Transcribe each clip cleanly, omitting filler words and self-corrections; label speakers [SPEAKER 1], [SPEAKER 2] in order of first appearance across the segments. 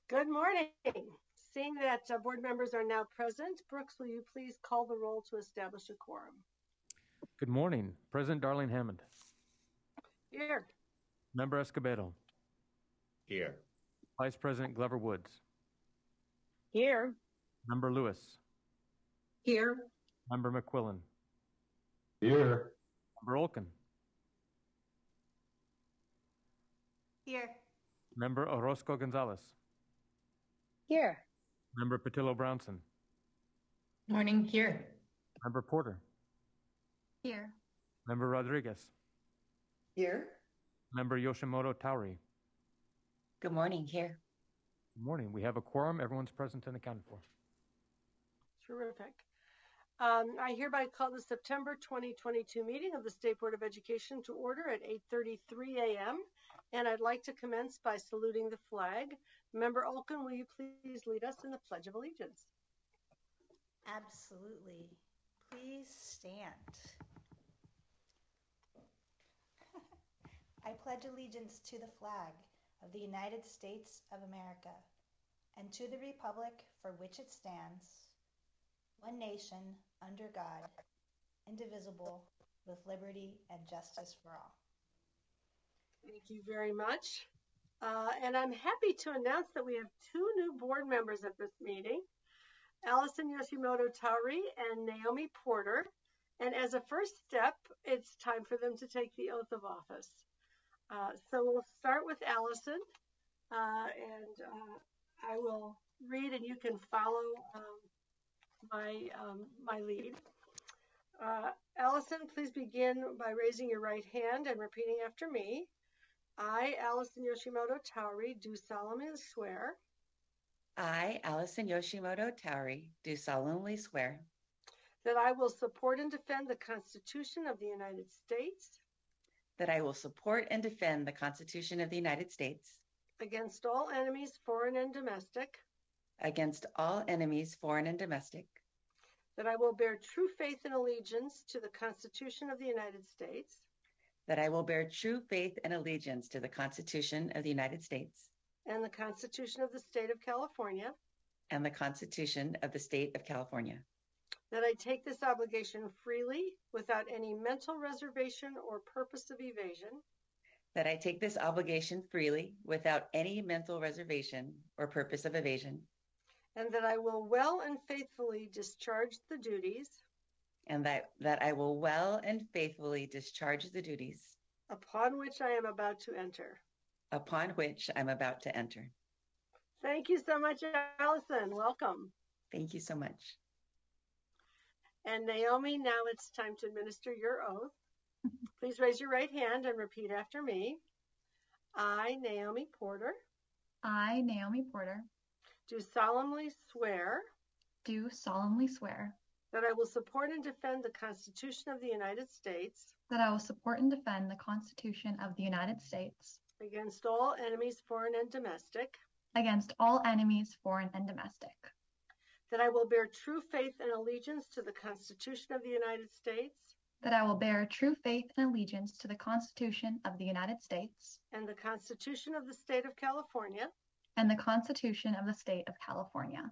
[SPEAKER 1] Good morning. Seeing that board members are now present, Brooks, will you please call the roll to establish a quorum?
[SPEAKER 2] Good morning. President Darlene Hammond.
[SPEAKER 1] Here.
[SPEAKER 2] Member Escobedo.
[SPEAKER 3] Here.
[SPEAKER 2] Vice President Glover Woods.
[SPEAKER 4] Here.
[SPEAKER 2] Member Lewis.
[SPEAKER 4] Here.
[SPEAKER 2] Member McQuillan.
[SPEAKER 3] Here.
[SPEAKER 2] Member Olkin.
[SPEAKER 5] Here.
[SPEAKER 2] Member Orozco Gonzalez.
[SPEAKER 4] Here.
[SPEAKER 2] Member Patillo Brownson.
[SPEAKER 5] Morning. Here.
[SPEAKER 2] Member Porter.
[SPEAKER 5] Here.
[SPEAKER 2] Member Rodriguez.
[SPEAKER 4] Here.
[SPEAKER 2] Member Yoshimoto Tauri.
[SPEAKER 5] Good morning. Here.
[SPEAKER 2] Good morning. We have a quorum. Everyone's present and accounted for.
[SPEAKER 1] Terrific. I hereby call the September 2022 meeting of the State Board of Education to order at 8:33 a.m. And I'd like to commence by saluting the flag. Member Olkin, will you please lead us in the Pledge of Allegiance?
[SPEAKER 5] Absolutely. Please stand. I pledge allegiance to the flag of the United States of America and to the republic for which it stands, one nation, under God, indivisible, with liberty and justice for all.
[SPEAKER 1] Thank you very much. And I'm happy to announce that we have two new board members at this meeting, Allison Yoshimoto Tauri and Naomi Porter. And as a first step, it's time for them to take the oath of office. So we'll start with Allison, and I will read and you can follow my lead. Allison, please begin by raising your right hand and repeating after me. I, Allison Yoshimoto Tauri, do solemnly swear.
[SPEAKER 6] I, Allison Yoshimoto Tauri, do solemnly swear
[SPEAKER 1] that I will support and defend the Constitution of the United States.
[SPEAKER 6] That I will support and defend the Constitution of the United States.
[SPEAKER 1] Against all enemies, foreign and domestic.
[SPEAKER 6] Against all enemies, foreign and domestic.
[SPEAKER 1] That I will bear true faith and allegiance to the Constitution of the United States.
[SPEAKER 6] That I will bear true faith and allegiance to the Constitution of the United States.
[SPEAKER 1] And the Constitution of the State of California.
[SPEAKER 6] And the Constitution of the State of California.
[SPEAKER 1] That I take this obligation freely, without any mental reservation or purpose of evasion.
[SPEAKER 6] That I take this obligation freely, without any mental reservation or purpose of evasion.
[SPEAKER 1] And that I will well and faithfully discharge the duties.
[SPEAKER 6] And that I will well and faithfully discharge the duties.
[SPEAKER 1] Upon which I am about to enter.
[SPEAKER 6] Upon which I'm about to enter.
[SPEAKER 1] Thank you so much, Allison. Welcome.
[SPEAKER 6] Thank you so much.
[SPEAKER 1] And Naomi, now it's time to administer your oath. Please raise your right hand and repeat after me. I, Naomi Porter.
[SPEAKER 7] I, Naomi Porter.
[SPEAKER 1] Do solemnly swear.
[SPEAKER 7] Do solemnly swear.
[SPEAKER 1] That I will support and defend the Constitution of the United States.
[SPEAKER 7] That I will support and defend the Constitution of the United States.
[SPEAKER 1] Against all enemies, foreign and domestic.
[SPEAKER 7] Against all enemies, foreign and domestic.
[SPEAKER 1] That I will bear true faith and allegiance to the Constitution of the United States.
[SPEAKER 7] That I will bear true faith and allegiance to the Constitution of the United States.
[SPEAKER 1] And the Constitution of the State of California.
[SPEAKER 7] And the Constitution of the State of California.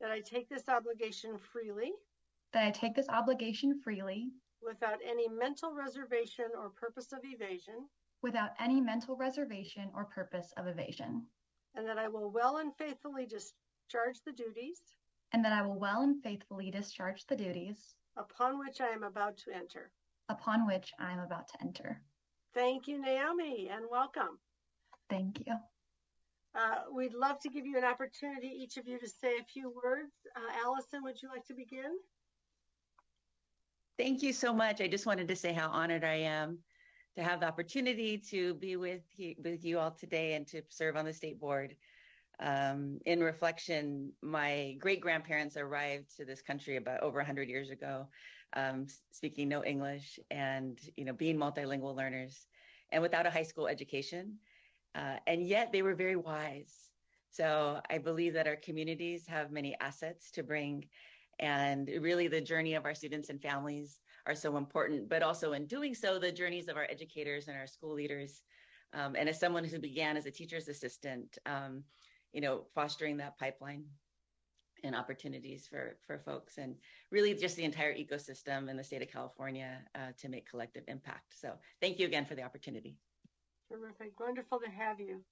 [SPEAKER 1] That I take this obligation freely.
[SPEAKER 7] That I take this obligation freely.
[SPEAKER 1] Without any mental reservation or purpose of evasion.
[SPEAKER 7] Without any mental reservation or purpose of evasion.
[SPEAKER 1] And that I will well and faithfully discharge the duties.
[SPEAKER 7] And that I will well and faithfully discharge the duties.
[SPEAKER 1] Upon which I am about to enter.
[SPEAKER 7] Upon which I am about to enter.
[SPEAKER 1] Thank you, Naomi, and welcome.
[SPEAKER 7] Thank you.
[SPEAKER 1] We'd love to give you an opportunity, each of you, to say a few words. Allison, would you like to begin?
[SPEAKER 6] Thank you so much. I just wanted to say how honored I am to have the opportunity to be with you all today and to serve on the state board. In reflection, my great-grandparents arrived to this country about over 100 years ago, speaking no English and, being multilingual learners and without a high school education. And yet they were very wise. So I believe that our communities have many assets to bring, and really the journey of our students and families are so important, but also in doing so, the journeys of our educators and our school leaders. And as someone who began as a teacher's assistant, fostering that pipeline and opportunities for folks, and really just the entire ecosystem in the state of California to make collective impact. So thank you again for the opportunity.
[SPEAKER 1] Terrific. Wonderful to have you.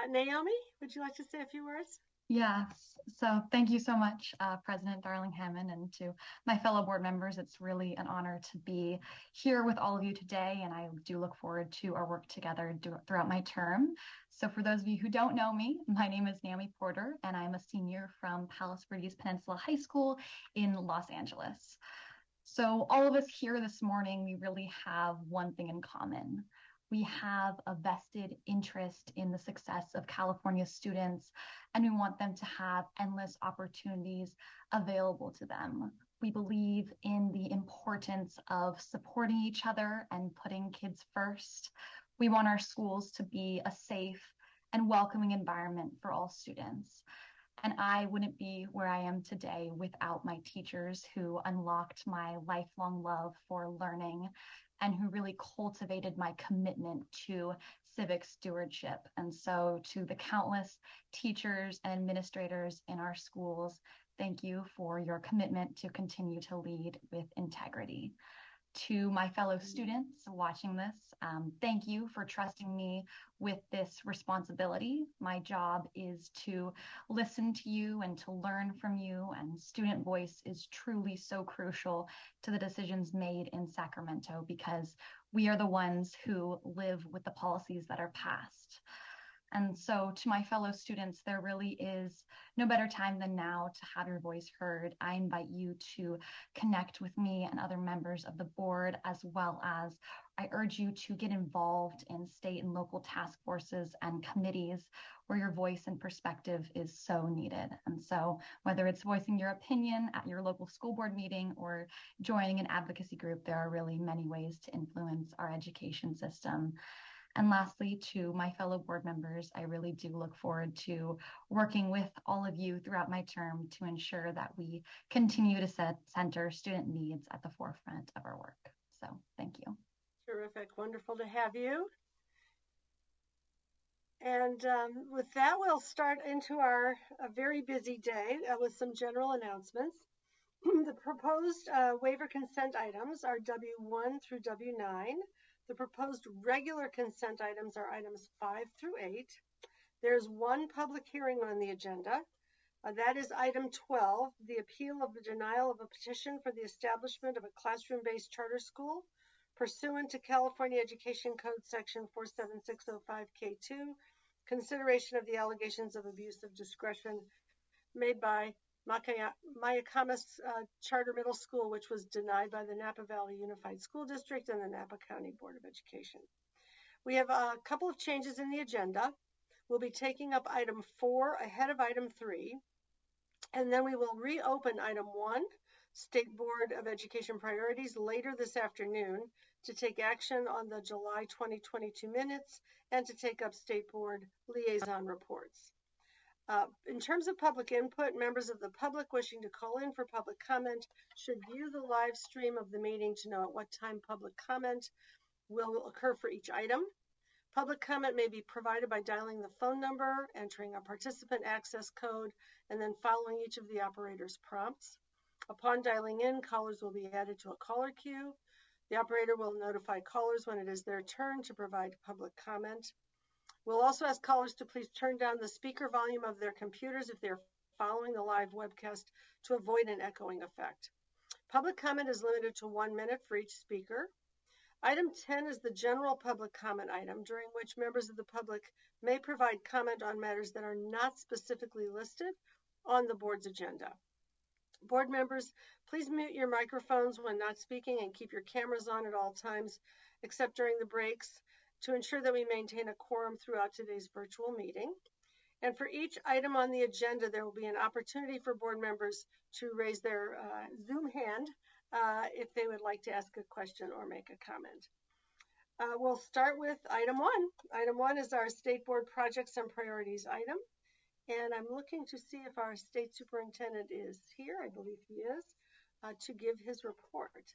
[SPEAKER 1] Naomi, would you like to say a few words?
[SPEAKER 7] Yes. So thank you so much, President Darling-Hammond, and to my fellow board members. It's really an honor to be here with all of you today, and I do look forward to our work together throughout my term. So for those of you who don't know me, my name is Naomi Porter, and I'm a senior from Palos Verdes Peninsula High School in Los Angeles. So all of us here this morning, we really have one thing in common. We have a vested interest in the success of California students, and we want them to have endless opportunities available to them. We believe in the importance of supporting each other and putting kids first. We want our schools to be a safe and welcoming environment for all students. And I wouldn't be where I am today without my teachers who unlocked my lifelong love for learning and who really cultivated my commitment to civic stewardship. And so to the countless teachers and administrators in our schools, thank you for your commitment to continue to lead with integrity. To my fellow students watching this, thank you for trusting me with this responsibility. My job is to listen to you and to learn from you, and student voice is truly so crucial to the decisions made in Sacramento because we are the ones who live with the policies that are passed. And so to my fellow students, there really is no better time than now to have your voice heard. I invite you to connect with me and other members of the board, as well as I urge you to get involved in state and local task forces and committees where your voice and perspective is so needed. And so whether it's voicing your opinion at your local school board meeting or joining an advocacy group, there are really many ways to influence our education system. And lastly, to my fellow board members, I really do look forward to working with all of you throughout my term to ensure that we continue to center student needs at the forefront of our work. So thank you.
[SPEAKER 1] Terrific. Wonderful to have you. And with that, we'll start into our very busy day with some general announcements. The proposed waiver consent items are W1 through W9. The proposed regular consent items are items 5 through 8. There's one public hearing on the agenda. That is item 12, the appeal of the denial of a petition for the establishment of a classroom-based charter school pursuant to California Education Code Section 47605K2, consideration of the allegations of abuse of discretion made by Mayakamas Charter Middle School, which was denied by the Napa Valley Unified School District and the Napa County Board of Education. We have a couple of changes in the agenda. We'll be taking up item 4 ahead of item 3, and then we will reopen item 1, State Board of Education Priorities, later this afternoon to take action on the July 2022 minutes and to take up State Board liaison reports. In terms of public input, members of the public wishing to call in for public comment should view the live stream of the meeting to know at what time public comment will occur for each item. Public comment may be provided by dialing the phone number, entering a participant access code, and then following each of the operator's prompts. Upon dialing in, callers will be added to a caller queue. The operator will notify callers when it is their turn to provide public comment. We'll also ask callers to please turn down the speaker volume of their computers if they're following the live webcast to avoid an echoing effect. Public comment is limited to 1 minute for each speaker. Item 10 is the general public comment item, during which members of the public may provide comment on matters that are not specifically listed on the board's agenda. Board members, please mute your microphones when not speaking and keep your cameras on at all times, except during the breaks, to ensure that we maintain a quorum throughout today's virtual meeting. And for each item on the agenda, there will be an opportunity for board members to raise their Zoom hand if they would like to ask a question or make a comment. We'll start with item 1. Item 1 is our State Board Projects and Priorities item. And I'm looking to see if our State Superintendent is here. I believe he is, to give his report.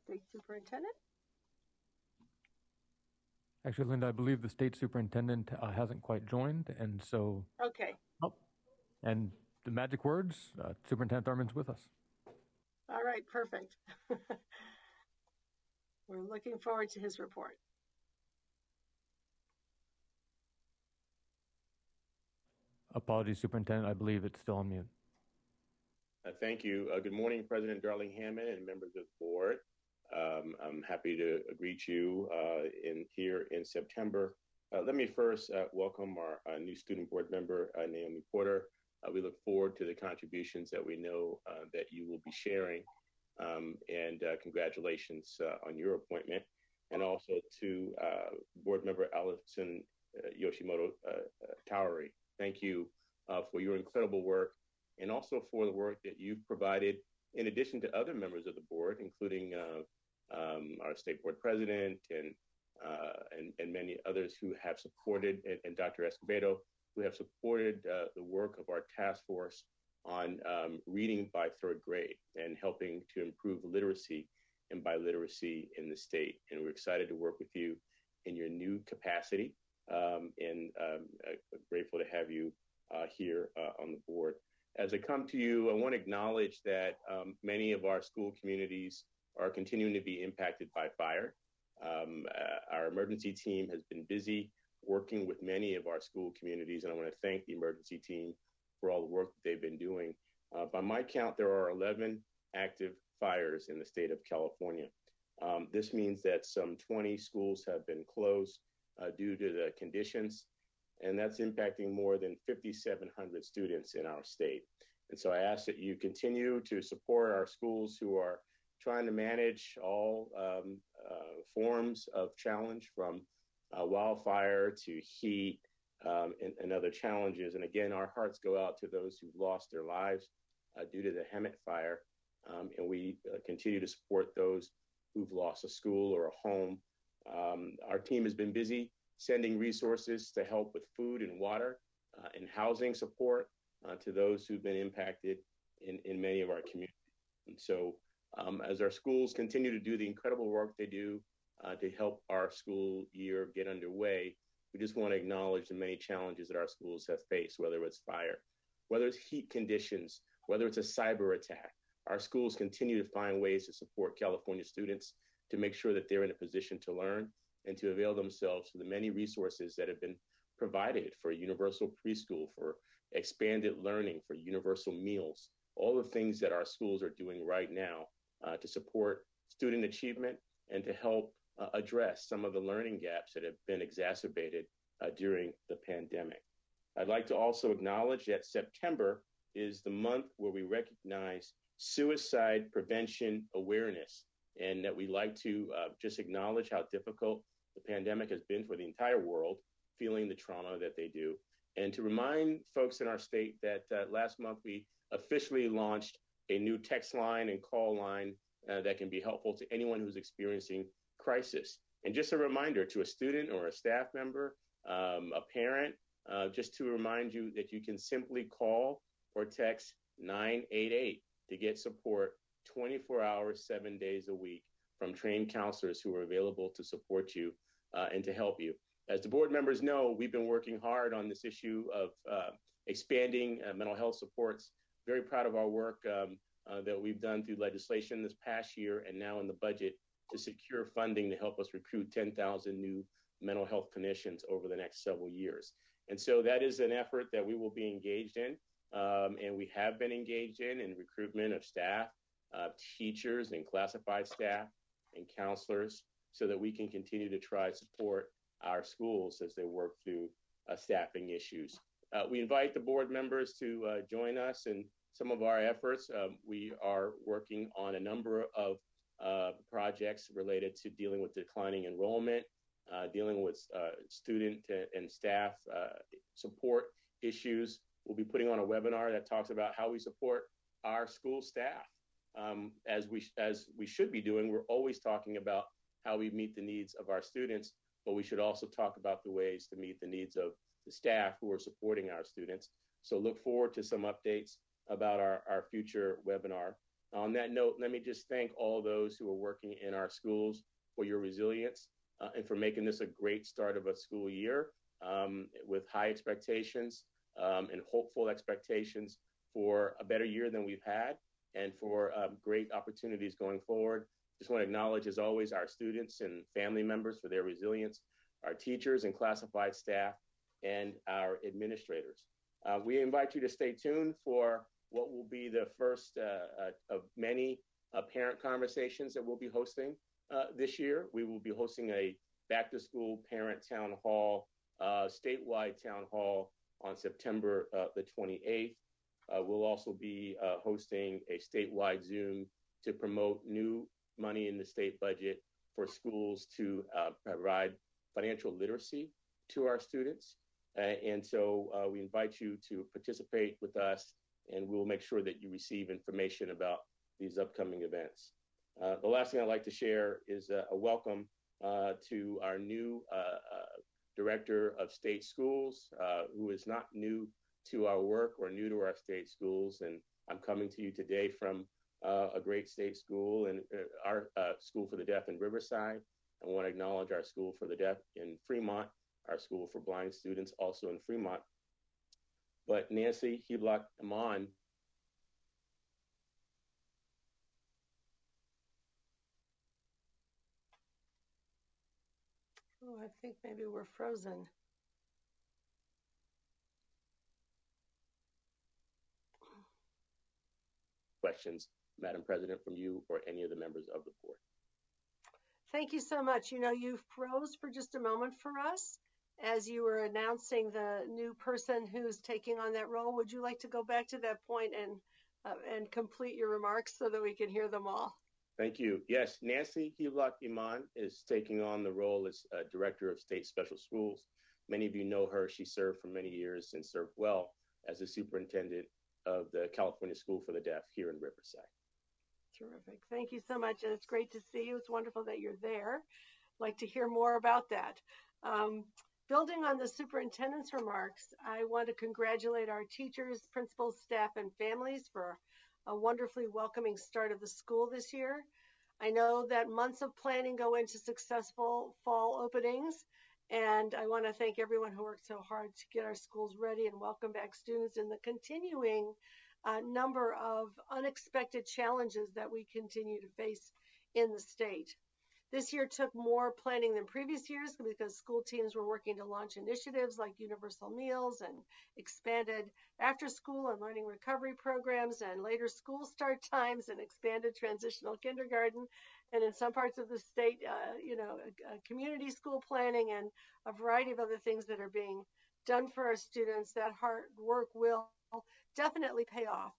[SPEAKER 1] State Superintendent?
[SPEAKER 2] Actually, Linda, I believe the state superintendent hasn't quite joined, and so,
[SPEAKER 1] Okay.
[SPEAKER 2] oh, and the magic words, Superintendent Thurman's with us.
[SPEAKER 1] All right, perfect. We're looking forward to his report.
[SPEAKER 2] Apologies, Superintendent, I believe it's still on mute.
[SPEAKER 3] Thank you. Good morning, President Darling Hammond and members of the board. I'm happy to greet you here in September. Let me first welcome our new student board member, Naomi Porter. We look forward to the contributions that we know that you will be sharing. And congratulations on your appointment. And also to board member Allison Yoshimoto Tauri. Thank you for your incredible work and also for the work that you've provided in addition to other members of the board, including our state board president and many others who have supported, and Dr. Escobedo, who have supported the work of our task force on reading by third grade and helping to improve literacy and biliteracy in the state. And we're excited to work with you in your new capacity and grateful to have you here on the board. As I come to you, I want to acknowledge that many of our school communities are continuing to be impacted by fire. Our emergency team has been busy working with many of our school communities, and I want to thank the emergency team for all the work that they've been doing. By my count, there are 11 active fires in the state of California. This means that some 20 schools have been closed due to the conditions, and that's impacting more than 5,700 students in our state. And so I ask that you continue to support our schools who are trying to manage all forms of challenge, from wildfire to heat and other challenges. And again, our hearts go out to those who've lost their lives due to the Hemet fire. And we continue to support those who've lost a school or a home. Our team has been busy sending resources to help with food and water and housing support to those who've been impacted in many of our communities. And so as our schools continue to do the incredible work they do to help our school year get underway, we just want to acknowledge the many challenges that our schools have faced, whether it's fire, whether it's heat conditions, whether it's a cyber attack. Our schools continue to find ways to support California students to make sure that they're in a position to learn and to avail themselves to the many resources that have been provided for universal preschool, for expanded learning, for universal meals, all the things that our schools are doing right now to support student achievement and to help address some of the learning gaps that have been exacerbated during the pandemic. I'd like to also acknowledge that September is the month where we recognize suicide prevention awareness, and that we like to just acknowledge how difficult the pandemic has been for the entire world, feeling the trauma that they do. And to remind folks in our state that last month we officially launched a new text line and call line that can be helpful to anyone who's experiencing crisis. And just a reminder to a student or a staff member, a parent, just to remind you that you can simply call or text 988 to get support 24 hours, 7 days a week from trained counselors who are available to support you and to help you. As the board members know, we've been working hard on this issue of expanding mental health supports. Very proud of our work that we've done through legislation this past year and now in the budget to secure funding to help us recruit 10,000 new mental health clinicians over the next several years. And so that is an effort that we will be engaged in, and we have been engaged in recruitment of staff, teachers and classified staff and counselors, so that we can continue to try to support our schools as they work through staffing issues. We invite the board members to join us in some of our efforts. We are working on a number of projects related to dealing with declining enrollment, dealing with student and staff support issues. We'll be putting on a webinar that talks about how we support our school staff. As we should be doing, we're always talking about how we meet the needs of our students, but we should also talk about the ways to meet the needs of the staff who are supporting our students. So look forward to some updates about our future webinar. On that note, let me just thank all those who are working in our schools for your resilience and for making this a great start of a school year with high expectations and hopeful expectations for a better year than we've had and for great opportunities going forward. Just want to acknowledge, as always, our students and family members for their resilience, our teachers and classified staff, and our administrators. We invite you to stay tuned for what will be the first of many parent conversations that we'll be hosting this year. We will be hosting a back-to-school parent town hall, statewide town hall on September the 28th. We'll also be hosting a statewide Zoom to promote new money in the state budget for schools to provide financial literacy to our students. And so we invite you to participate with us, and we'll make sure that you receive information about these upcoming events. The last thing I'd like to share is a welcome to our new Director of State Schools, who is not new to our work or new to our state schools. And I'm coming to you today from a great state school and our School for the Deaf in Riverside. I want to acknowledge our School for the Deaf in Fremont, our School for Blind Students also in Fremont. But Nancy Heblock-Amon
[SPEAKER 1] Oh, I think maybe we're frozen.
[SPEAKER 3] questions, Madam President, from you or any of the members of the board.
[SPEAKER 1] Thank you so much. You know, you froze for just a moment for us as you were announcing the new person who's taking on that role. Would you like to go back to that point and complete your remarks so that we can hear them all?
[SPEAKER 3] Thank you. Yes, Nancy Heblock-Iman is taking on the role as Director of State Special Schools. Many of you know her. She served for many years and served well as the Superintendent of the California School for the Deaf here in Riverside.
[SPEAKER 1] Terrific. Thank you so much. And it's great to see you. It's wonderful that you're there. I'd like to hear more about that. Building on the superintendent's remarks, I want to congratulate our teachers, principals, staff, and families for a wonderfully welcoming start of the school this year. I know that months of planning go into successful fall openings, and I want to thank everyone who worked so hard to get our schools ready and welcome back students in the continuing number of unexpected challenges that we continue to face in the state. This year took more planning than previous years because school teams were working to launch initiatives like universal meals and expanded after school and learning recovery programs and later school start times and expanded transitional kindergarten. And in some parts of the state, community school planning and a variety of other things that are being done for our students. That hard work will definitely pay off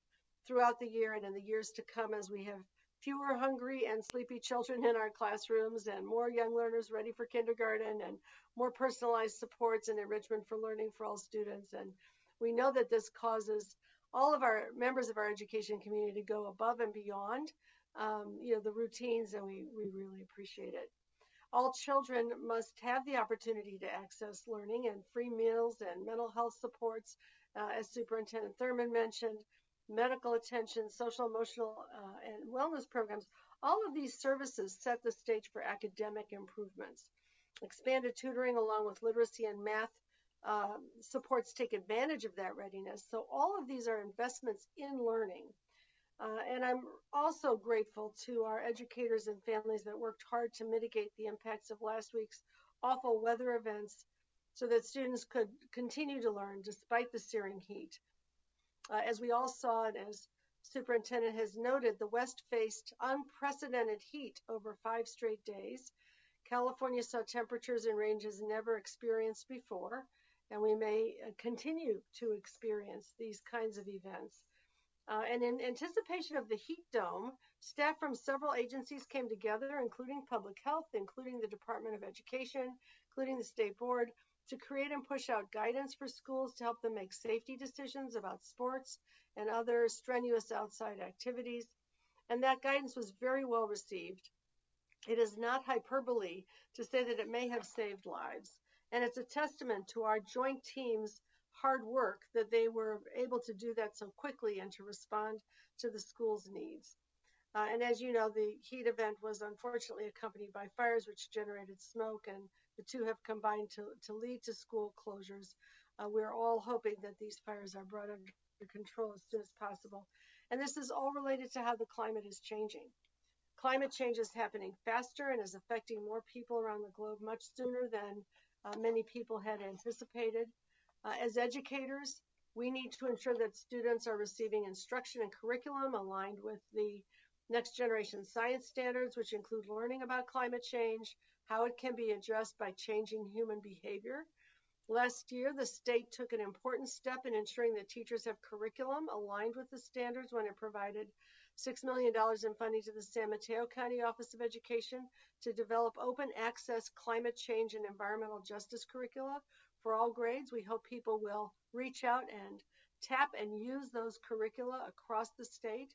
[SPEAKER 1] throughout the year and in the years to come as we have fewer hungry and sleepy children in our classrooms and more young learners ready for kindergarten and more personalized supports and enrichment for learning for all students. And we know that this causes all of our members of our education community to go above and beyond, the routines, and we really appreciate it. All children must have the opportunity to access learning and free meals and mental health supports, as Superintendent Thurman mentioned, medical attention, social, emotional, and wellness programs. All of these services set the stage for academic improvements. Expanded tutoring along with literacy and math supports take advantage of that readiness. So all of these are investments in learning. And I'm also grateful to our educators and families that worked hard to mitigate the impacts of last week's awful weather events so that students could continue to learn despite the searing heat. As we all saw, and as Superintendent has noted, the West faced unprecedented heat over 5 straight days. California saw temperatures in ranges never experienced before, and we may continue to experience these kinds of events. And in anticipation of the heat dome, staff from several agencies came together, including public health, including the Department of Education, including the state board, to create and push out guidance for schools to help them make safety decisions about sports and other strenuous outside activities. And that guidance was very well received. It is not hyperbole to say that it may have saved lives. And it's a testament to our joint team's hard work that they were able to do that so quickly and to respond to the school's needs. And as you know, the heat event was unfortunately accompanied by fires, which generated smoke, and the two have combined to lead to school closures. We're all hoping that these fires are brought under control as soon as possible. And this is all related to how the climate is changing. Climate change is happening faster and is affecting more people around the globe much sooner than many people had anticipated. As educators, we need to ensure that students are receiving instruction and curriculum aligned with the next generation science standards, which include learning about climate change, how it can be addressed by changing human behavior. Last year, the state took an important step in ensuring that teachers have curriculum aligned with the standards when it provided $6 million in funding to the San Mateo County Office of Education to develop open access climate change and environmental justice curricula for all grades. We hope people will reach out and tap and use those curricula across the state.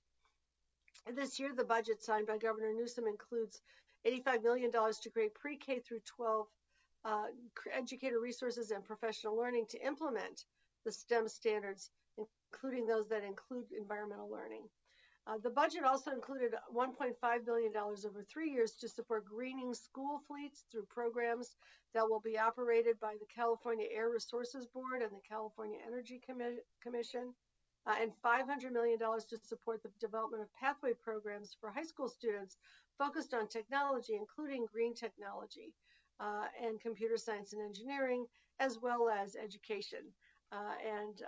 [SPEAKER 1] This year, the budget signed by Governor Newsom includes $85 million to create pre-K through 12 educator resources and professional learning to implement the STEM standards, including those that include environmental learning. The budget also included $1.5 billion over 3 years to support greening school fleets through programs that will be operated by the California Air Resources Board and the California Energy Commission, and $500 million to support the development of pathway programs for high school students focused on technology, including green technology and computer science and engineering, as well as education and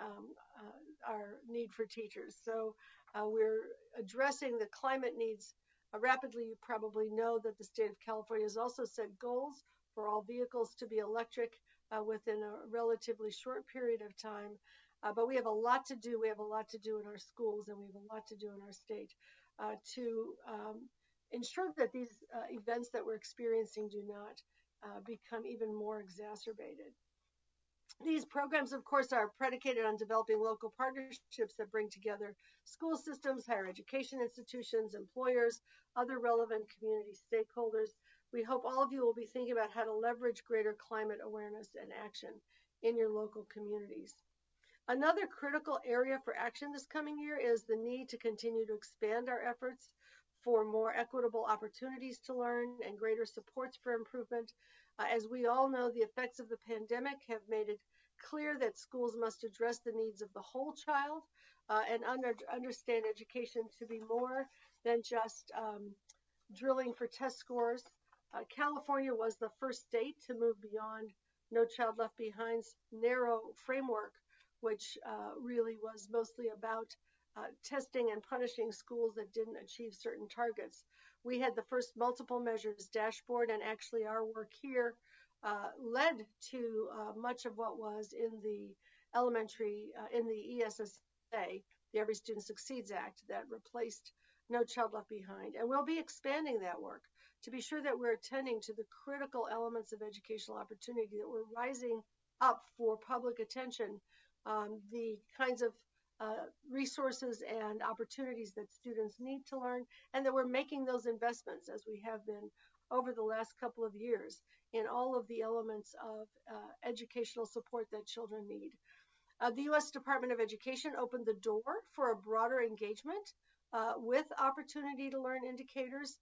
[SPEAKER 1] our need for teachers. So we're addressing the climate needs rapidly. You probably know that the state of California has also set goals for all vehicles to be electric within a relatively short period of time. But we have a lot to do. We have a lot to do in our schools, and we have a lot to do in our state to ensure that these events that we're experiencing do not become even more exacerbated. These programs, of course, are predicated on developing local partnerships that bring together school systems, higher education institutions, employers, other relevant community stakeholders. We hope all of you will be thinking about how to leverage greater climate awareness and action in your local communities. Another critical area for action this coming year is the need to continue to expand our efforts for more equitable opportunities to learn and greater supports for improvement. As we all know, the effects of the pandemic have made it clear that schools must address the needs of the whole child and understand education to be more than just drilling for test scores. California was the first state to move beyond No Child Left Behind's narrow framework, which really was mostly about testing and punishing schools that didn't achieve certain targets. We had the first multiple measures dashboard, and actually our work here led to much of what was in the elementary, in the ESSA, the Every Student Succeeds Act, that replaced No Child Left Behind. And we'll be expanding that work to be sure that we're attending to the critical elements of educational opportunity, that we're rising up for public attention, the kinds of resources and opportunities that students need to learn, and that we're making those investments, as we have been over the last couple of years, in all of the elements of educational support that children need. The U.S. Department of Education opened the door for a broader engagement with opportunity to learn indicators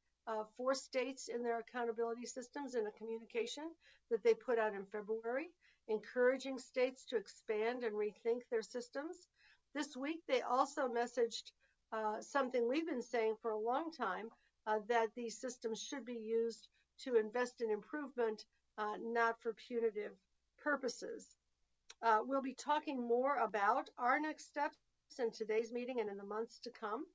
[SPEAKER 1] for states in their accountability systems in a communication that they put out in February, encouraging states to expand and rethink their systems. This week, they also messaged something we've been saying for a long time, that these systems should be used to invest in improvement, not for punitive purposes. We'll be talking more about our next steps in today's meeting and in the months to come.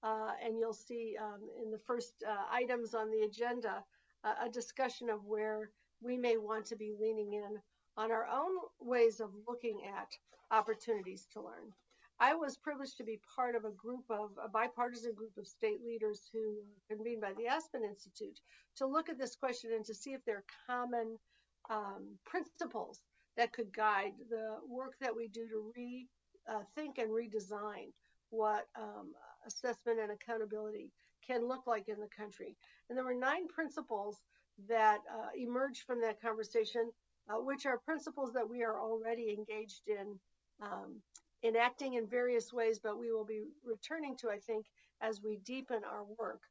[SPEAKER 1] And you'll see in the first items on the agenda a discussion of where we may want to be leaning in on our own ways of looking at opportunities to learn. I was privileged to be part of a bipartisan group of state leaders who were convened by the Aspen Institute to look at this question and to see if there are common principles that could guide the work that we do to rethink and redesign what assessment and accountability can look like in the country. And there were 9 principles that emerged from that conversation, which are principles that we are already engaged in enacting in various ways, but we will be returning to, I think, as we deepen our work.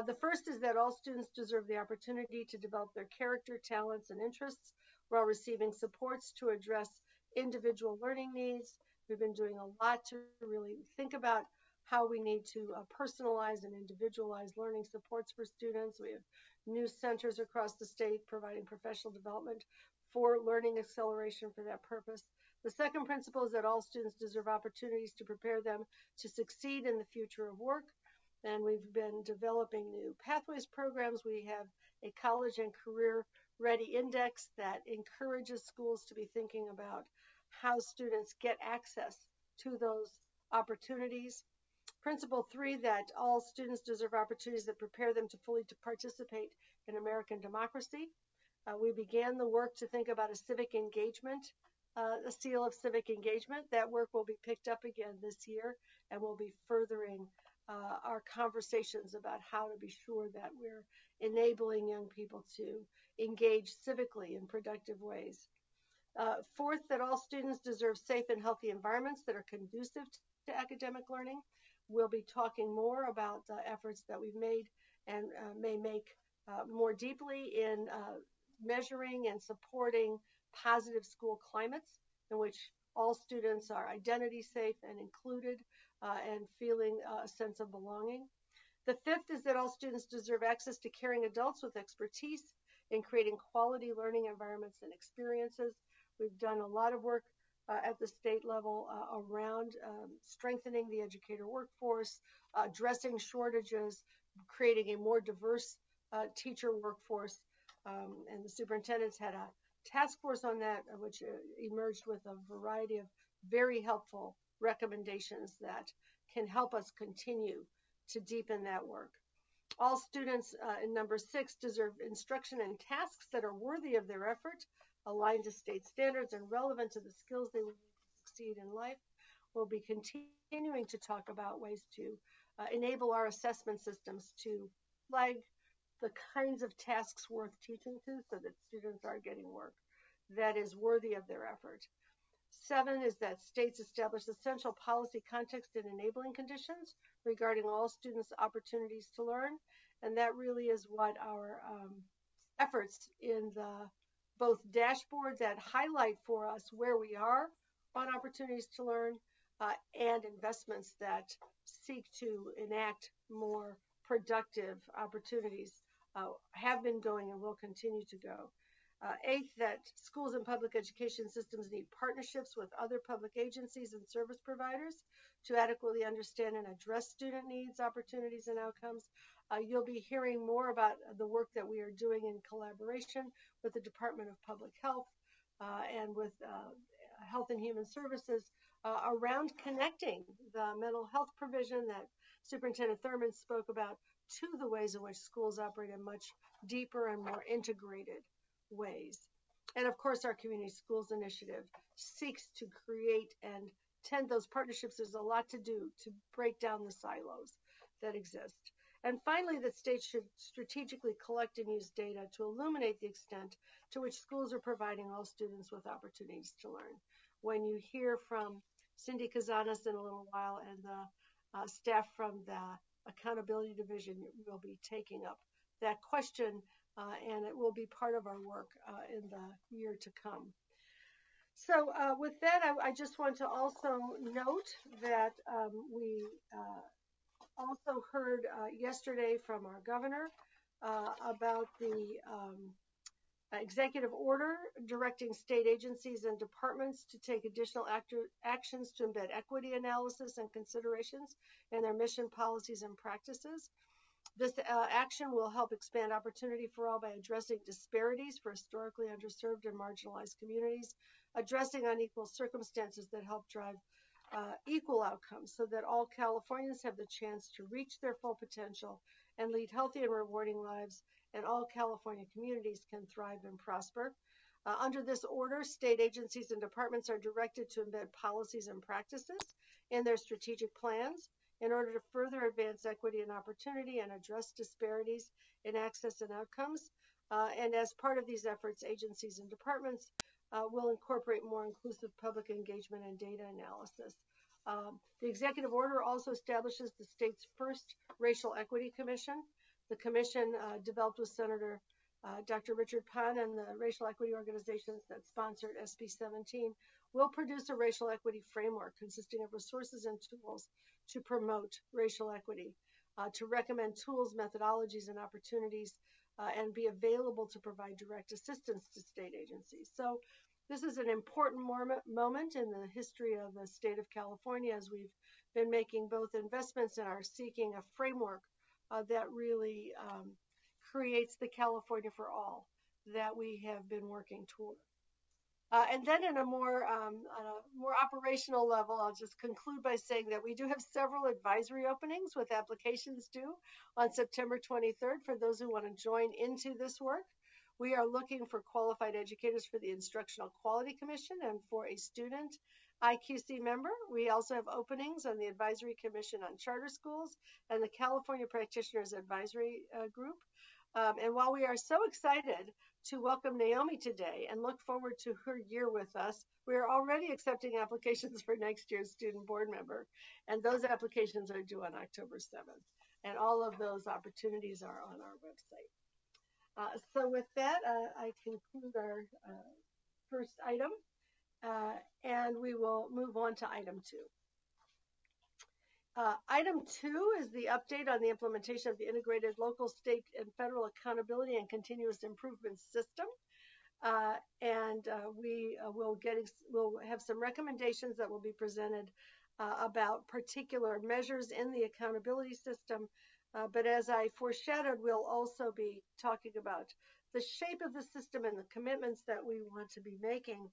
[SPEAKER 1] The first is that all students deserve the opportunity to develop their character, talents, and interests while receiving supports to address individual learning needs. We've been doing a lot to really think about how we need to personalize and individualize learning supports for students. We have new centers across the state providing professional development for learning acceleration for that purpose. The second principle is that all students deserve opportunities to prepare them to succeed in the future of work. And we've been developing new pathways programs. We have a college and career ready index that encourages schools to be thinking about how students get access to those opportunities. Principle 3, that all students deserve opportunities that prepare them to fully participate in American democracy. We began the work to think about a civic engagement, a seal of civic engagement. That work will be picked up again this year, and we'll be furthering our conversations about how to be sure that we're enabling young people to engage civically in productive ways. Fourth, that all students deserve safe and healthy environments that are conducive to academic learning. We'll be talking more about efforts that we've made and may make more deeply in measuring and supporting positive school climates in which all students are identity safe and included and feeling a sense of belonging. The fifth is that all students deserve access to caring adults with expertise in creating quality learning environments and experiences. We've done a lot of work at the state level around strengthening the educator workforce, addressing shortages, creating a more diverse teacher workforce. And the superintendent's had a task force on that, which emerged with a variety of very helpful recommendations that can help us continue to deepen that work. All students in number 6 deserve instruction and tasks that are worthy of their effort, aligned to state standards and relevant to the skills they will need to succeed in life. We'll be continuing to talk about ways to enable our assessment systems to flag the kinds of tasks worth teaching to so that students are getting work that is worthy of their effort. 7 is that states establish essential policy context and enabling conditions regarding all students' opportunities to learn. And that really is what our efforts in the both dashboard that highlight for us where we are on opportunities to learn and investments that seek to enact more productive opportunities have been going and will continue to go. 8th, that schools and public education systems need partnerships with other public agencies and service providers to adequately understand and address student needs, opportunities, and outcomes. You'll be hearing more about the work that we are doing in collaboration with the Department of Public Health and with Health and Human Services around connecting the mental health provision that Superintendent Thurman spoke about to the ways in which schools operate in much deeper and more integrated ways. And of course, our Community Schools Initiative seeks to create and tend those partnerships. There's a lot to do to break down the silos that exist. And finally, that states should strategically collect and use data to illuminate the extent to which schools are providing all students with opportunities to learn. When you hear from Cindy Kazanis in a little while and the staff from the Accountability Division, will be taking up that question and it will be part of our work in the year to come. So with that, I just want to also note that we also heard yesterday from our governor about the executive order directing state agencies and departments to take additional actions to embed equity analysis and considerations in their mission, policies, and practices. This action will help expand opportunity for all by addressing disparities for historically underserved and marginalized communities, addressing unequal circumstances that help drive equal outcomes so that all Californians have the chance to reach their full potential and lead healthy and rewarding lives, and all California communities can thrive and prosper. Under this order, state agencies and departments are directed to embed policies and practices in their strategic plans in order to further advance equity and opportunity and address disparities in access and outcomes. And as part of these efforts, agencies and departments will incorporate more inclusive public engagement and data analysis The executive order also establishes the state's first Racial Equity Commission. The commission, developed with Senator Dr. Richard Penn and the racial equity organizations that sponsored SB 17, will produce a racial equity framework consisting of resources and tools to promote racial equity, to recommend tools, methodologies, and opportunities, and be available to provide direct assistance to state agencies. So this is an important moment in the history of the state of California, as we've been making both investments and are seeking a framework that really creates the California for all that we have been working toward. And then on a more operational level, I'll just conclude by saying that we do have several advisory openings with applications due on September 23rd for those who want to join into this work. We are looking for qualified educators for the Instructional Quality Commission and for a student IQC member. We also have openings on the Advisory Commission on Charter Schools and the California Practitioners Advisory Group. And while we are so excited to welcome Naomi today and look forward to her year with us, we are already accepting applications for next year's student board member, and those applications are due on October 7th. And all of those opportunities are on our website. So with that, I conclude our first item, and we will move on to item 2. Item 2 is the update on the implementation of the integrated local, state, and federal accountability and continuous improvement system. We will have some recommendations that will be presented about particular measures in the accountability system. But as I foreshadowed, we'll also be talking about the shape of the system and the commitments that we want to be making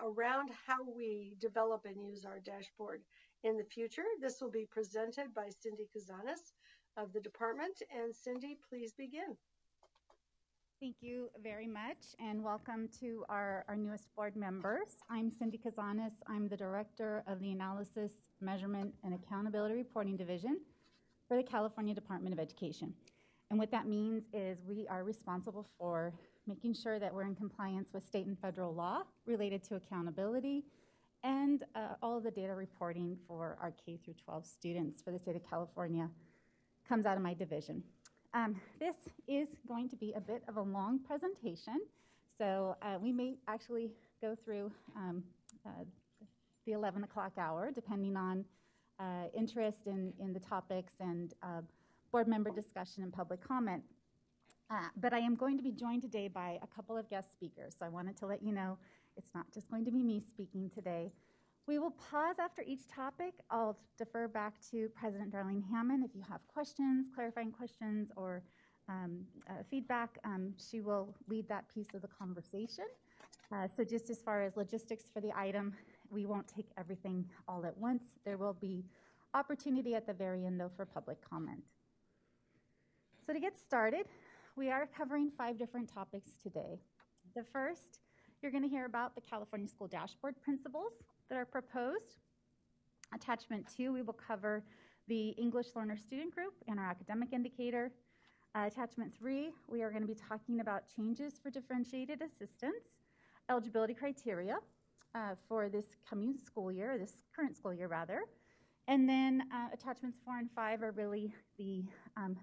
[SPEAKER 1] around how we develop and use our dashboard in the future. This will be presented by Cindy Kazanis of the department. And Cindy, please begin.
[SPEAKER 8] Thank you very much, and welcome to our newest board members. I'm Cindy Kazanis. I'm the Director of the Analysis, Measurement, and Accountability Reporting Division for the California Department of Education. And what that means is we are responsible for making sure that we're in compliance with state and federal law related to accountability and all of the data reporting for our K through 12 students for the state of California comes out of my division. This is going to be a bit of a long presentation, so we may actually go through the 11 o'clock hour, depending on interest in the topics and board member discussion and public comment. But I am going to be joined today by a couple of guest speakers, so I wanted to let you know it's not just going to be me speaking today. We will pause after each topic. I'll defer back to President Darlene Hammond. If you have questions, clarifying questions, or feedback, she will lead that piece of the conversation. So just as far as logistics for the item, we won't take everything all at once. There will be opportunity at the very end, though, for public comment. So to get started, we are covering 5 different topics today. The first, you're going to hear about the California School Dashboard principles that are proposed. Attachment 2, we will cover the English Learner Student Group and our academic indicator. Attachment 3, we are going to be talking about changes for differentiated assistance, eligibility criteria for this coming school year, this current school year rather. And then attachments 4 and 5 are really the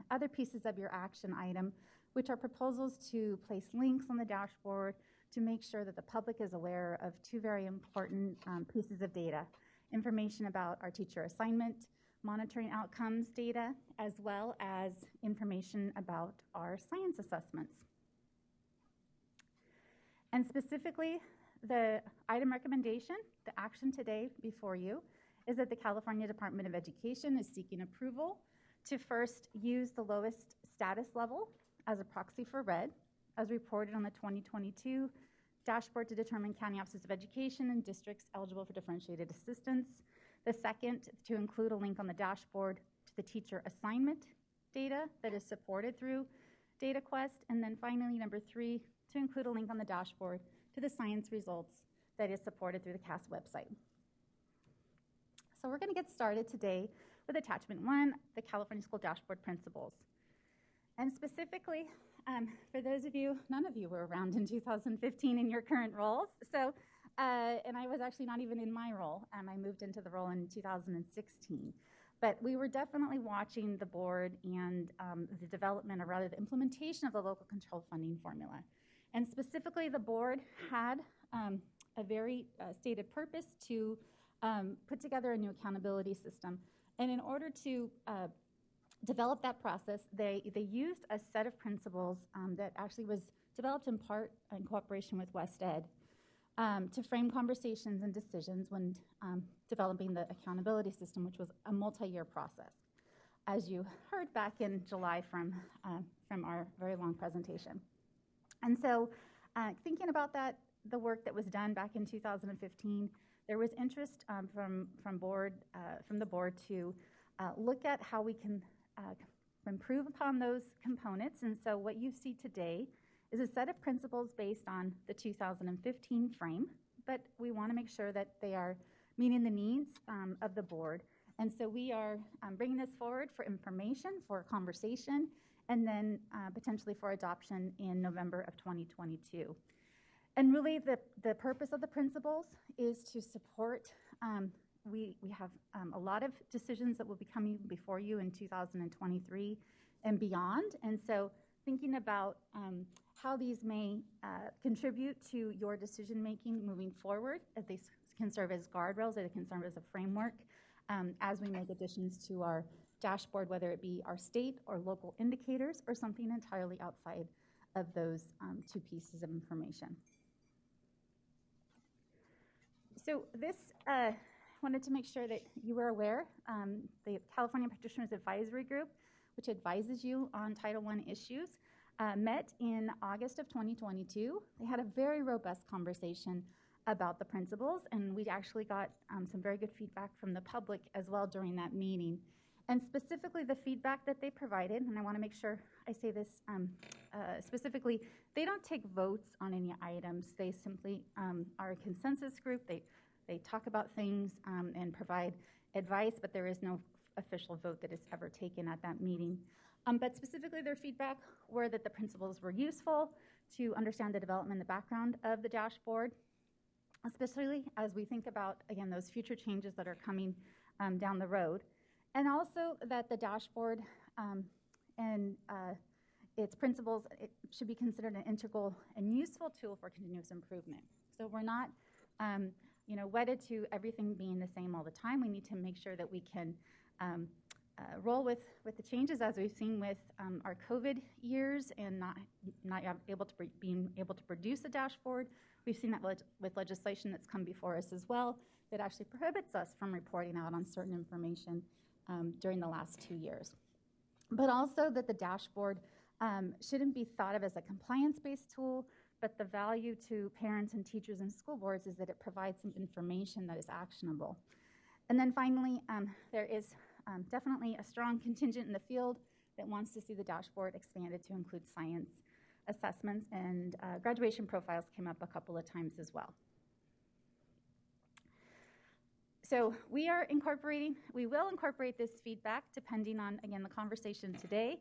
[SPEAKER 8] other pieces of your action item, which are proposals to place links on the dashboard to make sure that the public is aware of 2 very important pieces of data: information about our teacher assignment, monitoring outcomes data, as well as information about our science assessments. And specifically, the item recommendation, the action today before you, is that the California Department of Education is seeking approval to first use the lowest status level as a proxy for RED, as reported on the 2022 dashboard to determine county offices of education and districts eligible for differentiated assistance. The second, to include a link on the dashboard to the teacher assignment data that is supported through DataQuest. And then finally, number 3, to include a link on the dashboard to the science results that is supported through the CAS website. So we're going to get started today with attachment 1, the California School Dashboard Principles. And specifically, for those of you, none of you were around in 2015 in your current roles, so and I was actually not even in my role. I moved into the role in 2016. But we were definitely watching the board and the development, or rather the implementation of the local control funding formula. And specifically, the board had a very stated purpose to put together a new accountability system. And in order to develop that process, they used a set of principles that actually was developed in part in cooperation with West Ed to frame conversations and decisions when developing the accountability system, which was a multi-year process, as you heard back in July from our very long presentation. And so thinking about that, the work that was done back in 2015, there was interest from the board to look at how we can improve upon those components. And so what you see today is a set of principles based on the 2015 frame, but we want to make sure that they are meeting the needs of the board. And so we are bringing this forward for information, for conversation, and then potentially for adoption in November of 2022. And really the purpose of the principles is to support, we have a lot of decisions that will be coming before you in 2023 and beyond. And so thinking about how these may contribute to your decision-making moving forward, as they can serve as guardrails, or they can serve as a framework as we make additions to our dashboard, whether it be our state or local indicators or something entirely outside of those two pieces of information. So this, wanted to make sure that you were aware, the California Petitioners Advisory Group, which advises you on Title I issues, met in August of 2022. They had a very robust conversation about the principles, and we actually got some very good feedback from the public as well during that meeting. And specifically the feedback that they provided, and I want to make sure I say this specifically, they don't take votes on any items. They simply are a consensus group. They talk about things and provide advice, but there is no official vote that is ever taken at that meeting. But specifically their feedback were that the principles were useful to understand the development and the background of the dashboard, especially as we think about, again, those future changes that are coming down the road. And also that the dashboard and its principles, it should be considered an integral and useful tool for continuous improvement. So we're not wedded to everything being the same all the time. We need to make sure that we can roll with the changes, as we've seen with our COVID years and not being able to produce a dashboard. We've seen that with legislation that's come before us as well that actually prohibits us from reporting out on certain information during the last 2 years. But also that the dashboard shouldn't be thought of as a compliance-based tool, but the value to parents and teachers and school boards is that it provides some information that is actionable. And then finally, there is definitely a strong contingent in the field that wants to see the dashboard expanded to include science assessments, and graduation profiles came up a couple of times as well. So we will incorporate this feedback depending on, again, the conversation today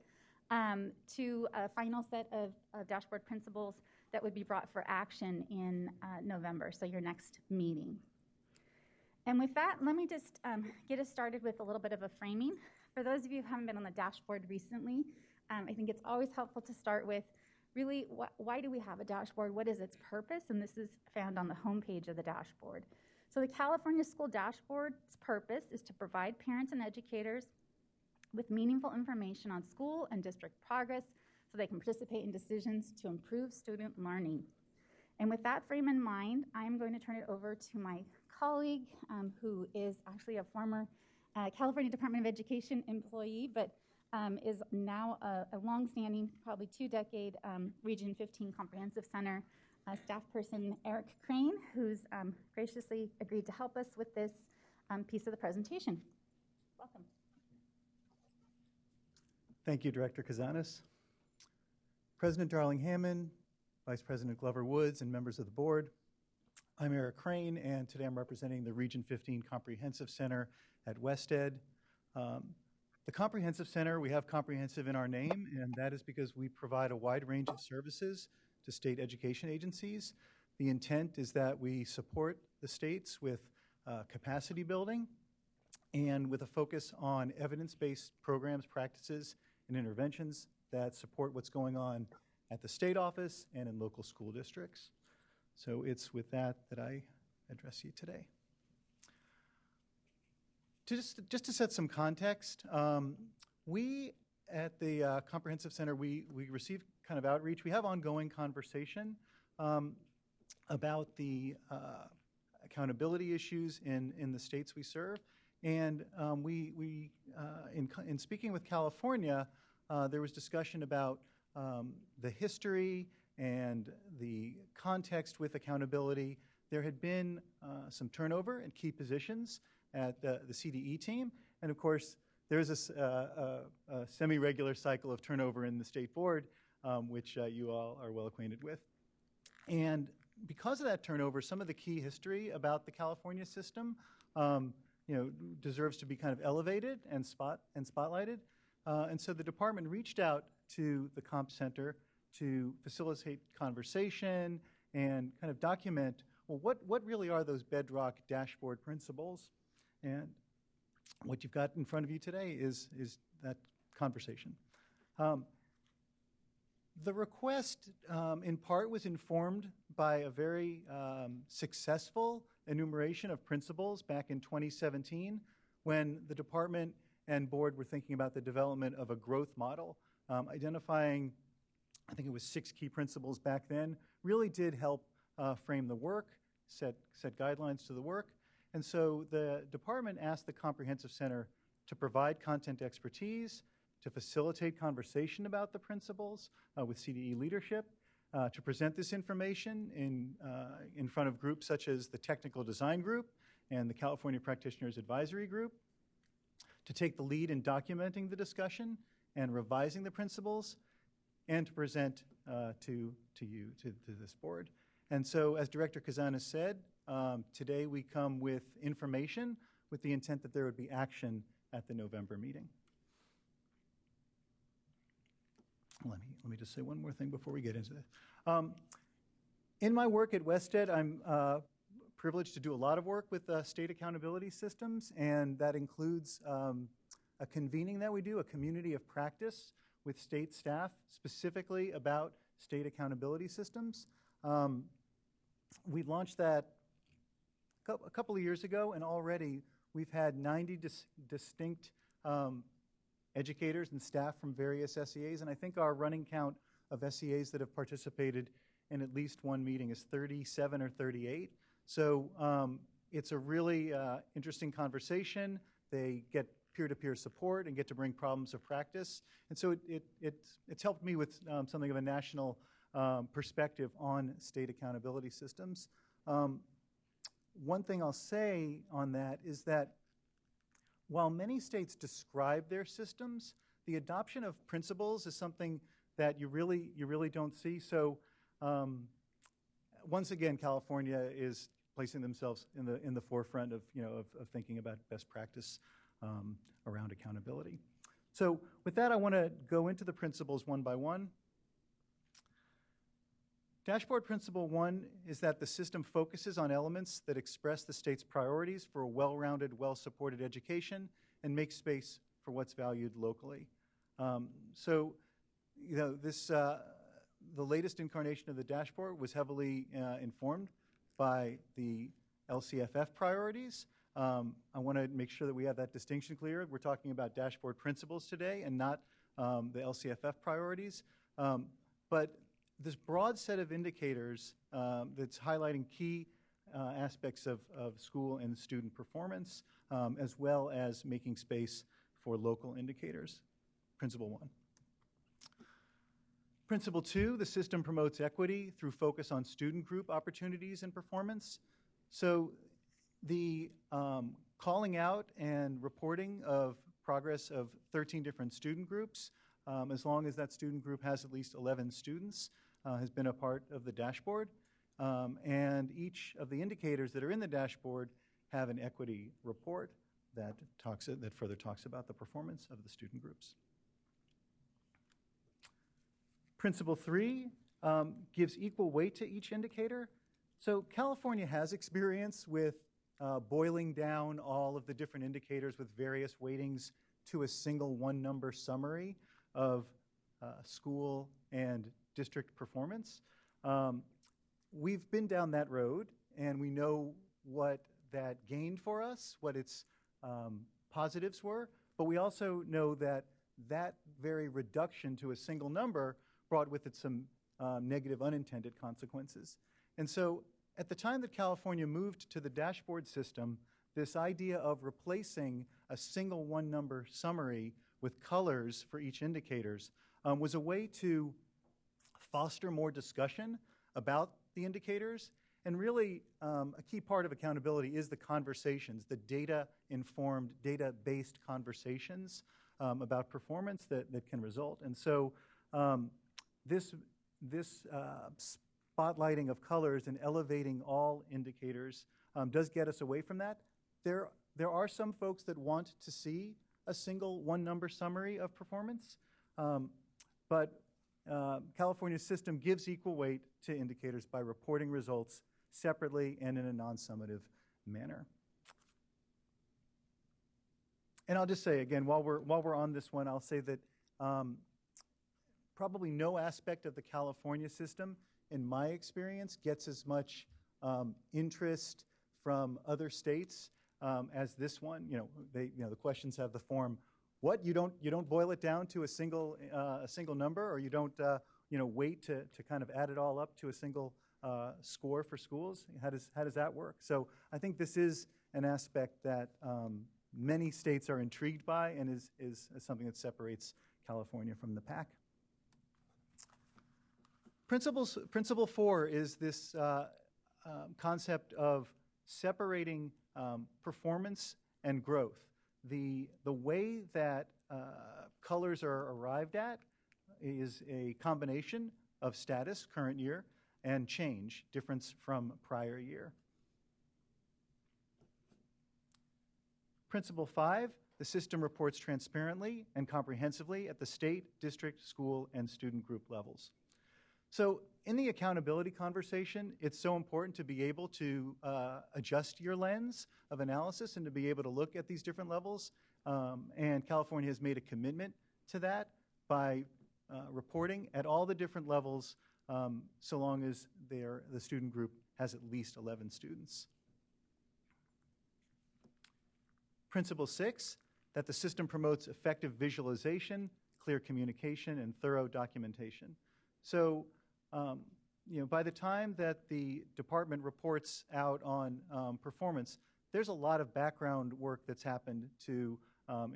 [SPEAKER 8] to a final set of dashboard principles that would be brought for action in November, so your next meeting. And with that, let me just get us started with a little bit of a framing. For those of you who haven't been on the dashboard recently, I think it's always helpful to start with really why do we have a dashboard? What is its purpose? And this is found on the homepage of the dashboard. So the California School Dashboard's purpose is to provide parents and educators with meaningful information on school and district progress so they can participate in decisions to improve student learning. And with that frame in mind, I'm going to turn it over to my colleague, who is actually a former California Department of Education employee, but is now a longstanding, probably 2-decade Region 15 Comprehensive Center staff person, Eric Crane, who's graciously agreed to help us with this piece of the presentation. Welcome.
[SPEAKER 9] Thank you, Director Cazanes. President Darling-Hammond, Vice President Glover Woods, and members of the board. I'm Eric Crane, and today I'm representing the Region 15 Comprehensive Center at West Ed. The Comprehensive Center, we have comprehensive in our name, and that is because we provide a wide range of services to state education agencies. The intent is that we support the states with capacity building and with a focus on evidence-based programs, practices, and interventions that support what's going on at the state office and in local school districts. So it's with that that I address you today. Just to set some context, we at the Comprehensive Center, we receive kind of outreach. We have ongoing conversation about the accountability issues in the states we serve. And in speaking with California, there was discussion about the history and the context with accountability. There had been some turnover in key positions at the CDE team. And of course, there's a semi-regular cycle of turnover in the state board, which you all are well acquainted with. And because of that turnover, some of the key history about the California system deserves to be kind of elevated and spotlighted. And so the department reached out to the Comp Center to facilitate conversation and kind of document, well, what really are those bedrock dashboard principles? And what you've got in front of you today is that conversation. The request, in part, was informed by a very successful enumeration of principles back in 2017 when the department and board were thinking about the development of a growth model. Identifying, I think it was 6 key principles back then, really did help frame the work, set guidelines to the work. And so the department asked the Comprehensive Center to provide content expertise, to facilitate conversation about the principles with CDE leadership, to present this information in front of groups such as the Technical Design Group and the California Practitioners Advisory Group, to take the lead in documenting the discussion and revising the principles, and to present to this board. And so, as Director Cazanes said, today we come with information with the intent that there would be action at the November meeting. Let me just say one more thing before we get into this. In my work at WestEd, I'm privileged to do a lot of work with state accountability systems, and that includes a convening that we do, a community of practice with state staff, specifically about state accountability systems. We launched that a couple of years ago, and already we've had 90 distinct educators and staff from various SEAs, and I think our running count of SEAs that have participated in at least one meeting is 37 or 38. So it's a really interesting conversation. They get peer-to-peer support and get to bring problems of practice. And so it's helped me with something of a national perspective on state accountability systems. One thing I'll say on that is that while many states describe their systems, the adoption of principles is something that you really don't see. So once again, California is placing themselves in the forefront of thinking about best practice around accountability. So with that, I want to go into the principles one by one. Dashboard Principle 1 is that the system focuses on elements that express the state's priorities for a well-rounded, well-supported education and make space for what's valued locally. So, the latest incarnation of the dashboard was heavily informed by the LCFF priorities. I want to make sure that we have that distinction clear. We're talking about dashboard principles today and not the LCFF priorities. But this broad set of indicators that's highlighting key aspects of school and student performance, as well as making space for local indicators. Principle 1. Principle 2, the system promotes equity through focus on student group opportunities and performance. So the calling out and reporting of progress of 13 different student groups, as long as that student group has at least 11 students, has been a part of the dashboard. And each of the indicators that are in the dashboard have an equity report that further talks about the performance of the student groups. Principle 3 gives equal weight to each indicator. So California has experience with boiling down all of the different indicators with various weightings to a single one-number summary of school and district performance. We've been down that road, and we know what that gained for us, what its positives were, but we also know that that very reduction to a single number brought with it some negative unintended consequences. And so at the time that California moved to the dashboard system, this idea of replacing a single one-number summary with colors for each indicators was a way to foster more discussion about the indicators. And really, a key part of accountability is the conversations, the data-informed, data-based conversations about performance that can result. And so this spotlighting of colors and elevating all indicators does get us away from that. There are some folks that want to see a single one-number summary of performance, but California's system gives equal weight to indicators by reporting results separately and in a non-summative manner. And I'll just say again, while we're on this one, I'll say that probably no aspect of the California system, in my experience, gets as much interest from other states as this one. The questions have the form, what, you don't boil it down to a single number, or you don't wait to kind of add it all up to a single score for schools? How does that work? So I think this is an aspect that many states are intrigued by and is something that separates California from the pack. Principle 4 is this concept of separating performance and growth. The way that colors are arrived at is a combination of status, current year, and change, difference from prior year. Principle 5, the system reports transparently and comprehensively at the state, district, school, and student group levels. So in the accountability conversation, it's so important to be able to adjust your lens of analysis and to be able to look at these different levels. And California has made a commitment to that by reporting at all the different levels so long as the student group has at least 11 students. Principle 6, that the system promotes effective visualization, clear communication, and thorough documentation. So, by the time that the department reports out on performance, there's a lot of background work that's happened to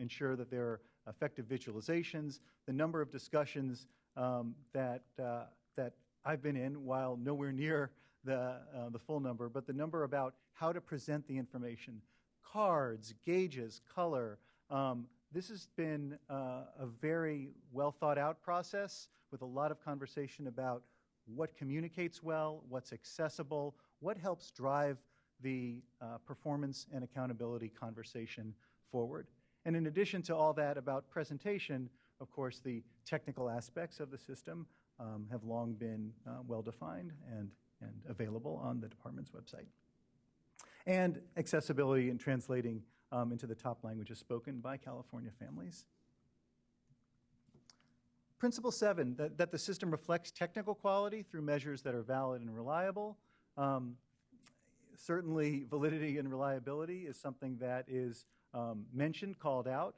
[SPEAKER 9] ensure that there are effective visualizations. The number of discussions that I've been in, while nowhere near the full number, but the number about how to present the information, cards, gauges, color. This has been a very well thought out process with a lot of conversation about what communicates well, what's accessible, what helps drive the performance and accountability conversation forward. And in addition to all that about presentation, of course, the technical aspects of the system have long been well defined and available on the department's website. And accessibility and translating into the top languages spoken by California families. Principle 7, that the system reflects technical quality through measures that are valid and reliable. Certainly, validity and reliability is something that is mentioned, called out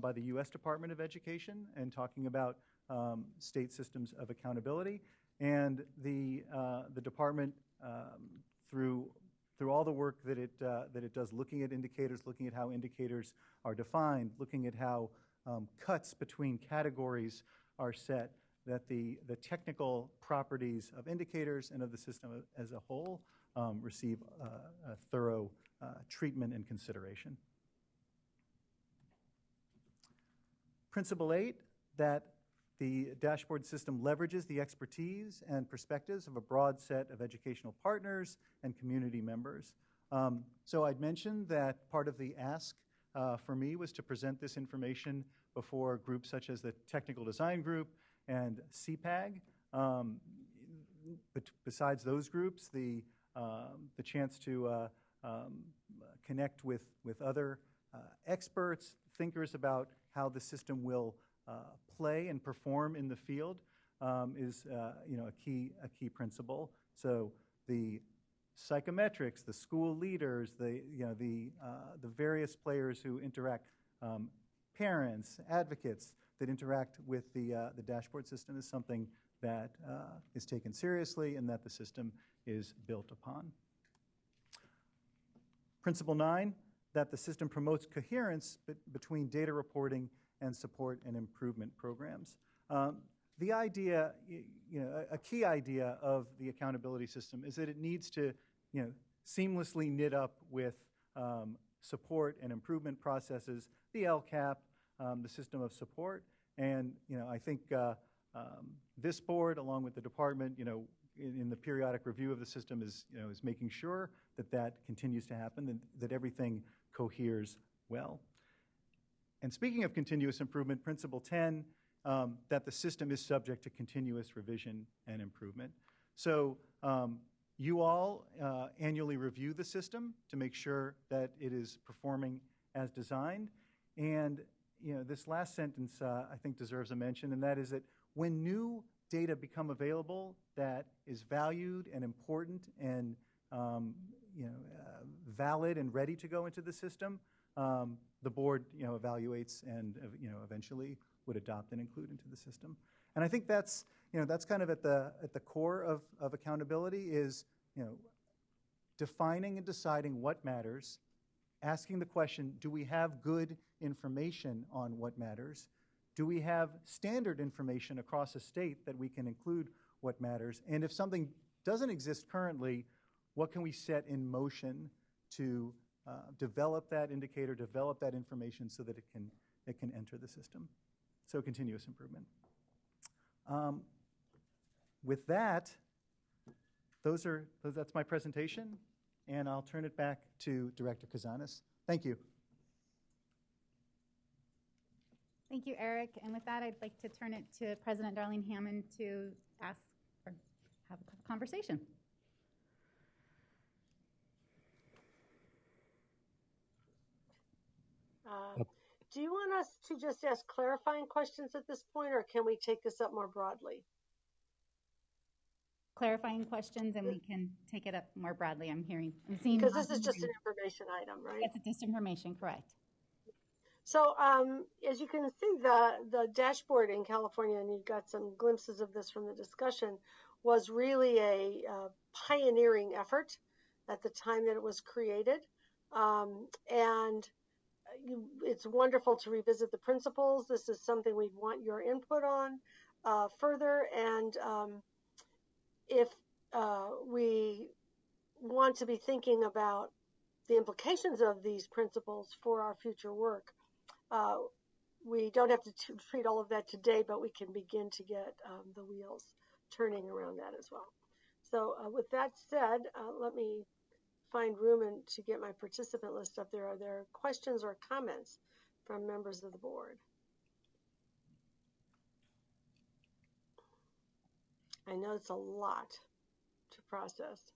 [SPEAKER 9] by the U.S. Department of Education and talking about state systems of accountability. And the department, through all the work that it does, looking at indicators, looking at how indicators are defined, looking at how cuts between categories are set, that the technical properties of indicators and of the system as a whole receive a thorough treatment and consideration. Principle 8, that the dashboard system leverages the expertise and perspectives of a broad set of educational partners and community members. So I'd mentioned that part of the ask for me was to present this information before groups such as the Technical Design Group and CPAG. But besides those groups, the the chance to connect with other experts, thinkers about how the system will play and perform in the field is a key principle. So the psychometrics, the school leaders, the various players who interact, parents, advocates that interact with the dashboard system is something that is taken seriously and that the system is built upon. Principle 9, that the system promotes coherence between data reporting and support and improvement programs. The idea, a key idea of the accountability system is that it needs to, seamlessly knit up with support and improvement processes, the LCAP, the system of support, and I think this board, along with the department, in the periodic review of the system, is making sure that continues to happen and that everything coheres well. And speaking of continuous improvement, Principle 10, that the system is subject to continuous revision and improvement. So you all annually review the system to make sure that it is performing as designed. And this last sentence I think deserves a mention, and that is that when new data become available that is valued and important and valid and ready to go into the system, the board evaluates and eventually would adopt and include into the system. And I think that's kind of at the core of accountability is defining and deciding what matters, asking the question, do we have good information on what matters? Do we have standard information across a state that we can include what matters? And if something doesn't exist currently, what can we set in motion to develop that indicator, develop that information so that it can enter the system? So continuous improvement. With that, that's my presentation, and I'll turn it back to Director Kazanis. Thank you.
[SPEAKER 8] Thank you, Eric. And with that, I'd like to turn it to President Darlene Hammond to ask or have a conversation.
[SPEAKER 1] Do you want us to just ask clarifying questions at this point, or can we take this up more broadly?
[SPEAKER 8] Clarifying questions, and we can take it up more broadly. I'm seeing
[SPEAKER 1] because this is just an information item, right?
[SPEAKER 8] It's just information, correct.
[SPEAKER 1] So as you can see, the dashboard in California, and you got some glimpses of this from the discussion, was really a pioneering effort at the time that it was created. And it's wonderful to revisit the principles. This is something we'd want your input on further. And if we want to be thinking about the implications of these principles for our future work, we don't have to treat all of that today, but we can begin to get the wheels turning around that as well. So with that said, let me find room to get my participant list up there. Are there questions or comments from members of the board? I know it's a lot to process.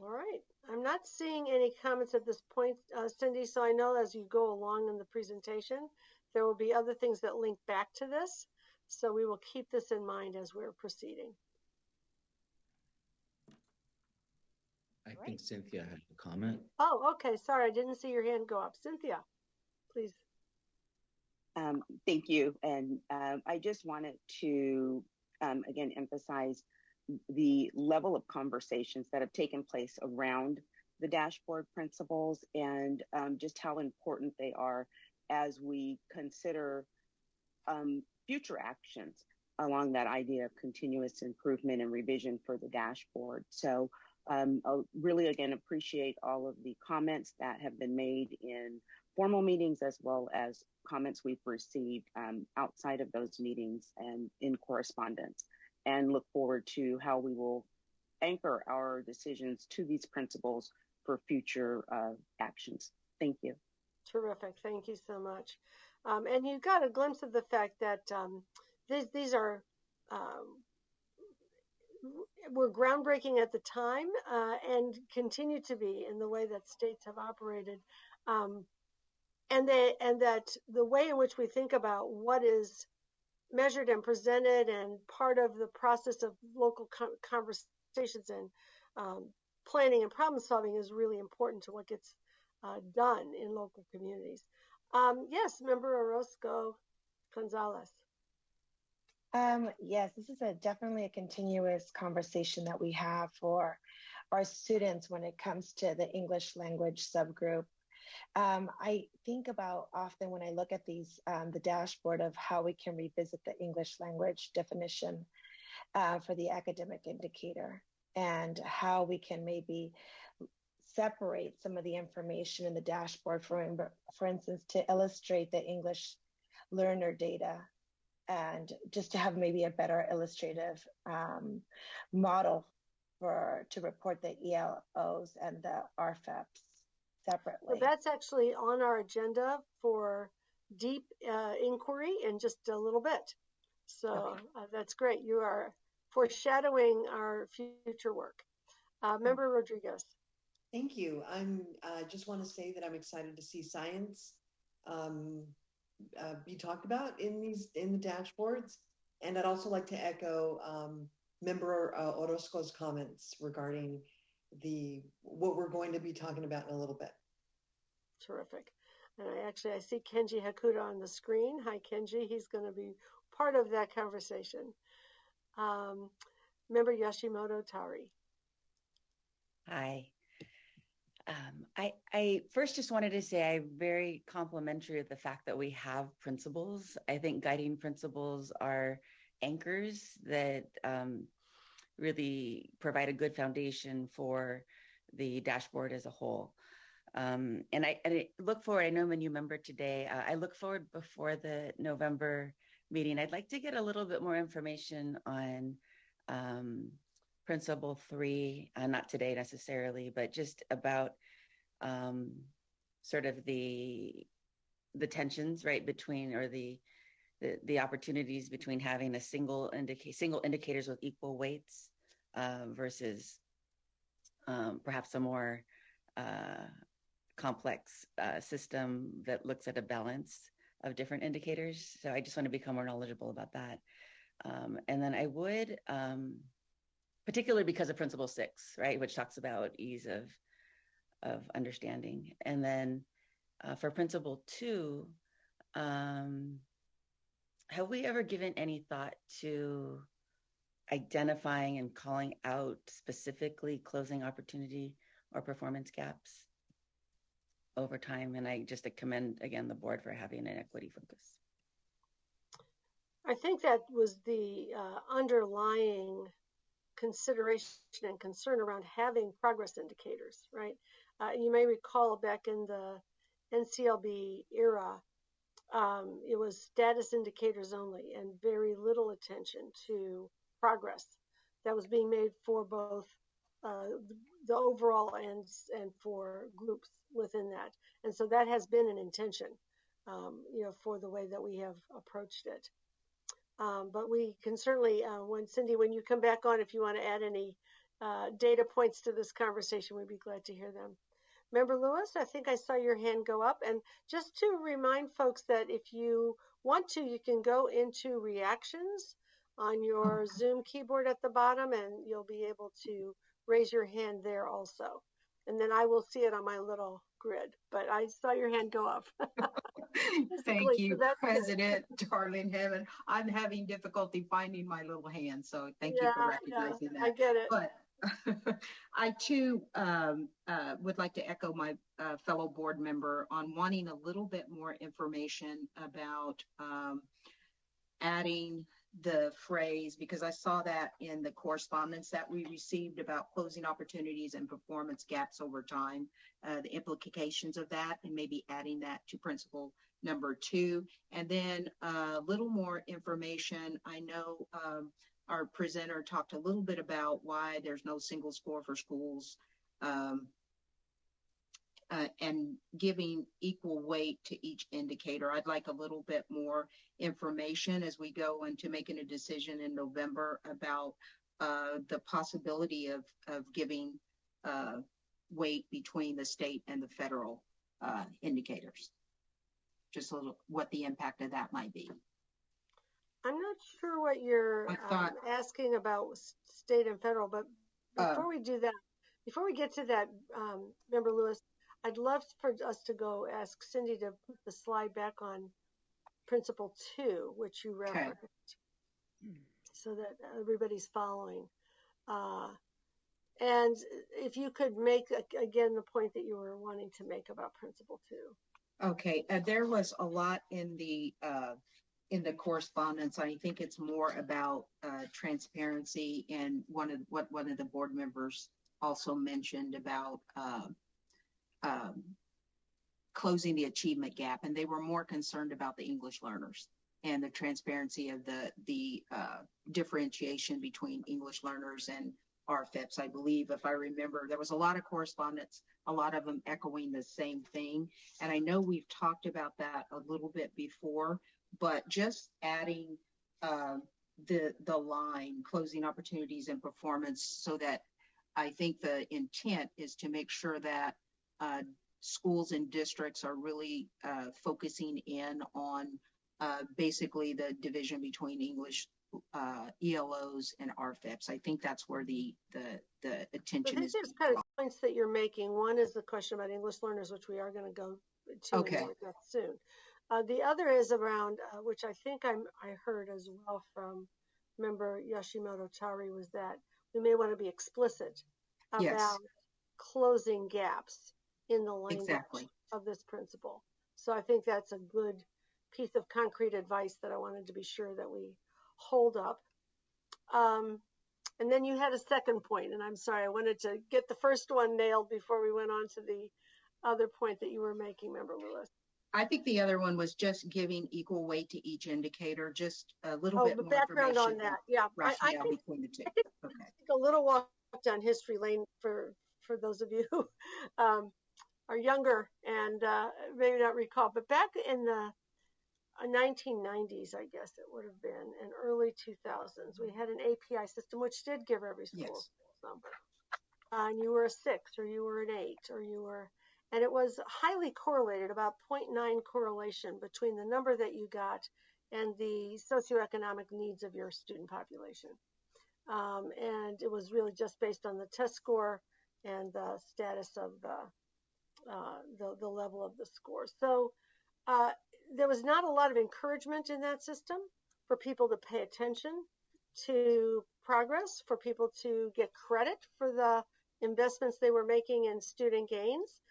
[SPEAKER 1] All right, I'm not seeing any comments at this point, Cindy, so I know as you go along in the presentation, there will be other things that link back to this, so we will keep this in mind as we're proceeding.
[SPEAKER 10] I think Cynthia had a comment.
[SPEAKER 1] Oh, okay, sorry, I didn't see your hand go up. Cynthia, please.
[SPEAKER 11] Thank you, and I just wanted to, again, emphasize the level of conversations that have taken place around the dashboard principles and just how important they are as we consider future actions along that idea of continuous improvement and revision for the dashboard. So I'll really, again, appreciate all of the comments that have been made in formal meetings as well as comments we've received outside of those meetings and in correspondence, and look forward to how we will anchor our decisions to these principles for future actions. Thank you.
[SPEAKER 1] Terrific. Thank you so much. And you got a glimpse of the fact that these are were groundbreaking at the time and continue to be in the way that states have operated. And that the way in which we think about what is measured and presented and part of the process of local conversations and planning and problem solving is really important to what gets done in local communities. Yes, Member Orozco Gonzalez.
[SPEAKER 12] Yes, this is definitely a continuous conversation that we have for our students when it comes to the English language subgroup. I think about often when I look at these, the dashboard of how we can revisit the English language definition for the academic indicator and how we can maybe separate some of the information in the dashboard, for instance, to illustrate the English learner data and just to have maybe a better illustrative model to report the ELOs and the RFEPs separately.
[SPEAKER 1] Well, that's actually on our agenda for deep inquiry in just a little bit. So okay. That's great. You are foreshadowing our future work. Member Rodriguez.
[SPEAKER 13] Thank you. I just want to say that I'm excited to see science be talked about in the dashboards, and I'd also like to echo Member Orozco's comments regarding what we're going to be talking about in a little bit.
[SPEAKER 1] Terrific. And I see Kenji Hakuda on the screen. Hi, Kenji. He's going to be part of that conversation. Member Yoshimoto Tari.
[SPEAKER 6] Hi. I first just wanted to say I'm very complimentary of the fact that we have principles. I think guiding principles are anchors that really provide a good foundation for the dashboard as a whole. And I look forward, I know I'm a new member today, I look forward before the November meeting. I'd like to get a little bit more information on Principle 3, not today necessarily, but just about sort of the tensions, right, between, or the opportunities between having a single indicators with equal weights versus perhaps a more complex system that looks at a balance of different indicators. So I just want to become more knowledgeable about that. And then I would, particularly because of Principle 6, right, which talks about ease of understanding. And then for Principle 2, have we ever given any thought to identifying and calling out specifically closing opportunity or performance gaps over time? And I just commend, again, the board for having an equity focus.
[SPEAKER 1] I think that was the underlying consideration and concern around having progress indicators, right? You may recall back in the NCLB era, it was status indicators only and very little attention to progress that was being made for both the overall and for groups within that. And so that has been an intention, for the way that we have approached it. But we can certainly, when you come back on, if you want to add any data points to this conversation, we'd be glad to hear them. Member Lewis, I think I saw your hand go up. And just to remind folks that if you want to, you can go into reactions on your Zoom keyboard at the bottom, and you'll be able to raise your hand there also. And then I will see it on my little grid, but I saw your hand go up.
[SPEAKER 14] Thank you, President Darling Hammond. I'm having difficulty finding my little hand, so thank you for recognizing that.
[SPEAKER 1] I get it.
[SPEAKER 14] But I too would like to echo my fellow board member on wanting a little bit more information about adding the phrase, because I saw that in the correspondence that we received about closing opportunities and performance gaps over time, the implications of that, and maybe adding that to principle number 2. And then a little more information. I know our presenter talked a little bit about why there's no single score for schools and giving equal weight to each indicator. I'd like a little bit more information as we go into making a decision in November about the possibility of giving weight between the state and the federal indicators. Just a little, what the impact of that might be.
[SPEAKER 1] I'm not sure what you're asking about state and federal, but before we do that, before we get to that, Member Lewis, I'd love for us to go ask Cindy to put the slide back on Principle 2, which you referenced, so that everybody's following. And if you could make, again, the point that you were wanting to make about Principle 2.
[SPEAKER 14] Okay, there was a lot in the correspondence. I think it's more about transparency, and one of the board members also mentioned about closing the achievement gap, and they were more concerned about the English learners and the transparency of the differentiation between English learners and RFIPs. I believe, if I remember, there was a lot of correspondence, a lot of them echoing the same thing. And I know we've talked about that a little bit before, but just adding the line, closing opportunities and performance, so that I think the intent is to make sure that schools and districts are really focusing in on basically the division between English ELOs and RFIPs. I think that's where the attention is.
[SPEAKER 1] There's kind of points that you're making. One is the question about English learners, which we are going to go to more soon. The other is around, which I think I heard as well from Member Yoshimoto Tari, was that we may want to be explicit about closing gaps in the language of this principle. So I think that's a good piece of concrete advice that I wanted to be sure that we hold up. And then you had a second point, and I'm sorry, I wanted to get the first one nailed before we went on to the other point that you were making, Member Lewis.
[SPEAKER 14] I think the other one was just giving equal weight to each indicator, just a little bit more
[SPEAKER 1] background on that. Yeah,
[SPEAKER 14] I think between the two.
[SPEAKER 1] Okay. A little walk down history lane for those of you who are younger and maybe not recall, but back in the 1990s, I guess it would have been, and early 2000s, we had an API system which did give every school a number. And you were a 6 or you were an 8 or you were, and it was highly correlated, about 0.9 correlation between the number that you got and the socioeconomic needs of your student population. And it was really just based on the test score and the status of the level of the score. So there was not a lot of encouragement in that system for people to pay attention to progress, for people to get credit for the investments they were making in student gains.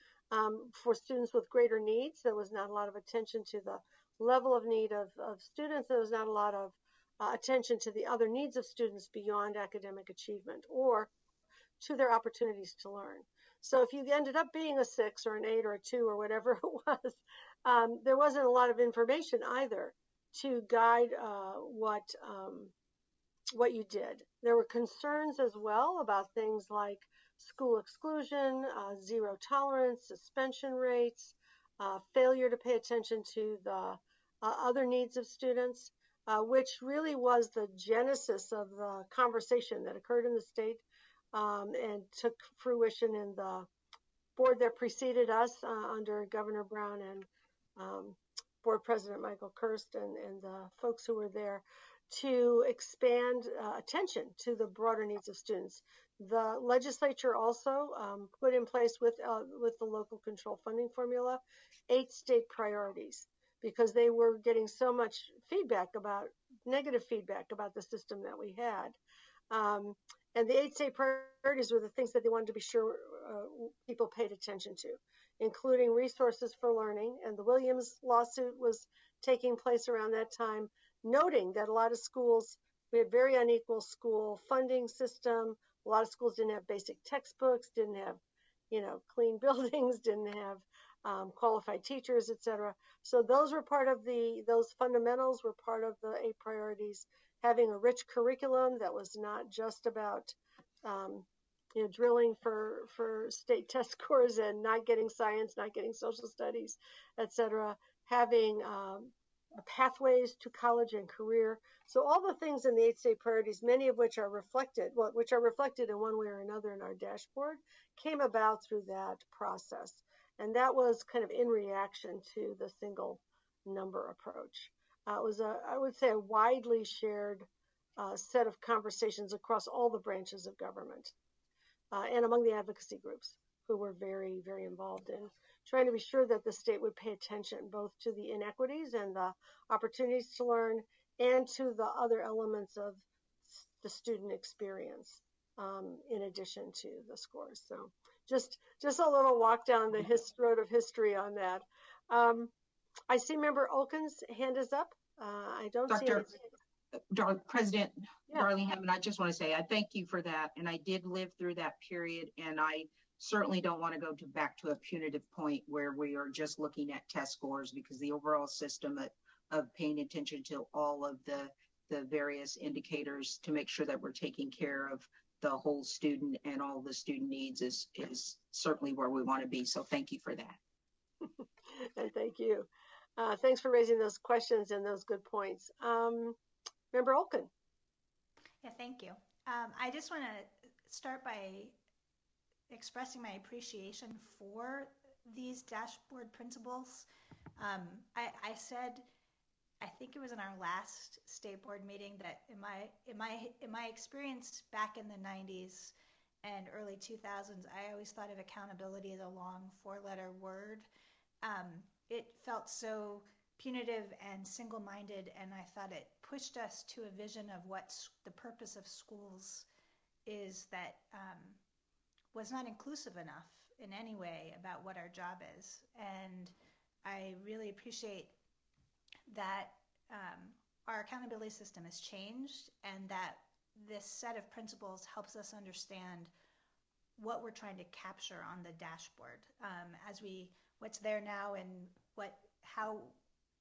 [SPEAKER 1] For students with greater needs, there was not a lot of attention to the level of need of students. There was not a lot of attention to the other needs of students beyond academic achievement or to their opportunities to learn. So if you ended up being a 6 or an 8 or a 2 or whatever it was, there wasn't a lot of information either to guide what you did. There were concerns as well about things like school exclusion, zero tolerance, suspension rates, failure to pay attention to the other needs of students, which really was the genesis of the conversation that occurred in the state and took fruition in the board that preceded us under Governor Brown and Board President Michael Kirst and the folks who were there to expand attention to the broader needs of students. The legislature also put in place with the local control funding formula 8 state priorities, because they were getting so much negative feedback about the system that we had. And the 8 state priorities were the things that they wanted to be sure people paid attention to, including resources for learning. And the Williams lawsuit was taking place around that time, noting that a lot of schools, we had very unequal school funding system. A lot of schools didn't have basic textbooks, didn't have, clean buildings, didn't have qualified teachers, etc. So those were part of those fundamentals were part of the 8 priorities. Having a rich curriculum that was not just about drilling for state test scores and not getting science, not getting social studies, etc. Having pathways to college and career. So all the things in the 8 state priorities, many of which are reflected in one way or another in our dashboard, came about through that process. And that was kind of in reaction to the single number approach. It was I would say, a widely shared set of conversations across all the branches of government and among the advocacy groups who were very, very involved in trying to be sure that the state would pay attention both to the inequities and the opportunities to learn and to the other elements of the student experience in addition to the scores. So just a little walk down the road of history on that. I see Member Olkin's hand is up. I don't see anything.
[SPEAKER 14] President Darling Hammond, I just want to say I thank you for that. And I did live through that period, and I certainly don't want to go back to a punitive point where we are just looking at test scores, because the overall system of paying attention to all of the various indicators to make sure that we're taking care of the whole student and all the student needs is certainly where we want to be. So thank you for that.
[SPEAKER 1] And thank you. Thanks for raising those questions and those good points. Member Olkin.
[SPEAKER 5] Yeah, thank you. I just want to start by expressing my appreciation for these dashboard principles. I said, I think it was in our last state board meeting, that in my experience back in the 90s and early 2000s, I always thought of accountability as a long 4-letter word. It felt so punitive and single-minded, and I thought it pushed us to a vision of what the purpose of schools is that was not inclusive enough in any way about what our job is. And I really appreciate that our accountability system has changed, and that this set of principles helps us understand what we're trying to capture on the dashboard what's there now, and how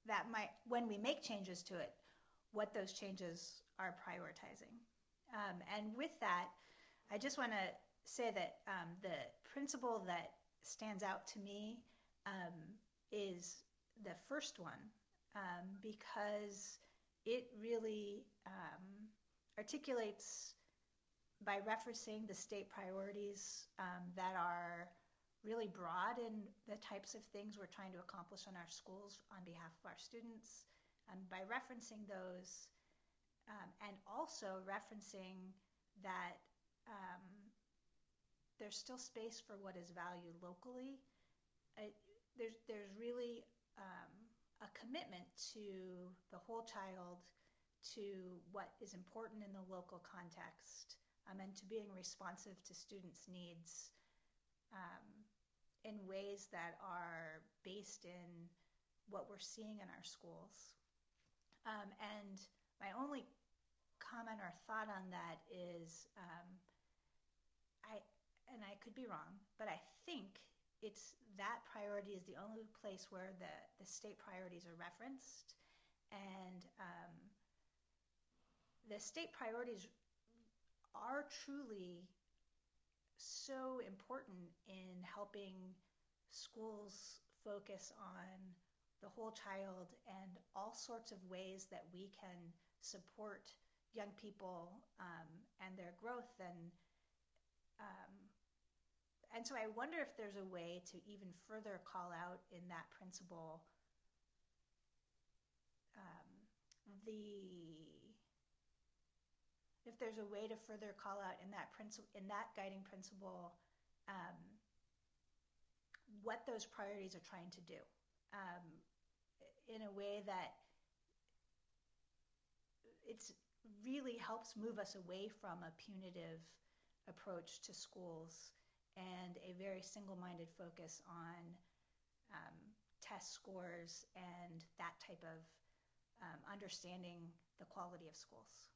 [SPEAKER 5] that might, when we make changes to it, what those changes are prioritizing. And with that, I just want to say that the principle that stands out to me is the first one, because it really articulates, by referencing the state priorities that are really broad in the types of things we're trying to accomplish in our schools on behalf of our students, by referencing those, and also referencing that there's still space for what is valued locally. There's really a commitment to the whole child, to what is important in the local context, and to being responsive to students' needs in ways that are based in what we're seeing in our schools. And my only comment or thought on that is, I could be wrong, but I think it's that priority is the only place where the state priorities are referenced. And the state priorities are truly so important in helping schools focus on the whole child and all sorts of ways that we can support young people and their growth. And so I wonder if there's a way to even further call out in that principle if there's a way to further call out in that guiding principle what those priorities are trying to do in a way that it's really helps move us away from a punitive approach to schools and a very single-minded focus on test scores and that type of understanding the quality of schools.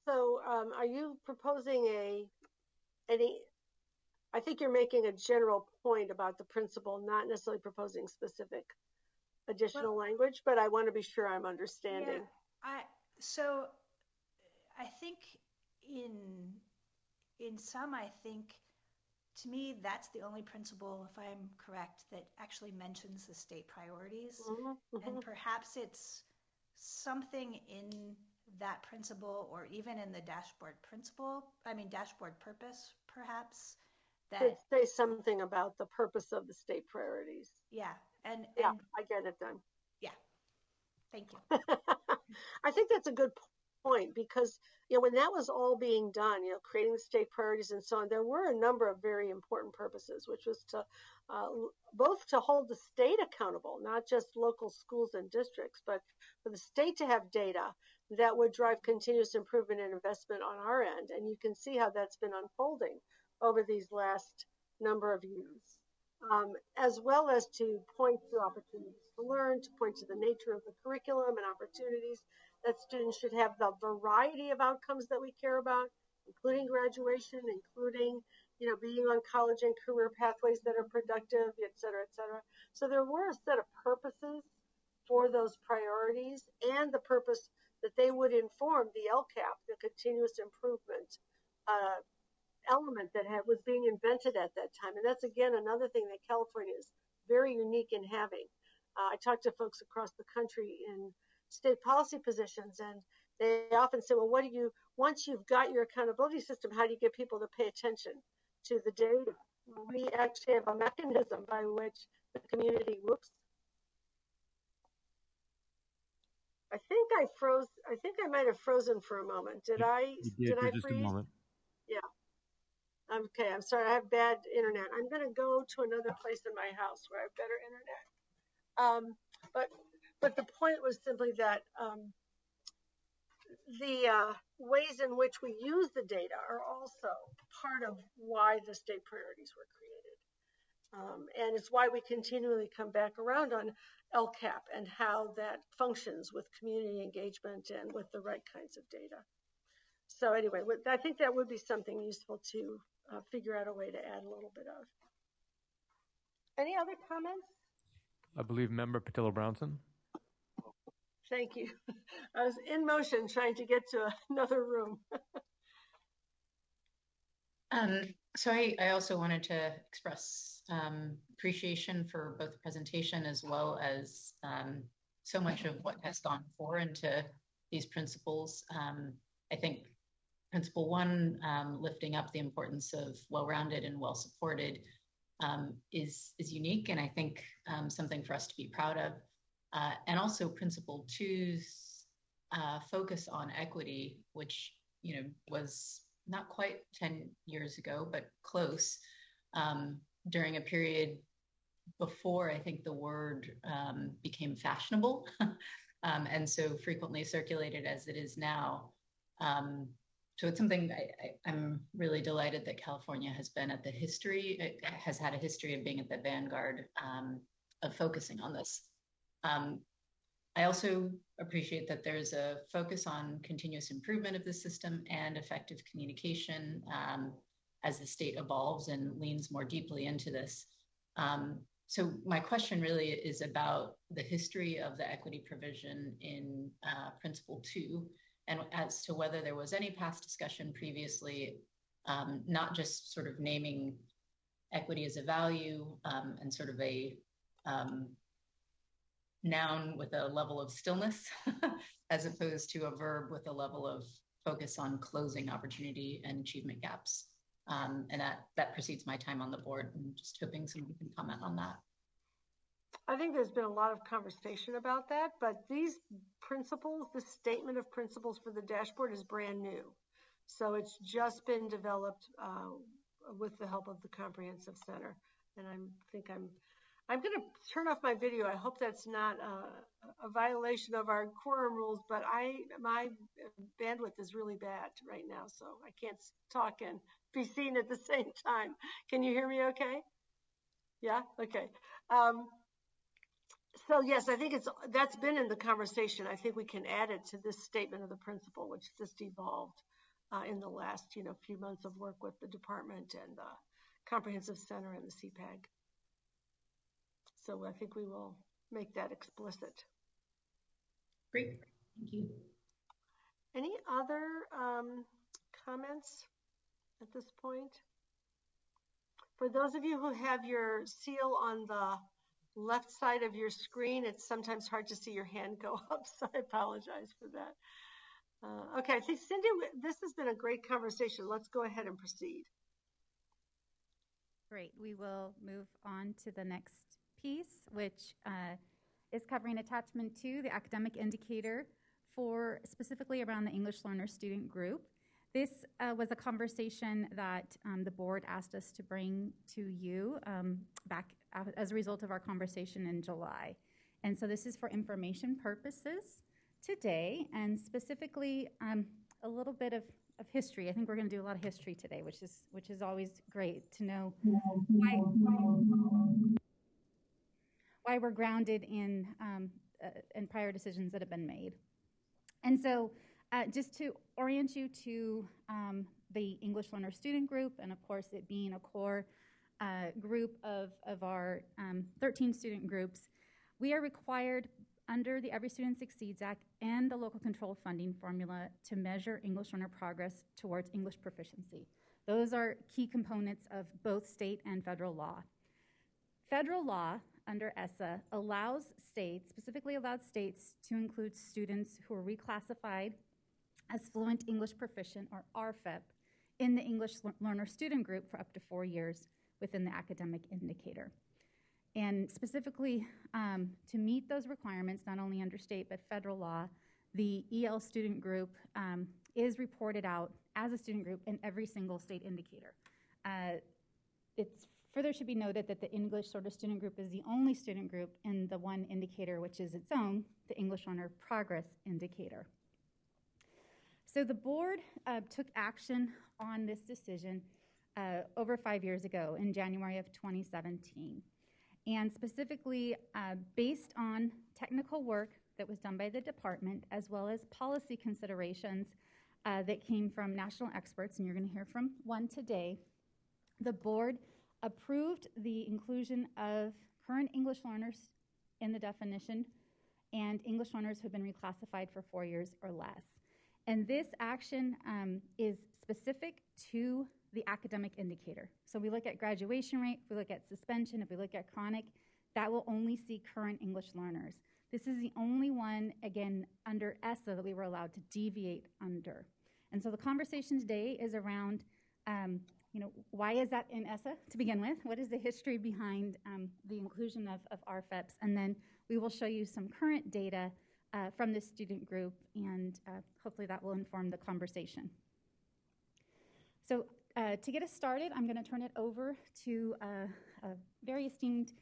[SPEAKER 1] So are you proposing I think you're making a general point about the principle, not necessarily proposing specific additional language, but I want to be sure I'm understanding.
[SPEAKER 5] Yeah, so I think in some, I think to me that's the only principle, if I'm correct, that actually mentions the state priorities. And perhaps it's something in that principle, or even in the dashboard purpose, perhaps, that
[SPEAKER 1] Could say something about the purpose of the state priorities.
[SPEAKER 5] Yeah, and
[SPEAKER 1] I get it done.
[SPEAKER 5] Yeah, thank you.
[SPEAKER 1] I think that's a good point, because when that was all being done, creating the state priorities and so on, there were a number of very important purposes, which was to both to hold the state accountable, not just local schools and districts, but for the state to have data that would drive continuous improvement and investment on our end. And you can see how that's been unfolding over these last number of years, as well as to point to opportunities to learn, to point to the nature of the curriculum and opportunities that students should have, the variety of outcomes that we care about, including graduation, including being on college and career pathways that are productive, et cetera, et cetera. So there were a set of purposes for those priorities, and the purpose that they would inform the LCAP, the continuous improvement element that was being invented at that time. And that's, again, another thing that California is very unique in having. I talk to folks across the country in state policy positions, and they often say, well, once you've got your accountability system, how do you get people to pay attention to the data? We actually have a mechanism by which the community, I think I might have frozen for a moment. Did I
[SPEAKER 2] for just
[SPEAKER 1] freeze?
[SPEAKER 2] a moment.
[SPEAKER 1] Yeah. Okay, I'm sorry, I have bad internet. I'm going to go to another place in my house where I have better internet. But the point was simply that the ways in which we use the data are also part of why the state priorities were created. And it's why we continually come back around on LCAP and how that functions with community engagement and with the right kinds of data. So anyway, I think that would be something useful to figure out a way to add a little bit of. Any other comments?
[SPEAKER 2] I believe Member Patillo-Brownson.
[SPEAKER 1] Thank you. I was in motion trying to get to another room.
[SPEAKER 15] So I also wanted to express appreciation for both the presentation as well as so much of what has gone forward into these principles. I think Principle 1, lifting up the importance of well-rounded and well-supported, is unique, and I think something for us to be proud of. And also Principle 2's focus on equity, which was not quite 10 years ago, but close, during a period before I think the word became fashionable, and so frequently circulated as it is now. So it's something I'm really delighted that California has been at has had a history of being at the vanguard of focusing on this. I also appreciate that there's a focus on continuous improvement of the system and effective communication as the state evolves and leans more deeply into this. So my question really is about the history of the equity provision in Principle 2, and as to whether there was any past discussion previously, not just sort of naming equity as a value and sort of a noun with a level of stillness, as opposed to a verb with a level of focus on closing opportunity and achievement gaps. And that precedes my time on the board. I'm just hoping someone can comment on that.
[SPEAKER 1] I think there's been a lot of conversation about that, but these principles, the statement of principles for the dashboard is brand new. So it's just been developed with the help of the Comprehensive Center. And I'm going to turn off my video. I hope that's not a violation of our quorum rules, but my bandwidth is really bad right now, so I can't talk and be seen at the same time. Can you hear me okay? Yeah? Okay. So yes, I think that's been in the conversation. I think we can add it to this statement of the principle, which just evolved in the last few months of work with the department and the Comprehensive Center and the CPAG. So I think we will make that explicit.
[SPEAKER 15] Great, thank you.
[SPEAKER 1] Any other comments at this point? For those of you who have your seal on the left side of your screen, it's sometimes hard to see your hand go up, so I apologize for that. Okay, I think Cindy, this has been a great conversation. Let's go ahead and proceed.
[SPEAKER 8] Great. We will move on to the next piece, which is covering attachment 2, the academic indicator for specifically around the English learner student group. This was a conversation that the board asked us to bring to you back as a result of our conversation in July. And so this is for information purposes today, and specifically a little bit of history. I think we're going to do a lot of history today, which is always great to know why we're grounded in prior decisions that have been made. And so just to orient you to the English learner student group, and of course it being a core group of our 13 student groups, we are required under the Every Student Succeeds Act and the local control funding formula to measure English learner progress towards English proficiency. Those are key components of both state and federal law. Federal law under ESSA specifically allows states to include students who are reclassified as fluent English proficient, or RFEP, in the English learner student group for up to 4 years within the academic indicator. And specifically to meet those requirements, not only under state but federal law, the EL student group is reported out as a student group in every single state indicator. It's further should be noted that the English learner student group is the only student group in the one indicator, which is its own, the English learner progress indicator. So the board took action on this decision over 5 years ago in January of 2017. And specifically based on technical work that was done by the department, as well as policy considerations that came from national experts, and you're going to hear from one today, the board approved the inclusion of current English learners in the definition and English learners who have been reclassified for 4 years or less. And this action is specific to the academic indicator. So we look at graduation rate, if we look at suspension, if we look at chronic, that will only see current English learners. This is the only one, again, under ESSA that we were allowed to deviate under. And so the conversation today is around, why is that in ESSA to begin with? What is the history behind the inclusion of RFEPs? And then we will show you some current data from this student group, and hopefully that will inform the conversation. So to get us started, I'm going to turn it over to a very esteemed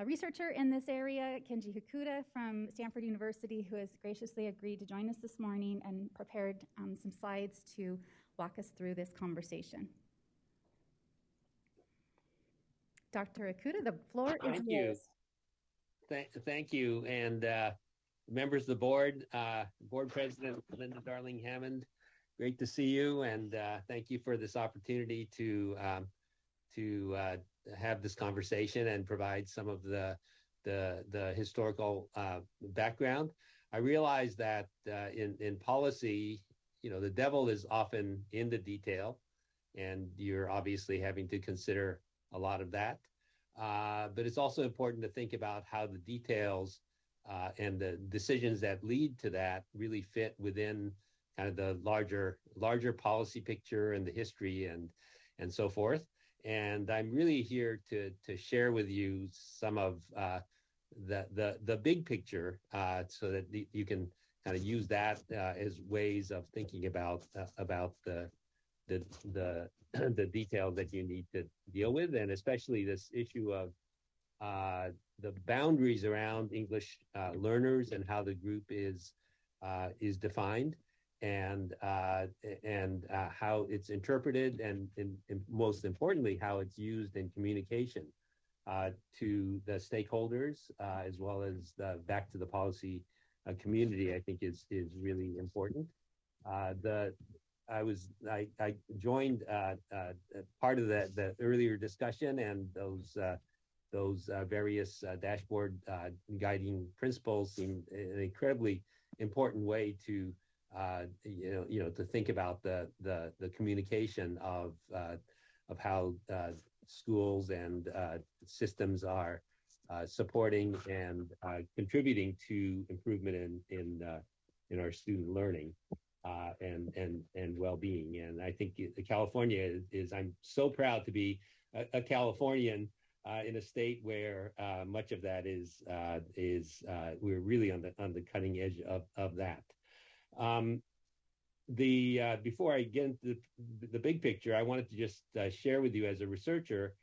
[SPEAKER 8] researcher in this area, Kenji Hakuda from Stanford University, who has graciously agreed to join us this morning and prepared some slides to walk us through this conversation. Dr. Hakuda, the floor is yours.
[SPEAKER 16] Thank you. And members of the board, board president Linda Darling Hammond, great to see you, and thank you for this opportunity to have this conversation and provide some of the historical background. I realize that in policy, the devil is often in the detail, and you're obviously having to consider a lot of that. But it's also important to think about how the details and the decisions that lead to that really fit within kind of the larger policy picture and the history and so forth. And I'm really here to share with you some of the big picture so that you can kind of use that as ways of thinking about the details that you need to deal with, and especially this issue of the boundaries around English learners and how the group is defined, and how it's interpreted, and most importantly, how it's used in communication to the stakeholders, as well as back to the policy community, I think is really important. I joined part of the earlier discussion, and those various dashboard guiding principles seem an incredibly important way to to think about the communication of how schools and systems are supporting and contributing to improvement in our student learning and well-being. And I think California is I'm so proud to be a Californian in a state where much of that is we're really on the cutting edge of that. Before I get into the big picture, I wanted to just share with you as a researcher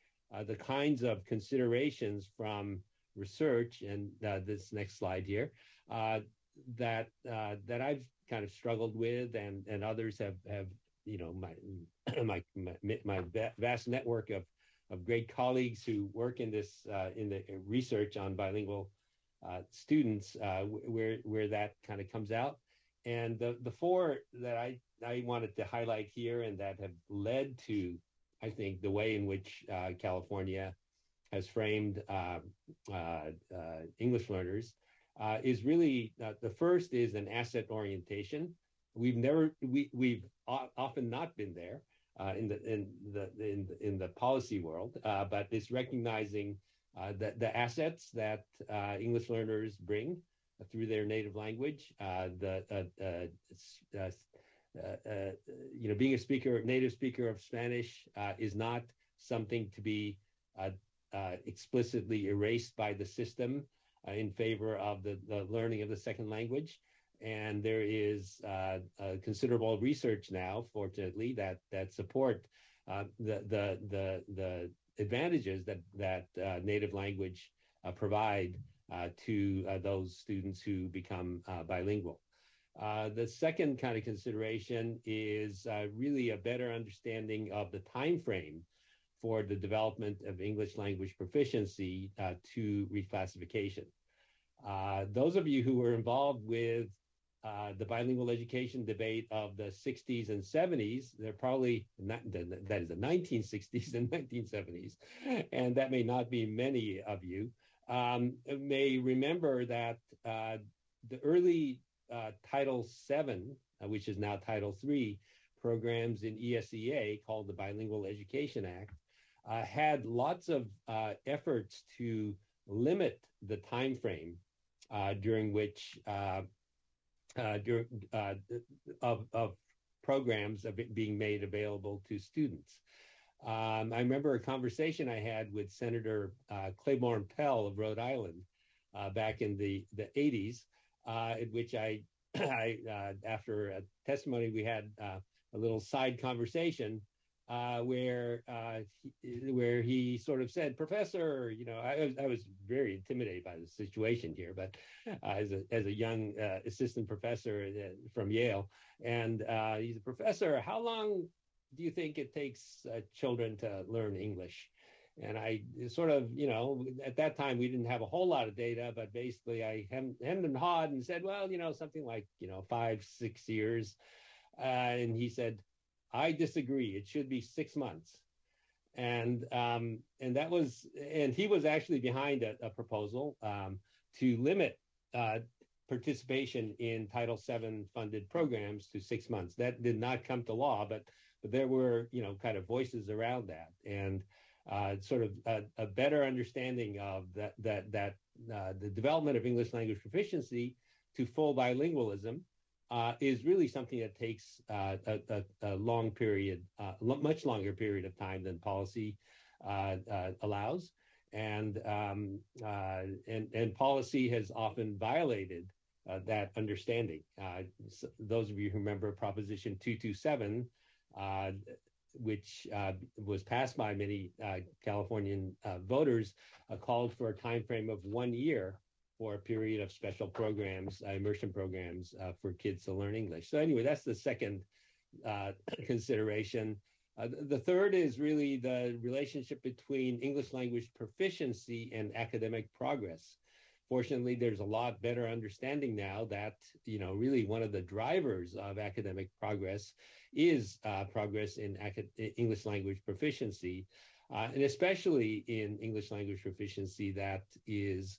[SPEAKER 16] the kinds of considerations from research, and this next slide here, that I've kind of struggled with, and others have my vast network of great colleagues who work in this in the research on bilingual students, where that kind of comes out. And the four that I wanted to highlight here and that have led to, I think, the way in which California has framed English learners is really the first is an asset orientation. We've often not been there in the policy world, but it's recognizing the assets that English learners bring through their native language. Being a native speaker of Spanish is not something to be explicitly erased by the system in favor of the learning of the second language. And there is considerable research now, fortunately, that support the advantages that native language provide to those students who become bilingual. The second kind of consideration is really a better understanding of the time frame for the development of English language proficiency to reclassification. Those of you who were involved with the bilingual education debate of the 60s and 70s, they're probably not, that is the 1960s and 1970s, and that may not be many of you, may remember that the early Title VII, which is now Title III, programs in ESEA called the Bilingual Education Act, had lots of efforts to limit the time frame during which of programs being made available to students. I remember a conversation I had with Senator Claiborne Pell of Rhode Island back in the 80s, in which I after a testimony, we had a little side conversation where he sort of said, "Professor, I was very intimidated by the situation here, but as a young assistant professor from Yale, and he's a professor, how long do you think it takes children to learn English?" And I sort of, at that time, we didn't have a whole lot of data, but basically I hemmed and hawed and said, well, something like, 5-6 years. And he said, "I disagree. It should be 6 months." And that was, and he was actually behind a proposal to limit participation in Title VII funded programs to 6 months. That did not come to law, but there were, kind of voices around that, and sort of a better understanding of that the development of English language proficiency to full bilingualism is really something that takes a long period, much longer period of time than policy allows, and policy has often violated that understanding. Those of you who remember Proposition 227, which was passed by many Californian voters, called for a time frame of 1 year for a period of special programs, immersion programs for kids to learn English. So anyway, that's the second consideration. The third is really the relationship between English language proficiency and academic progress. Fortunately, there's a lot better understanding now that, really one of the drivers of academic progress is progress in English language proficiency. and especially in English language proficiency that is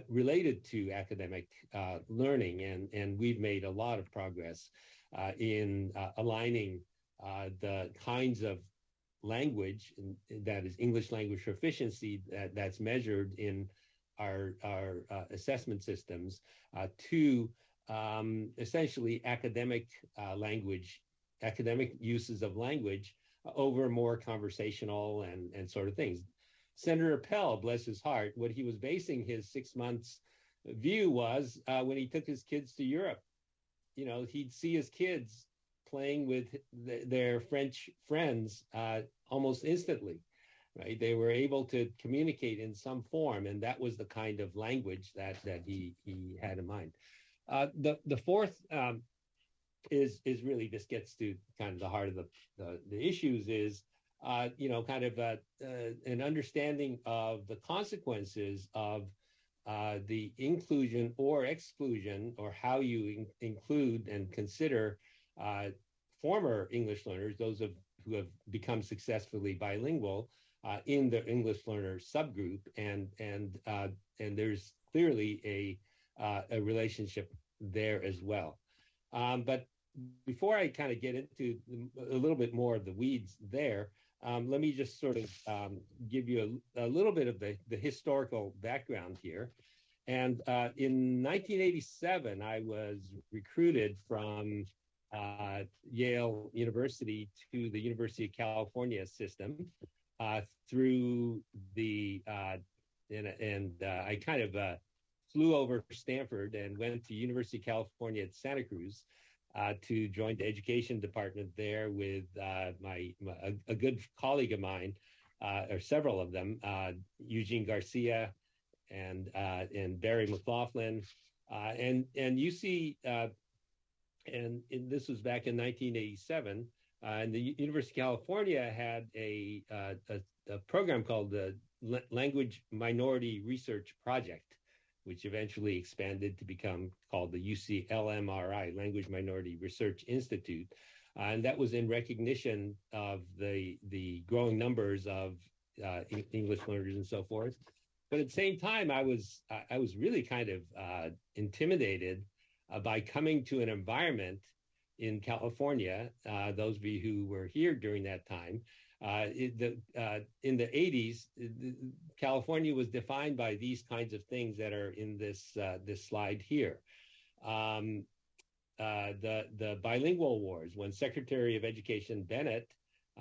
[SPEAKER 16] related to academic learning. And we've made a lot of progress in aligning the kinds of language that is English language proficiency that's measured in our assessment systems to essentially academic uses of language over more conversational and sort of things. Senator Pell, bless his heart, what he was basing his 6 months view was when he took his kids to Europe. You know, he'd see his kids playing with their French friends almost instantly, right? They were able to communicate in some form, and that was the kind of language that he had in mind. The fourth is really, this gets to kind of the heart of the issues is, kind of an understanding of the consequences of the inclusion or exclusion, or how you include and consider former English learners, those who have become successfully bilingual, in the English learner subgroup, and there's clearly a relationship there as well. But before I kind of get into a little bit more of the weeds there, let me just sort of give you a little bit of the historical background here. And in 1987, I was recruited from Yale University to the University of California system through the, I kind of flew over Stanford and went to University of California at Santa Cruz to join the education department there with a good colleague of mine, or several of them, Eugene Garcia and Barry McLaughlin, and UC, and this was back in 1987. And the University of California had a program called the Language Minority Research Project, which eventually expanded to become called the UCLMRI, Language Minority Research Institute. And that was in recognition of the growing numbers of English learners and so forth. But at the same time, I was really kind of intimidated by coming to an environment in California, those of you who were here during that time, in the 80s, California was defined by these kinds of things that are in this slide here. The bilingual wars, when Secretary of Education Bennett,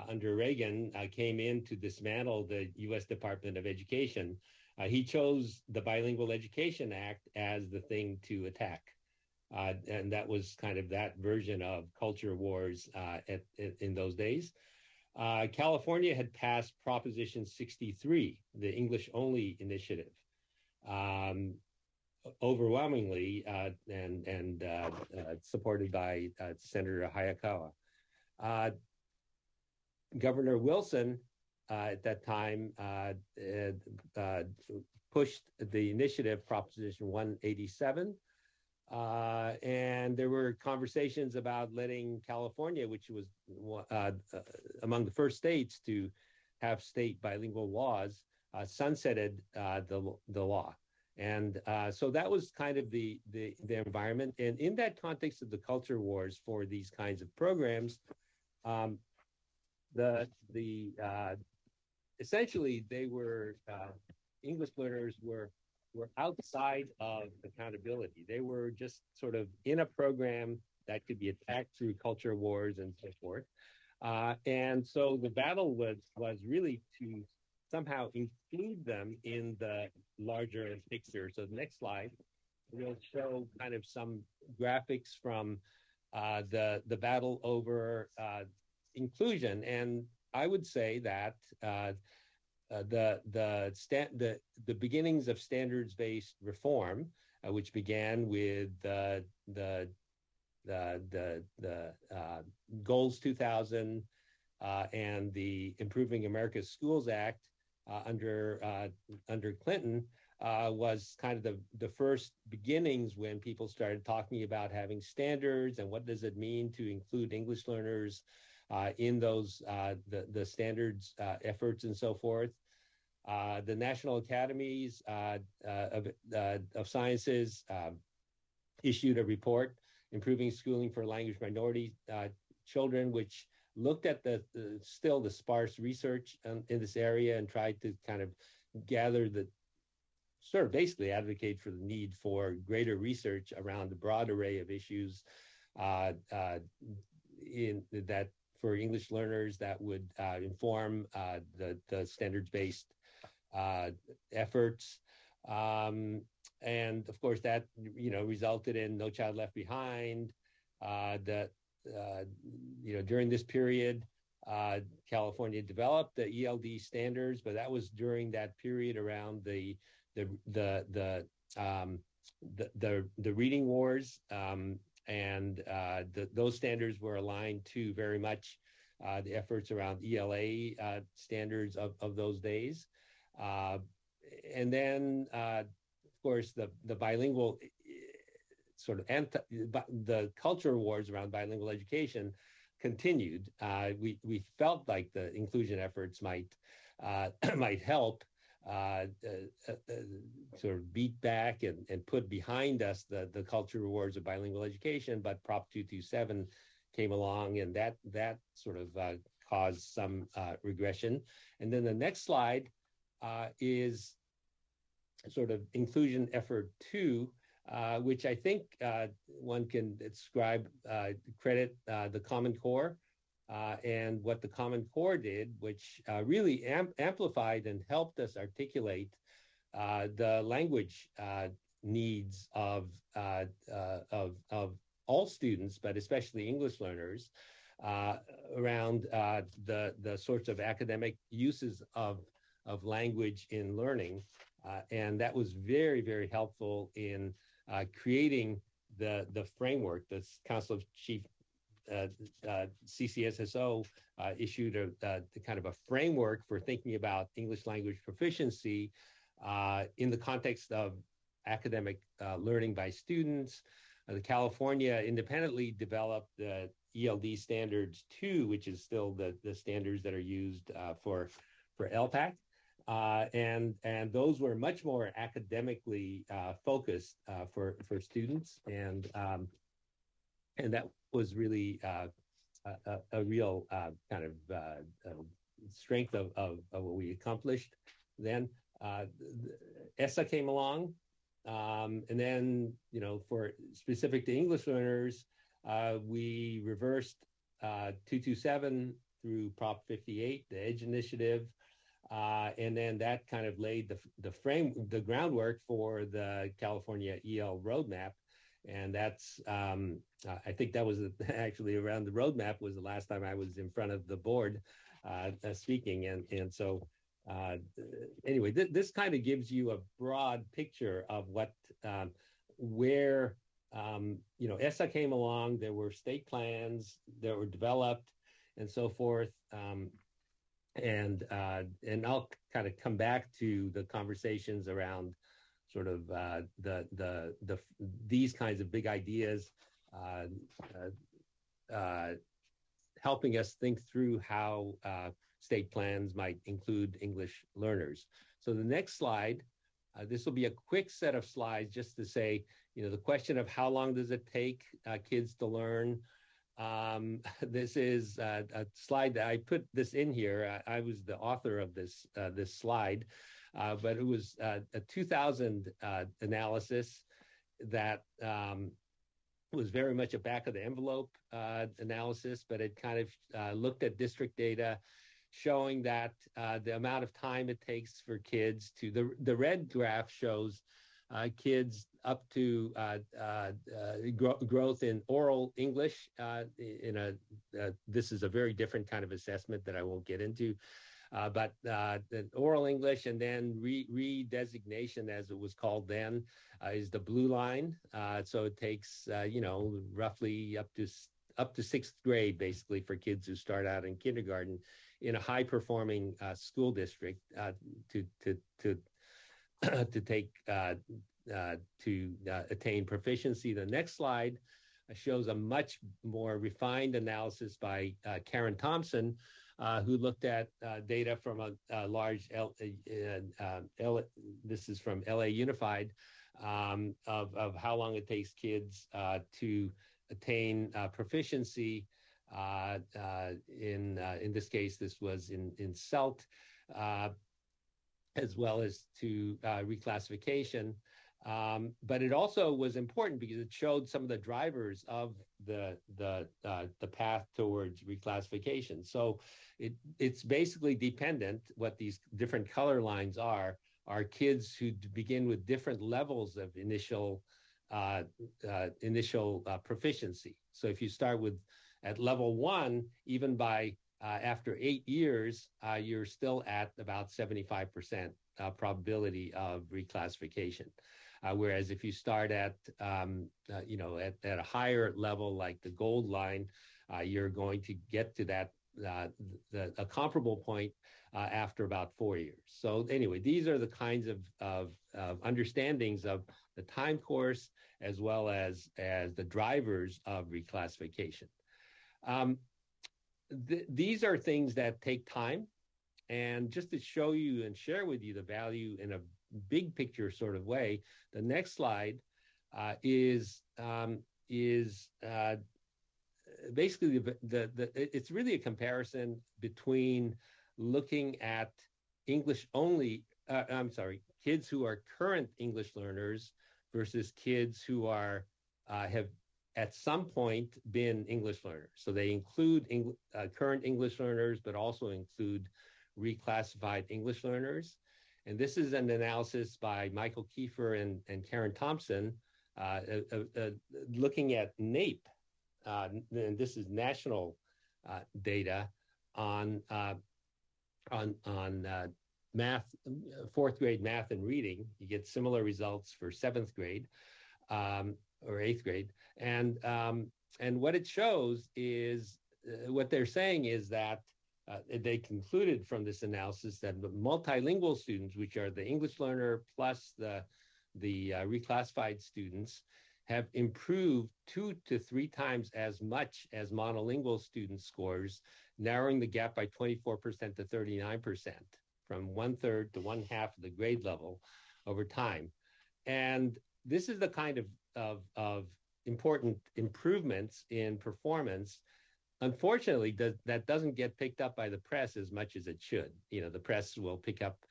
[SPEAKER 16] under Reagan, came in to dismantle the U.S. Department of Education, he chose the Bilingual Education Act as the thing to attack. And that was kind of that version of culture wars in those days. California had passed Proposition 63, the English-only initiative, overwhelmingly and supported by Senator Hayakawa. Governor Wilson at that time pushed the initiative, Proposition 187, and there were conversations about letting California, which was among the first states to have state bilingual laws, sunsetted the law. And so that was kind of the environment. And in that context of the culture wars for these kinds of programs, essentially they were English learners were outside of accountability. They were just sort of in a program that could be attacked through culture wars and so forth. And so the battle was really to somehow include them in the larger picture. So the next slide will show kind of some graphics from the battle over inclusion. And I would say that the beginnings of standards-based reform, which began with the Goals 2000 and the Improving America's Schools Act under Clinton, was kind of the first beginnings when people started talking about having standards and what does it mean to include English learners in those the standards efforts and so forth. The National Academies of Sciences issued a report, Improving Schooling for Language Minority Children, which looked at still the sparse research in this area and tried to kind of gather the sort of basically advocate for the need for greater research around a broad array of issues in that for English learners that would inform the standards-based efforts. And of course that, resulted in No Child Left Behind, during this period, California developed the ELD standards, but that was during that period around the reading wars, and those standards were aligned to very much the efforts around ELA standards of those days, and then of course the bilingual sort of the culture wars around bilingual education continued. We felt like the inclusion efforts might help sort of beat back and put behind us the culture wars of bilingual education, but Prop 227 came along, and that sort of caused some regression. And then the next slide is sort of inclusion effort 2, which I think one can credit the Common Core and what the Common Core did, which really amplified and helped us articulate the language needs of all students, but especially English learners, around the sorts of academic uses of language in learning. And that was very, very helpful in creating the framework. The Council of Chief CCSSO issued a kind of a framework for thinking about English language proficiency in the context of academic learning by students. The California independently developed the ELD standards 2, which is still the standards that are used for LPAC. And those were much more academically focused for students, and that was really a real kind of strength of what we accomplished. Then ESSA came along, and then for specific to English learners, we reversed 227 through Prop 58, the EDGE initiative. And then that kind of laid the groundwork for the California EL roadmap. And that's, I think that was actually around the roadmap was the last time I was in front of the board speaking. And so anyway, this kind of gives you a broad picture of where, ESSA came along. There were state plans that were developed and so forth. And I'll kind of come back to the conversations around sort of these kinds of big ideas, helping us think through how state plans might include English learners. So the next slide, this will be a quick set of slides just to say, the question of how long does it take kids to learn. This is a slide that I put this in here. I was the author of this slide, but it was a 2000 analysis that was very much a back of the envelope analysis, but it kind of looked at district data showing that the amount of time it takes for kids to, the red graph shows kids up to growth in oral English. This is a very different kind of assessment that I won't get into, but the oral English and then redesignation, as it was called then, is the blue line. So it takes roughly up to sixth grade, basically, for kids who start out in kindergarten in a high performing school district to take to attain proficiency. The next slide shows a much more refined analysis by Karen Thompson, who looked at data from a large, this is from LA Unified, of how long it takes kids to attain proficiency. In this case, this was in CELT, as well as to reclassification. But it also was important because it showed some of the drivers of the path towards reclassification. So it's basically dependent. What these different color lines are kids who begin with different levels of initial proficiency. So if you start at level 1, even by after 8 years, you're still at about 75% probability of reclassification. Whereas if you start at a higher level, like the gold line, you're going to get to that a comparable point after about 4 years. So anyway, these are the kinds of understandings of the time course as well as the drivers of reclassification. These are things that take time, and just to show you and share with you the value in a big picture sort of way, the next slide is basically it's really a comparison between looking at English only, kids who are current English learners versus kids who are have at some point been English learners. So they include current English learners, but also include reclassified English learners. And this is an analysis by Michael Kiefer and Karen Thompson, looking at NAEP, and this is national data on math, 4th grade math and reading. You get similar results for 7th grade or 8th grade, and what it shows is what they're saying is that they concluded from this analysis that the multilingual students, which are the English learner plus the reclassified students, have improved 2 to 3 times as much as monolingual student scores, narrowing the gap by 24% to 39%, from 1/3 to 1/2 of the grade level over time. And this is the kind of important improvements in performance. Unfortunately, that doesn't get picked up by the press as much as it should. The press will pick up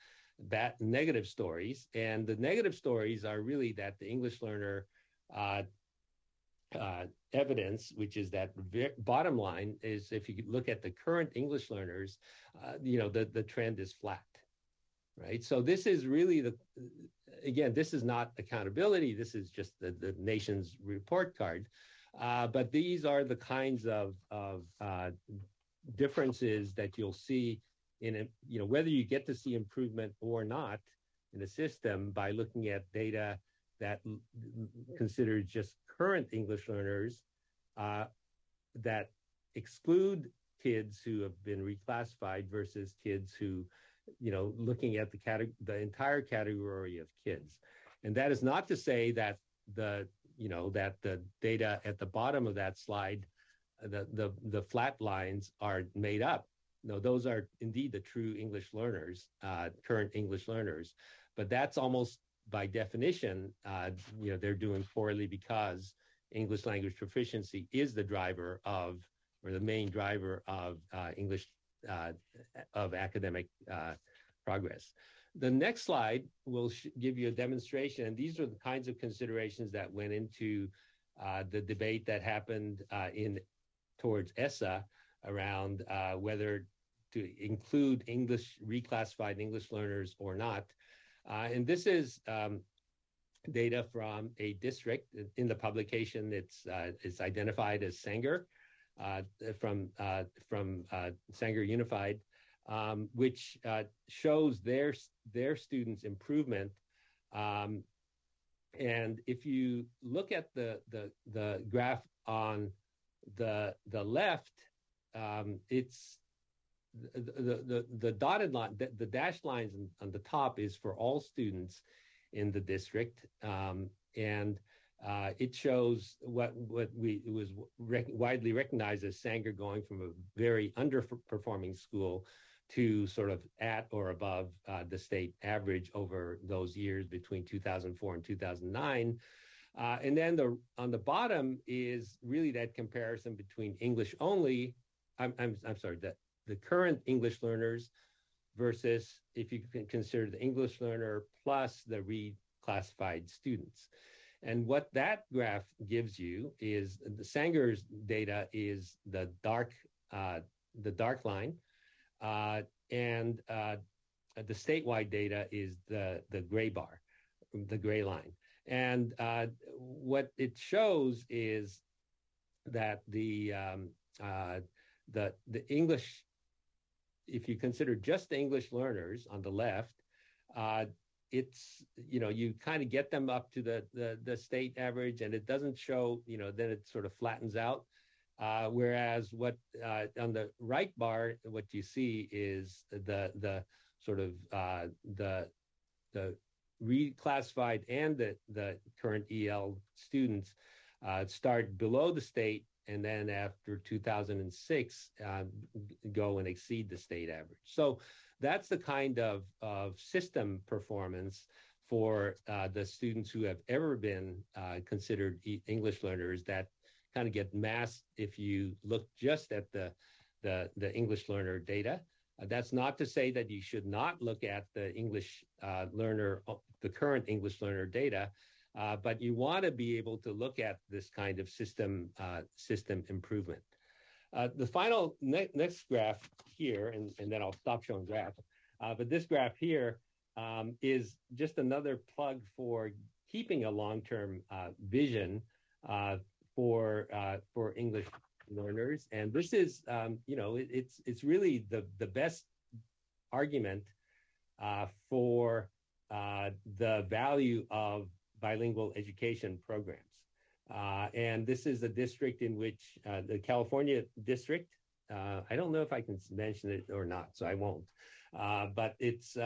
[SPEAKER 16] negative stories, and the negative stories are really that the English learner evidence, which is that bottom line, is if you look at the current English learners, the trend is flat, right? So this is really again, this is not accountability. This is just the nation's report card. But these are the kinds of differences that you'll see in whether you get to see improvement or not in the system by looking at data that considers just current English learners, that exclude kids who have been reclassified versus kids who, looking at the entire category of kids. And that is not to say that the data at the bottom of that slide, the flat lines are made up. No, those are indeed the true English learners, current English learners. But that's almost by definition, they're doing poorly because English language proficiency is the driver of, or the main driver of English, of academic progress. The next slide will give you a demonstration, and these are the kinds of considerations that went into the debate that happened towards ESSA around whether to include reclassified English learners or not. And this is data from a district in the publication. It's identified as Sanger, from Sanger Unified, which shows their students' improvement. And if you look at the graph on the left, it's the dotted line, the dashed lines on the top is for all students in the district, and It shows what was widely recognized as Sanger going from a very underperforming school to sort of at or above the state average over those years between 2004 and 2009. And then on the bottom is really that comparison between English only, I'm sorry, the current English learners versus if you can consider the English learner plus the reclassified students. And what that graph gives you is the Sanger's data is the dark line, and the statewide data is the gray bar, the gray line. And what it shows is that the English, if you consider just the English learners on the left, it's, you kind of get them up to the state average, and it doesn't show, then it sort of flattens out. Whereas what on the right bar, what you see is the sort of the reclassified and the current EL students start below the state, and then after 2006 go and exceed the state average. So that's the kind of system performance for the students who have ever been considered English learners that kind of get masked if you look just at the English learner data. That's not to say that you should not look at the English learner, the current English learner data, but you want to be able to look at this kind of system improvement. The final next graph here, and then I'll stop showing graphs, but this graph here is just another plug for keeping a long-term vision for English learners. And this is, it's really the best argument for the value of bilingual education programs. And this is a district in which the California district, I don't know if I can mention it or not, so I won't. But it's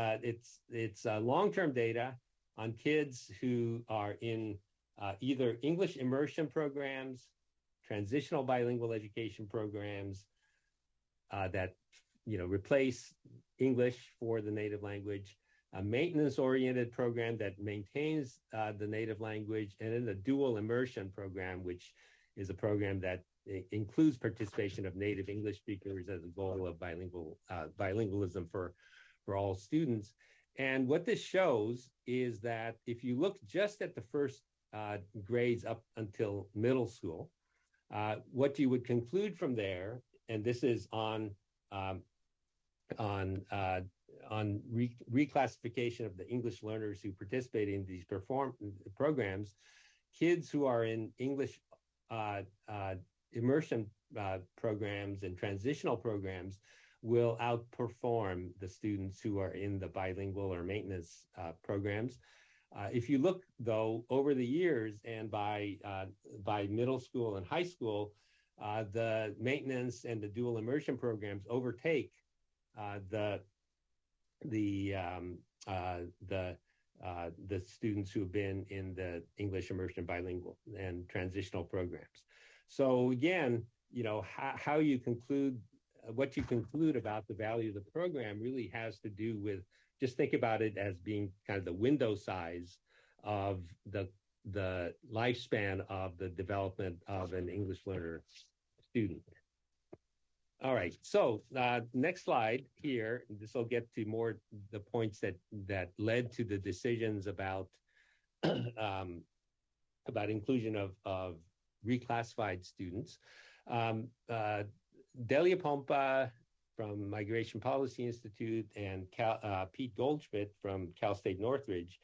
[SPEAKER 16] long-term data on kids who are in either English immersion programs, transitional bilingual education programs that replace English for the native language, a maintenance-oriented program that maintains the native language, and then a dual immersion program, which is a program that includes participation of native English speakers as a goal of bilingualism for all students. And what this shows is that if you look just at the first grades up until middle school, what you would conclude from there, and this is on reclassification of the English learners who participate in these programs, kids who are in English immersion programs and transitional programs will outperform the students who are in the bilingual or maintenance programs. If you look, though, over the years and by middle school and high school, the maintenance and the dual immersion programs overtake the students who have been in the English immersion bilingual and transitional programs. So again, how you conclude, what you conclude about the value of the program really has to do with, just think about it as being kind of the window size of the lifespan of the development of an English learner student. All right, so next slide here, this will get to more the points that led to the decisions about inclusion of reclassified students. Delia Pompa from Migration Policy Institute and Pete Goldschmidt from Cal State Northridge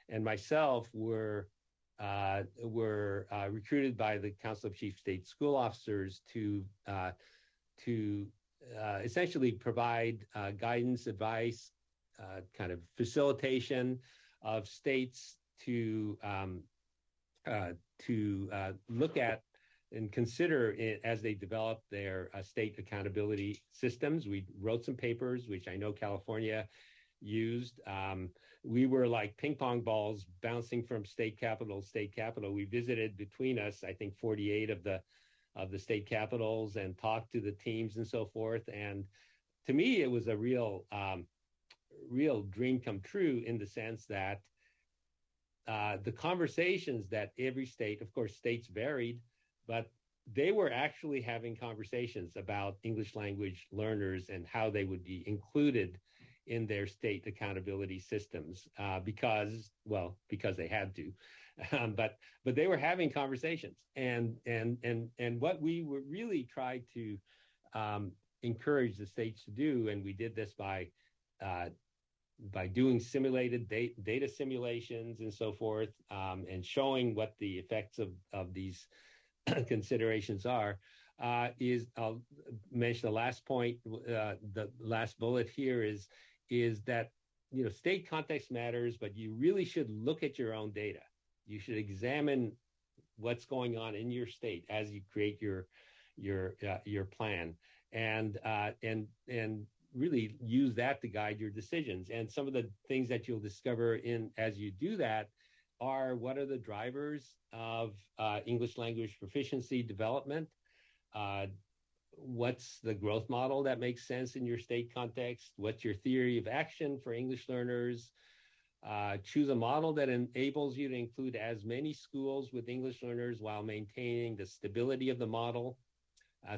[SPEAKER 16] and myself were recruited by the Council of Chief State School Officers to essentially provide guidance, advice, kind of facilitation of states to look at and consider it as they develop their state accountability systems. We wrote some papers, which I know California used, we were like ping pong balls bouncing from state capital to state capital. We visited between us, I think, 48 of the state capitals and talked to the teams and so forth. And to me, it was a real dream come true in the sense that the conversations that every state, of course, states varied, but they were actually having conversations about English language learners and how they would be included in their state accountability systems because they had to, but they were having conversations, and what we were really tried to encourage the states to do, and we did this by doing simulated data simulations and so forth, and showing what the effects of these considerations are, is I'll mention the last point, the last bullet here is that, state context matters, but you really should look at your own data. You should examine what's going on in your state as you create your plan, and really use that to guide your decisions. And some of the things that you'll discover as you do that are, what are the drivers of English language proficiency development? What's the growth model that makes sense in your state context? What's your theory of action for English learners? Choose a model that enables you to include as many schools with English learners while maintaining the stability of the model.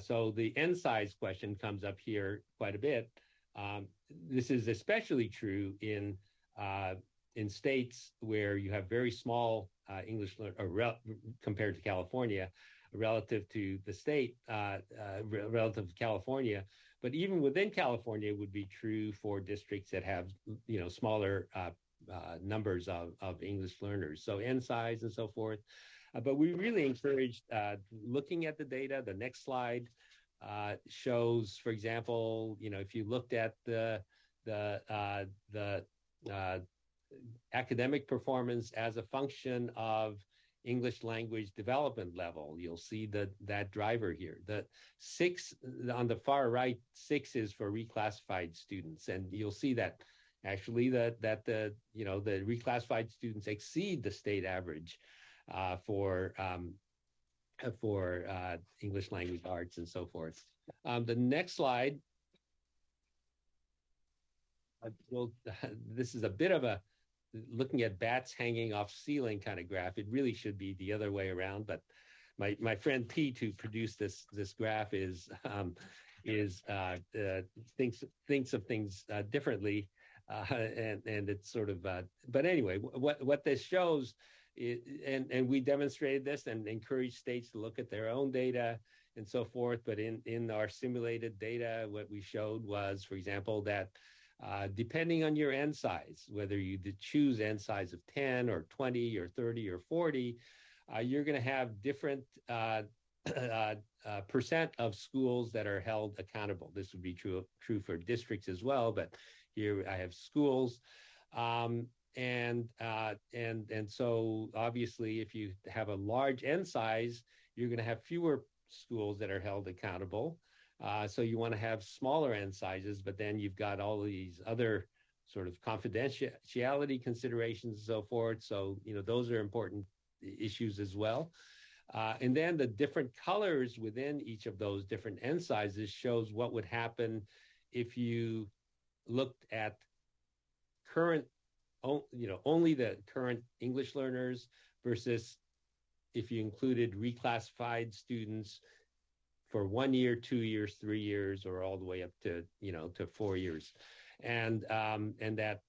[SPEAKER 16] So the N size question comes up here quite a bit. This is especially true in states where you have very small English compared to California, relative to the state, relative to California. But even within California, it would be true for districts that have smaller numbers of English learners. So N size and so forth. But we really encouraged looking at the data. The next slide shows, for example, if you looked at the academic performance as a function of English language development level, you'll see that driver here. The 6 on the far right, 6 is for reclassified students, and you'll see that actually the reclassified students exceed the state average for English language arts and so forth. The next slide, this is a bit of a looking at bats hanging off ceiling kind of graph. It really should be the other way around, but my friend Pete, who produced this graph, thinks of things differently, and it's sort of. But anyway, what this shows is, and we demonstrated this and encouraged states to look at their own data and so forth. But in our simulated data, what we showed was, for example, that depending on your N size, whether you choose N size of 10 or 20 or 30 or 40, you're going to have different percent of schools that are held accountable. This would be true for districts as well, but here I have schools. And so obviously, if you have a large N size, you're going to have fewer schools that are held accountable. So you want to have smaller N sizes, but then you've got all these other sort of confidentiality considerations and so forth. So, those are important issues as well. And then the different colors within each of those different N sizes shows what would happen if you looked at only the current English learners versus if you included reclassified students for 1 year, 2 years, 3 years, or all the way up to 4 years, and that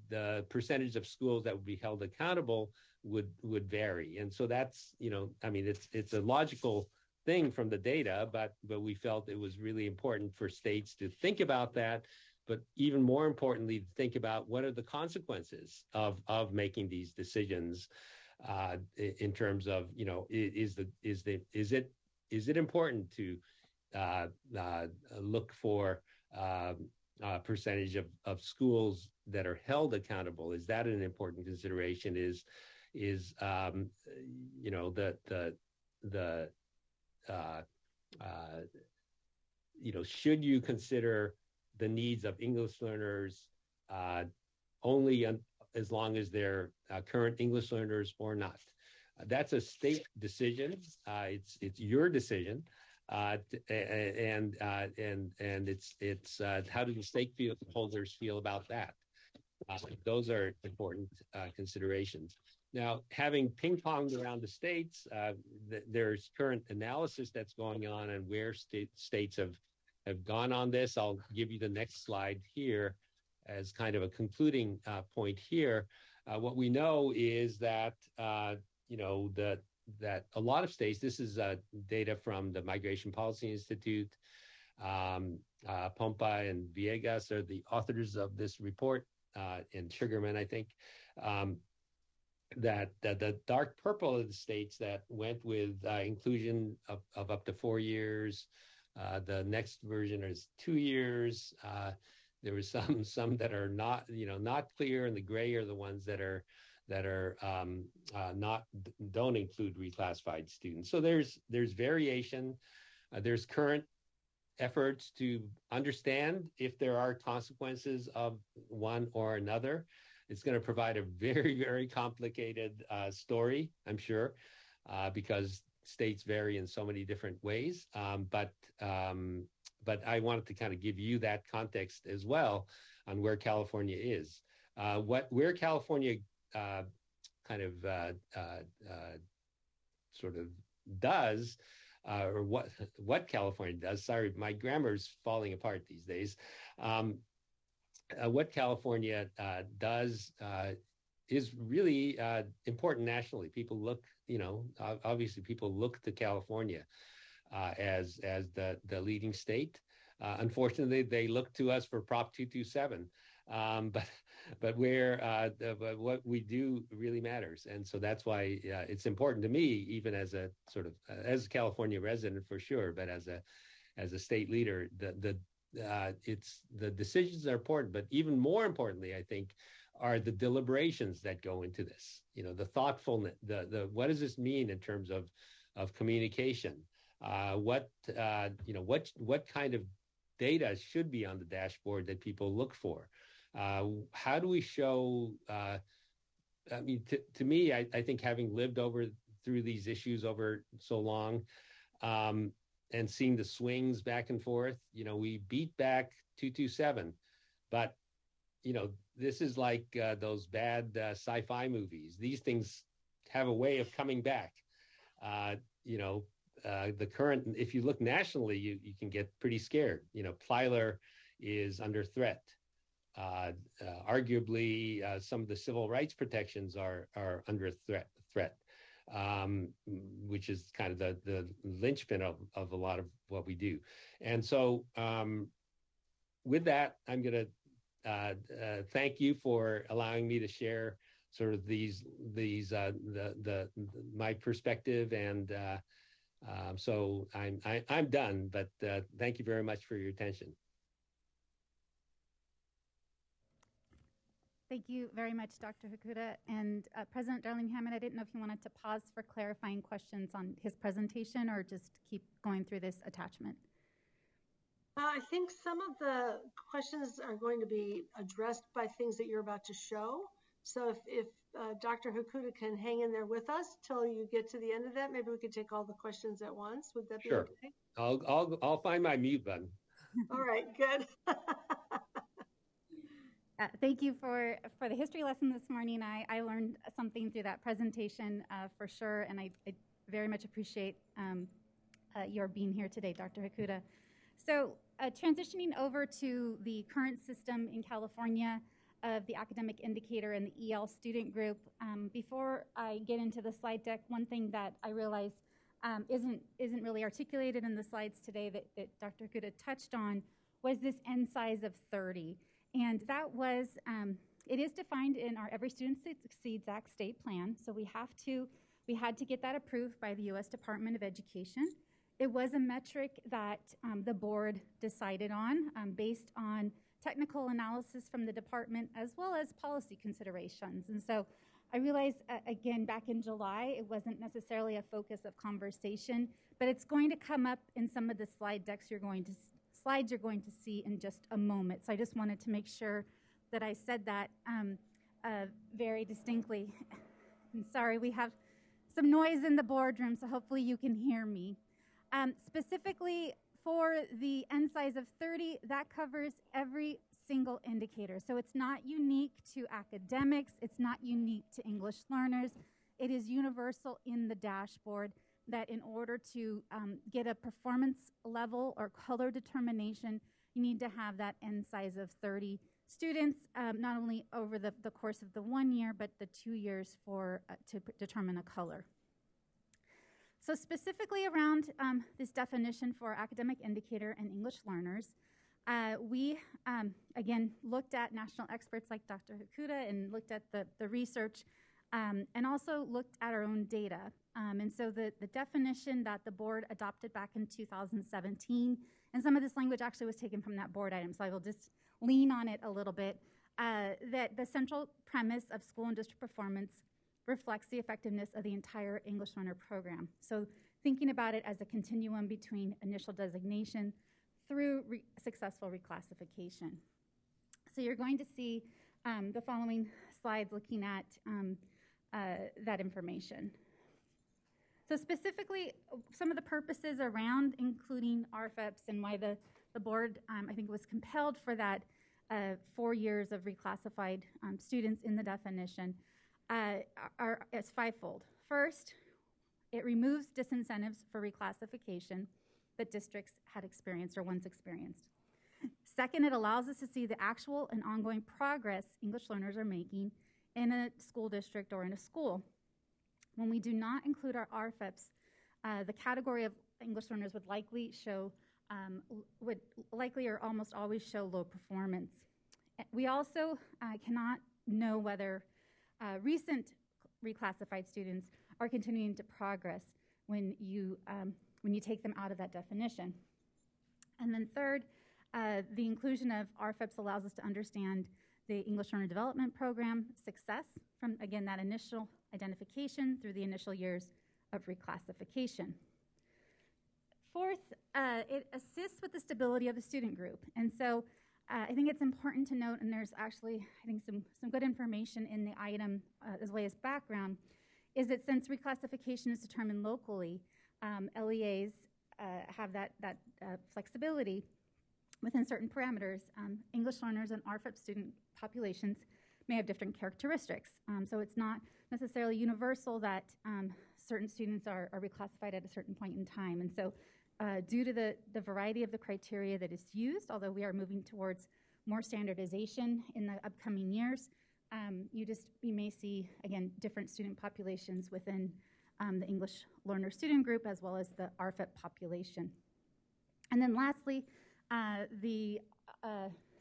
[SPEAKER 16] the percentage of schools that would be held accountable would vary. And so that's it's a logical thing from the data, but we felt it was really important for states to think about that, but even more importantly, think about what are the consequences of making these decisions in terms of is it important to look for percentage of schools that are held accountable? Is that an important consideration? Should you consider the needs of English learners only as long as they're current English learners or not. That's a state decision. It's your decision, and it's how do the stakeholders feel about that? Those are important considerations. Now, having ping-ponged around the states, there's current analysis that's going on and where states have gone on this. I'll give you the next slide here as kind of a concluding point here. What we know is that, that a lot of states, this is data from the Migration Policy Institute, Pompa and Villegas are the authors of this report, and Sugarman, I think, that the dark purple of the states that went with inclusion of up to 4 years. The next version is 2 years. There was some that are not, not clear, and the gray are the ones that are don't include reclassified students. So there's variation. There's current efforts to understand if there are consequences of one or another. It's going to provide a very, very complicated story, I'm sure, because states vary in so many different ways. But I wanted to kind of give you that context as well on where California is. Where California sort of does, or what California does. Sorry, my grammar's falling apart these days. What California does is really important nationally. People look, obviously people look to California as the leading state. Unfortunately, they look to us for Prop 227. But what we do really matters, and so that's why it's important to me, even as a as a California resident for sure, but as a state leader, the decisions are important. But even more importantly, I think, are the deliberations that go into this. The thoughtfulness, the what does this mean in terms of communication? What kind of data should be on the dashboard that people look for? How do we show, to me, I think having lived through these issues over so long, and seeing the swings back and forth, we beat back 227, but, this is like those bad sci-fi movies. These things have a way of coming back. The current, if you look nationally, you can get pretty scared. Plyler is under threat. Arguably, some of the civil rights protections are under threat, which is kind of the linchpin of a lot of what we do. And so with that, I'm going to thank you for allowing me to share sort of my perspective, and so I'm done, but thank you very much for your attention.
[SPEAKER 8] Thank you very much, Dr. Hakuda. And President Darling-Hammond, I didn't know if you wanted to pause for clarifying questions on his presentation or just keep going through this attachment.
[SPEAKER 1] I think some of the questions are going to be addressed by things that you're about to show. So if Dr. Hakuda can hang in there with us till you get to the end of that, maybe we could take all the questions at once. Would that be
[SPEAKER 16] sure?
[SPEAKER 1] Okay?
[SPEAKER 16] I'll find my mute button.
[SPEAKER 1] All right, good.
[SPEAKER 8] Thank you for the history lesson this morning. I learned something through that presentation for sure, and I very much appreciate your being here today, Dr. Hakuda. So transitioning over to the current system in California of the academic indicator and the EL student group, before I get into the slide deck, one thing that I realized isn't really articulated in the slides today that Dr. Hakuda touched on was this N size of 30. And that was, it is defined in our Every Student Succeeds Act state plan. So we had to get that approved by the U.S. Department of Education. It was a metric that the board decided on based on technical analysis from the department as well as policy considerations. And so I realized, again, back in July, it wasn't necessarily a focus of conversation, but it's going to come up in some of the slide decks slides you're going to see in just a moment. So I just wanted to make sure that I said that. very distinctly. And sorry, we have some noise in the boardroom, so hopefully you can hear me. Specifically for the N size of 30, that covers every single indicator. So it's not unique to academics, it's not unique to English learners. It is universal in the dashboard that in order to get a performance level or color determination, you need to have that N size of 30 students, not only over the course of the 1 year, but the 2 years to determine a color. So specifically around this definition for academic indicator and English learners, we, again, looked at national experts like Dr. Hakuda and looked at the research and also looked at our own data. And so the definition that the board adopted back in 2017, and some of this language actually was taken from that board item, so I will just lean on it a little bit, that the central premise of school and district performance reflects the effectiveness of the entire English learner program. So thinking about it as a continuum between initial designation through successful reclassification. So you're going to see the following slides looking at that information. So specifically, some of the purposes around including RFEPs and why the board, I think, was compelled for that 4 years of reclassified students in the definition is fivefold. First, it removes disincentives for reclassification that districts had experienced or once experienced. Second, it allows us to see the actual and ongoing progress English learners are making in a school district or in a school. When we do not include our RFEPs, the category of English learners would likely or almost always show low performance. We also cannot know whether recent reclassified students are continuing to progress when you take them out of that definition. And then third, the inclusion of RFEPs allows us to understand the English Learner Development Program success from, again, that initial identification through the initial years of reclassification. Fourth, it assists with the stability of the student group. And so I think it's important to note, and there's actually, I think, some good information in the item as well as background, is that since reclassification is determined locally, LEAs have that flexibility within certain parameters. English learners and RFEP student populations may have different characteristics. So it's not necessarily universal that certain students are reclassified at a certain point in time. And so due to the variety of the criteria that is used, although we are moving towards more standardization in the upcoming years, you may see, again, different student populations within the English learner student group as well as the RFEP population. And then lastly, the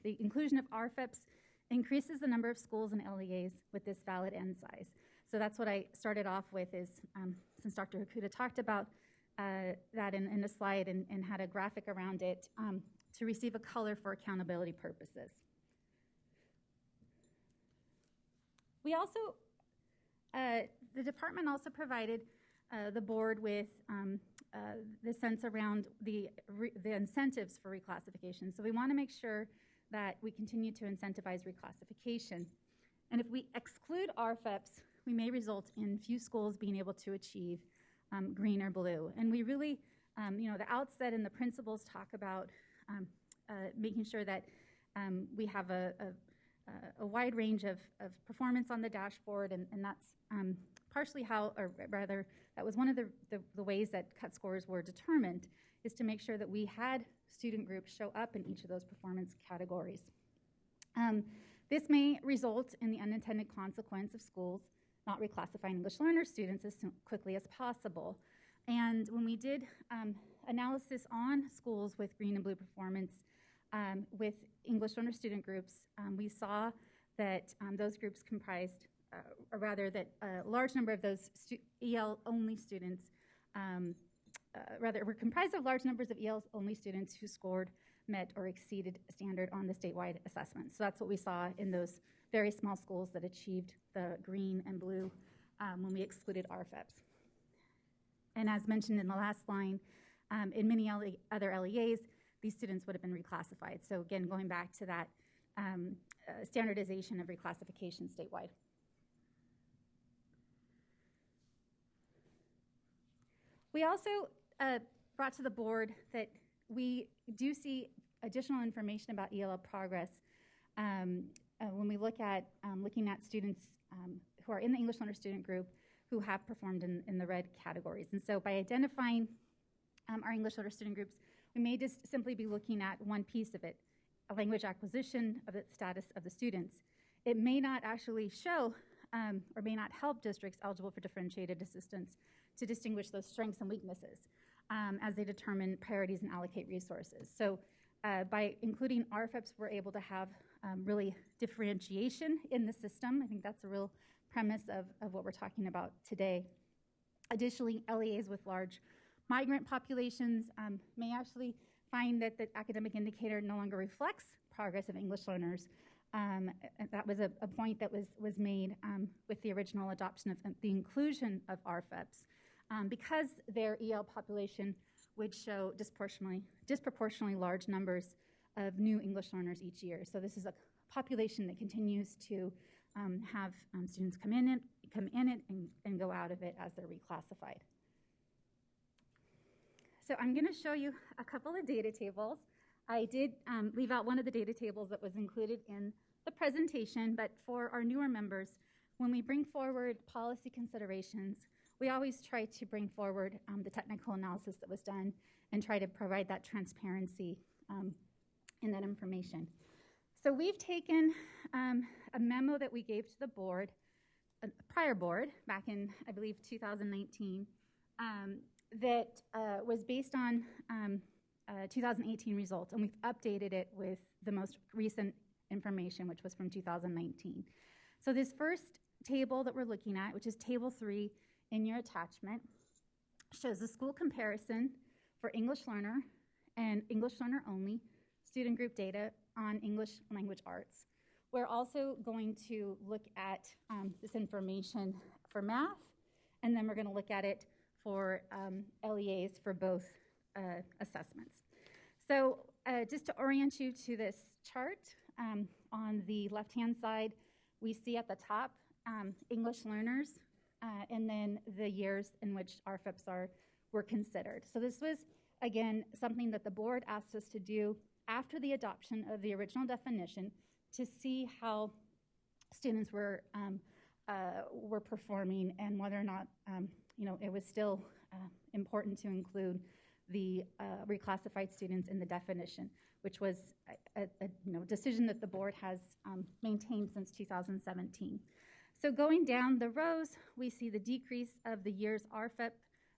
[SPEAKER 8] inclusion of RFEPs increases the number of schools and LEAs with this valid N size. So that's what I started off with is, since Dr. Hakuda talked about that in a slide and had a graphic around it, to receive a color for accountability purposes. We also, the department also provided the board with the sense around the incentives for reclassification. So we want to make sure that we continue to incentivize reclassification. And if we exclude RFEPs, we may result in few schools being able to achieve green or blue. And we really, the outset and the principles talk about making sure that we have a wide range of performance on the dashboard, and that's partially how, or rather, that was one of the ways that cut scores were determined, is to make sure that we had student groups show up in each of those performance categories. This may result in the unintended consequence of schools not reclassifying English learner students as quickly as possible. And when we did analysis on schools with green and blue performance with English learner student groups, we saw that those groups comprised, or rather that a large number of those EL-only students, were comprised of large numbers of EL-only students who scored, met, or exceeded standard on the statewide assessment. So that's what we saw in those very small schools that achieved the green and blue when we excluded RFEPs. And as mentioned in the last line, in many other LEAs, these students would have been reclassified. So again, going back to that standardization of reclassification statewide. We also brought to the board that we do see additional information about ELL progress when we look at looking at students who are in the English learner student group who have performed in the red categories. And so by identifying our English learner student groups, we may just simply be looking at one piece of it, a language acquisition of the status of the students. It may not actually show or may not help districts eligible for differentiated assistance to distinguish those strengths and weaknesses as they determine priorities and allocate resources. So by including RFEPs, we're able to have really differentiation in the system. I think that's a real premise of what we're talking about today. Additionally, LEAs with large migrant populations may actually find that the academic indicator no longer reflects progress of English learners. That was a point that was made with the original adoption of the inclusion of RFEPs because their EL population would show disproportionately large numbers of new English learners each year. So this is a population that continues to have students come in it and go out of it as they're reclassified. So I'm going to show you a couple of data tables. I did leave out one of the data tables that was included in the presentation, but for our newer members, when we bring forward policy considerations, we always try to bring forward the technical analysis that was done and try to provide that transparency in that information. So we've taken a memo that we gave to the board, a prior board, back in, I believe, 2019, that was based on 2018 results, and we've updated it with the most recent information, which was from 2019. So this first table that we're looking at, which is Table 3 in your attachment, shows the school comparison for English learner and English learner only student group data on English language arts. We're also going to look at this information for math, and then we're going to look at it for LEAs for both assessments. So just to orient you to this chart, on the left-hand side, we see at the top English learners and then the years in which RFEPs were considered. So this was, again, something that the board asked us to do after the adoption of the original definition to see how students were performing and whether or not it was still important to include the reclassified students in the definition, which was a decision that the board has maintained since 2017. So going down the rows, we see the decrease of the years RFEP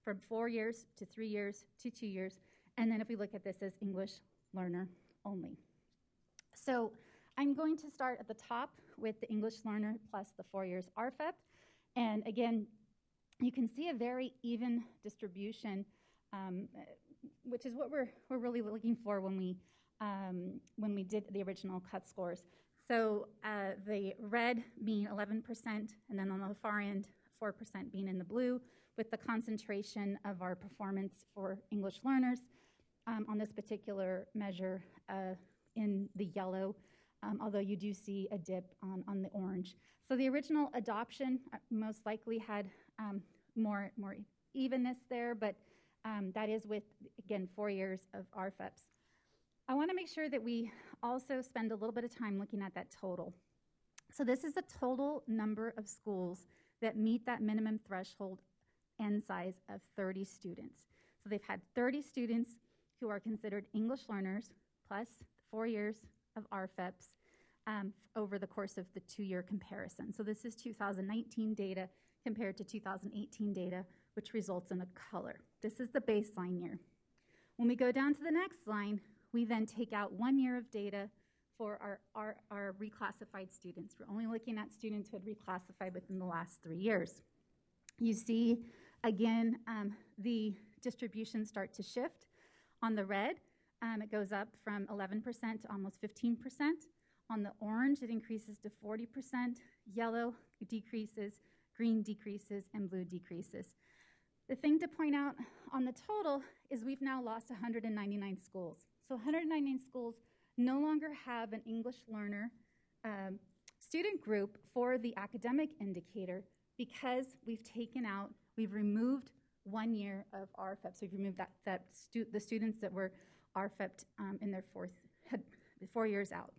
[SPEAKER 8] from 4 years to 3 years to 2 years, and then if we look at this as English learner only. So I'm going to start at the top with the English learner plus the 4 years RFEP, and again, you can see a very even distribution, which is what we're really looking for when we did the original cut scores. So the red being 11%, and then on the far end, 4% being in the blue, with the concentration of our performance for English learners on this particular measure in the yellow, although you do see a dip on the orange. So the original adoption most likely had more evenness there, but that is with, again, 4 years of RFEPs. I want to make sure that we also spend a little bit of time looking at that total. So this is the total number of schools that meet that minimum threshold N size of 30 students. So they've had 30 students who are considered English learners plus 4 years of RFEPs over the course of the 2-year comparison. So this is 2019 data compared to 2018 data, which results in a color. This is the baseline year. When we go down to the next line, we then take out 1 year of data for our reclassified students. We're only looking at students who had reclassified within the last 3 years. You see, again, the distributions start to shift. On the red, it goes up from 11% to almost 15%. On the orange, it increases to 40%. Yellow decreases, green decreases, and blue decreases. The thing to point out on the total is we've now lost 199 schools. So 199 schools no longer have an English learner student group for the academic indicator because we've removed 1 year of RFEP. So we've removed the students that were RFEP'd in their 4 years out.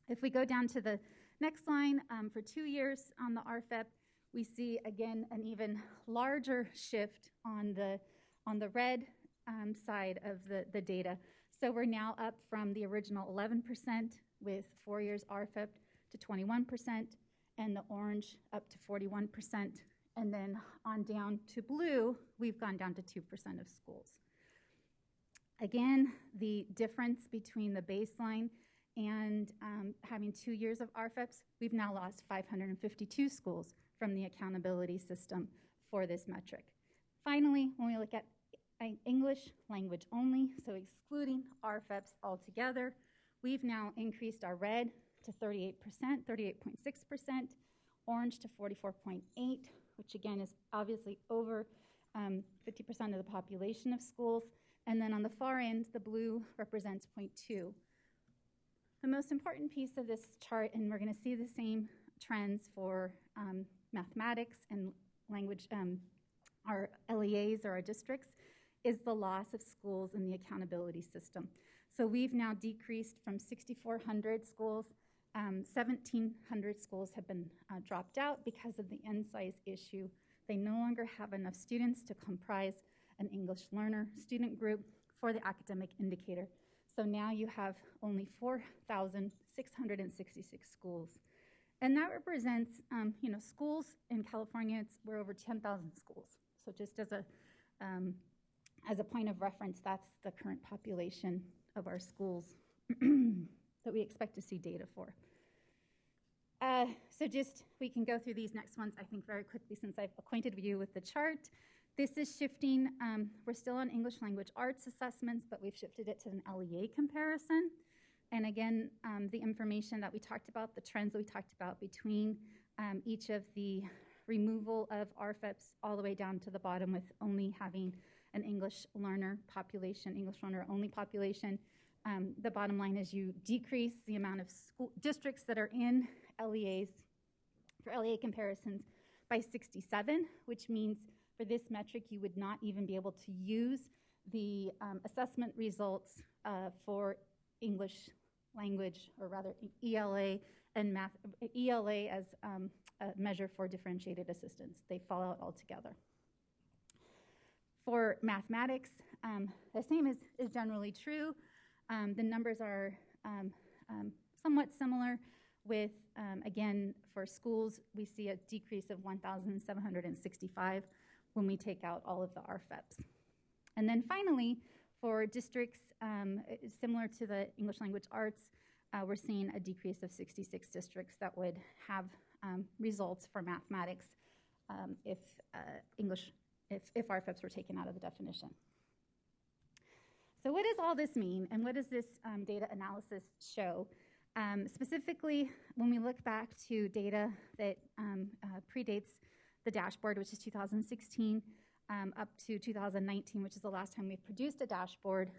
[SPEAKER 8] If we go down to the next line, for 2 years on the RFEP, we see again an even larger shift on the red side of the data. So we're now up from the original 11% with 4 years RFEP to 21%, and the orange up to 41%. And then on down to blue, we've gone down to 2% of schools. Again, the difference between the baseline and having 2 years of RFEPs, we've now lost 552 schools from the accountability system for this metric. Finally, when we look at English language only, so excluding RFEPs altogether, we've now increased our red to 38%, 38.6%, orange to 44.8%, which again is obviously over 50% of the population of schools. And then on the far end, the blue represents 0.2. The most important piece of this chart, and we're going to see the same trends for mathematics and language, our LEAs or our districts, is the loss of schools in the accountability system. So we've now decreased from 6,400 schools. 1,700 schools have been dropped out because of the N size issue. They no longer have enough students to comprise an English learner student group for the academic indicator. So now you have only 4,666 schools. And that represents, schools in California, we're over 10,000 schools. So just as a point of reference, that's the current population of our schools that we expect to see data for. So we can go through these next ones, I think, very quickly since I've acquainted you with the chart. This is shifting. We're still on English language arts assessments, but we've shifted it to an LEA comparison. And again, the information that we talked about, the trends that we talked about between each of the removal of RFEPs all the way down to the bottom with only having an English learner population, English learner only population. The bottom line is you decrease the amount of school districts that are in LEAs for LEA comparisons by 67, which means for this metric you would not even be able to use the assessment results for English language, or rather ELA and math, ELA as a measure for differentiated assistance. They fall out altogether. For mathematics, the same is generally true. The numbers are somewhat similar with, again, for schools, we see a decrease of 1,765 when we take out all of the RFEPs. And then finally, for districts similar to the English language arts, we're seeing a decrease of 66 districts that would have results for mathematics if RFEPs were taken out of the definition. So what does all this mean, and what does this data analysis show? Specifically, when we look back to data that predates the dashboard, which is 2016, up to 2019, which is the last time we've produced a dashboard,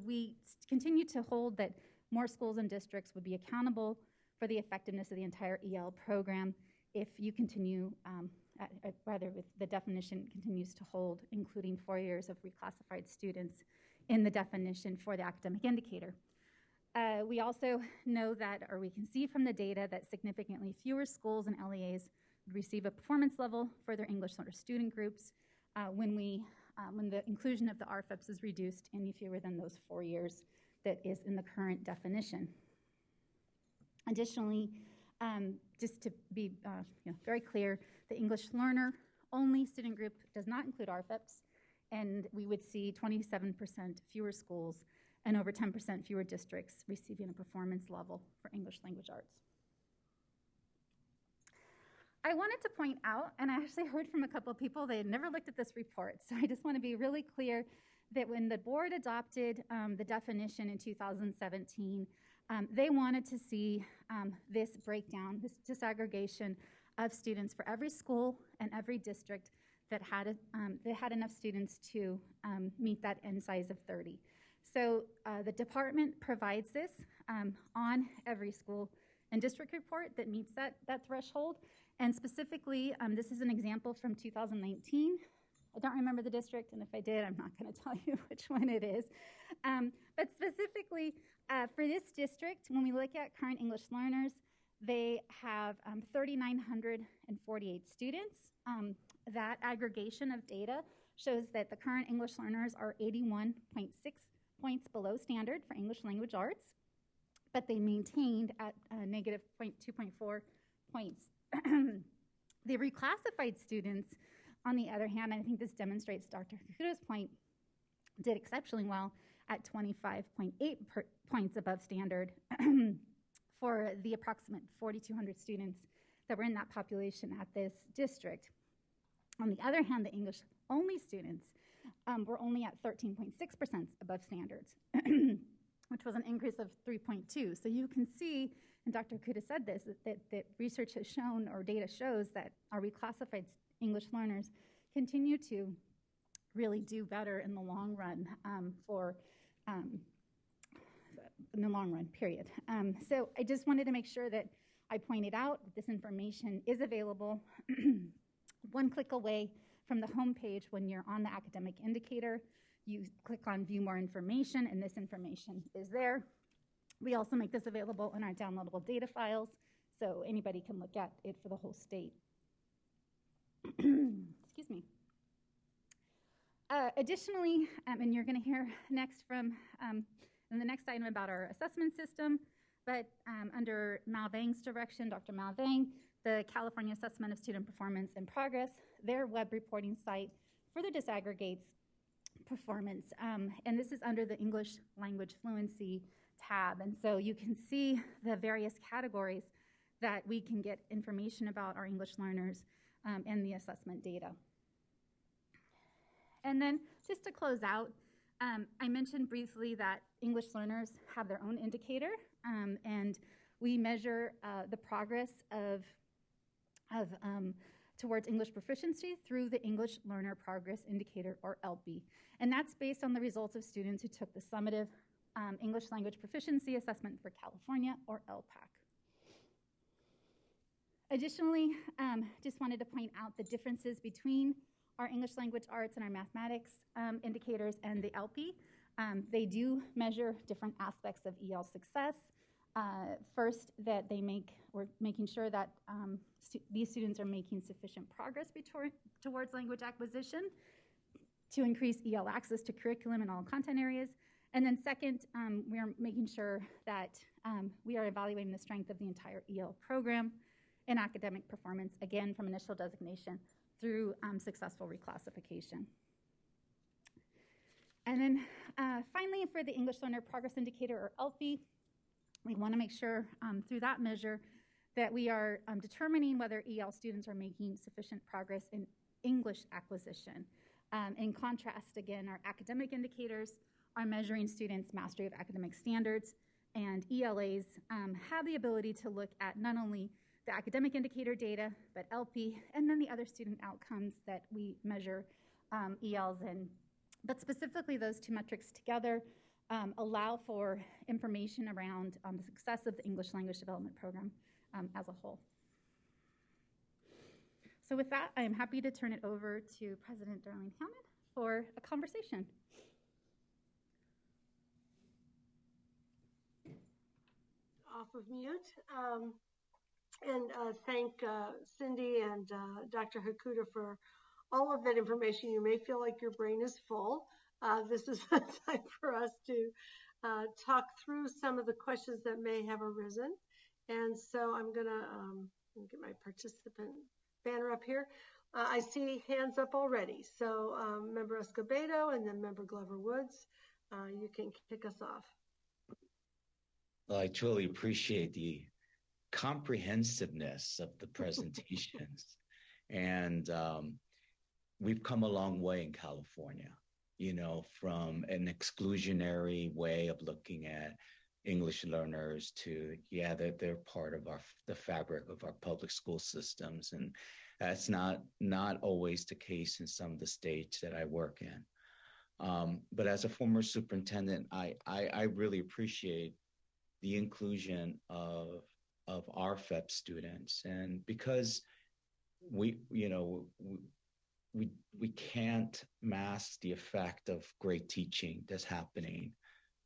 [SPEAKER 8] we continue to hold that more schools and districts would be accountable for the effectiveness of the entire EL program if you continue, rather if the definition continues to hold, including 4 years of reclassified students in the definition for the academic indicator. We also know that, or we can see from the data, that significantly fewer schools and LEAs would receive a performance level for their English learner student groups when the inclusion of the RFEPs is reduced any fewer than those 4 years that is in the current definition. Additionally, just to be very clear, the English learner only student group does not include RFEPs, and we would see 27% fewer schools and over 10% fewer districts receiving a performance level for English language arts. I wanted to point out, and I actually heard from a couple of people, they had never looked at this report, so I just want to be really clear that when the board adopted the definition in 2017, they wanted to see this breakdown, this disaggregation of students for every school and every district that had enough students to meet that N size of 30. So the department provides this on every school and district report that meets that threshold. And specifically, this is an example from 2019. I don't remember the district, and if I did, I'm not going to tell you which one it is. But specifically, for this district, when we look at current English learners, they have 3,948 students. That aggregation of data shows that the current English learners are 81.6 points below standard for English language arts, but they maintained at negative 2.4 points. The reclassified students, on the other hand, and I think this demonstrates Dr. Kakuda's point, did exceptionally well at 25.8 points above standard for the approximate 4,200 students that were in that population at this district. On the other hand, the English-only students were only at 13.6% above standards, which was an increase of 3.2. So you can see, and Dr. Kakuda said this, that research has shown, or data shows, that our reclassified English learners continue to really do better in the long run in the long run, period. So I just wanted to make sure that I pointed out that this information is available one click away from the home page. When you're on the academic indicator, you click on View More Information, and this information is there. We also make this available in our downloadable data files, so anybody can look at it for the whole state. Excuse me. Additionally, and you're going to hear next from in the next item about our assessment system, but under Malvang's direction, Dr. Malvang, the California Assessment of Student Performance and Progress, their web reporting site further disaggregates performance, and this is under the English language fluency tab, and so you can see the various categories that we can get information about our English learners and the assessment data. And then just to close out, I mentioned briefly that English learners have their own indicator, and we measure the progress towards English proficiency through the English Learner Progress Indicator, or ELPI. And that's based on the results of students who took the Summative English Language Proficiency Assessment for California, or LPAC. Additionally, just wanted to point out the differences between our English language arts and our mathematics indicators and the ELPI. They do measure different aspects of EL success. First, that we're making sure that these students are making sufficient progress towards language acquisition to increase EL access to curriculum in all content areas. And then second, we are making sure that we are evaluating the strength of the entire EL program and academic performance, again, from initial designation through successful reclassification. And then finally, for the English Learner Progress Indicator, or ELPI, we want to make sure through that measure that we are determining whether EL students are making sufficient progress in English acquisition. In contrast, again, our academic indicators are measuring students' mastery of academic standards, and ELAs have the ability to look at not only the academic indicator data, but ELPI, and then the other student outcomes that we measure ELs in. But specifically, those two metrics together allow for information around the success of the English Language Development Program as a whole. So with that, I am happy to turn it over to President Darlene Hammond for a conversation.
[SPEAKER 1] Off of mute. And thank Cindy and Dr. Hakuda for all of that information. You may feel like your brain is full. This is a time for us to talk through some of the questions that may have arisen. And so I'm going to get my participant banner up here. I see hands up already. So Member Escobedo and then Member Glover Woods, you can kick us off.
[SPEAKER 10] Well, I truly appreciate the comprehensiveness of the presentations. And we've come a long way in California, you know, from an exclusionary way of looking at English learners to, yeah, they're part of the fabric of our public school systems. And that's not always the case in some of the states that I work in. But as a former superintendent, I really appreciate the inclusion of of our FEP students. And because we can't mask the effect of great teaching that's happening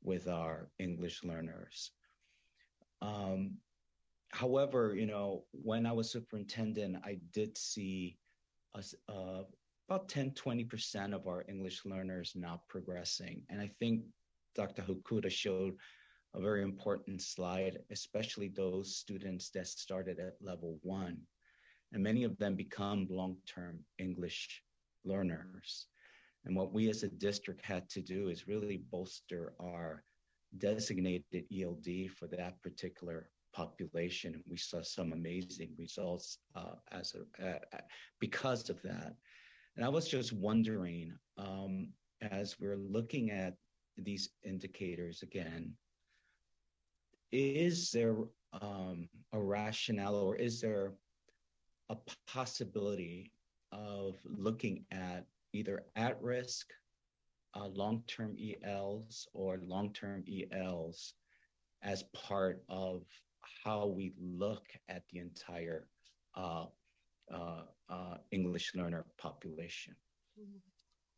[SPEAKER 10] with our English learners. However, when I was superintendent, I did see about 10-20% of our English learners not progressing. And I think Dr. Hokuda showed a very important slide, especially those students that started at level 1. And many of them become long-term English learners. And what we as a district had to do is really bolster our designated ELD for that particular population. And we saw some amazing results because of that. And I was just wondering, as we're looking at these indicators again, is there a rationale, or is there a possibility of looking at either at-risk long-term ELs or long-term ELs as part of how we look at the entire English learner population?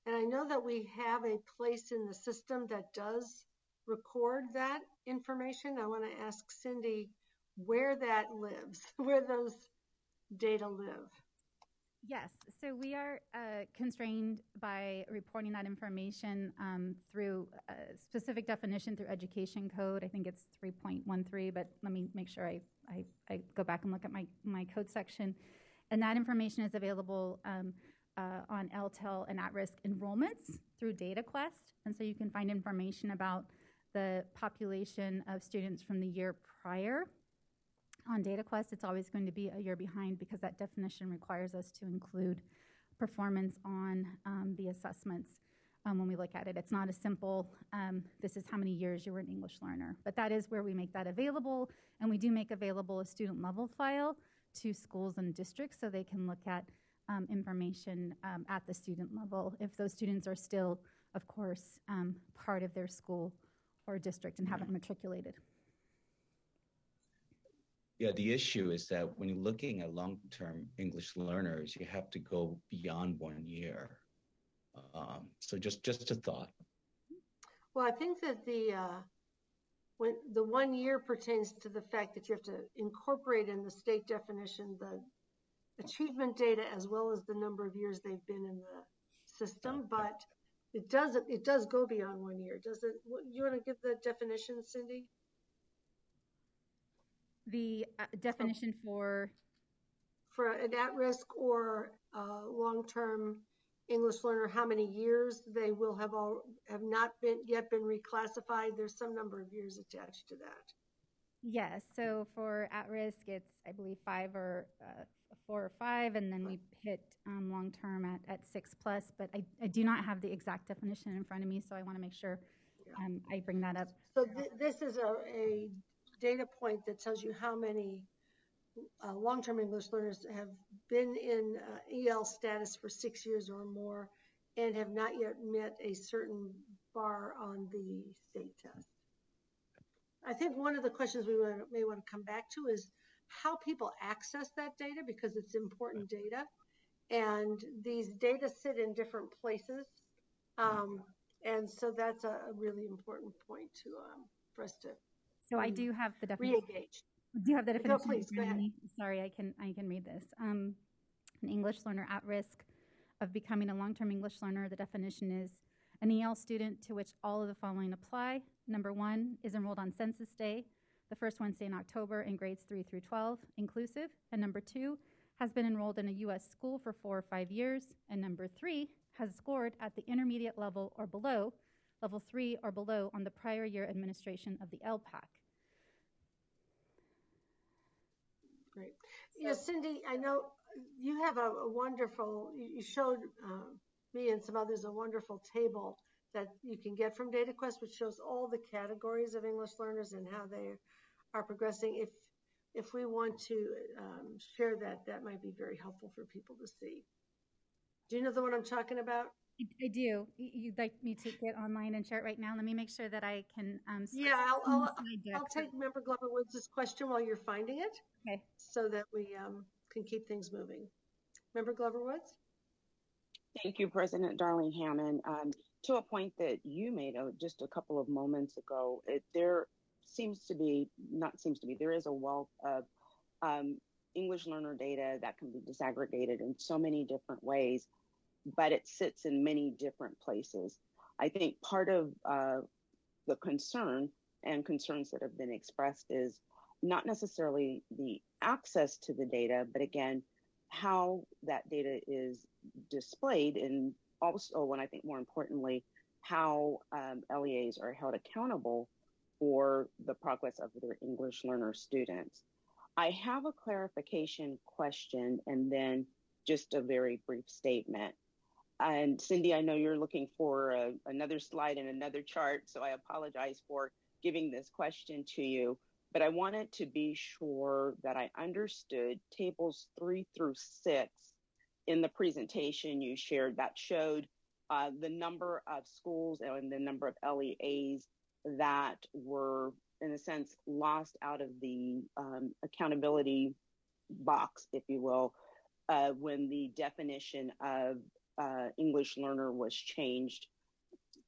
[SPEAKER 1] And I know that we have a place in the system that does record that information. I want to ask Cindy where that lives, where those data live.
[SPEAKER 8] Yes, so we are constrained by reporting that information through a specific definition through education code. I think it's 3.13, but let me make sure I go back and look at my code section. And that information is available on LTEL and at-risk enrollments through DataQuest. And so you can find information about the population of students from the year prior. On DataQuest, it's always going to be a year behind because that definition requires us to include performance on the assessments when we look at it. It's not a simple, this is how many years you were an English learner. But that is where we make that available, and we do make available a student level file to schools and districts so they can look at information at the student level if those students are still, of course, part of their school or district and haven't matriculated.
[SPEAKER 10] Yeah, the issue is that when you're looking at long-term English learners, you have to go beyond 1 year. So just a thought.
[SPEAKER 1] Well, I think that when the 1 year pertains to the fact that you have to incorporate in the state definition the achievement data as well as the number of years they've been in the system, but it does go beyond 1 year. Does it? You want to give the definition, Cindy?
[SPEAKER 8] The definition for
[SPEAKER 1] an at-risk or long-term English learner, how many years they will have not yet been reclassified. There's some number of years attached to that.
[SPEAKER 8] Yes. So for at-risk, it's I believe 5 or 4 or 5, and then we hit long-term at 6+. But I do not have the exact definition in front of me, so I want to make sure I bring that up.
[SPEAKER 1] So this is a data point that tells you how many long-term English learners have been in EL status for 6 years or more and have not yet met a certain bar on the state test. I think one of the questions we may want to come back to is how people access that data, because it's important data. And these data sit in different places. And so that's a really important point for us to
[SPEAKER 8] So I do have the definition.
[SPEAKER 1] Re-engage.
[SPEAKER 8] I do have the definition.
[SPEAKER 1] Go, please, go ahead.
[SPEAKER 8] Sorry, I can read this. An English learner at risk of becoming a long-term English learner, the definition is an EL student to which all of the following apply. Number 1 is enrolled on census day, the first Wednesday in October in grades 3 through 12 inclusive. And number 2 has been enrolled in a U.S. school for 4 or 5 years. And number 3 has scored at the intermediate level or below, level 3 or below on the prior year administration of the LPAC.
[SPEAKER 1] Great. Yeah, Cindy, I know you have a wonderful, you showed me and some others a wonderful table that you can get from DataQuest, which shows all the categories of English learners and how they are progressing. If we want to share that, that might be very helpful for people to see. Do you know the one I'm talking about?
[SPEAKER 8] I do. You'd like me to get online and share it right now? Let me make sure that I can.
[SPEAKER 1] Yeah, I'll take Member Glover Woods' question while you're finding it.
[SPEAKER 8] Okay.
[SPEAKER 1] So that we can keep things moving. Member Glover Woods?
[SPEAKER 11] Thank you, President Darling Hammond. To a point that you made just a couple of moments ago, there is a wealth of English learner data that can be disaggregated in so many different ways, but it sits in many different places. I think part of the concern and concerns that have been expressed is not necessarily the access to the data, but again, how that data is displayed, and also, and I think more importantly, how LEAs are held accountable for the progress of their English learner students. I have a clarification question and then just a very brief statement. And Cindy, I know you're looking for another slide and another chart, so I apologize for giving this question to you, but I wanted to be sure that I understood tables 3 through 6 in the presentation you shared that showed the number of schools and the number of LEAs that were, in a sense, lost out of the accountability box, if you will, when the definition of English learner was changed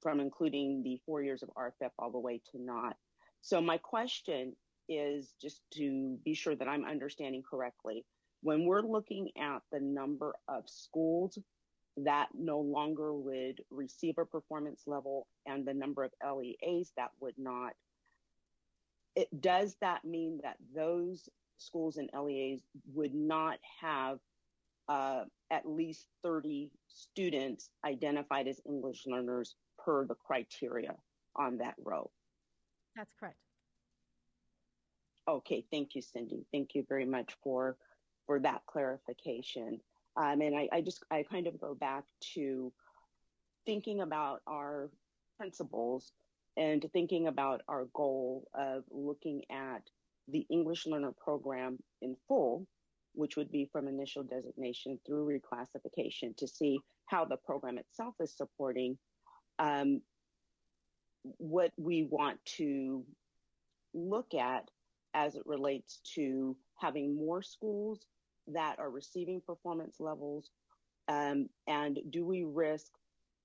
[SPEAKER 11] from including the 4 years of RFEP all the way to not. So my question is just to be sure that I'm understanding correctly. When we're looking at the number of schools that no longer would receive a performance level and the number of LEAs that would not, does that mean that those schools and LEAs would not have at least 30 students identified as English learners per the criteria on that row?
[SPEAKER 8] That's correct.
[SPEAKER 11] Okay, thank you, Cindy. Thank you very much for that clarification. And I kind of go back to thinking about our principles and thinking about our goal of looking at the English learner program in full, which would be from initial designation through reclassification, to see how the program itself is supporting what we want to look at as it relates to having more schools that are receiving performance levels, and do we risk,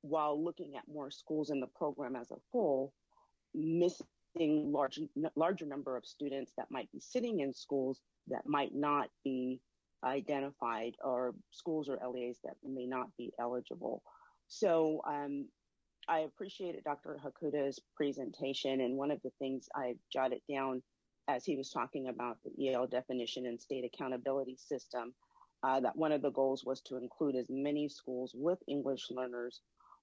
[SPEAKER 11] while looking at more schools in the program as a whole, missing larger number of students that might be sitting in schools that might not be identified, or schools or LEAs that may not be eligible? So I appreciated Dr. Hakuta's presentation, and one of the things I jotted down as he was talking about the EL definition and state accountability system, that one of the goals was to include as many schools with English learners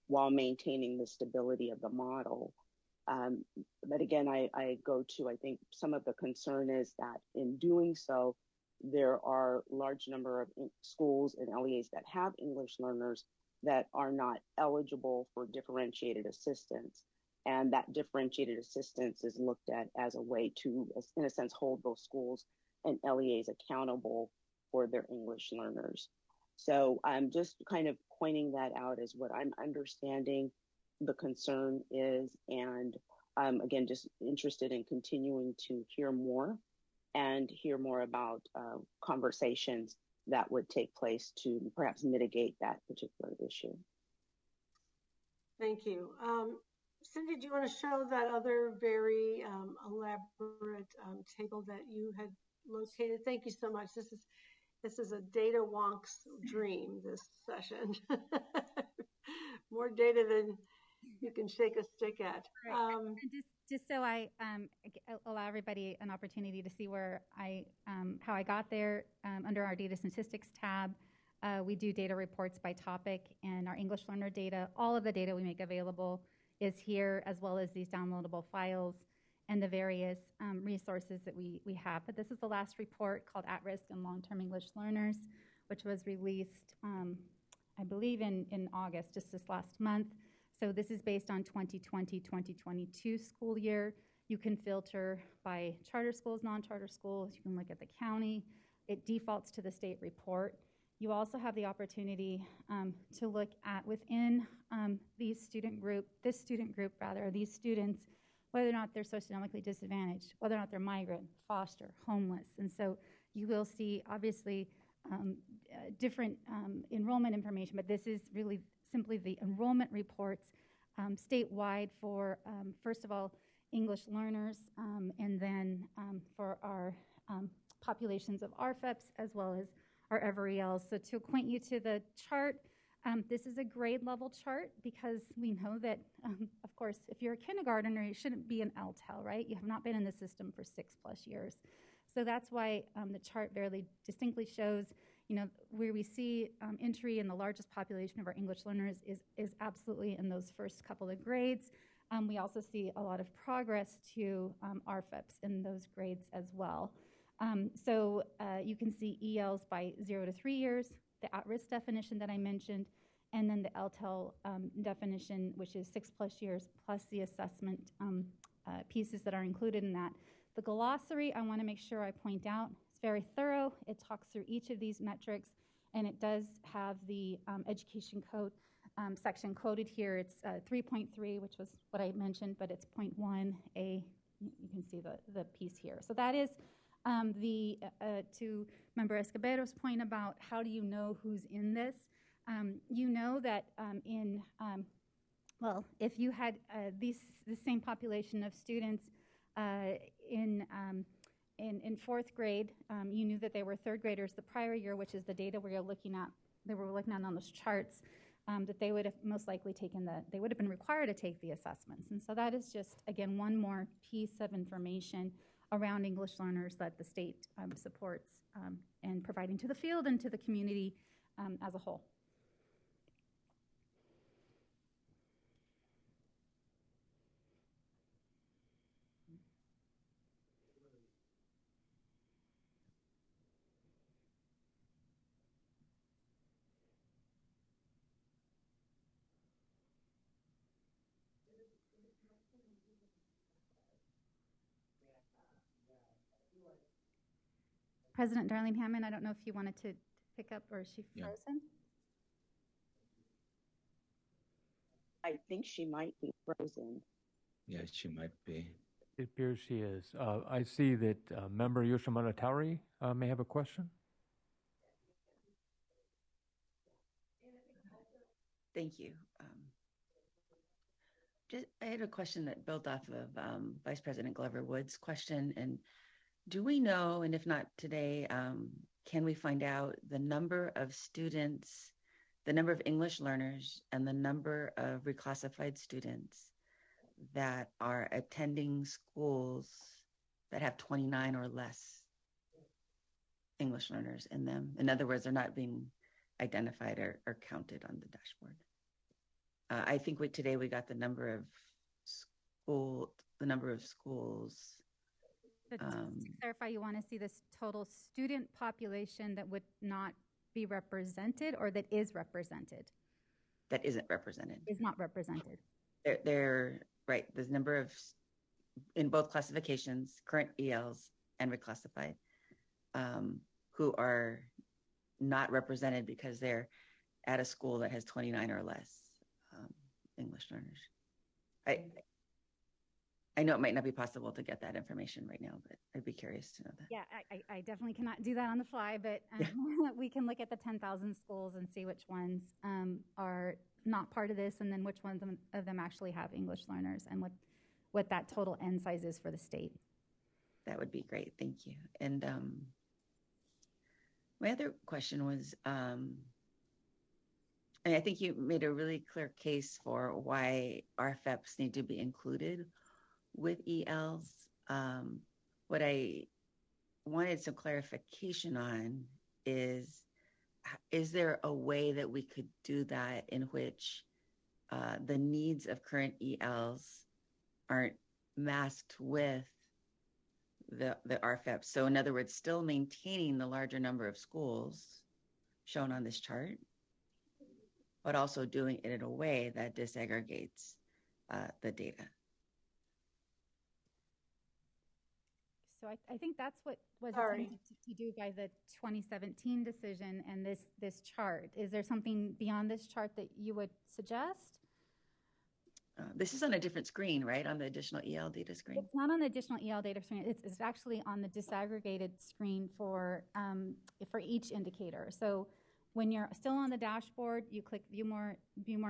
[SPEAKER 11] while maintaining the stability of the model. But again, I go to, I think some of the concern is that in doing so, there are large number of schools and LEAs that have English learners that are not eligible for differentiated assistance. And that differentiated assistance is looked at as a way to, in a sense, hold those schools and LEAs accountable for their English learners. So I'm just kind of pointing that out as what I'm understanding the concern is. And again, just interested in continuing to hear more and hear more about conversations that would take place to perhaps mitigate that particular issue.
[SPEAKER 1] Thank you. Cindy, do you want to show that other very elaborate table that you had located? Thank you so much. This is a data wonk's dream, this session. More data than you can shake a stick at.
[SPEAKER 8] Right. Just so I allow everybody an opportunity to see where how I got there, under our data statistics tab, we do data reports by topic, and our English learner data, all of the data we make available is here, as well as these downloadable files and the various resources that we have. But this is the last report called At-Risk and Long-Term English Learners, which was released, I believe in August, just this last month. So this is based on 2020-2022 school year. You can filter by charter schools, non-charter schools. You can look at the county. It defaults to the state report. You also have the opportunity to look at within these students, these students, whether or not they're socioeconomically disadvantaged, whether or not they're migrant, foster, homeless. And so you will see, obviously, different enrollment information, but this is really simply the enrollment reports statewide for, first of all, English learners, and then for our populations of RFEPs as well as our every else. So to acquaint you to the chart, this is a grade level chart because we know that, of course, if you're a kindergartner, you shouldn't be an LTEL, right? You have not been in the system for 6+ years. So that's why the chart very distinctly shows, where we see entry in the largest population of our English learners is absolutely in those first couple of grades. We also see a lot of progress to RFEPs in those grades as well. So you can see ELs by 0 to 3 years, the at-risk definition that I mentioned, and then the LTEL definition, which is 6+ years, plus the assessment pieces that are included in that. The glossary, I want to make sure I point out, it's very thorough. It talks through each of these metrics, and it does have the education code section quoted here. It's 3.3, which was what I mentioned, but it's 0.1A. You can see the piece here. So that is to Member Escobedo's point about how do you know who's in this. You know that if you had the same population of students in 4th grade, you knew that they were 3rd graders the prior year, which is the data we were looking at on those charts, that they would have most likely they would have been required to take the assessments. And so that is just, again, one more piece of information around English learners that the state supports and providing to the field and to the community as a whole. President Darlene Hammond, I don't know if you wanted to pick up, or is she frozen?
[SPEAKER 11] I think she might be frozen.
[SPEAKER 10] Yeah, she might be.
[SPEAKER 2] It appears she is. I see that Member Yoshimura Tauri may have a question.
[SPEAKER 6] Thank you. I had a question that built off of Vice President Glover Wood's question. And do we know, and if not today, can we find out the number of students, the number of English learners, and the number of reclassified students that are attending schools that have 29 or less English learners in them? In other words, they're not being identified or counted on the dashboard. I think today we got the number of schools.
[SPEAKER 8] But to clarify, you want to see this total student population that would not be represented, or that is represented?
[SPEAKER 6] That isn't represented.
[SPEAKER 8] Is not represented.
[SPEAKER 6] They're right. There's number of, in both classifications, current ELs and reclassified, who are not represented because they're at a school that has 29 or less English learners. I know it might not be possible to get that information right now, but I'd be curious to know that.
[SPEAKER 8] Yeah, I definitely cannot do that on the fly, but we can look at the 10,000 schools and see which ones are not part of this, and then which ones of them actually have English learners, and what that total N size is for the state.
[SPEAKER 6] That would be great. Thank you. And my other question was, I think you made a really clear case for why RFEPs need to be included with ELs. What I wanted some clarification on is there a way that we could do that in which the needs of current ELs aren't masked with the RFEPs? So in other words, still maintaining the larger number of schools shown on this chart, but also doing it in a way that disaggregates the data.
[SPEAKER 8] So I think that's what was
[SPEAKER 1] Sorry.
[SPEAKER 8] attempted to do by the 2017 decision and this chart. Is there something beyond this chart that you would suggest?
[SPEAKER 6] This is on a different screen, right? On the additional EL data screen?
[SPEAKER 8] It's not on the additional EL data screen. It's actually on the disaggregated screen for each indicator. So when you're still on the dashboard, you click view more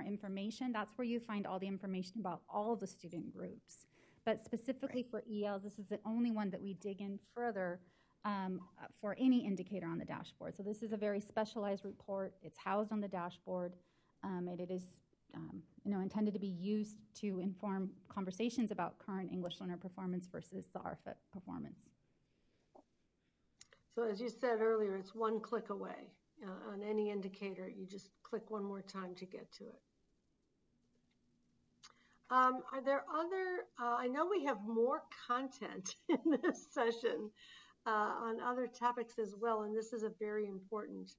[SPEAKER 8] information. That's where you find all the information about all the student groups. But specifically for ELs, this is the only one that we dig in further for any indicator on the dashboard. So this is a very specialized report. It's housed on the dashboard, and it is intended to be used to inform conversations about current English learner performance versus the RFIP performance.
[SPEAKER 1] So as you said earlier, it's one click away on any indicator. You just click one more time to get to it. Are there other, I know we have more content in this session on other topics as well, and this is a very important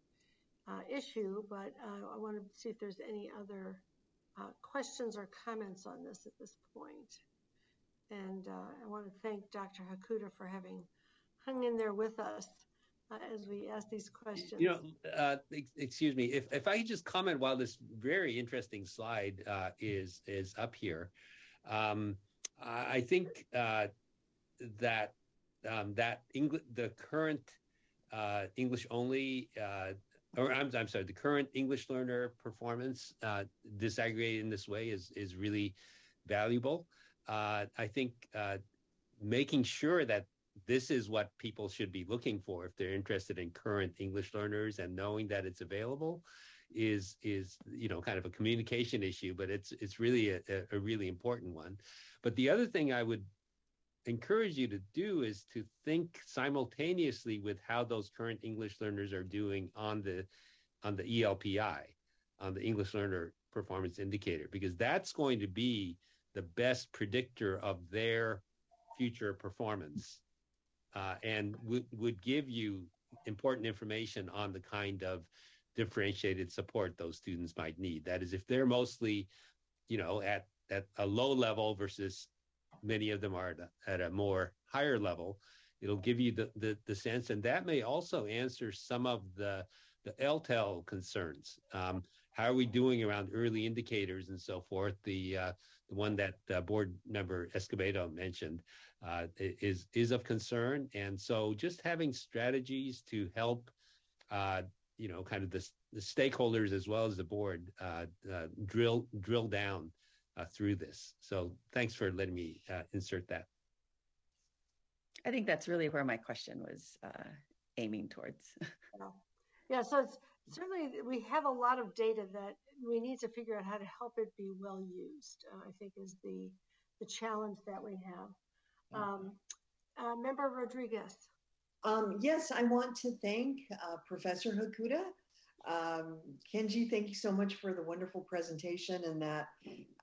[SPEAKER 1] issue, but I want to see if there's any other questions or comments on this at this point. And I want to thank Dr. Hakuda for having hung in there with us as we ask these questions.
[SPEAKER 16] Excuse me, if I could just comment while this very interesting slide is up here. I think that the current English only, I'm sorry, the current English learner performance disaggregated in this way is really valuable. I think making sure that this is what people should be looking for if they're interested in current English learners, and knowing that it's available is kind of a communication issue, but it's really a really important one. But the other thing I would encourage you to do is to think simultaneously with how those current English learners are doing on the ELPI, on the English Learner Performance Indicator, because that's going to be the best predictor of their future performance. And would give you important information on the kind of differentiated support those students might need. That is, if they're mostly, at a low level versus many of them are at a more higher level, it'll give you the sense, and that may also answer some of the LTEL concerns. How are we doing around early indicators and so forth? The one that board member Escobedo mentioned is of concern. And so just having strategies to help, kind of the stakeholders as well as the board drill down through this. So thanks for letting me insert that.
[SPEAKER 6] I think that's really where my question was aiming towards.
[SPEAKER 1] Yeah, so it's certainly, we have a lot of data that we need to figure out how to help it be well used, I think is the challenge that we have. Member Rodriguez.
[SPEAKER 13] Yes, I want to thank Professor Hakuda. Kenji, thank you so much for the wonderful presentation and that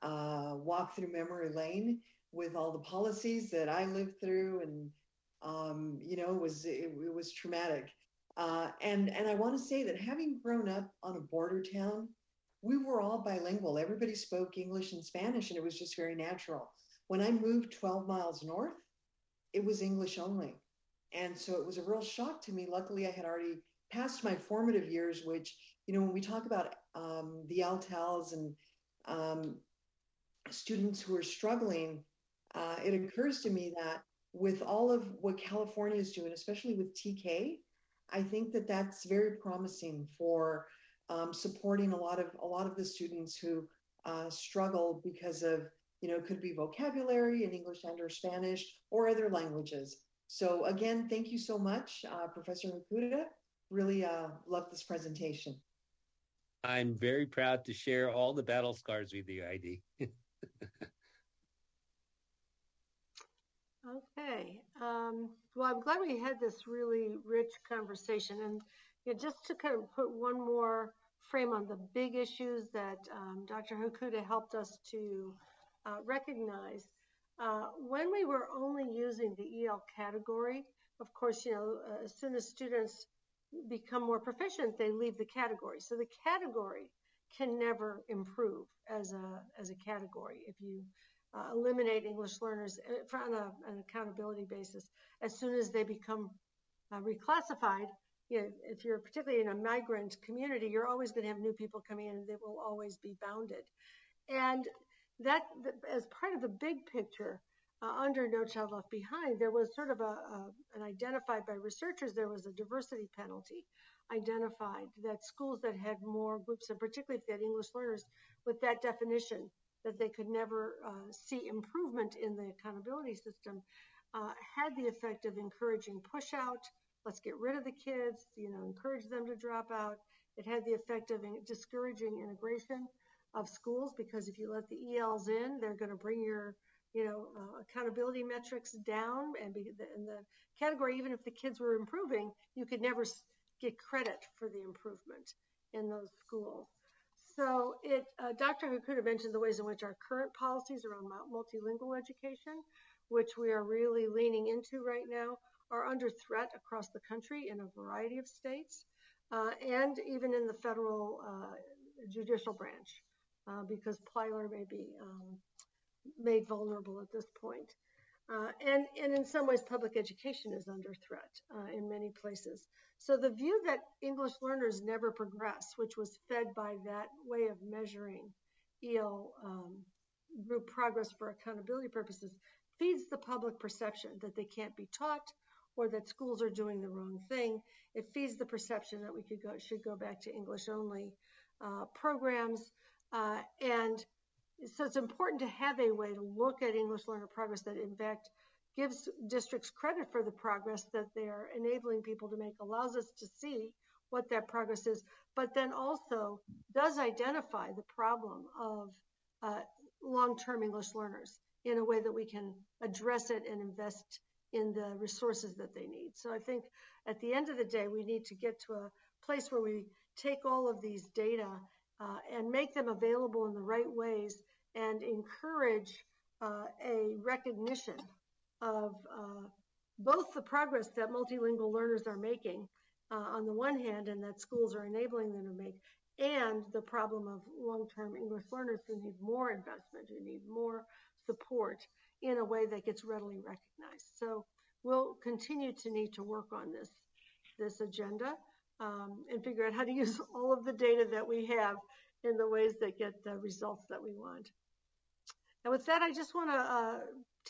[SPEAKER 13] walk through memory lane with all the policies that I lived through, and it was traumatic. And I want to say that having grown up on a border town, we were all bilingual. Everybody spoke English and Spanish, and it was just very natural. When I moved 12 miles north, it was English only. And so it was a real shock to me. Luckily, I had already passed my formative years, which, when we talk about the LTELs and students who are struggling, it occurs to me that with all of what California is doing, especially with TK, I think that that's very promising for supporting a lot of the students who struggle because of, could be vocabulary in English and or Spanish or other languages. So again, thank you so much, Professor Hakuda. Really loved this presentation.
[SPEAKER 16] I'm very proud to share all the battle scars with you, ID.
[SPEAKER 1] Okay. Well, I'm glad we had this really rich conversation. And just to kind of put one more frame on the big issues that Dr. Hakuda helped us to recognize, when we were only using the EL category, of course, as soon as students become more proficient, they leave the category. So the category can never improve as a category if you eliminate English learners on an accountability basis as soon as they become reclassified. If you're particularly in a migrant community, you're always going to have new people coming in, and they will always be bounded. And that, as part of the big picture, under No Child Left Behind, there was sort of an identified by researchers, there was a diversity penalty identified that schools that had more groups, and particularly if they had English learners with that definition, that they could never see improvement in the accountability system, had the effect of encouraging push out. Let's get rid of the kids, encourage them to drop out. It had the effect of discouraging integration of schools, because if you let the ELs in, they're going to bring your accountability metrics down, and in the category, even if the kids were improving, you could never get credit for the improvement in those schools. So Dr. Hakuda mentioned the ways in which our current policies around multilingual education, which we are really leaning into right now, are under threat across the country in a variety of states, and even in the federal judicial branch, because Plyler may be made vulnerable at this point. And in some ways, public education is under threat in many places. So the view that English learners never progress, which was fed by that way of measuring EL group progress for accountability purposes, feeds the public perception that they can't be taught, or that schools are doing the wrong thing. It feeds the perception that we should go back to English-only programs. And so it's important to have a way to look at English learner progress that, in fact, gives districts credit for the progress that they are enabling people to make, allows us to see what that progress is, but then also does identify the problem of long-term English learners in a way that we can address it and invest in the resources that they need. So I think at the end of the day, we need to get to a place where we take all of these data and make them available in the right ways, and encourage a recognition of both the progress that multilingual learners are making on the one hand, and that schools are enabling them to make, and the problem of long-term English learners who need more investment, who need more support in a way that gets readily recognized. So we'll continue to need to work on this agenda and figure out how to use all of the data that we have in the ways that get the results that we want. And with that, I just want to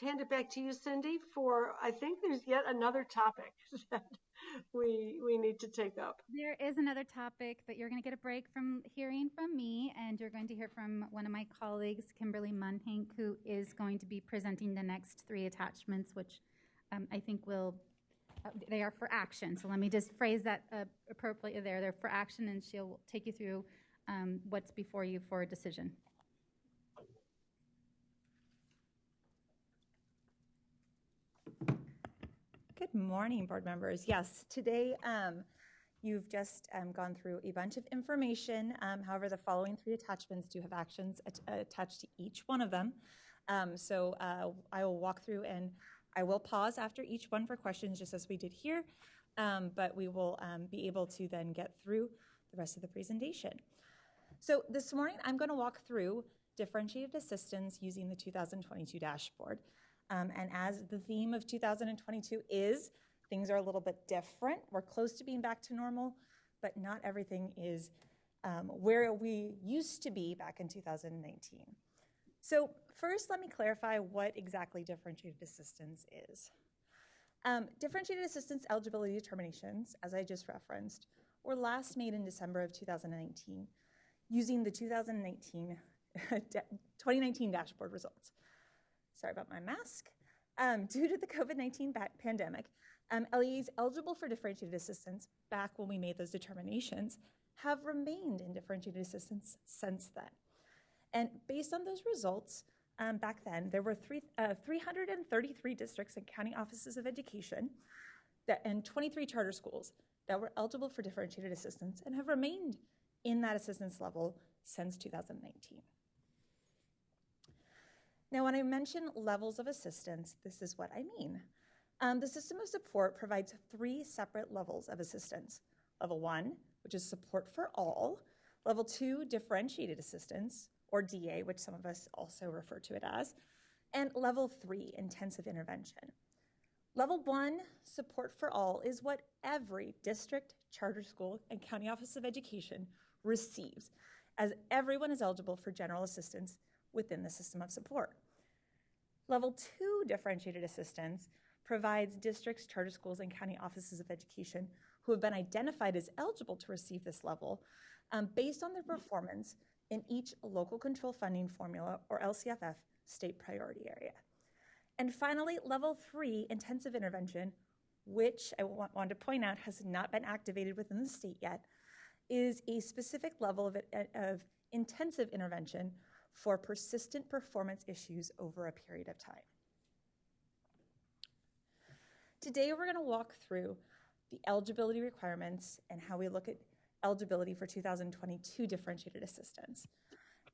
[SPEAKER 1] hand it back to you, Cindy, for I think there's yet another topic that we need to take up.
[SPEAKER 8] There is another topic, but you're going to get a break from hearing from me, and you're going to hear from one of my colleagues, Kimberly Munhank, who is going to be presenting the next 3 attachments, which I think they are for action. So let me just phrase that appropriately there. They're for action, and she'll take you through what's before you for a decision.
[SPEAKER 17] Good morning, board members. Yes, today you've just gone through a bunch of information. However, the following 3 attachments do have actions attached to each one of them. So I will walk through, and I will pause after each one for questions, just as we did here, but we will be able to then get through the rest of the presentation. So this morning, I'm going to walk through differentiated assistance using the 2022 dashboard. And as the theme of 2022 is, things are a little bit different. We're close to being back to normal, but not everything is where we used to be back in 2019. So first, let me clarify what exactly differentiated assistance is. Differentiated assistance eligibility determinations, as I just referenced, were last made in December of 2019 using the 2019 dashboard results. Sorry about my mask. Due to the COVID-19 pandemic, LEAs eligible for differentiated assistance back when we made those determinations have remained in differentiated assistance since then. And based on those results, back then, there were 333 districts and county offices of education and 23 charter schools that were eligible for differentiated assistance and have remained in that assistance level since 2019. Now, when I mention levels of assistance, this is what I mean. The system of support provides 3 separate levels of assistance. Level 1, which is support for all. Level 2, differentiated assistance, or DA, which some of us also refer to it as. and level 3, intensive intervention. Level 1, support for all, is what every district, charter school, and county office of education receives, as everyone is eligible for general assistance within the system of support. Level 2, differentiated assistance, provides districts, charter schools, and county offices of education who have been identified as eligible to receive this level based on their performance in each local control funding formula, or LCFF, state priority area. And finally, level 3, intensive intervention, which I want to point out has not been activated within the state yet, is a specific level of intensive intervention for persistent performance issues over a period of time. Today, we're going to walk through the eligibility requirements and how we look at eligibility for 2022 differentiated assistance.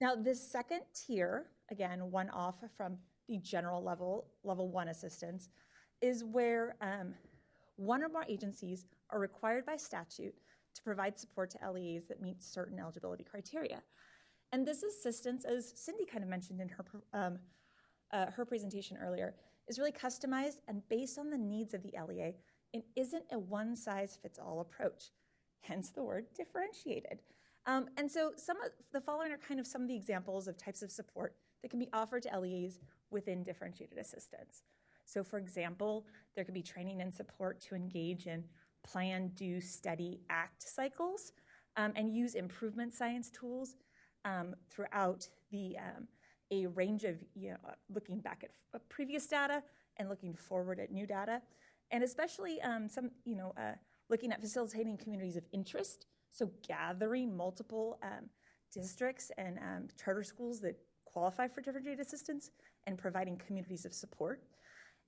[SPEAKER 17] Now, this second tier, again, one off from the general level 1 assistance, is where one or more agencies are required by statute to provide support to LEAs that meet certain eligibility criteria. And this assistance, as Cindy kind of mentioned in her presentation earlier, is really customized and based on the needs of the LEA and isn't a one-size-fits-all approach, hence the word differentiated. And so some of the following are kind of some of the examples of types of support that can be offered to LEAs within differentiated assistance. So for example, there could be training and support to engage in plan, do, study, act cycles and use improvement science tools throughout a range of, looking back at previous data and looking forward at new data, and especially looking at facilitating communities of interest, so gathering multiple districts and charter schools that qualify for differentiated assistance and providing communities of support,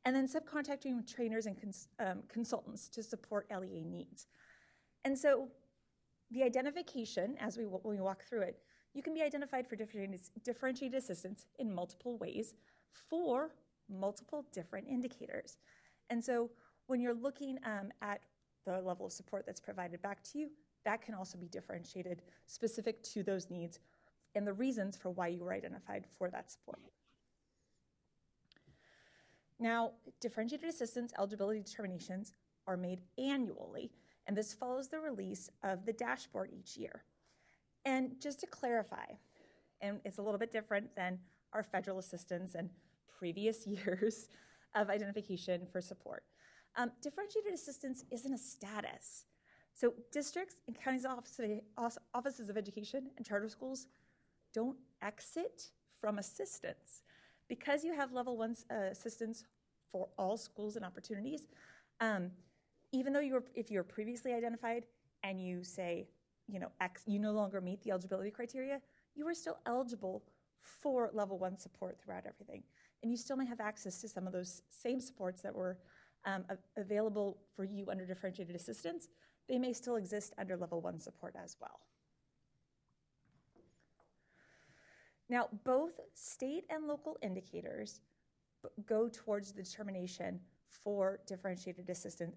[SPEAKER 17] and then subcontracting with trainers and consultants to support LEA needs. And so the identification, as we walk through it, you can be identified for differentiated assistance in multiple ways for multiple different indicators. And so when you're looking at the level of support that's provided back to you, that can also be differentiated specific to those needs and the reasons for why you were identified for that support. Now, differentiated assistance eligibility determinations are made annually, and this follows the release of the dashboard each year. And just to clarify, and it's a little bit different than our federal assistance and previous years of identification for support. Differentiated assistance isn't a status. So districts and counties offices of education and charter schools don't exit from assistance. Because you have level 1 assistance for all schools and opportunities, even though if you're previously identified and you say, you no longer meet the eligibility criteria, you are still eligible for level 1 support throughout everything. And you still may have access to some of those same supports that were available for you under differentiated assistance. They may still exist under level 1 support as well. Now, both state and local indicators go towards the determination for differentiated assistance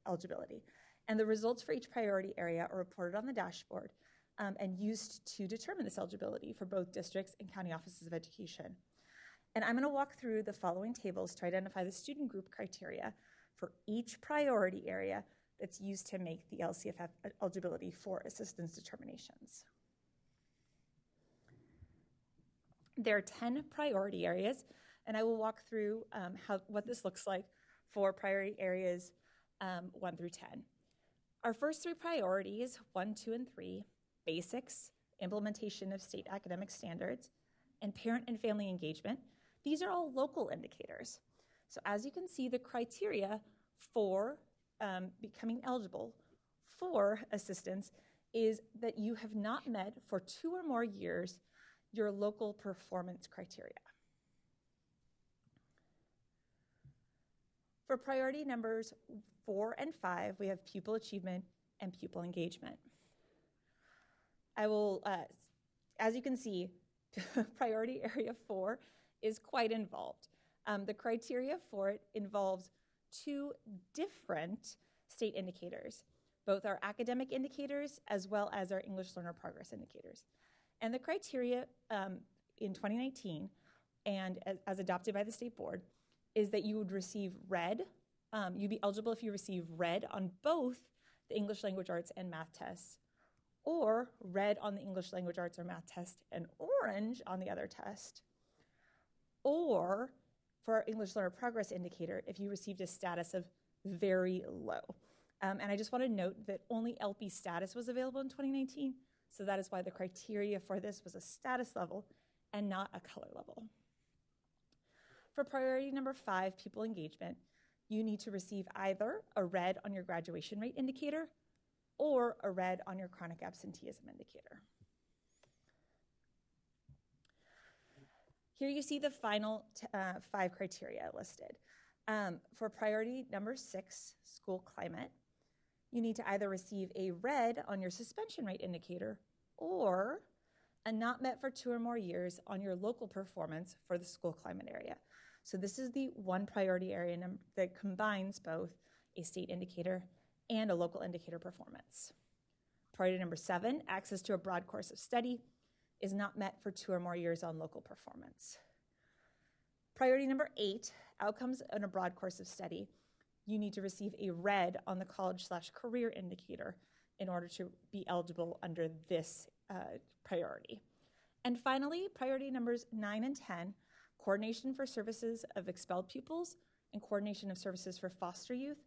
[SPEAKER 17] eligibility. And the results for each priority area are reported on the dashboard and used to determine this eligibility for both districts and county offices of education. And I'm going to walk through the following tables to identify the student group criteria for each priority area that's used to make the LCFF eligibility for assistance determinations. There are 10 priority areas, and I will walk through what this looks like for priority areas 1 through 10. Our first 3 priorities, 1, 2, and 3, basics, implementation of state academic standards, and parent and family engagement, these are all local indicators. So as you can see, the criteria for becoming eligible for assistance is that you have not met for 2 or more years your local performance criteria. For priority numbers 4 and 5, we have pupil achievement and pupil engagement. I will, as you can see, priority area 4 is quite involved. The criteria for it involves 2 different state indicators, both our academic indicators as well as our English learner progress indicators. And the criteria in 2019 and as adopted by the state board, is that you would receive red. You'd be eligible if you receive red on both the English language arts and math tests, or red on the English language arts or math test and orange on the other test, or for our English learner progress indicator, if you received a status of very low. And I just want to note that only LP status was available in 2019, so that is why the criteria for this was a status level and not a color level. For priority number 5, pupil engagement, you need to receive either a red on your graduation rate indicator or a red on your chronic absenteeism indicator. Here you see the final 5 criteria listed. For priority number 6, school climate, you need to either receive a red on your suspension rate indicator or a not met for 2 or more years on your local performance for the school climate area. So this is the one priority area that combines both a state indicator and a local indicator performance. Priority number 7, access to a broad course of study, is not met for 2 or more years on local performance. Priority number 8, outcomes in a broad course of study, you need to receive a red on the college/career indicator in order to be eligible under this priority. And finally, priority numbers 9 and 10, coordination for services of expelled pupils and coordination of services for foster youth.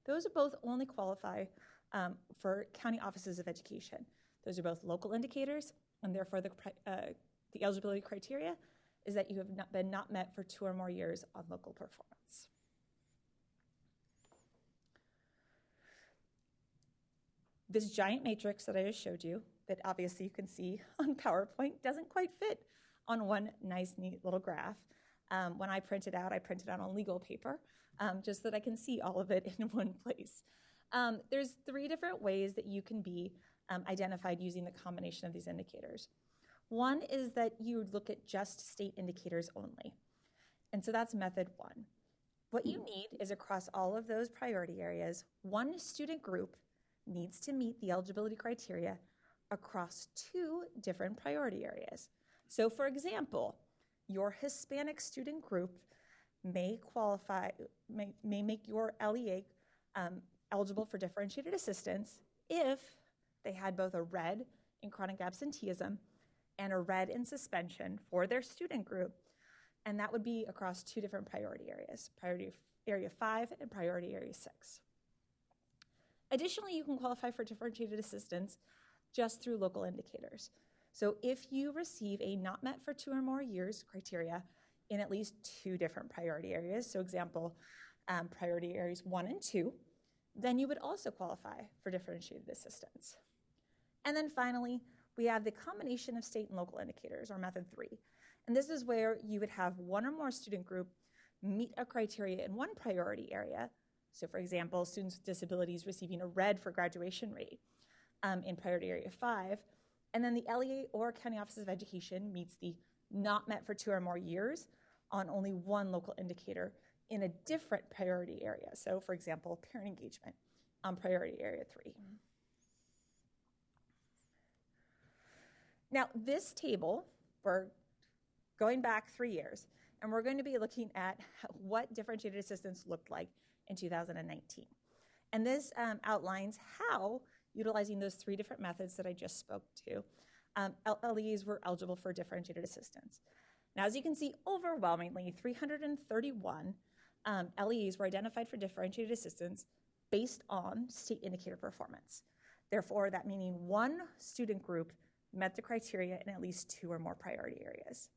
[SPEAKER 17] Those are both only qualify for county offices of education. Those are both local indicators, and therefore the eligibility criteria is that you have been not met for 2 or more years on local performance. This giant matrix that I just showed you, that obviously you can see on PowerPoint, doesn't quite fit on one nice, neat little graph. When I print it out on legal paper, just so that I can see all of it in one place. There's 3 different ways that you can be identified using the combination of these indicators. One is that you look at just state indicators only. And so that's method 1. What you need is across all of those priority areas, one student group needs to meet the eligibility criteria across 2 different priority areas. So for example, your Hispanic student group may make your LEA eligible for differentiated assistance if they had both a red in chronic absenteeism and a red in suspension for their student group, and that would be across 2 different priority areas, priority area 5 and priority area 6. Additionally, you can qualify for differentiated assistance just through local indicators. So if you receive a not met for 2 or more years criteria in at least 2 different priority areas, so example, priority areas 1 and 2, then you would also qualify for differentiated assistance. And then finally, we have the combination of state and local indicators, or method 3. And this is where you would have 1 or more student group meet a criteria in one priority area. So for example, students with disabilities receiving a red for graduation rate in priority area 5, and then the LEA or County Offices of Education meets the not met for 2 or more years on only one local indicator in a different priority area. So for example, parent engagement on priority area 3. Now this table, we're going back 3 years, and we're going to be looking at what differentiated assistance looked like in 2019. And this outlines how, utilizing those 3 different methods that I just spoke to, LEAs were eligible for differentiated assistance. Now, as you can see, overwhelmingly, 331 LEAs were identified for differentiated assistance based on state indicator performance. Therefore, that meaning 1 student group met the criteria in at least 2 or more priority areas.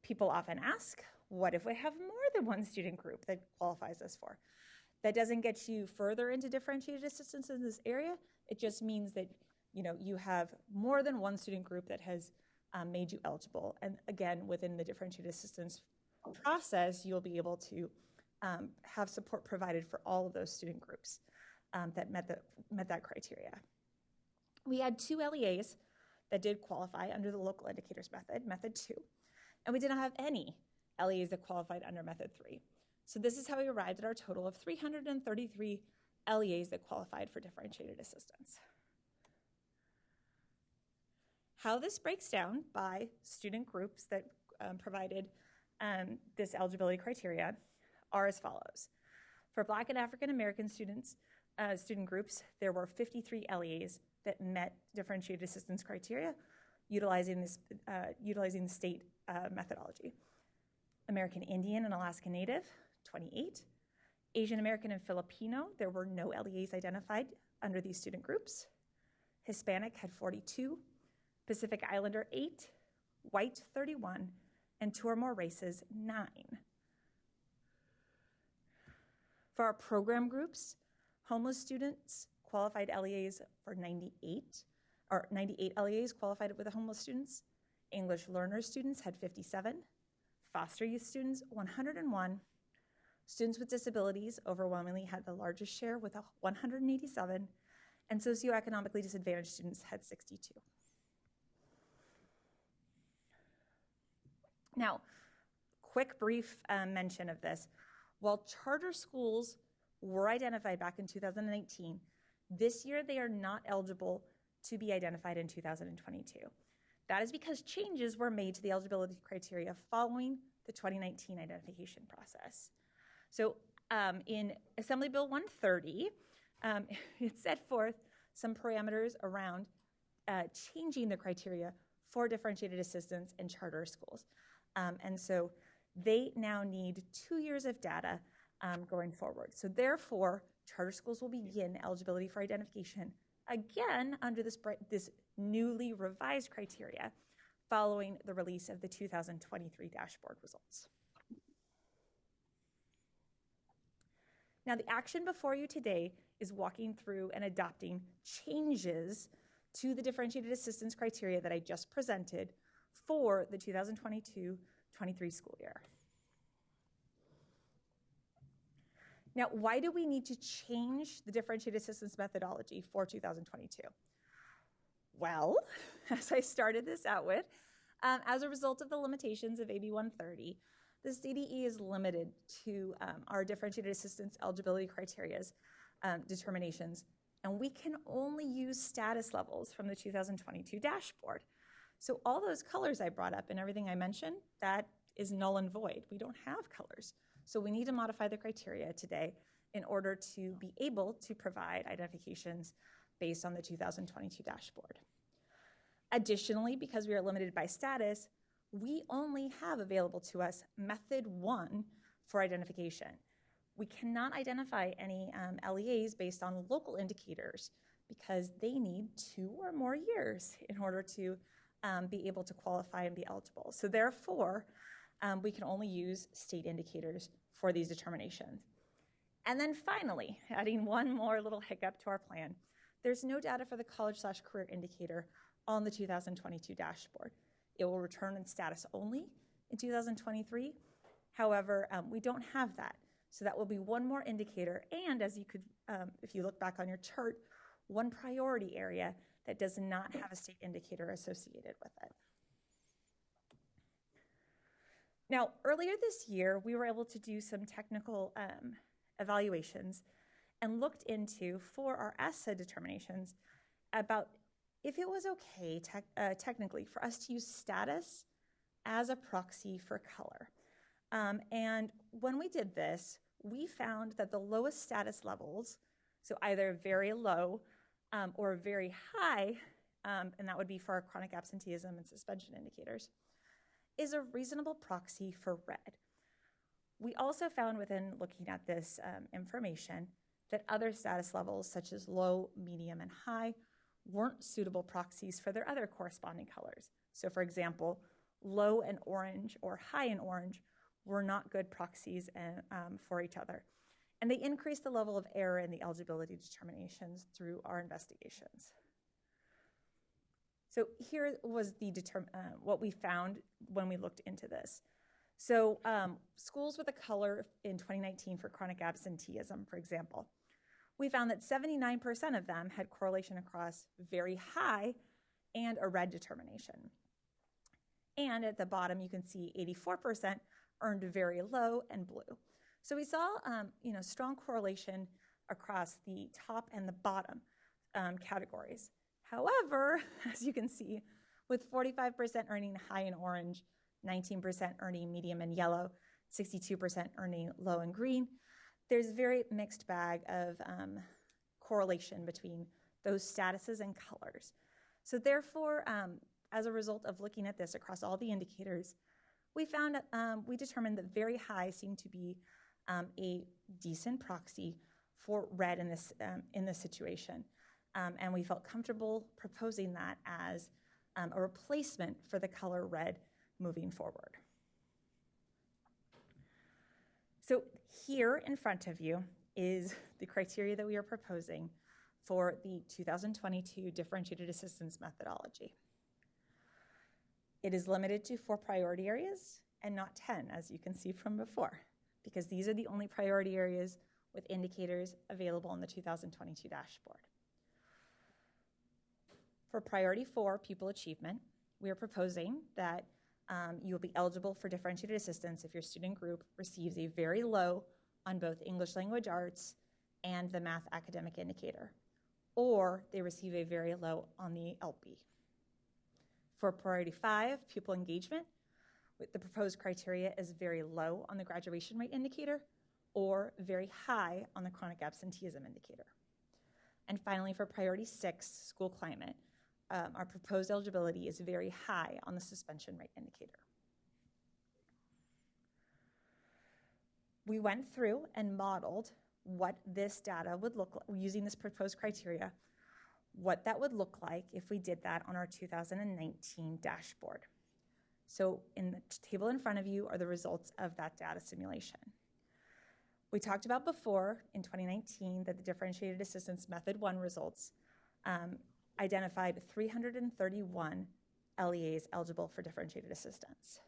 [SPEAKER 17] People often ask, what if we have more than 1 student group that qualifies us for? That doesn't get you further into differentiated assistance in this area. It just means that you have more than 1 student group that has made you eligible. And again, within the differentiated assistance process, you'll be able to have support provided for all of those student groups that met that criteria. We had 2 LEAs that did qualify under the local indicators method, method 2, and we did not have any LEAs that qualified under method 3. So this is how we arrived at our total of 333 LEAs that qualified for differentiated assistance. How this breaks down by student groups that provided this eligibility criteria are as follows. For Black and African American student groups, there were 53 LEAs that met differentiated assistance criteria utilizing the state methodology. American Indian and Alaska Native, 28. Asian American and Filipino, there were no LEAs identified under these student groups. Hispanic had 42, Pacific Islander 8, white 31, and 2 or more races 9. For our program groups, homeless students qualified LEAs for 98 LEAs qualified with the homeless students. English learner students had 57, foster youth students 101, students with disabilities overwhelmingly had the largest share with 187, and socioeconomically disadvantaged students had 62. Now, quick brief mention of this. While charter schools were identified back in 2019, this year they are not eligible to be identified in 2022. That is because changes were made to the eligibility criteria following the 2019 identification process. So in Assembly Bill 130, it set forth some parameters around changing the criteria for differentiated assistance in charter schools. And so they now need 2 years of data going forward. So therefore, charter schools will begin eligibility for identification again under this newly revised criteria following the release of the 2023 dashboard results. Now, the action before you today is walking through and adopting changes to the differentiated assistance criteria that I just presented for the 2022-23 school year. Now, why do we need to change the differentiated assistance methodology for 2022? Well, as I started this out with, as a result of the limitations of AB 130, the CDE is limited to our differentiated assistance eligibility criteria's determinations, and we can only use status levels from the 2022 dashboard. So all those colors I brought up and everything I mentioned, that is null and void. We don't have colors. So we need to modify the criteria today in order to be able to provide identifications based on the 2022 dashboard. Additionally, because we are limited by status, we only have available to us method 1 for identification. We cannot identify any LEAs based on local indicators because they need 2 or more years in order to be able to qualify and be eligible. So therefore, we can only use state indicators for these determinations. And then finally, adding one more little hiccup to our plan, there's no data for the college/career indicator on the 2022 dashboard. It will return in status only in 2023. However, we don't have that. So that will be one more indicator. And as you could, if you look back on your chart, one priority area that does not have a state indicator associated with it. Now, earlier this year, we were able to do some technical evaluations and looked into, for our ESSA determinations, about if it was okay technically for us to use status as a proxy for color. And when we did this, we found that the lowest status levels, so either very low or very high, and that would be for our chronic absenteeism and suspension indicators, is a reasonable proxy for red. We also found within looking at this information that other status levels such as low, medium, and high weren't suitable proxies for their other corresponding colors. So for example, low and orange or high and orange were not good proxies for each other. And they increased the level of error in the eligibility determinations through our investigations. So here was what we found when we looked into this. So schools with a color in 2019 for chronic absenteeism, for example, we found that 79% of them had correlation across very high and a red determination. And at the bottom, you can see 84% earned very low and blue. So we saw strong correlation across the top and the bottom categories. However, as you can see, with 45% earning high in orange, 19% earning medium in yellow, 62% earning low in green. There's a very mixed bag of correlation between those statuses and colors. So therefore, as a result of looking at this across all the indicators, we determined that very high seemed to be a decent proxy for red in this situation. And we felt comfortable proposing that as a replacement for the color red moving forward. So here in front of you is the criteria that we are proposing for the 2022 differentiated assistance methodology. It is limited to 4 priority areas and not 10, as you can see from before, because these are the only priority areas with indicators available on the 2022 dashboard. For priority 4, pupil achievement, we are proposing that you will be eligible for differentiated assistance if your student group receives a very low on both English language arts and the math academic indicator, or they receive a very low on the LP. For priority 5, pupil engagement, the proposed criteria is very low on the graduation rate indicator or very high on the chronic absenteeism indicator. And finally, for priority 6, school climate, our proposed eligibility is very high on the suspension rate indicator. We went through and modeled what this data would look like, using this proposed criteria, what that would look like if we did that on our 2019 dashboard. So in the table in front of you are the results of that data simulation. We talked about before in 2019 that the differentiated assistance method 1 results identified 331 LEAs eligible for differentiated assistance.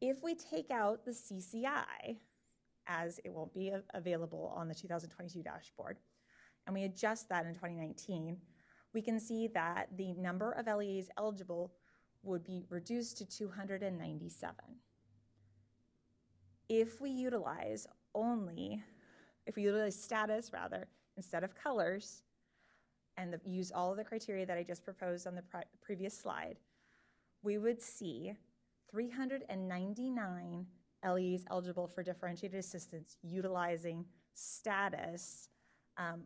[SPEAKER 17] If we take out the CCI, as it won't be available on the 2022 dashboard, and we adjust that in 2019, we can see that the number of LEAs eligible would be reduced to 297. If we utilize status rather, instead of colors, and use all of the criteria that I just proposed on the previous slide, we would see 399 LEs eligible for differentiated assistance utilizing status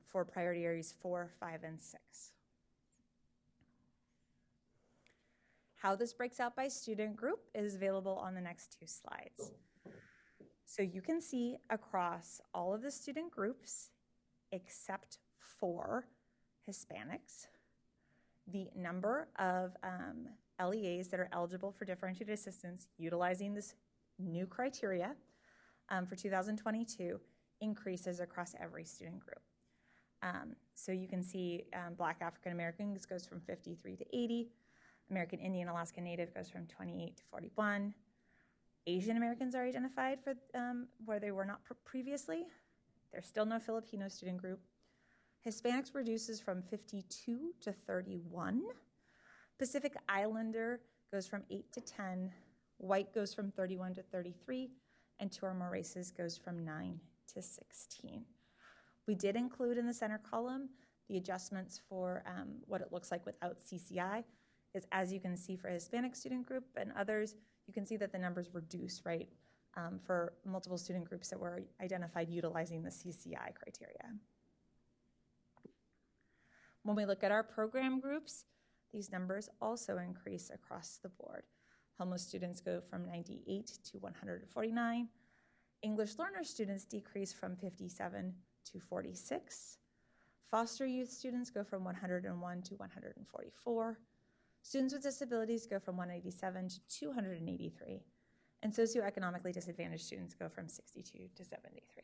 [SPEAKER 17] for priority areas 4, 5, and 6. How this breaks out by student group is available on the next 2 slides. So you can see across all of the student groups, except for Hispanics, the number of LEAs that are eligible for differentiated assistance utilizing this new criteria for 2022 increases across every student group. So you can see Black African Americans goes from 53 to 80, American Indian Alaska Native goes from 28 to 41, Asian Americans are identified for where they were not previously. There's still no Filipino student group. Hispanics reduces from 52 to 31. Pacific Islander goes from 8 to 10. White goes from 31 to 33. And two or more races goes from 9 to 16. We did include in the center column the adjustments for what it looks like without CCI. Is as you can see for Hispanic student group and others, you can see that the numbers reduce, right, for multiple student groups that were identified utilizing the CCI criteria. When we look at our program groups, these numbers also increase across the board. Homeless students go from 98 to 149. English learner students decrease from 57 to 46. Foster youth students go from 101 to 144. Students with disabilities go from 187 to 283. And socioeconomically disadvantaged students go from 62 to 73.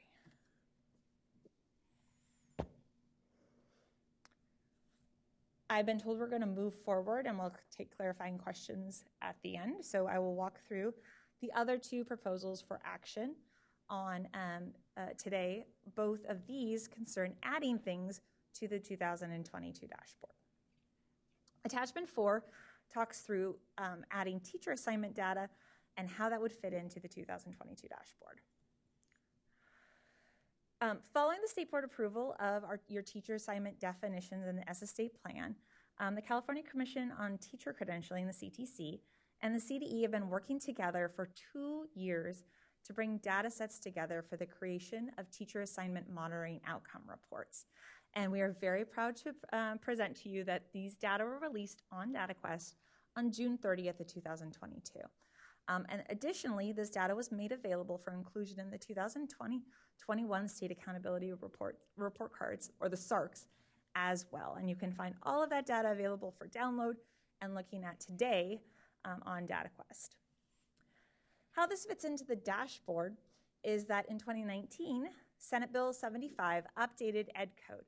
[SPEAKER 17] I've been told we're going to move forward and we'll take clarifying questions at the end. So I will walk through the other 2 proposals for action on today. Both of these concern adding things to the 2022 dashboard. Attachment 4 talks through adding teacher assignment data and how that would fit into the 2022 dashboard. Following the State Board approval of your teacher assignment definitions in the ESSA State Plan, the California Commission on Teacher Credentialing, the CTC, and the CDE have been working together for 2 years to bring data sets together for the creation of teacher assignment monitoring outcome reports. And we are very proud to present to you that these data were released on DataQuest on June 30th of 2022. And additionally, this data was made available for inclusion in the 2020-21 State Accountability Report Cards, or the SARCs, as well. And you can find all of that data available for download and looking at today on DataQuest. How this fits into the dashboard is that in 2019, Senate Bill 75 updated Ed Code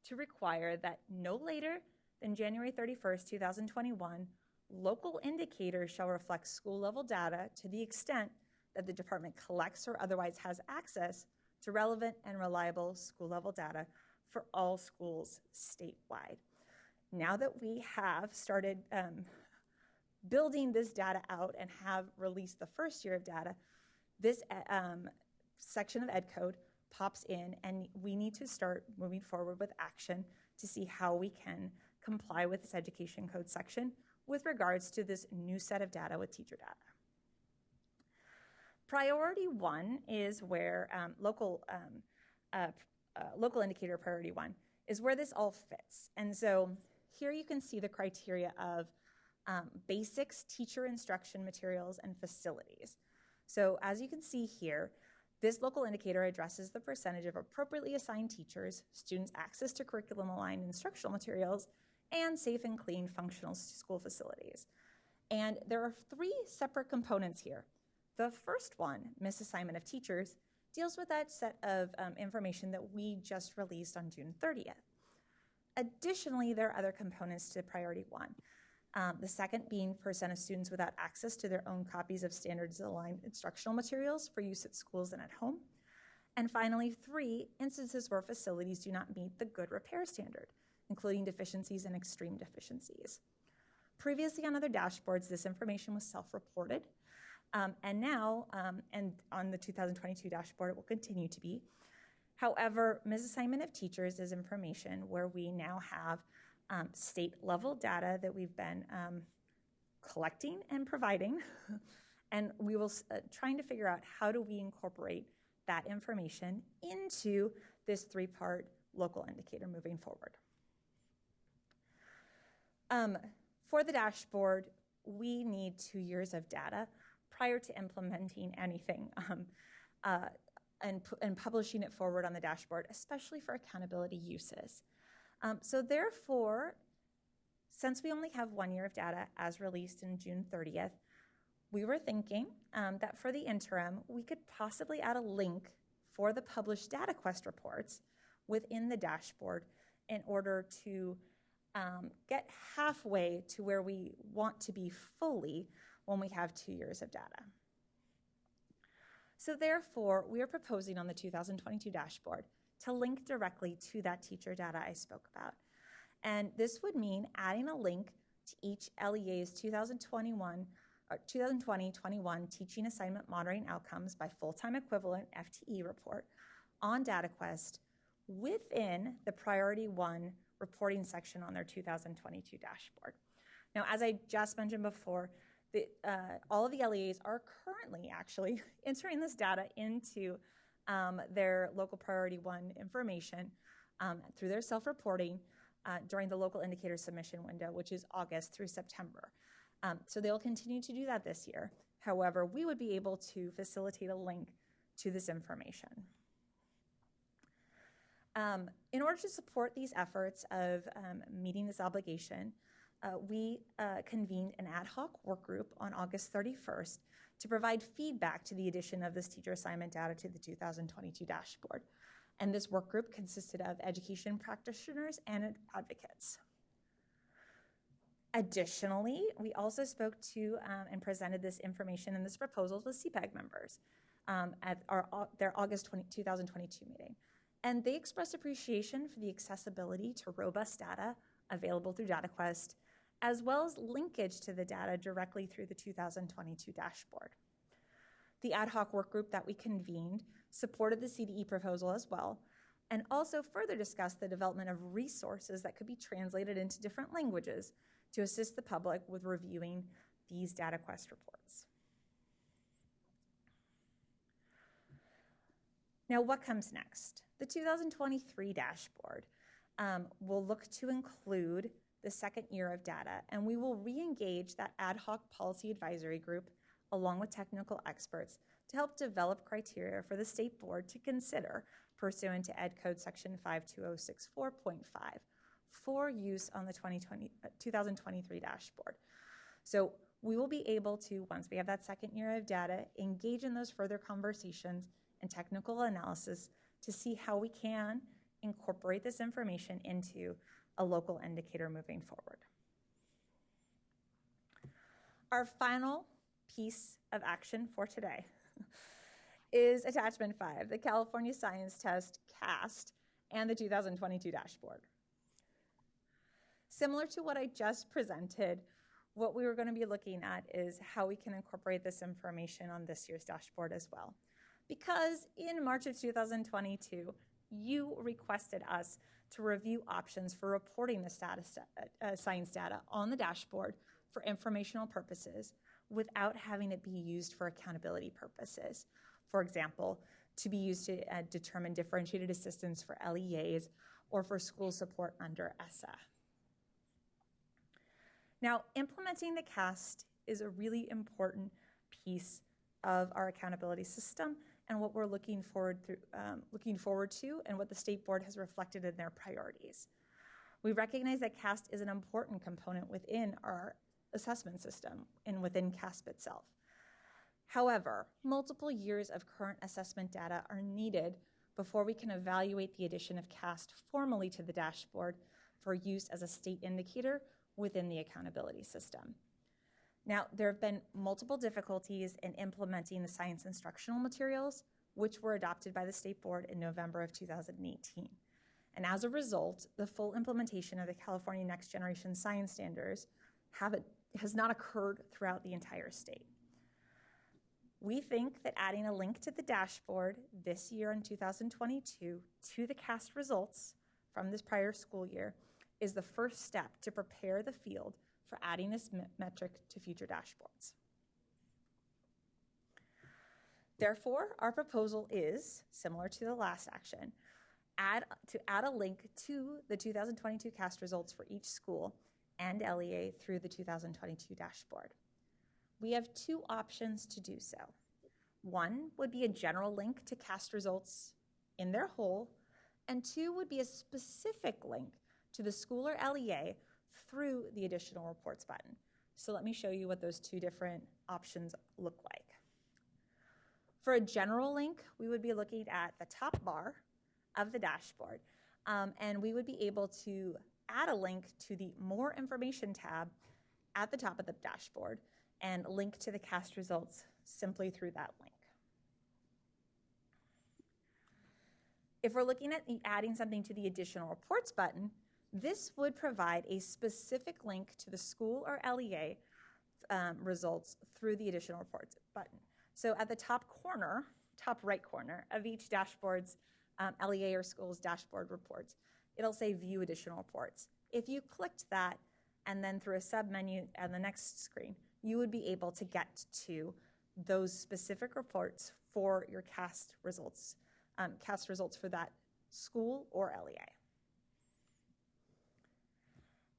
[SPEAKER 17] to require that no later than January 31st, 2021, local indicators shall reflect school-level data to the extent that the department collects or otherwise has access to relevant and reliable school-level data for all schools statewide. Now that we have started building this data out and have released the first year of data, this section of Ed Code pops in, and we need to start moving forward with action to see how we can comply with this education code section with regards to this new set of data with teacher data. Priority 1 is where local indicator priority 1 is where this all fits. And so here you can see the criteria of basics, teacher instruction materials, and facilities. So as you can see here, this local indicator addresses the percentage of appropriately assigned teachers, students' access to curriculum-aligned instructional materials, and safe and clean functional school facilities. And there are 3 separate components here. The first one, misassignment of teachers, deals with that set of information that we just released on June 30th. Additionally, there are other components to priority 1. The second being percent of students without access to their own copies of standards-aligned instructional materials for use at schools and at home. And finally, 3, instances where facilities do not meet the good repair standard, including deficiencies and extreme deficiencies. Previously on other dashboards, this information was self-reported, and now, and on the 2022 dashboard, it will continue to be. However, misassignment of teachers is information where we now have state-level data that we've been collecting and providing, and we will trying to figure out how do we incorporate that information into this 3-part local indicator moving forward. For the dashboard, we need 2 years of data prior to implementing anything and publishing it forward on the dashboard, especially for accountability uses. So therefore, since we only have 1 year of data as released in June 30th, we were thinking that for the interim, we could possibly add a link for the published DataQuest reports within the dashboard in order to get halfway to where we want to be fully when we have 2 years of data. So therefore, we are proposing on the 2022 dashboard to link directly to that teacher data I spoke about. And this would mean adding a link to each LEA's 2020-21 teaching assignment monitoring outcomes by full-time equivalent FTE report on DataQuest within the priority 1 reporting section on their 2022 dashboard. Now, as I just mentioned before, all of the LEAs are currently actually entering this data into their local priority 1 information through their self-reporting during the local indicator submission window, which is August through September. So they'll continue to do that this year. However, we would be able to facilitate a link to this information. In order to support these efforts of meeting this obligation, we convened an ad hoc work group on August 31st to provide feedback to the addition of this teacher assignment data to the 2022 dashboard. And this work group consisted of education practitioners and advocates. Additionally, we also spoke to and presented this information and this proposal to CPAG members at their August 2022 meeting. And they expressed appreciation for the accessibility to robust data available through DataQuest, as well as linkage to the data directly through the 2022 dashboard. The ad hoc work group that we convened supported the CDE proposal as well, and also further discussed the development of resources that could be translated into different languages to assist the public with reviewing these data quest reports. Now, what comes next? The 2023 dashboard will look to include the second year of data, and we will re-engage that ad hoc policy advisory group along with technical experts to help develop criteria for the state board to consider pursuant to Ed Code Section 52064.5 for use on the 2023 dashboard. So we will be able to, once we have that second year of data, engage in those further conversations and technical analysis to see how we can incorporate this information into a local indicator moving forward. Our final piece of action for today is Attachment 5, the California Science Test CAST and the 2022 dashboard. Similar to what I just presented, what we were going to be looking at is how we can incorporate this information on this year's dashboard as well. Because in March of 2022, you requested us to review options for reporting the science data on the dashboard for informational purposes without having it be used for accountability purposes. For example, to be used to determine differentiated assistance for LEAs or for school support under ESSA. Now, implementing the CAST is a really important piece of our accountability system and what we're looking forward to and what the state board has reflected in their priorities. We recognize that CAST is an important component within our assessment system and within CASP itself. However, multiple years of current assessment data are needed before we can evaluate the addition of CAST formally to the dashboard for use as a state indicator within the accountability system. Now, there have been multiple difficulties in implementing the science instructional materials, which were adopted by the state board in November of 2018. And as a result, the full implementation of the California Next Generation Science Standards has not occurred throughout the entire state. We think that adding a link to the dashboard this year in 2022 to the CAST results from this prior school year is the first step to prepare the field for adding this metric to future dashboards. Therefore, our proposal is, similar to the last action, to add a link to the 2022 CAST results for each school and LEA through the 2022 dashboard. We have two options to do so. One would be a general link to CAST results in their whole, and two would be a specific link to the school or LEA through the additional reports button. So let me show you what those two different options look like. For a general link, we would be looking at the top bar of the dashboard, and we would be able to add a link to the More Information tab at the top of the dashboard and link to the CAST results simply through that link. If we're looking at adding something to the additional reports button, this would provide a specific link to the school or LEA results through the additional reports button. So at the top corner, top right corner of each dashboard's LEA or school's dashboard reports, it'll say View Additional Reports. If you clicked that and then through a submenu on the next screen, you would be able to get to those specific reports for your CAST results for that school or LEA.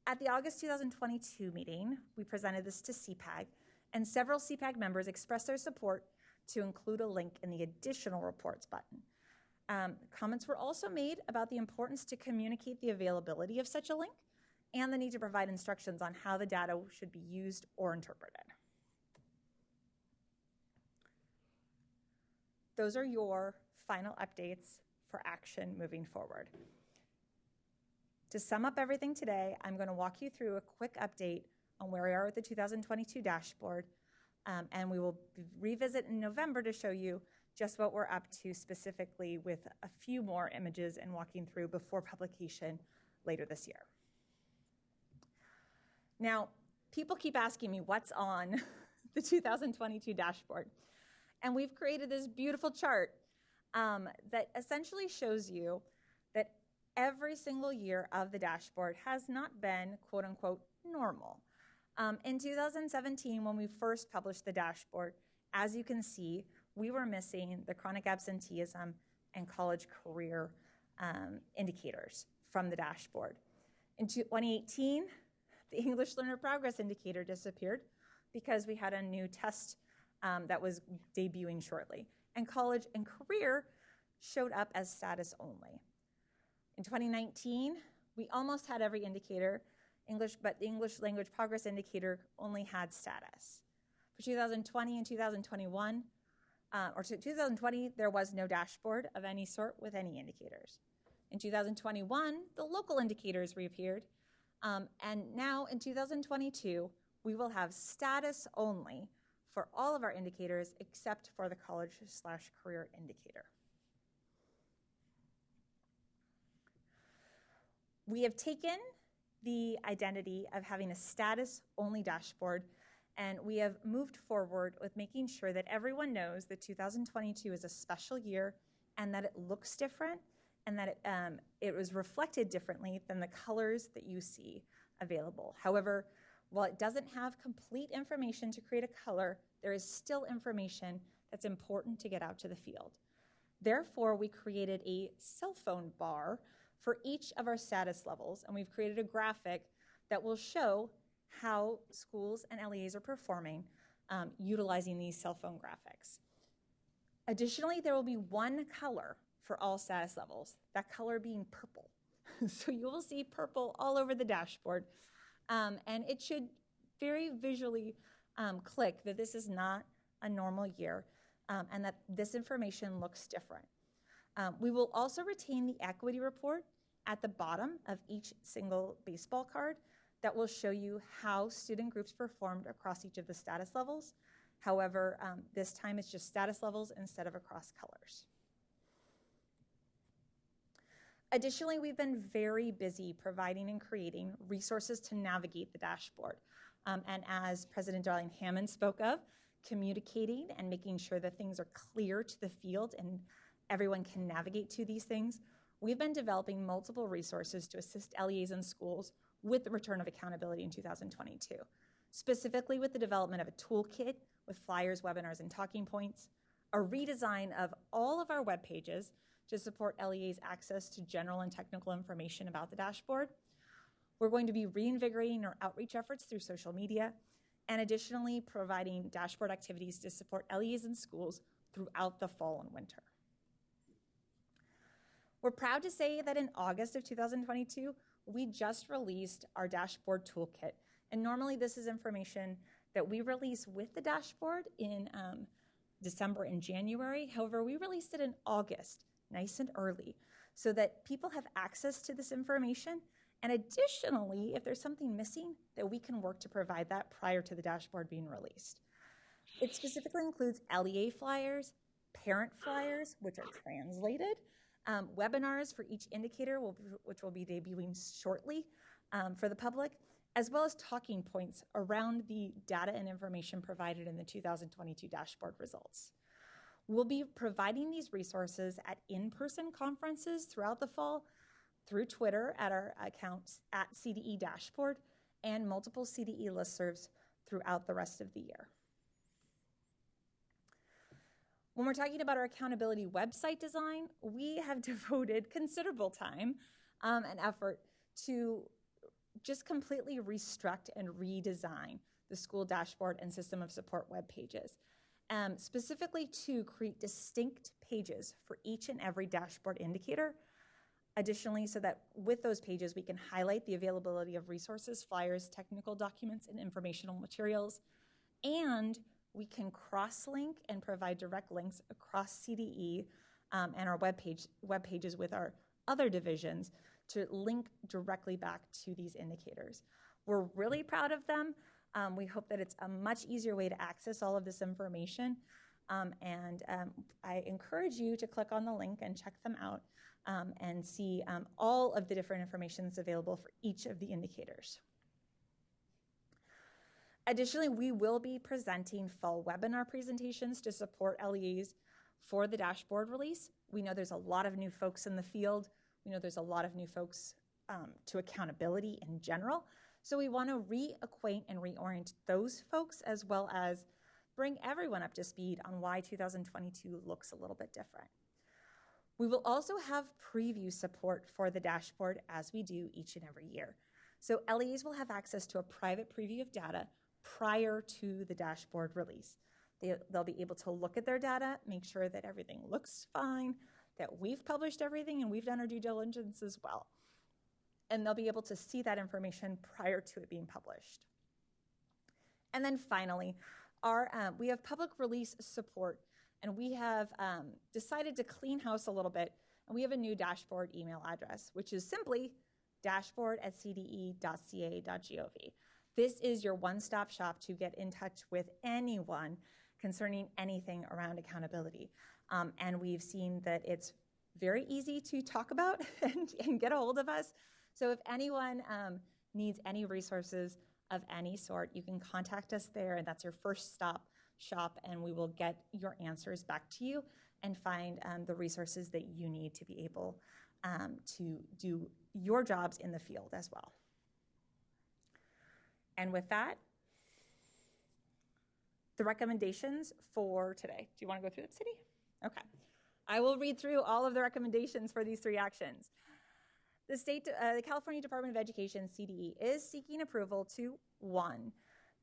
[SPEAKER 17] At the August 2022 meeting, we presented this to CPAG, and several CPAG members expressed their support to include a link in the Additional Reports button. Comments were also made about the importance to communicate the availability of such a link and the need to provide instructions on how the data should be used or interpreted. Those are your final updates for action moving forward. To sum up everything today, I'm going to walk you through a quick update on where we are with the 2022 dashboard, and we will revisit in November to show you just what we're up to specifically with a few more images and walking through before publication later this year. Now, people keep asking me what's on the 2022 dashboard, and we've created this beautiful chart that essentially shows you that every single year of the dashboard has not been, quote unquote, normal. In 2017, when we first published the dashboard, as you can see, we were missing the chronic absenteeism and college career indicators from the dashboard. In 2018, the English Learner Progress Indicator disappeared because we had a new test that was debuting shortly. And college and career showed up as status only. In 2019, we almost had every indicator, but the English Language Progress Indicator only had status. For 2020 and 2021, or 2020, there was no dashboard of any sort with any indicators. In 2021, the local indicators reappeared, and now in 2022, we will have status only for all of our indicators except for the college/career indicator. We have taken the identity of having a status-only dashboard, and we have moved forward with making sure that everyone knows that 2022 is a special year and that it looks different and that it was reflected differently than the colors that you see available. However, while it doesn't have complete information to create a color, there is still information that's important to get out to the field. Therefore, we created a cell phone bar for each of our status levels, and we've created a graphic that will show how schools and LEAs are performing utilizing these cell phone graphics. Additionally, there will be one color for all status levels, that color being purple. So you will see purple all over the dashboard, and it should very visually click that this is not a normal year and that this information looks different. We will also retain the equity report at the bottom of each single baseball card that will show you how student groups performed across each of the status levels. However, this time it's just status levels instead of across colors. Additionally, we've been very busy providing and creating resources to navigate the dashboard. And as President Darling Hammond spoke of, communicating and making sure that things are clear to the field and everyone can navigate to these things, we've been developing multiple resources to assist LEAs and schools with the return of accountability in 2022, specifically with the development of a toolkit with flyers, webinars, and talking points, a redesign of all of our web pages to support LEAs access to general and technical information about the dashboard. We're going to be reinvigorating our outreach efforts through social media, and additionally providing dashboard activities to support LEAs and schools throughout the fall and winter. We're proud to say that in August of 2022, we just released our dashboard toolkit. And normally this is information that we release with the dashboard in December and January. However, we released it in August, nice and early, so that people have access to this information. And additionally, if there's something missing, that we can work to provide that prior to the dashboard being released. It specifically includes LEA flyers, parent flyers, which are translated, webinars for each indicator, which will be debuting shortly for the public, as well as talking points around the data and information provided in the 2022 dashboard results. We'll be providing these resources at in-person conferences throughout the fall, through Twitter at our accounts at CDE Dashboard, and multiple CDE listservs throughout the rest of the year. When we're talking about our accountability website design, we have devoted considerable time and effort to just completely restruct and redesign the school dashboard and system of support web pages, specifically to create distinct pages for each and every dashboard indicator. Additionally, so that with those pages, we can highlight the availability of resources, flyers, technical documents, and informational materials, and we can cross-link and provide direct links across CDE and our web pages with our other divisions to link directly back to these indicators. We're really proud of them. We hope that it's a much easier way to access all of this information. I encourage you to click on the link and check them out and see all of the different information that's available for each of the indicators. Additionally, we will be presenting fall webinar presentations to support LEAs for the dashboard release. We know there's a lot of new folks in the field. We know there's a lot of new folks to accountability in general. So we want to reacquaint and reorient those folks, as well as bring everyone up to speed on why 2022 looks a little bit different. We will also have preview support for the dashboard, as we do each and every year. So LEAs will have access to a private preview of data prior to the dashboard release. They'll be able to look at their data, make sure that everything looks fine, that we've published everything and we've done our due diligence as well. And they'll be able to see that information prior to it being published. And then finally, we have public release support, and we have decided to clean house a little bit, and we have a new dashboard email address, which is simply dashboard@cde.ca.gov. This is your one-stop shop to get in touch with anyone concerning anything around accountability. And we've seen that it's very easy to talk about and get a hold of us. So if anyone needs any resources of any sort, you can contact us there, and that's your first shop, and we will get your answers back to you and find the resources that you need to be able to do your jobs in the field as well. And with that, the recommendations for today. Do you want to go through them, Cindy? Okay. I will read through all of the recommendations for these 3 actions. The California Department of Education, CDE, is seeking approval to 1,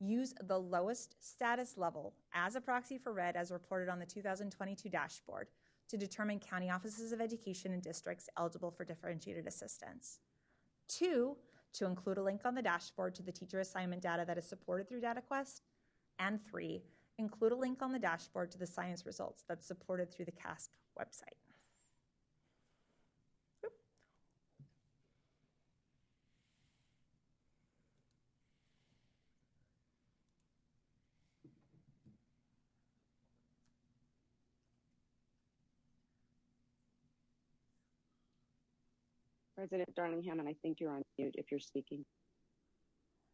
[SPEAKER 17] use the lowest status level as a proxy for RED as reported on the 2022 dashboard to determine county offices of education and districts eligible for differentiated assistance. 2, to include a link on the dashboard to the teacher assignment data that is supported through DataQuest. And 3, include a link on the dashboard to the science results that's supported through the CASP website.
[SPEAKER 11] President Darling Hammond, I think you're on mute if you're speaking.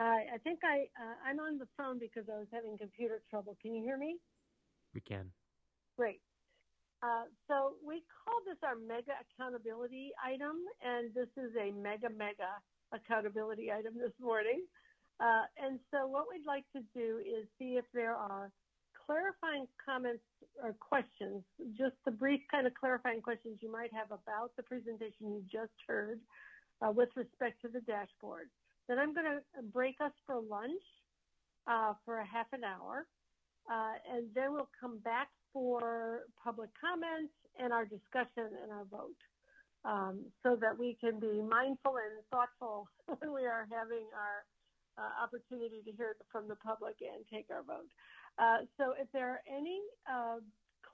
[SPEAKER 1] I think I'm on the phone because I was having computer trouble. Can you hear me?
[SPEAKER 2] We can.
[SPEAKER 1] Great. So we call this our mega accountability item, and this is a mega accountability item this morning. And so what we'd like to do is see if there are clarifying comments or questions, just the brief kind of clarifying questions you might have about the presentation you just heard with respect to the dashboard. Then I'm going to break us for lunch for a half an hour, and then we'll come back for public comments and our discussion and our vote, so that we can be mindful and thoughtful when we are having our opportunity to hear from the public and take our vote. So if there are any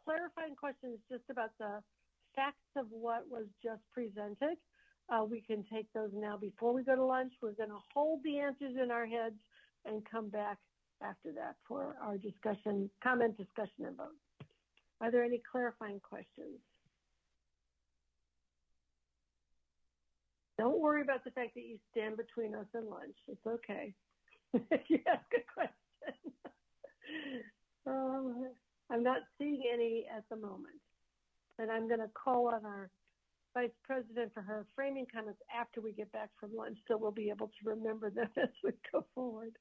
[SPEAKER 1] clarifying questions just about the facts of what was just presented, we can take those now before we go to lunch. We're going to hold the answers in our heads and come back after that for our discussion, comment, discussion, and vote. Are there any clarifying questions? Don't worry about the fact that you stand between us and lunch. It's okay if you ask a question. I'm not seeing any at the moment. And I'm going to call on our Vice President for her framing comments after we get back from lunch, so we'll be able to remember them as we go forward.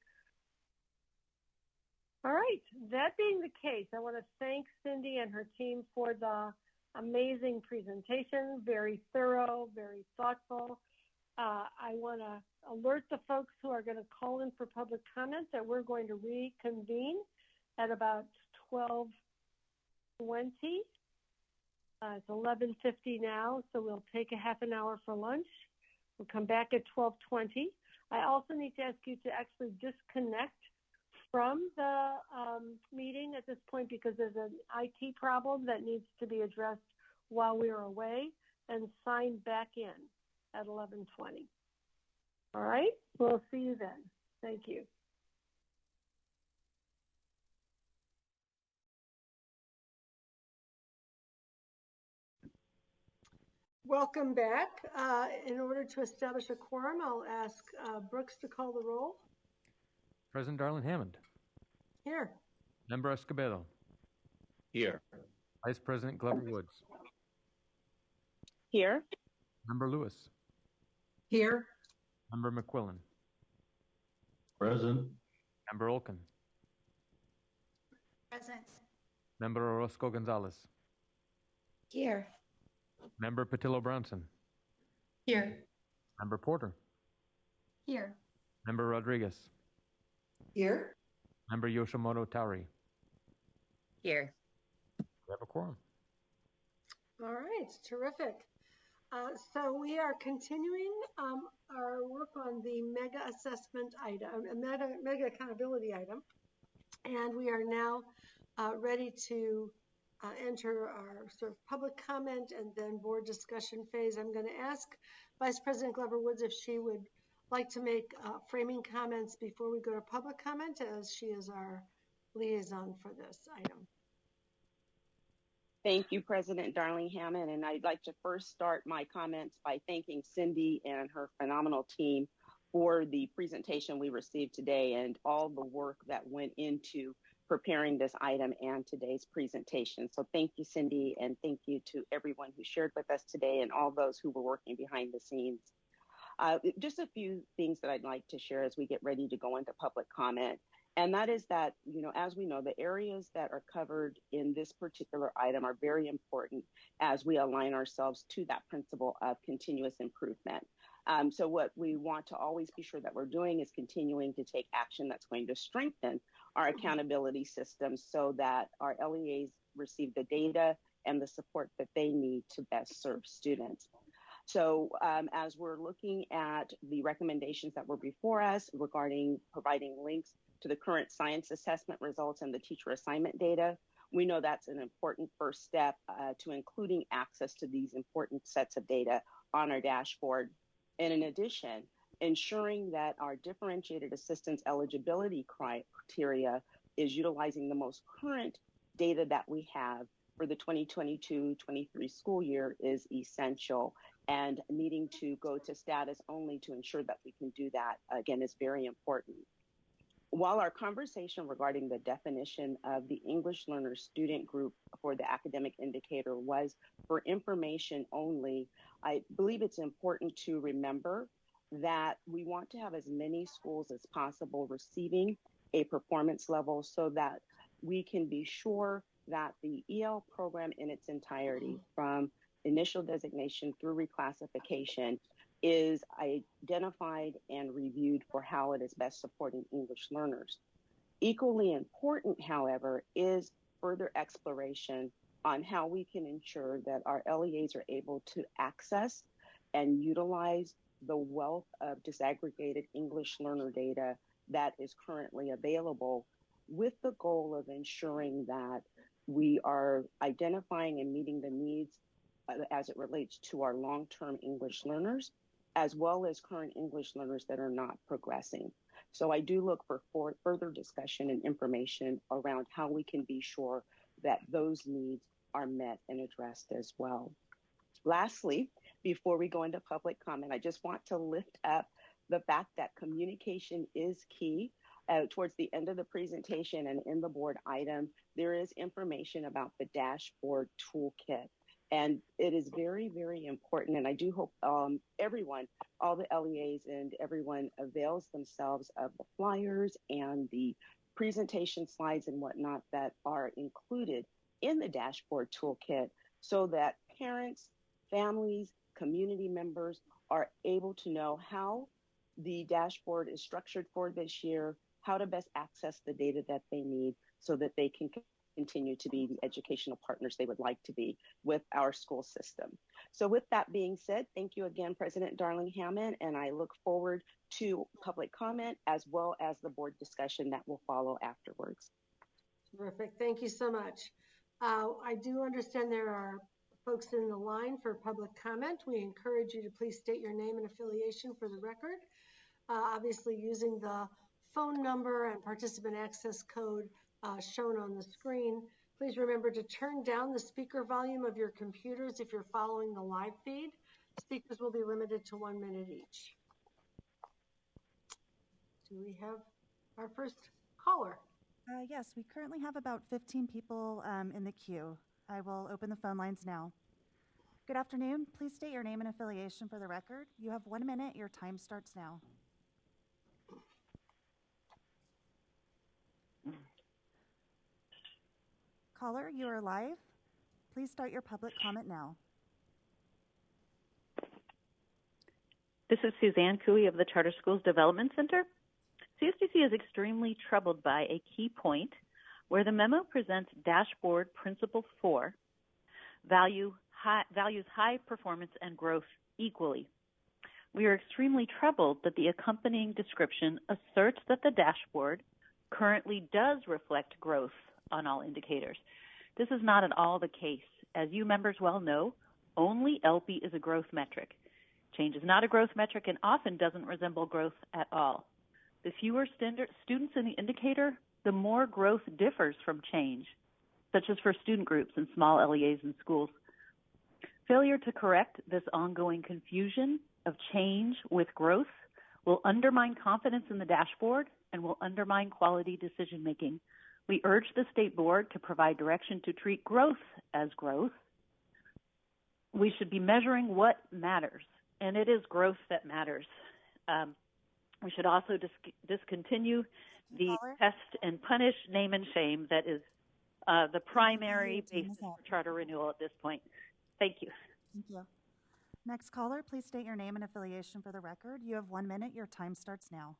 [SPEAKER 1] All right, that being the case, I want to thank Cindy and her team for the amazing presentation, very thorough, very thoughtful. I want to alert the folks who are going to call in for public comment that we're going to reconvene at about 12:20. It's 11:50 now, so we'll take a half an hour for lunch. We'll come back at 12:20. I also need to ask you to actually disconnect from the meeting at this point because there's an IT problem that needs to be addressed while we are away, and sign back in at 11:20. All right, we'll see you then. Thank you. Welcome back. In order to establish a quorum, I'll ask Brooks to call the roll.
[SPEAKER 2] President Darling Hammond.
[SPEAKER 1] Here.
[SPEAKER 2] Member Escobedo.
[SPEAKER 10] Here.
[SPEAKER 2] Vice President Glover Woods.
[SPEAKER 11] Here.
[SPEAKER 2] Member Lewis.
[SPEAKER 13] Here.
[SPEAKER 2] Member McQuillan.
[SPEAKER 18] Present.
[SPEAKER 2] Member Olken.
[SPEAKER 5] Present.
[SPEAKER 2] Member Orozco Gonzalez.
[SPEAKER 17] Here.
[SPEAKER 2] Member Patillo Brownson.
[SPEAKER 15] Here.
[SPEAKER 2] Member Porter.
[SPEAKER 7] Here.
[SPEAKER 2] Member Rodriguez.
[SPEAKER 13] Here.
[SPEAKER 2] Member Yoshimoto Tauri.
[SPEAKER 6] Here.
[SPEAKER 2] We have a quorum.
[SPEAKER 1] All right, terrific. So we are continuing our work on the mega assessment item, mega accountability item, and we are now ready to enter our sort of public comment and then board discussion phase. I'm going to ask Vice President Glover Woods if she would like to make framing comments before we go to public comment, as she is our liaison for this item.
[SPEAKER 11] Thank you, President Darling Hammond. And I'd like to first start my comments by thanking Cindy and her phenomenal team for the presentation we received today and all the work that went into preparing this item and today's presentation. So thank you, Cindy, and thank you to everyone who shared with us today and all those who were working behind the scenes. Just a few things that I'd like to share as we get ready to go into public comment. And that is that, as we know, the areas that are covered in this particular item are very important as we align ourselves to that principle of continuous improvement. So what we want to always be sure that we're doing is continuing to take action that's going to strengthen our accountability system so that our LEAs receive the data and the support that they need to best serve students. So as we're looking at the recommendations that were before us regarding providing links to the current science assessment results and the teacher assignment data, we know that's an important first step to including access to these important sets of data on our dashboard. And in addition, ensuring that our differentiated assistance eligibility criteria is utilizing the most current data that we have for the 2022-23 school year is essential, and needing to go to status only to ensure that we can do that, again, is very important. While our conversation regarding the definition of the English learner student group for the academic indicator was for information only, I believe it's important to remember that we want to have as many schools as possible receiving a performance level so that we can be sure that the EL program in its entirety, from initial designation through reclassification, is identified and reviewed for how it is best supporting English learners. Equally important, however, is further exploration on how we can ensure that our LEAs are able to access and utilize the wealth of disaggregated English learner data that is currently available, with the goal of ensuring that we are identifying and meeting the needs as it relates to our long-term English learners, as well as current English learners that are not progressing. So I do look for further discussion and information around how we can be sure that those needs are met and addressed as well. Lastly, before we go into public comment, I just want to lift up the fact that communication is key. Towards the end of the presentation and in the board item, there is information about the dashboard toolkit. And it is very, very important. And I do hope everyone, all the LEAs and everyone avails themselves of the flyers and the presentation slides and whatnot that are included in the dashboard toolkit so that parents, families, community members are able to know how the dashboard is structured for this year, how to best access the data that they need so that they can continue to be the educational partners they would like to be with our school system. So with that being said, thank you again, President Darling Hammond, and I look forward to public comment as well as the board discussion that will follow afterwards.
[SPEAKER 1] Terrific. Thank you so much. I do understand there are folks in the line for public comment. We encourage you to please state your name and affiliation for the record. Obviously using the phone number and participant access code shown on the screen. Please remember to turn down the speaker volume of your computers if you're following the live feed. Speakers will be limited to 1 minute each. Do we have our first caller?
[SPEAKER 19] Yes, we currently have about 15 people in the queue. I will open the phone lines now. Good afternoon. Please state your name and affiliation for the record. You have 1 minute. Your time starts now. caller, you are live. Please start your public comment now.
[SPEAKER 18] This is Suzanne Cooey of the Charter Schools Development Center. CSDC is extremely troubled by a key point where the memo presents Dashboard Principle 4, values high performance and growth equally. We are extremely troubled that the accompanying description asserts that the dashboard currently does reflect growth on all indicators. This is not at all the case. As you members well know, only LP is a growth metric. Change is not a growth metric and often doesn't resemble growth at all. The fewer students in the indicator, the more growth differs from change, such as for student groups and small LEAs in schools. Failure to correct this ongoing confusion of change with growth will undermine confidence in the dashboard and will undermine quality decision-making. We urge the State Board to provide direction to treat growth as growth. We should be measuring what matters, and it is growth that matters. We should also discontinue the test and punish, name and shame that is the primary basis for charter renewal at this point. Thank you.
[SPEAKER 19] Thank you. Next caller, please state your name and affiliation for the record. You have 1 minute. Your time starts now.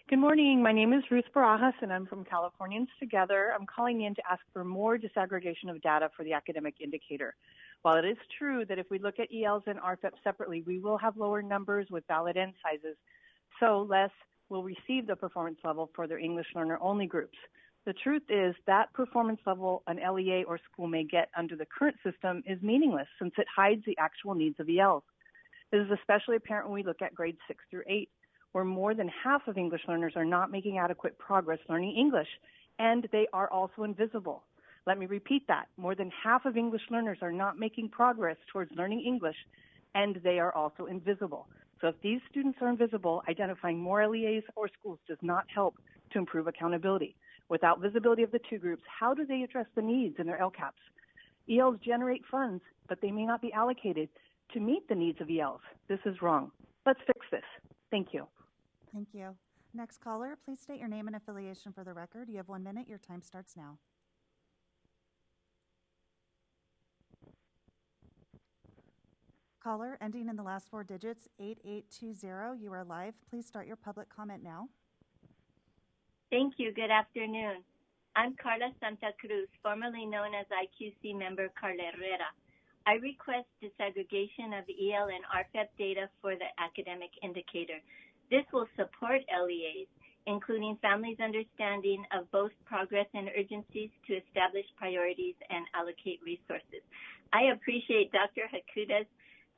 [SPEAKER 20] Good morning. My name is Ruth Barajas, and I'm from Californians Together. I'm calling in to ask for more disaggregation of data for the academic indicator. While it is true that if we look at ELs and RFEP separately, we will have lower numbers with valid N sizes, so less will receive the performance level for their English learner-only groups. The truth is that performance level an LEA or school may get under the current system is meaningless since it hides the actual needs of ELs. This is especially apparent when we look at grades 6 through 8, where more than half of English learners are not making adequate progress learning English, and they are also invisible. Let me repeat that. More than half of English learners are not making progress towards learning English, and they are also invisible. So if these students are invisible, identifying more LEAs or schools does not help to improve accountability. Without visibility of the two groups, how do they address the needs in their LCAPs? ELs generate funds, but they may not be allocated to meet the needs of ELs. This is wrong. Let's fix this. Thank you.
[SPEAKER 19] Thank you. Next caller, please state your name and affiliation for the record. You have 1 minute. Your time starts now. Caller, ending in the last 4 digits, 8820. You are live. Please start your public comment now.
[SPEAKER 21] Thank you. Good afternoon. I'm Carla Santa Cruz, formerly known as IQC member Carla Herrera. I request disaggregation of EL and RFEP data for the academic indicator. This will support LEAs, including families' understanding of both progress and urgencies to establish priorities and allocate resources. I appreciate Dr. Hakuda's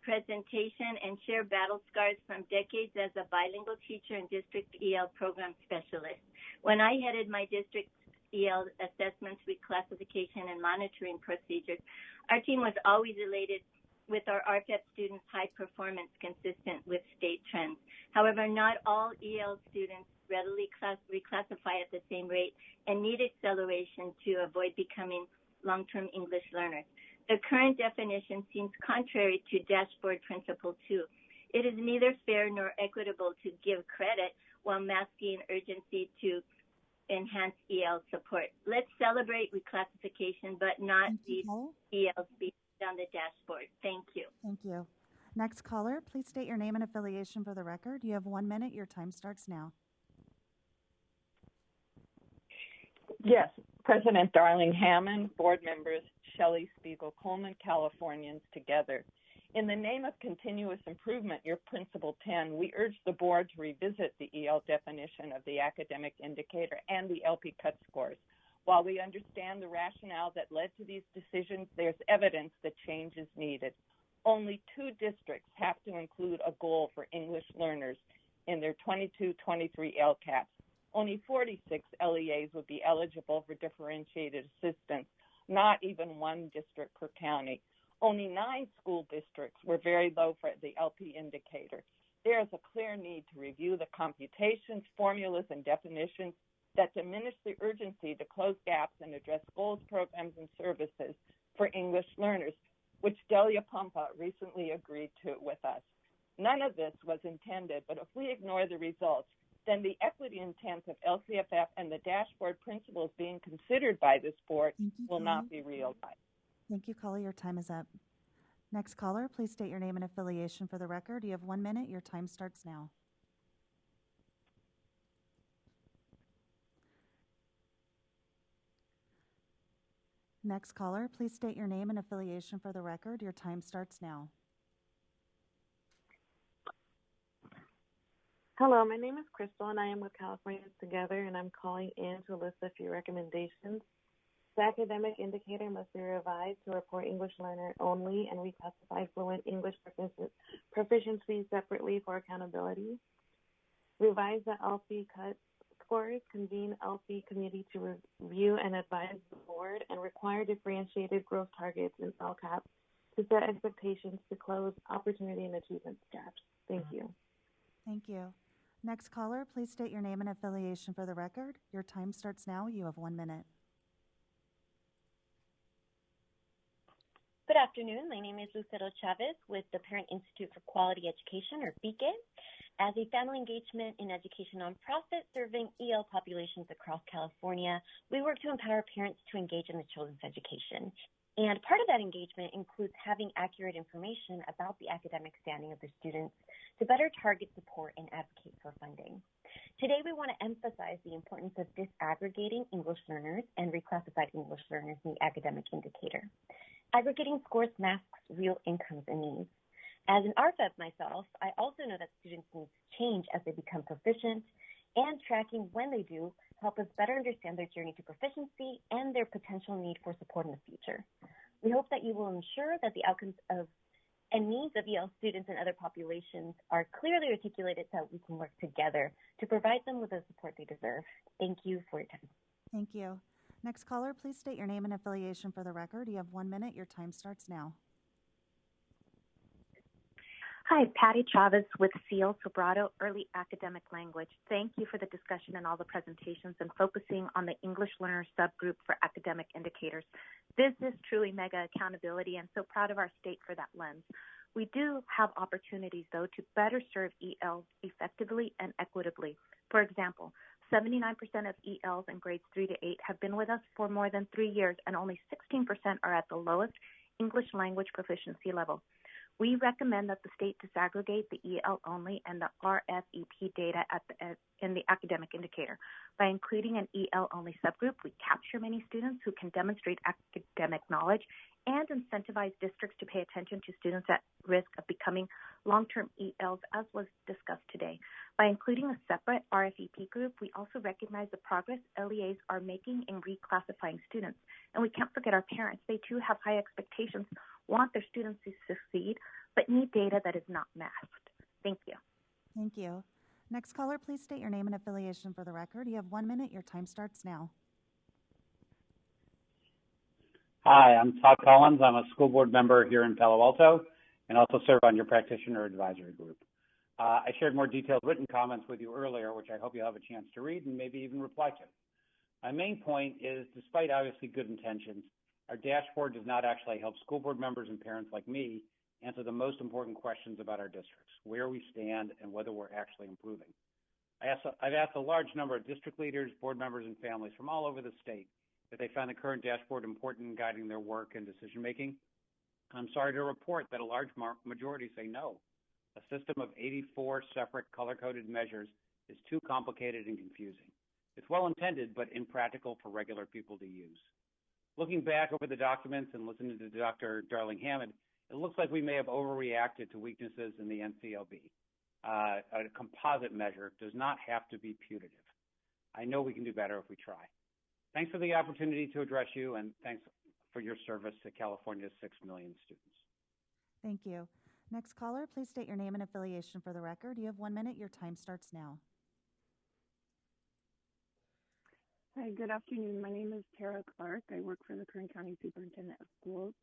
[SPEAKER 21] presentation and share battle scars from decades as a bilingual teacher and district EL program specialist. When I headed my district EL assessments, reclassification, and monitoring procedures, our team was always elated with our RFEP students' high performance consistent with state trends. However, not all EL students readily reclassify at the same rate and need acceleration to avoid becoming long-term English learners. The current definition seems contrary to Dashboard Principle 2. It is neither fair nor equitable to give credit while masking urgency to enhance EL support. Let's celebrate reclassification, but not these ELs being on the dashboard. Thank you.
[SPEAKER 19] Thank you. Next caller, please state your name and affiliation for the record. You have 1 minute. Your time starts now.
[SPEAKER 22] Yes, President Darling Hammond, board members Shelley Spiegel Coleman, Californians Together. In the name of continuous improvement, your Principle 10, we urge the board to revisit the EL definition of the academic indicator and the LP cut scores. While we understand the rationale that led to these decisions, there's evidence that change is needed. Only 2 districts have to include a goal for English learners in their 22-23 LCAPs. Only 46 LEAs would be eligible for differentiated assistance, not even 1 district per county. Only 9 school districts were very low for the LP indicator. There is a clear need to review the computations, formulas, and definitions that diminish the urgency to close gaps and address goals, programs, and services for English learners, which Delia Pampa recently agreed to with us. None of this was intended, but if we ignore the results, then the equity intent of LCFF and the dashboard principles being considered by this board will not be realized.
[SPEAKER 19] Thank you, caller. Your time is up. Next caller, please state your name and affiliation for the record. You have 1 minute. Your time starts now. Next caller, please state your name and affiliation for the record. Your time starts now.
[SPEAKER 3] Hello, my name is Crystal, and I am with Californians Together, and I'm calling in to list a few recommendations. The academic indicator must be revised to report English learner only and reclassify fluent English proficiency separately for accountability. Revise the LP cut scores, convene LP committee to review and advise the board, and require differentiated growth targets in all caps to set expectations to close opportunity and achievement gaps. Thank you.
[SPEAKER 19] Thank you. Next caller, please state your name and affiliation for the record. Your time starts now. You have 1 minute.
[SPEAKER 4] Good afternoon. My name is Lucero Chavez with the Parent Institute for Quality Education, or PIQUE. As a family engagement in education nonprofit serving EL populations across California, we work to empower parents to engage in their children's education. And part of that engagement includes having accurate information about the academic standing of their students to better target support and advocate for funding. Today, we want to emphasize the importance of disaggregating English learners and reclassified English learners in the academic indicator. Aggregating scores masks real incomes and needs. As an RFEP myself, I also know that students' needs change as they become proficient, and tracking when they do help us better understand their journey to proficiency and their potential need for support in the future. We hope that you will ensure that the outcomes of and needs of EL students and other populations are clearly articulated so that we can work together to provide them with the support they deserve. Thank you for your time.
[SPEAKER 19] Thank you. Next caller, please state your name and affiliation for the record. You have 1 minute. Your time starts now.
[SPEAKER 23] Hi, Patty Chavez with SEAL Sobrato Early Academic Language. Thank you for the discussion and all the presentations and focusing on the English learner subgroup for academic indicators. This is truly mega accountability, and so proud of our state for that lens. We do have opportunities, though, to better serve ELs effectively and equitably. For example, 79% of ELs in grades 3 to 8 have been with us for more than 3 years, and only 16% are at the lowest English language proficiency level. We recommend that the state disaggregate the EL only and the RFEP data in the academic indicator. By including an EL only subgroup, we capture many students who can demonstrate academic knowledge and incentivize districts to pay attention to students at risk of becoming long-term ELs, as was discussed today. By including a separate RFEP group, we also recognize the progress LEAs are making in reclassifying students. And we can't forget our parents. They too have high expectations, want their students to succeed, but need data that is not masked. Thank you.
[SPEAKER 19] Thank you. Next caller, please state your name and affiliation for the record. You have 1 minute. Your time starts now.
[SPEAKER 24] Hi, I'm Todd Collins. I'm a school board member here in Palo Alto and also serve on your practitioner advisory group. I shared more detailed written comments with you earlier, which I hope you'll have a chance to read and maybe even reply to. My main point is, despite obviously good intentions, our dashboard does not actually help school board members and parents like me answer the most important questions about our districts, where we stand, and whether we're actually improving. I've asked a large number of district leaders, board members, and families from all over the state if they find the current dashboard important in guiding their work and decision-making. I'm sorry to report that a large majority say no. A system of 84 separate color-coded measures is too complicated and confusing. It's well-intended, but impractical for regular people to use. Looking back over the documents and listening to Dr. Darling Hammond, it looks like we may have overreacted to weaknesses in the NCLB. A composite measure does not have to be putative. I know we can do better if we try. Thanks for the opportunity to address you, and thanks for your service to California's 6 million students.
[SPEAKER 19] Thank you. Next caller, please state your name and affiliation for the record. You have 1 minute. Your time starts now.
[SPEAKER 25] Hi, good afternoon. My name is Tara Clark. I work for the Kern County Superintendent of Schools.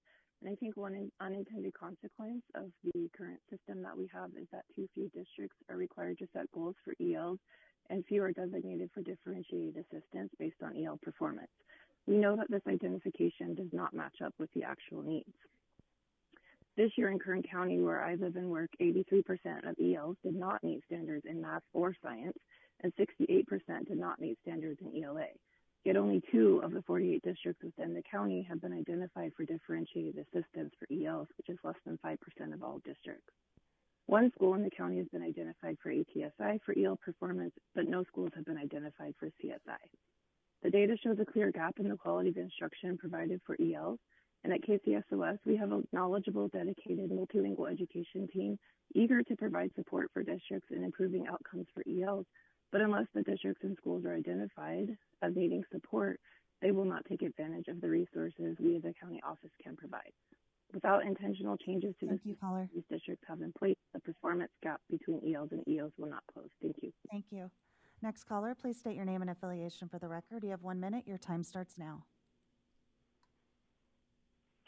[SPEAKER 25] And I think one unintended consequence of the current system that we have is that too few districts are required to set goals for ELs and few are designated for differentiated assistance based on EL performance. We know that this identification does not match up with the actual needs. This year in Kern County, where I live and work, 83% of ELs did not meet standards in math or science, and 68% did not meet standards in ELA. Yet only 2 of the 48 districts within the county have been identified for differentiated assistance for ELs, which is less than 5% of all districts. 1 school in the county has been identified for ATSI for EL performance, but no schools have been identified for CSI. The data shows a clear gap in the quality of instruction provided for ELs, and at KCSOS, we have a knowledgeable, dedicated multilingual education team eager to provide support for districts in improving outcomes for ELs, but unless the districts and schools are identified as needing support, they will not take advantage of the resources we as a county office can provide. Without intentional changes to the systems these districts have in place, the performance gap between ELs and EOs will not close. Thank you.
[SPEAKER 19] Thank you. Next caller, please state your name and affiliation for the record. You have 1 minute. Your time starts now.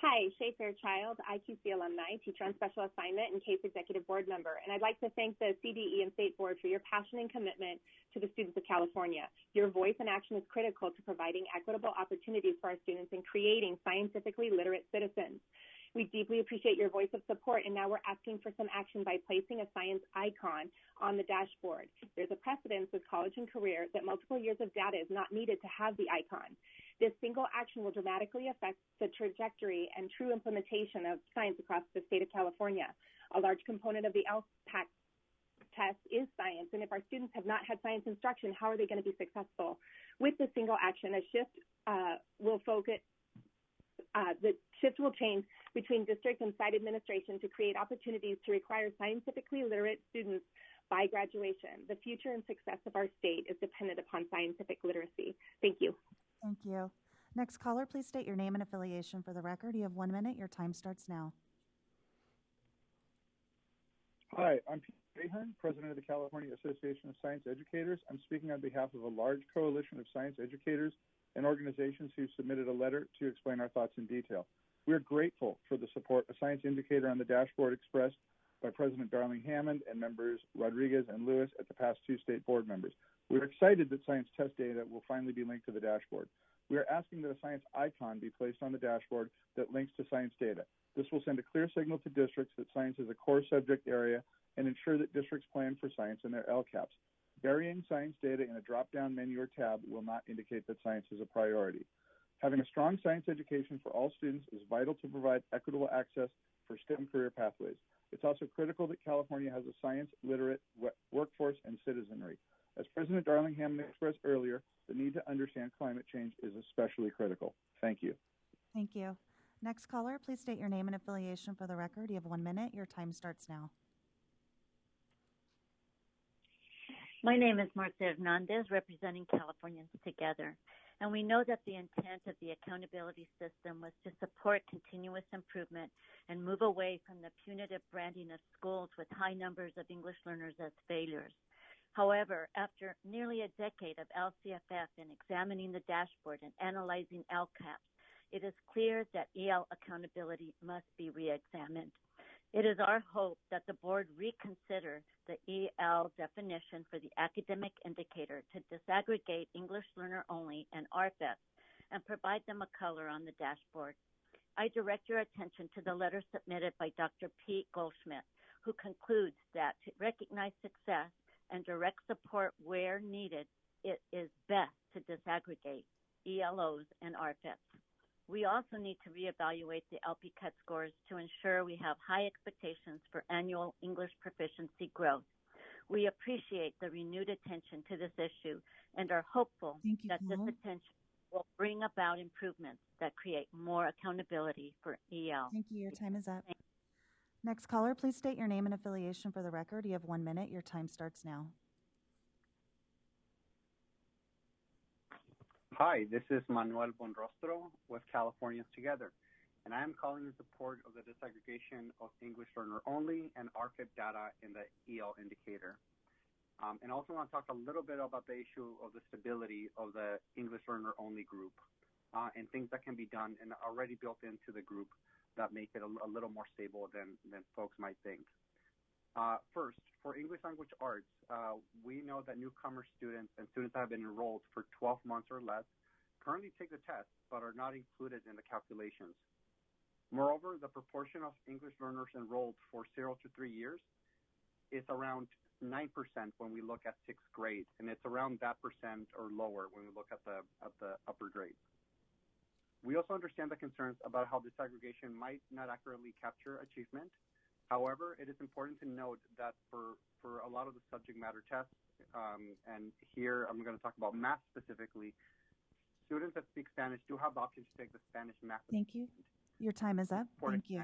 [SPEAKER 8] Hi, Shay Fairchild, IQC alumni, teacher on special assignment, and CASE executive board member. And I'd like to thank the CDE and State Board for your passion and commitment to the students of California. Your voice and action is critical to providing equitable opportunities for our students and creating scientifically literate citizens. We deeply appreciate your voice of support, and now we're asking for some action by placing a science icon on the dashboard. There's a precedence with college and career that multiple years of data is not needed to have the icon. This single action will dramatically affect the trajectory and true implementation of science across the state of California. A large component of the LPAC test is science, and if our students have not had science instruction, how are they going to be successful? With the single action, a shift will focus. The shift will change between district and site administration to create opportunities to require scientifically literate students by graduation. The future and success of our state is dependent upon scientific literacy. Thank you.
[SPEAKER 19] Thank you. Next caller, please state your name and affiliation for the record. You have 1 minute. Your time starts now.
[SPEAKER 9] Hi, I'm Pete Ahern, President of the California Association of Science Educators. I'm speaking on behalf of a large coalition of science educators and organizations who submitted a letter to explain our thoughts in detail. We are grateful for the support a science indicator on the dashboard expressed by President Darling Hammond and members Rodriguez and Lewis at the past 2 state board members. We are excited that science test data will finally be linked to the dashboard. We are asking that a science icon be placed on the dashboard that links to science data. This will send a clear signal to districts that science is a core subject area and ensure that districts plan for science in their LCAPs. Burying science data in a drop-down menu or tab will not indicate that science is a priority. Having a strong science education for all students is vital to provide equitable access for STEM career pathways. It's also critical that California has a science-literate workforce and citizenry. As President Darling Hammond expressed earlier, the need to understand climate change is especially critical. Thank you.
[SPEAKER 19] Thank you. Next caller, please state your name and affiliation for the record. You have 1 minute. Your time starts now.
[SPEAKER 18] My name is Marta Hernandez, representing Californians Together. And we know that the intent of the accountability system was to support continuous improvement and move away from the punitive branding of schools with high numbers of English learners as failures. However, after nearly a decade of LCFF in examining the dashboard and analyzing LCAPs, it is clear that EL accountability must be re-examined. It is our hope that the board reconsider the EL definition for the academic indicator to disaggregate English learner only and RFEP and provide them a color on the dashboard. I direct your attention to the letter submitted by Dr. Pete Goldschmidt, who concludes that to recognize success and direct support where needed, it is best to disaggregate ELOs and RFEPs. We also need to reevaluate the LP-CUT scores to ensure we have high expectations for annual English proficiency growth. We appreciate the renewed attention to this issue and are hopeful that this attention will bring about improvements that create more accountability for EL.
[SPEAKER 19] Thank you. Your time is up. Next caller, please state your name and affiliation for the record. You have 1 minute. Your time starts now.
[SPEAKER 24] Hi, this is Manuel Bonrostro with Californians Together, and I am calling in support of the disaggregation of English learner only and RFIP data in the EL indicator. And also want to talk a little bit about the issue of the stability of the English learner only group and things that can be done and already built into the group that make it a little more stable than folks might think. First, for English language arts, we know that newcomer students and students that have been enrolled for 12 months or less currently take the test but are not included in the calculations. Moreover, the proportion of English learners enrolled for 0 to 3 years is around
[SPEAKER 5] 9% when we look at sixth grade, and it's around that percent or lower when we look at the upper grades. We also understand the concerns about how disaggregation might not accurately capture achievement. However, it is important to note that for a lot of the subject matter tests, and here I'm going to talk about math specifically, students that speak Spanish do have the option to take the Spanish math.
[SPEAKER 19] Thank you. Your time is up. Thank you.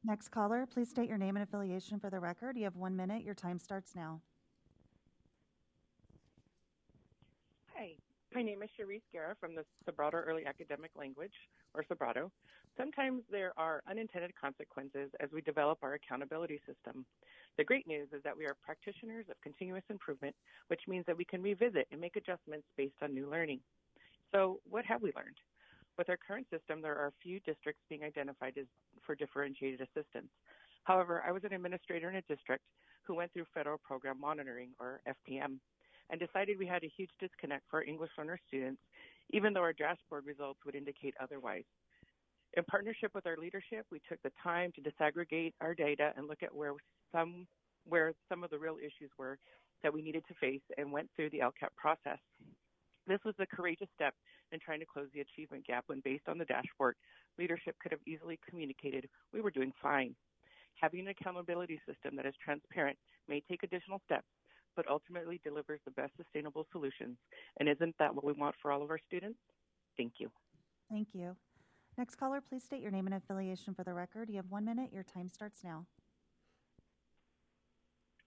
[SPEAKER 19] Next caller, please state your name and affiliation for the record. You have 1 minute. Your time starts now.
[SPEAKER 10] Hi, my name is Cherise Guerra from the Sobrado Early Academic Language, or Sobrado. Sometimes there are unintended consequences as we develop our accountability system. The great news is that we are practitioners of continuous improvement, which means that we can revisit and make adjustments based on new learning. So what have we learned? With our current system, there are a few districts being identified as for differentiated assistance. However, I was an administrator in a district who went through federal program monitoring, or FPM, and decided we had a huge disconnect for our English learner students, even though our dashboard results would indicate otherwise. In partnership with our leadership, we took the time to disaggregate our data and look at where some of the real issues were that we needed to face, and went through the LCAP process. This was a courageous step in trying to close the achievement gap when, based on the dashboard, leadership could have easily communicated we were doing fine. Having an accountability system that is transparent may take additional steps, but ultimately delivers the best sustainable solutions. And isn't that what we want for all of our students? Thank you.
[SPEAKER 19] Thank you. Next caller, please state your name and affiliation for the record. You have 1 minute. Your time starts now.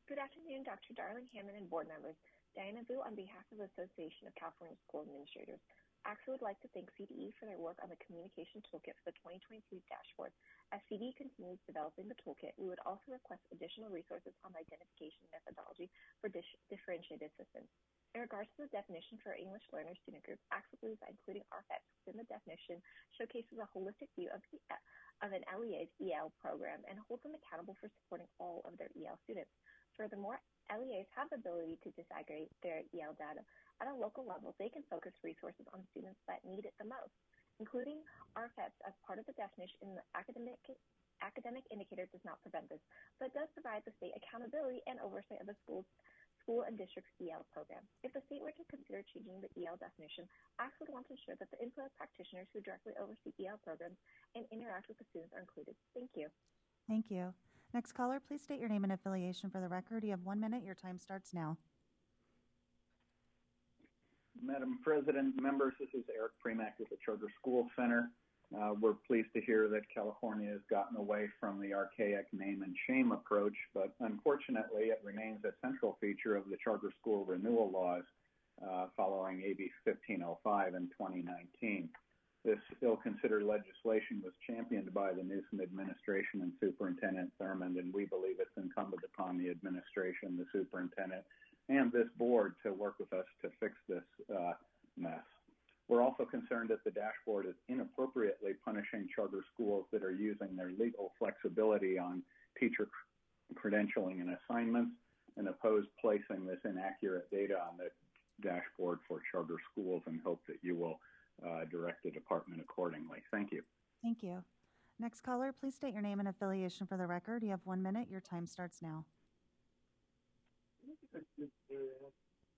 [SPEAKER 12] Good afternoon, Dr. Darling Hammond and board members. Diana Vu on behalf of the Association of California School Administrators. AXA would like to thank CDE for their work on the communication toolkit for the 2022 dashboard. As CDE continues developing the toolkit, we would also request additional resources on the identification methodology for differentiated assistance. In regards to the definition for our English learner student group, AXA believes that including RFEPs within the definition showcases a holistic view of an LEA's EL program and holds them accountable for supporting all of their EL students. Furthermore, LEAs have the ability to disaggregate their EL data. At a local level, they can focus resources on students that need it the most. Including RFEPs as part of the definition in the academic indicator does not prevent this, but does provide the state accountability and oversight of the school and district's EL program. If the state were to consider changing the EL definition, ACT would want to ensure that the input of practitioners who directly oversee EL programs and interact with the students are included. Thank you.
[SPEAKER 19] Thank you. Next caller, please state your name and affiliation for the record. You have 1 minute. Your time starts now.
[SPEAKER 14] Madam President, members, this is Eric Premack with the Charter School Center. We're pleased to hear that California has gotten away from the archaic name and shame approach, but unfortunately it remains a central feature of the charter school renewal laws following AB 1505 in 2019. This ill-considered legislation was championed by the Newsom administration and Superintendent Thurmond, and we believe it's incumbent upon the administration, the superintendent, and this board to work with us to fix this mess. We're also concerned that the dashboard is inappropriately punishing charter schools that are using their legal flexibility on teacher credentialing and assignments, and oppose placing this inaccurate data on the dashboard for charter schools, and hope that you will direct the department accordingly. Thank you.
[SPEAKER 19] Thank you. Next caller, please state your name and affiliation for the record. You have 1 minute. Your time starts now.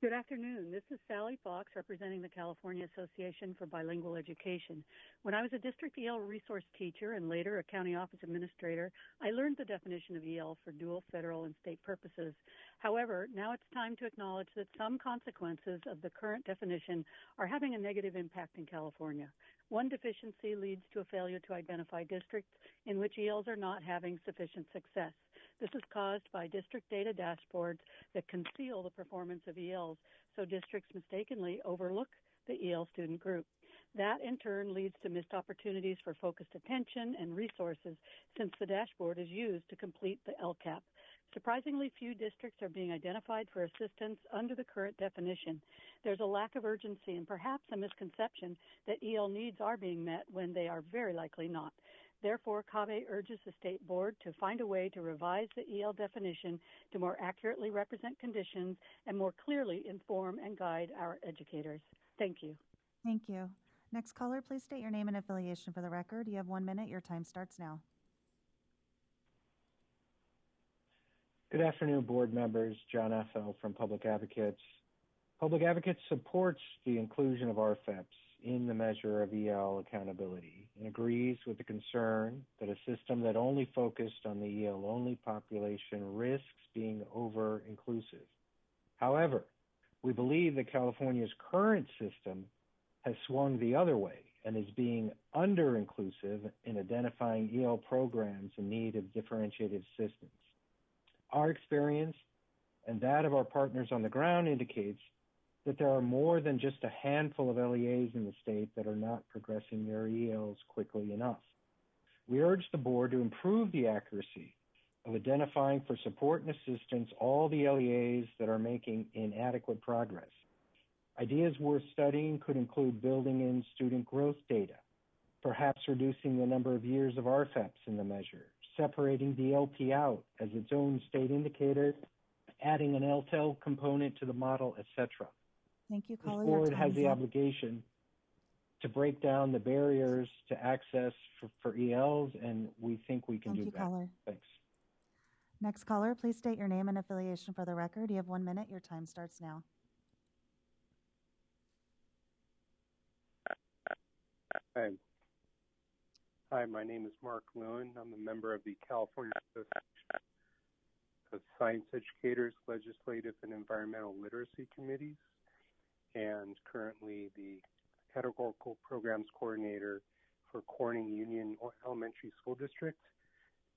[SPEAKER 16] Good afternoon. This is Sally Fox representing the California Association for Bilingual Education. When I was a district EL resource teacher and later a county office administrator, I learned the definition of EL for dual federal and state purposes. However, now it's time to acknowledge that some consequences of the current definition are having a negative impact in California. One deficiency leads to a failure to identify districts in which ELs are not having sufficient success. This is caused by district data dashboards that conceal the performance of ELs, so districts mistakenly overlook the EL student group. That, in turn, leads to missed opportunities for focused attention and resources since the dashboard is used to complete the LCAP. Surprisingly few districts are being identified for assistance under the current definition. There's a lack of urgency and perhaps a misconception that EL needs are being met when they are very likely not. Therefore, CAVE urges the state board to find a way to revise the EL definition to more accurately represent conditions and more clearly inform and guide our educators. Thank you.
[SPEAKER 19] Thank you. Next caller, please state your name and affiliation for the record. You have 1 minute. Your time starts now.
[SPEAKER 6] Good afternoon, board members. John Effel from Public Advocates. Public Advocates supports the inclusion of RFEPs in the measure of EL accountability and agrees with the concern that a system that only focused on the EL-only population risks being over-inclusive. However, we believe that California's current system has swung the other way and is being under-inclusive in identifying EL programs in need of differentiated assistance. Our experience and that of our partners on the ground indicates that there are more than just a handful of LEAs in the state that are not progressing their ELs quickly enough. We urge the board to improve the accuracy of identifying for support and assistance all the LEAs that are making inadequate progress. Ideas worth studying could include building in student growth data, perhaps reducing the number of years of RFEPs in the measure, separating the LP out as its own state indicator, adding an LTEL component to the model, etc.
[SPEAKER 19] Thank you, caller.
[SPEAKER 6] The board has the obligation to break down the barriers to access for ELs, and we think we can do that.
[SPEAKER 19] Thank you, caller.
[SPEAKER 6] Thanks.
[SPEAKER 19] Next caller, please state your name and affiliation for the record. You have 1 minute. Your time starts now.
[SPEAKER 7] Hi, my name is Mark Lewin. I'm a member of the California Association of Science Educators, Legislative and Environmental Literacy Committees, and currently the Categorical Programs Coordinator for Corning Union Elementary School District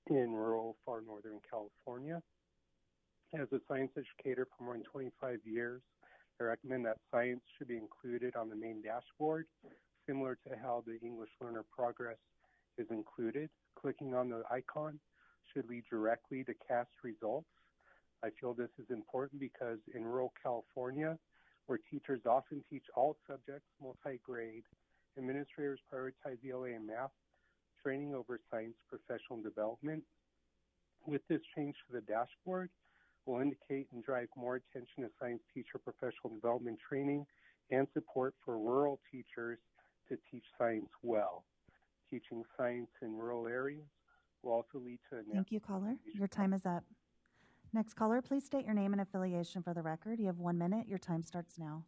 [SPEAKER 7] in rural far northern California. As a science educator for more than 25 years, I recommend that science should be included on the main dashboard, similar to how the English learner progress is included. Clicking on the icon should lead directly to CAST results. I feel this is important because in rural California, where teachers often teach all subjects multi-grade, administrators prioritize ELA and math training over science professional development. With this change to the dashboard, will indicate and drive more attention to science teacher professional development training and support for rural teachers to teach science well. Teaching science in rural areas will also lead to
[SPEAKER 19] Thank you, caller. Your time is up. Next caller, please state your name and affiliation for the record. You have 1 minute. Your time starts now.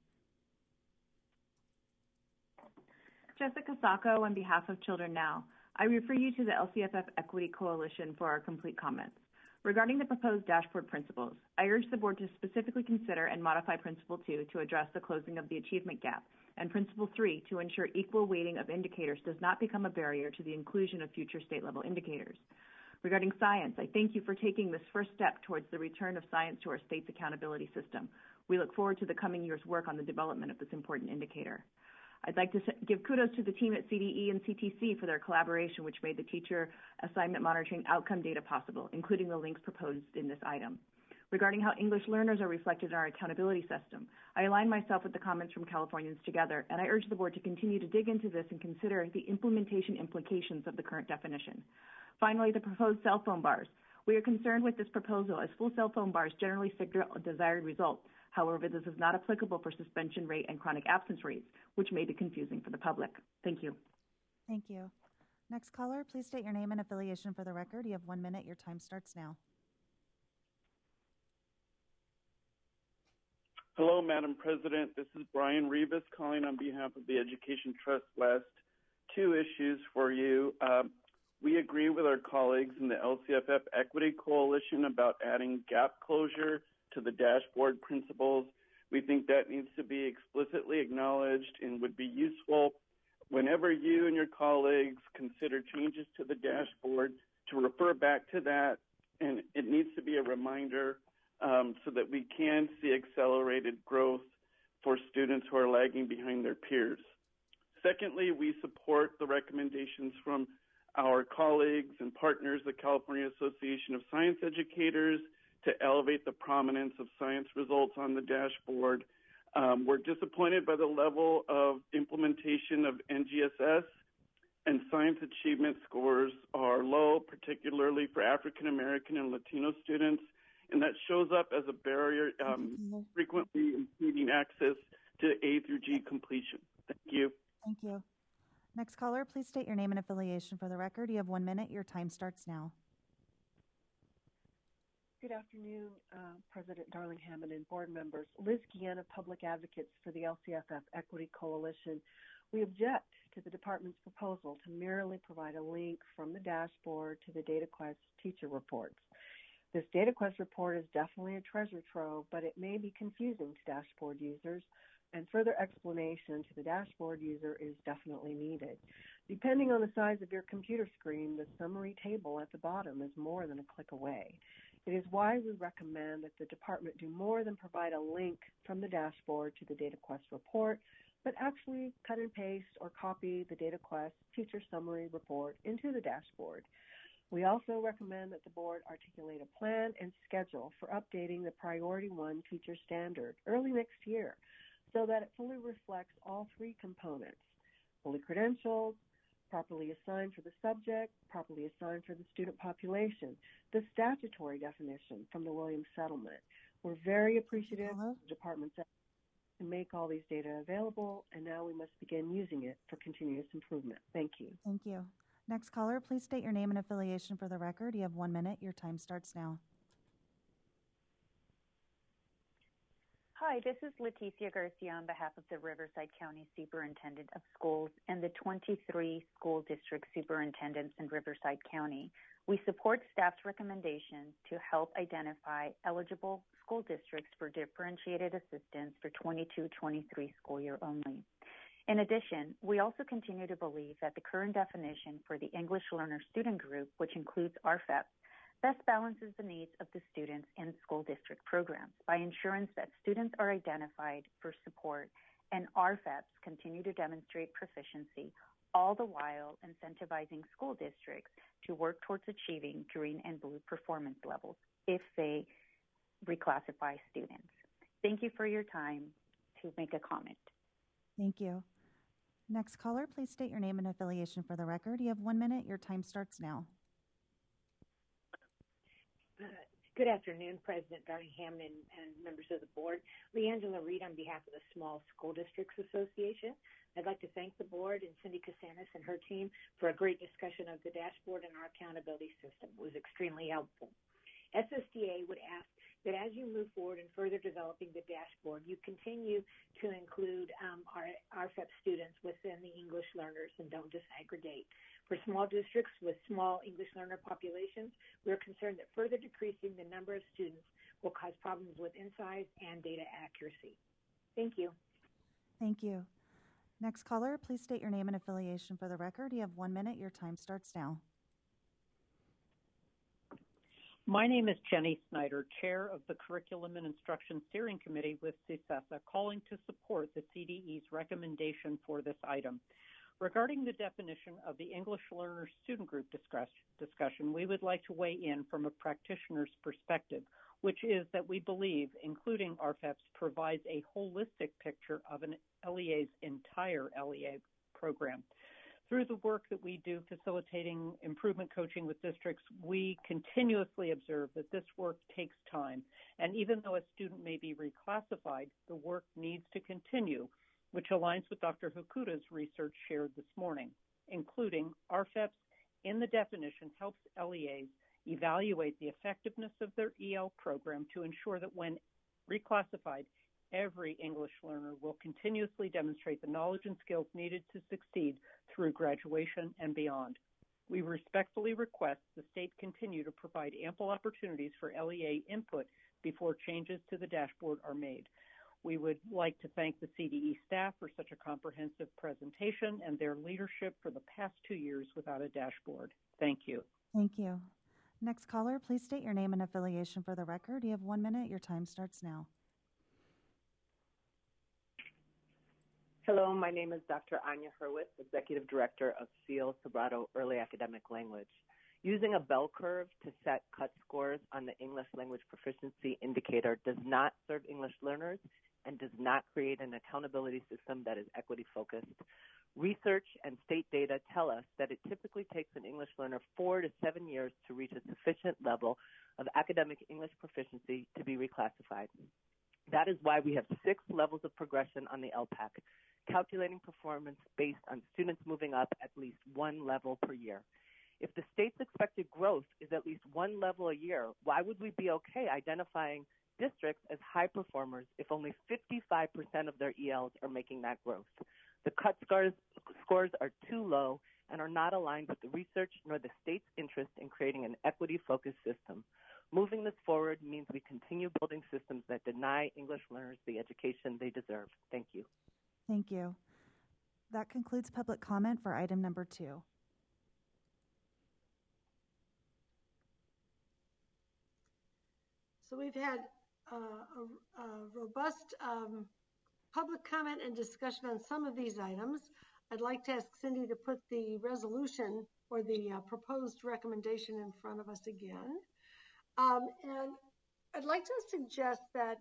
[SPEAKER 13] Jessica Sacco on behalf of Children Now. I refer you to the LCFF Equity Coalition for our complete comments. Regarding the proposed dashboard principles, I urge the board to specifically consider and modify Principle 2 to address the closing of the achievement gap, and Principle 3 to ensure equal weighting of indicators does not become a barrier to the inclusion of future state-level indicators. Regarding science, I thank you for taking this first step towards the return of science to our state's accountability system. We look forward to the coming year's work on the development of this important indicator. I'd like to give kudos to the team at CDE and CTC for their collaboration, which made the teacher assignment monitoring outcome data possible, including the links proposed in this item. Regarding how English learners are reflected in our accountability system, I align myself with the comments from Californians Together, and I urge the board to continue to dig into this and consider the implementation implications of the current definition. Finally, the proposed cell phone bars. We are concerned with this proposal as full cell phone bars generally signal a desired result. However, this is not applicable for suspension rate and chronic absence rates, which may be confusing for the public. Thank you.
[SPEAKER 19] Thank you. Next caller, please state your name and affiliation for the record. You have 1 minute. Your time starts now.
[SPEAKER 15] Hello, Madam President. This is Brian Rivas calling on behalf of the Education Trust. Last two issues for you. We agree with our colleagues in the LCFF Equity Coalition about adding gap closure to the dashboard principles. We think that needs to be explicitly acknowledged and would be useful whenever you and your colleagues consider changes to the dashboard to refer back to that, and it needs to be a reminder so that we can see accelerated growth for students who are lagging behind their peers. Secondly, we support the recommendations from our colleagues and partners, the California Association of Science Educators, to elevate the prominence of science results on the dashboard. We're disappointed by the level of implementation of NGSS, and science achievement scores are low, particularly for African American and Latino students, and that shows up as a barrier, frequently impeding access to A through G completion. Thank you.
[SPEAKER 19] Thank you. Next caller, please state your name and affiliation for the record. You have 1 minute. Your time starts now.
[SPEAKER 1] Good afternoon, President Darling Hammond and board members. Liz Guillen, Public Advocates for the LCFF Equity Coalition. We object to the department's proposal to merely provide a link from the dashboard to the DataQuest teacher reports. This DataQuest report is definitely a treasure trove, but it may be confusing to dashboard users, and further explanation to the dashboard user is definitely needed. Depending on the size of your computer screen, the summary table at the bottom is more than a click away. It is why we recommend that the department do more than provide a link from the dashboard to the DataQuest report, but actually cut and paste or copy the DataQuest teacher summary report into the dashboard. We also recommend that the board articulate a plan and schedule for updating the Priority 1 teacher standard early next year so that it fully reflects all three components: fully credentialed, properly assigned for the subject, properly assigned for the student population, the statutory definition from the Williams settlement. We're very appreciative of the department's effort to make all these data available, and now we must begin using it for continuous improvement. Thank you.
[SPEAKER 19] Thank you. Next caller, please state your name and affiliation for the record. You have 1 minute. Your time starts now.
[SPEAKER 2] Hi, this is Leticia Garcia on behalf of the Riverside County Superintendent of Schools and the 23 school district superintendents in Riverside County. We support staff's recommendation to help identify eligible school districts for differentiated assistance for 22-23 school year only. In addition, we also continue to believe that the current definition for the English learner student group, which includes RFEP, best balances the needs of the students in school district programs by ensuring that students are identified for support and RFEPs continue to demonstrate proficiency, all the while incentivizing school districts to work towards achieving green and blue performance levels if they reclassify students. Thank you for your time to make a comment.
[SPEAKER 19] Thank you. Next caller, please state your name and affiliation for the record. You have 1 minute. Your time starts now.
[SPEAKER 11] Good afternoon, President Darling Hammond and members of the board. Leangela Reed on behalf of the Small School Districts Association. I'd like to thank the board and Cindy Casanis and her team for a great discussion of the dashboard and our accountability system. It was extremely helpful. SSDA would ask that as you move forward in further developing the dashboard, you continue to include our RFEP students within the English learners and don't disaggregate. For small districts with small English learner populations, we're concerned that further decreasing the number of students will cause problems with insight and data accuracy. Thank you.
[SPEAKER 19] Thank you. Next caller, please state your name and affiliation for the record. You have 1 minute. Your time starts now.
[SPEAKER 17] My name is Jenny Snyder, Chair of the Curriculum and Instruction Steering Committee with CSESA, calling to support the CDE's recommendation for this item. Regarding the definition of the English learner student group discussion, we would like to weigh in from a practitioner's perspective, which is that we believe including RFEPs provides a holistic picture of an LEA's entire LEA program. Through the work that we do facilitating improvement coaching with districts, we continuously observe that this work takes time. And even though a student may be reclassified, the work needs to continue, which aligns with Dr. Hokuta's research shared this morning, including RFEPs in the definition helps LEAs evaluate the effectiveness of their EL program to ensure that when reclassified, every English learner will continuously demonstrate the knowledge and skills needed to succeed through graduation and beyond. We respectfully request the state continue to provide ample opportunities for LEA input before changes to the dashboard are made. We would like to thank the CDE staff for such a comprehensive presentation and their leadership for the past 2 years without a dashboard. Thank you.
[SPEAKER 19] Thank you. Next caller, please state your name and affiliation for the record. You have 1 minute. Your time starts now.
[SPEAKER 20] Hello, my name is Dr. Anya Hurwitz, Executive Director of SEAL Sobrato Early Academic Language. Using a bell curve to set cut scores on the English language proficiency indicator does not serve English learners and does not create an accountability system that is equity focused. Research and state data tell us that it typically takes an English learner 4 to 7 years to reach a sufficient level of academic English proficiency to be reclassified. That is why we have 6 levels of progression on the LPAC, calculating performance based on students moving up at least 1 level per year. If the state's expected growth is at least one level a year, why would we be okay identifying districts as high performers if only 55% of their ELs are making that growth? The cut scores are too low and are not aligned with the research nor the state's interest in creating an equity-focused system. Moving this forward means we continue building systems that deny English learners the education they deserve. Thank you.
[SPEAKER 19] Thank you. That concludes public comment for item number 2.
[SPEAKER 3] So we've had a robust public comment and discussion on some of these items. I'd like to ask Cindy to put the resolution or the proposed recommendation in front of us again. And I'd like to suggest that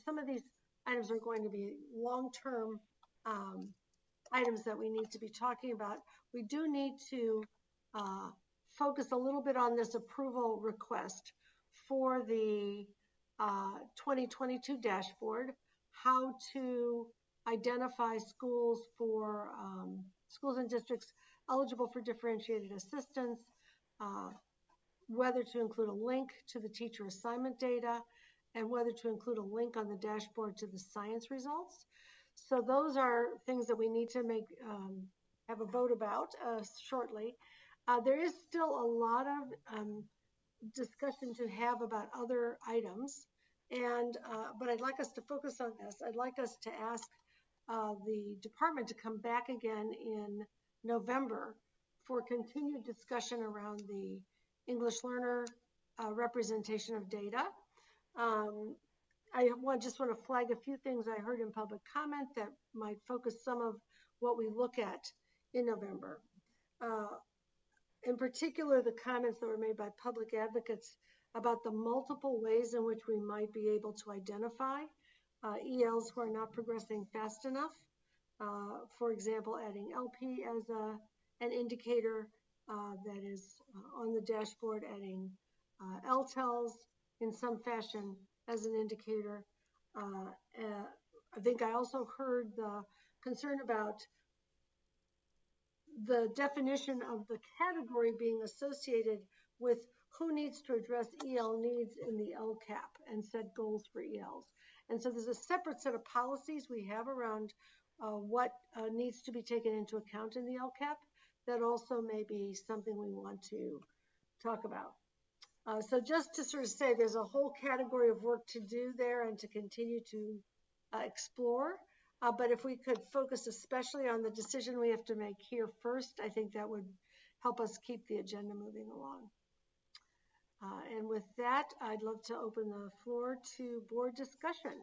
[SPEAKER 3] some of these items are going to be long-term items that we need to be talking about. We do need to focus a little bit on this approval request for the 2022 dashboard, how to identify schools and districts eligible for differentiated assistance, whether to include a link to the teacher assignment data, and whether to include a link on the dashboard to the science results. So those are things that we need to have a vote about shortly. There is still a lot of discussion to have about other items, but I'd like us to focus on this. I'd like us to ask the department to come back again in November for continued discussion around the English learner representation of data. I just want to flag a few things I heard in public comment that might focus some of what we look at in November. In particular, the comments that were made by public advocates about the multiple ways in which we might be able to identify ELs who are not progressing fast enough. For example, adding LP as an indicator that is on the dashboard, adding LTELs in some fashion as an indicator. I think I also heard the concern about the definition of the category being associated with who needs to address EL needs in the LCAP and set goals for ELs. And so there's a separate set of policies we have around what needs to be taken into account in the LCAP that also may be something we want to talk about. So just to sort of say there's a whole category of work to do there and to continue to explore. But if we could focus especially on the decision we have to make here first, I think that would help us keep the agenda moving along. And with that, I'd love to open the floor to board discussion.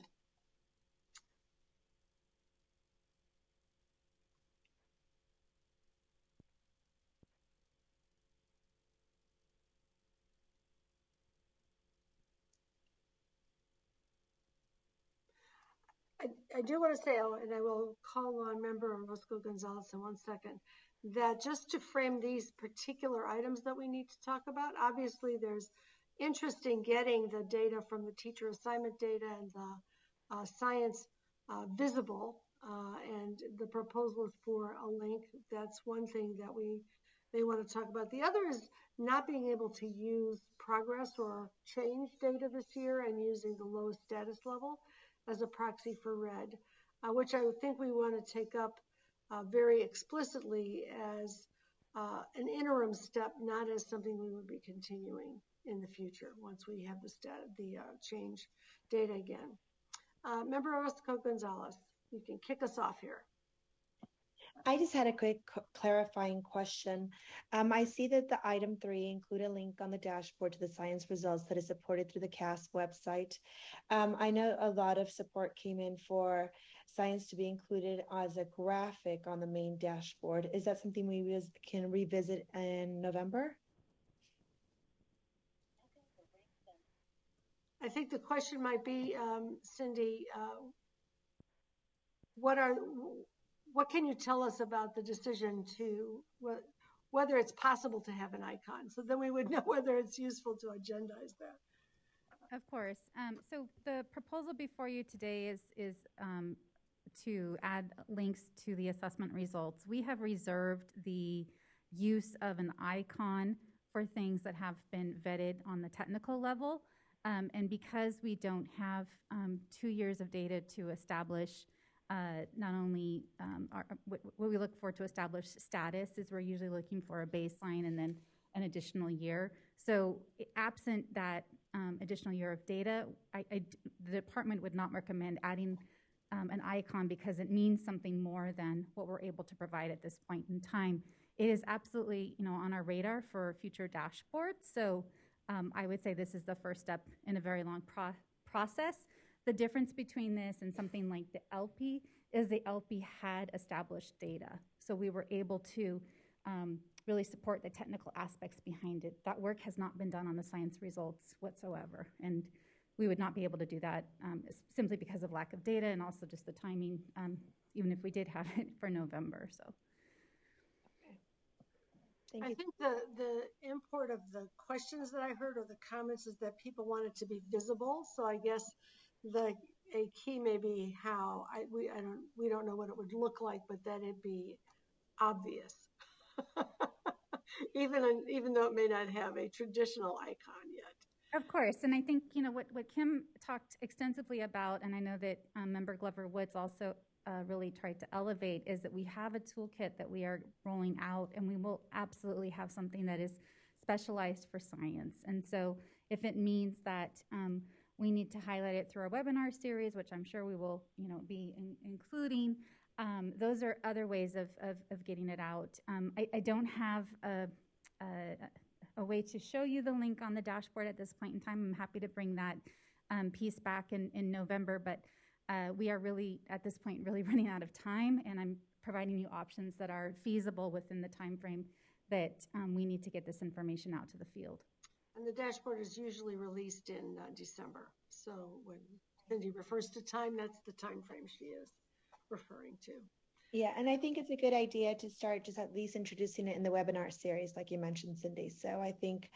[SPEAKER 3] I do want to say, and I will call on Member Orozco Gonzalez in 1 second, that just to frame these particular items that we need to talk about, obviously there's interest in getting the data from the teacher assignment data and the science visible, and the proposal is for a link. That's one thing that they want to talk about. The other is not being able to use progress or change data this year and using the lowest status level as a proxy for red, which I would think we want to take up very explicitly as an interim step, not as something we would be continuing in the future once we have the change data again. Member Orozco Gonzalez, you can kick us off here.
[SPEAKER 4] I just had a quick clarifying question. I see that the item 3 include a link on the dashboard to the science results that is supported through the CAS website. I know a lot of support came in for science to be included as a graphic on the main dashboard. Is that something we can revisit in November?
[SPEAKER 3] I think the question might be, Cindy, what can you tell us about the decision to whether it's possible to have an icon? So then we would know whether it's useful to agendize that.
[SPEAKER 21] Of course. So the proposal before you today is to add links to the assessment results. We have reserved the use of an icon for things that have been vetted on the technical level. And because we don't have 2 years of data to establish not only what we look for to establish status is we're usually looking for a baseline and then an additional year. So absent that additional year of data, the department would not recommend adding an icon because it means something more than what we're able to provide at this point in time. It is absolutely, on our radar for future dashboards. So I would say this is the first step in a very long process. The difference between this and something like the LP is the LP had established data. So we were able to really support the technical aspects behind it. That work has not been done on the science results whatsoever. And we would not be able to do that simply because of lack of data and also just the timing, even if we did have it for November. So.
[SPEAKER 3] I think the import of the questions that I heard or the comments is that people want it to be visible. So I guess a key may be how we don't know what it would look like, but that it be obvious, even though it may not have a traditional icon yet.
[SPEAKER 21] Of course, and I think what Kim talked extensively about, and I know that Member Glover Woods also really tried to elevate, is that we have a toolkit that we are rolling out, and we will absolutely have something that is specialized for science. And so if it means that we need to highlight it through our webinar series, which I'm sure we will be including, those are other ways of getting it out. I don't have a way to show you the link on the dashboard at this point in time. I'm happy to bring that piece back in November, but we are really, at this point, really running out of time, and I'm providing you options that are feasible within the time frame that we need to get this information out to the field.
[SPEAKER 3] And the dashboard is usually released in December. So when Cindy refers to time, that's the time frame she is referring to.
[SPEAKER 4] Yeah, and I think it's a good idea to start just at least introducing it in the webinar series, like you mentioned, Cindy. So I think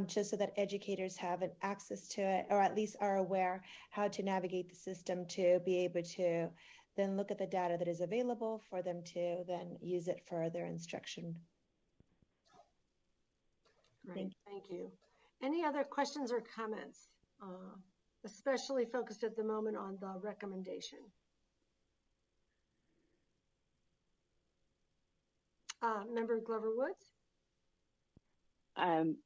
[SPEAKER 4] just so that educators have an access to it, or at least are aware how to navigate the system to be able to then look at the data that is available for them to then use it for their instruction.
[SPEAKER 3] Great, thank you. Any other questions or comments, especially focused at the moment on the recommendation? Member Glover Woods?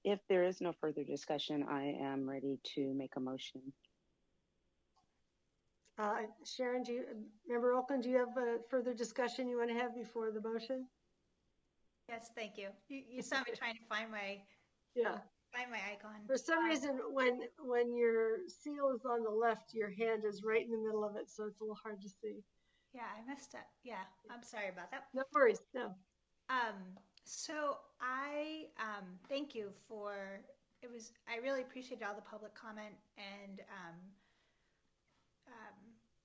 [SPEAKER 8] If there is no further discussion, I am ready to make a motion.
[SPEAKER 3] Sharon, Member Olken, do you have a further discussion you want to have before the motion?
[SPEAKER 9] Yes, thank you. You saw me trying to find my icon.
[SPEAKER 3] For some reason, when your seal is on the left, your hand is right in the middle of it, so it's a little hard to see.
[SPEAKER 9] Yeah, I messed up. Yeah, I'm sorry about that.
[SPEAKER 3] No worries. No.
[SPEAKER 9] So I thank you for I really appreciated all the public comment, and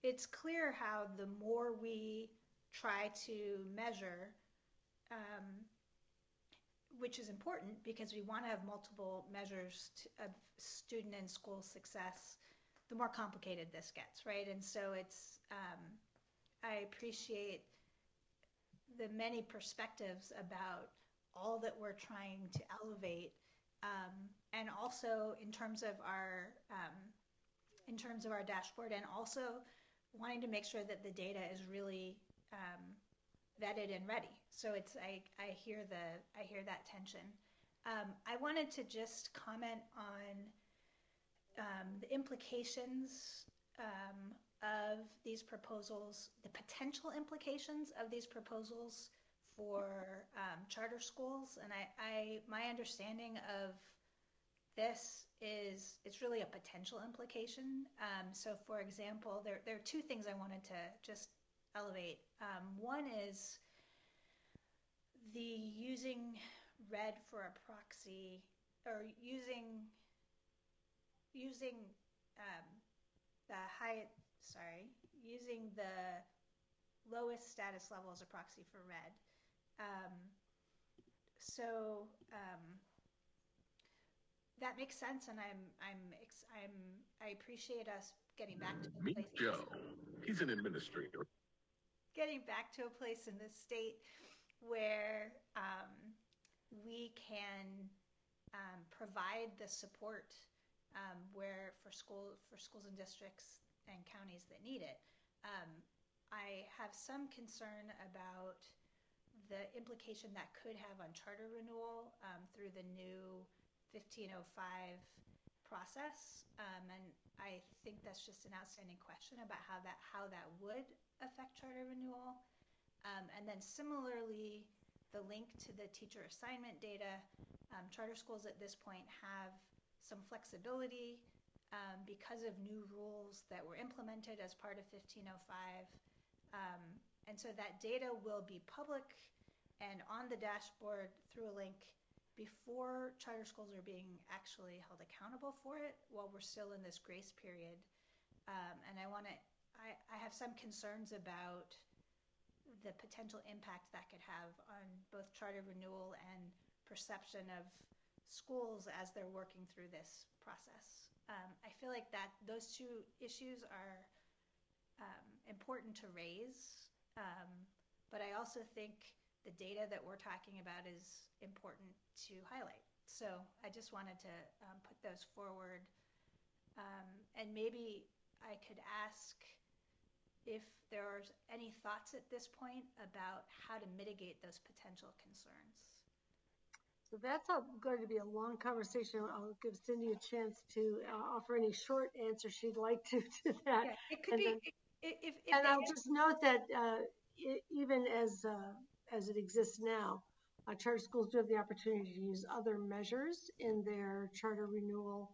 [SPEAKER 9] it's clear how the more we try to measure, which is important because we want to have multiple measures of student and school success, the more complicated this gets, right? And so it's I appreciate the many perspectives about all that we're trying to elevate, and also in terms of our dashboard, and also wanting to make sure that the data is really vetted and ready. So I hear that tension. I wanted to just comment on the implications of these proposals, the potential implications of these proposals for charter schools. And my understanding of this is it's really a potential implication. So for example, there are two things I wanted to just elevate. One is the using red for a proxy, or using using the lowest status level as a proxy for red. That makes sense, and I appreciate us getting back to a place.
[SPEAKER 22] Meet Joe. He's an administrator.
[SPEAKER 9] Getting back to a place in this state where we can provide the support where for schools and districts and counties that need it. I have some concern about the implication that could have on charter renewal through the new 1505 process, and I think that's just an outstanding question about how that would affect charter renewal. And then similarly, the link to the teacher assignment data. Charter schools at this point have some flexibility because of new rules that were implemented as part of 1505. And so that data will be public and on the dashboard through a link before charter schools are being actually held accountable for it while we're still in this grace period. And I have some concerns about the potential impact that could have on both charter renewal and perception of schools as they're working through this process. I feel like that those two issues are important to raise, but I also think the data that we're talking about is important to highlight. So I just wanted to put those forward. And maybe I could ask if there are any thoughts at this point about how to mitigate those potential concerns.
[SPEAKER 3] So that's going to be a long conversation. I'll give Cindy a chance to offer any short answer she'd like to that.
[SPEAKER 9] Yeah, it could be.
[SPEAKER 3] And I'll just note that even as it exists now, charter schools do have the opportunity to use other measures in their charter renewal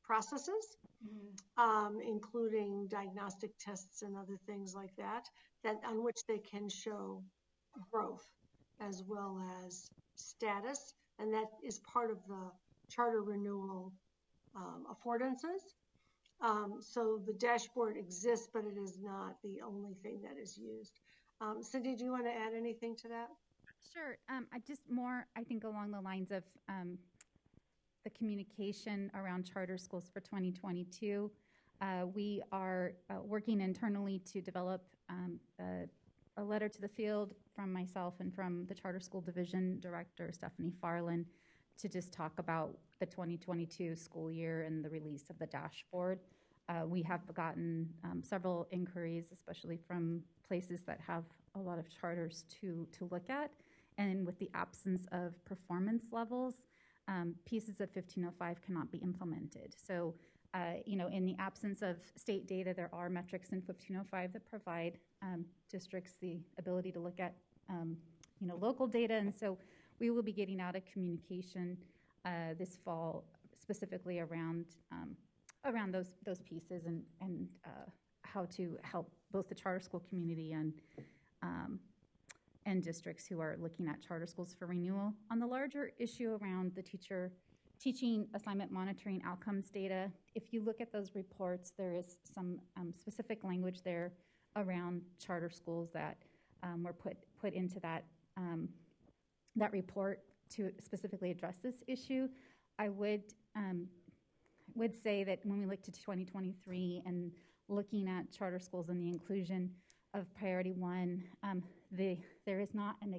[SPEAKER 3] processes, including diagnostic tests and other things like that on which they can show growth as well as status, and that is part of the charter renewal affordances. So the dashboard exists, but it is not the only thing that is used. Cindy, do you want to add anything to that?
[SPEAKER 21] Sure. I think along the lines of the communication around charter schools for 2022. We are working internally to develop a letter to the field from myself and from the Charter School Division Director, Stephanie Farland, to just talk about the 2022 school year and the release of the dashboard. We have gotten several inquiries, especially from places that have a lot of charters to look at. And with the absence of performance levels, pieces of 1505 cannot be implemented. So, in the absence of state data, there are metrics in 1505 that provide districts the ability to look at, local data. And so we will be getting out a communication this fall, specifically around those pieces and how to help both the charter school community and districts who are looking at charter schools for renewal. On the larger issue around the teaching assignment monitoring outcomes data, if you look at those reports, there is some specific language there around charter schools that were put into that report to specifically address this issue. I would say that when we look to 2023 and looking at charter schools and the inclusion of Priority 1, there is not an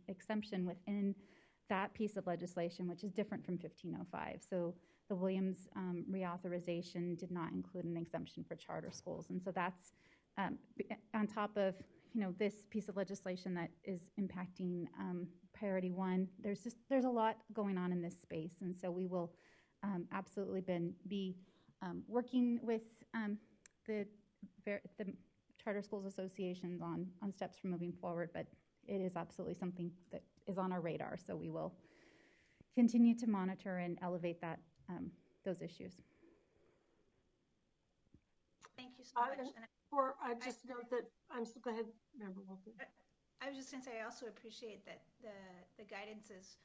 [SPEAKER 21] exemption within that piece of legislation, which is different from 1505. So the Williams reauthorization did not include an exemption for charter schools. And so that's on top of, this piece of legislation that is impacting Priority 1. There's a lot going on in this space. And so we will absolutely be working with the charter schools associations on steps for moving forward, but it is absolutely something that is on our radar. So we will continue to monitor and elevate those issues.
[SPEAKER 9] Thank you so much.
[SPEAKER 3] I just note that go ahead, Member Wilson.
[SPEAKER 9] I was just going to say, I also appreciate that the guidance is,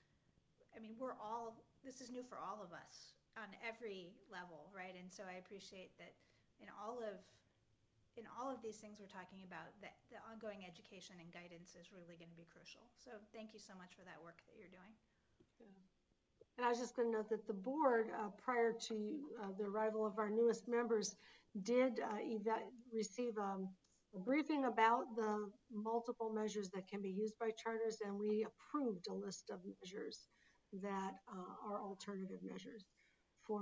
[SPEAKER 9] this is new for all of us on every level, right? And so I appreciate that in all of these things we're talking about, that the ongoing education and guidance is really going to be crucial. So thank you so much for that work that you're doing.
[SPEAKER 3] Yeah. And I was just going to note that the board, prior to the arrival of our newest members, did receive a briefing about the multiple measures that can be used by charters, and we approved a list of measures that are alternative measures for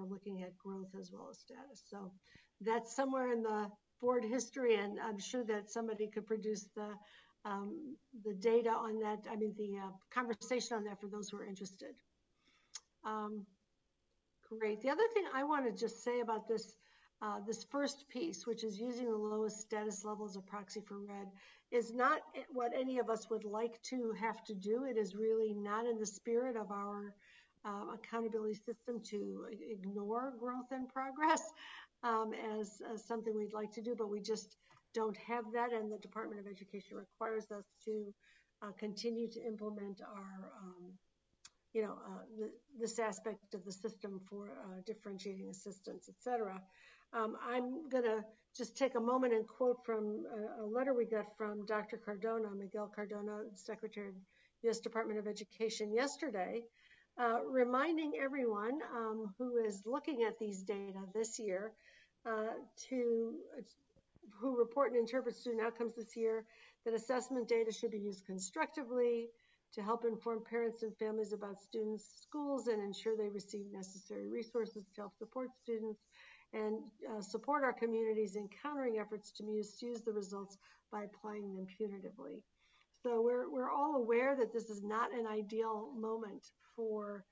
[SPEAKER 3] looking at growth as well as status. So that's somewhere in the board history, and I'm sure that somebody could produce the data on that, the conversation on that for those who are interested. Great. The other thing I want to just say about this first piece, which is using the lowest status level as a proxy for red, is not what any of us would like to have to do. It is really not in the spirit of our accountability system to ignore growth and progress as something we'd like to do, but we just don't have that, and the Department of Education requires us to continue to implement our this aspect of the system for differentiating assistance, et cetera. I'm going to just take a moment and quote from a letter we got from Dr. Cardona, Miguel Cardona, Secretary of U.S. Department of Education yesterday, reminding everyone who is looking at these data this year who report and interpret student outcomes this year, that assessment data should be used constructively to help inform parents and families about students' schools and ensure they receive necessary resources to help support students and support our communities in countering efforts to misuse the results by applying them punitively. So we're all aware that this is not an ideal moment for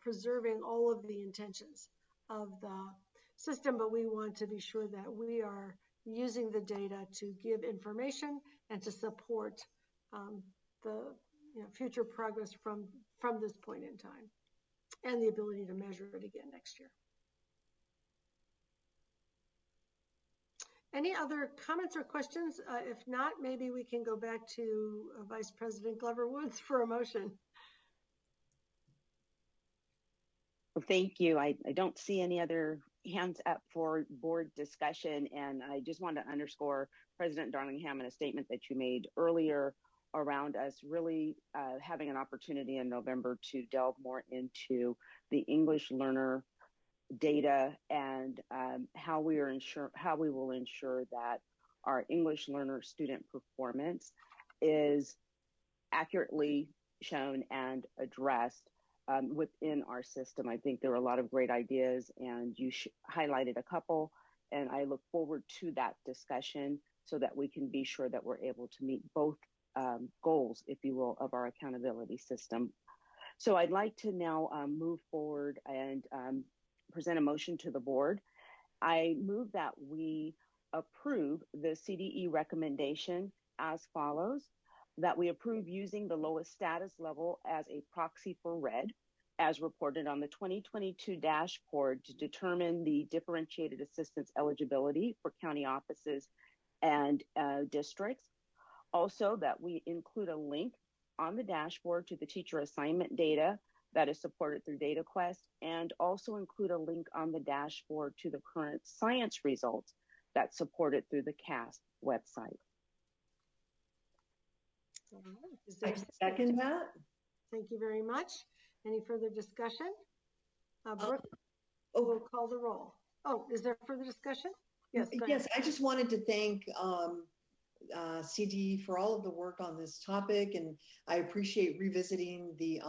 [SPEAKER 3] preserving all of the intentions of the system, but we want to be sure that we are using the data to give information and to support the future progress from this point in time, and the ability to measure it again next year. Any other comments or questions? If not, maybe we can go back to Vice President Glover Woods for a motion.
[SPEAKER 8] Well, thank you. I don't see any other hands up for board discussion, and I just want to underscore President Darling-Hammond, a statement that you made earlier around us really having an opportunity in November to delve more into the English learner data and how we will ensure that our English learner student performance is accurately shown and addressed within our system. I think there were a lot of great ideas, and you highlighted a couple, and I look forward to that discussion so that we can be sure that we're able to meet both goals, if you will, of our accountability system. So I'd like to now move forward and present a motion to the board. I move that we approve the CDE recommendation as follows: that we approve using the lowest status level as a proxy for red, as reported on the 2022 dashboard to determine the differentiated assistance eligibility for county offices and districts. Also, that we include a link on the dashboard to the teacher assignment data that is supported through DataQuest, and also include a link on the dashboard to the current science results that's supported through the CAST website.
[SPEAKER 3] All right. Is there
[SPEAKER 5] I second that.
[SPEAKER 3] Thank you very much. Any further discussion? Brooke will call the roll. Oh, is there further discussion? Yes.
[SPEAKER 5] Yes, I just wanted to thank CDE for all of the work on this topic, and I appreciate revisiting the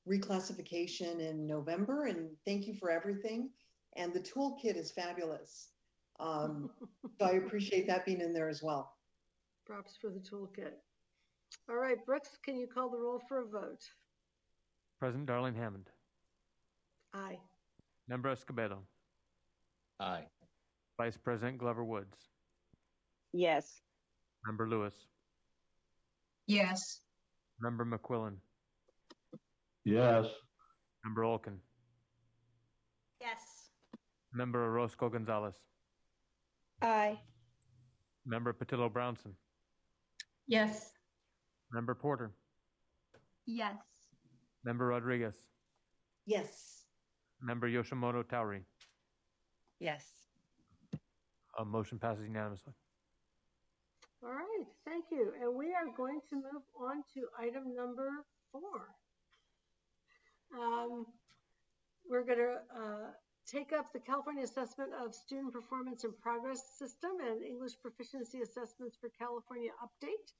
[SPEAKER 5] reclassification in November, and thank you for everything. And the toolkit is fabulous. So I appreciate that being in there as well.
[SPEAKER 3] Props for the toolkit. All right, Brooks, can you call the roll for a vote?
[SPEAKER 18] President Darling-Hammond.
[SPEAKER 3] Aye.
[SPEAKER 18] Member Escobedo.
[SPEAKER 23] Aye.
[SPEAKER 18] Vice President Glover Woods.
[SPEAKER 8] Yes.
[SPEAKER 18] Member Lewis.
[SPEAKER 5] Yes.
[SPEAKER 18] Member McQuillan.
[SPEAKER 23] Yes.
[SPEAKER 18] Member Olkin.
[SPEAKER 9] Yes.
[SPEAKER 18] Member Orozco Gonzalez.
[SPEAKER 4] Aye.
[SPEAKER 18] Member Patillo Brownson.
[SPEAKER 5] Yes.
[SPEAKER 18] Member Porter.
[SPEAKER 9] Yes.
[SPEAKER 18] Member Rodriguez.
[SPEAKER 5] Yes.
[SPEAKER 18] Member Yoshimoto Tauri.
[SPEAKER 5] Yes.
[SPEAKER 18] Motion passes unanimously.
[SPEAKER 3] All right, thank you. And we are going to move on to item number 4. We're going to take up the California Assessment of Student Performance and Progress System and English Proficiency Assessments for California update.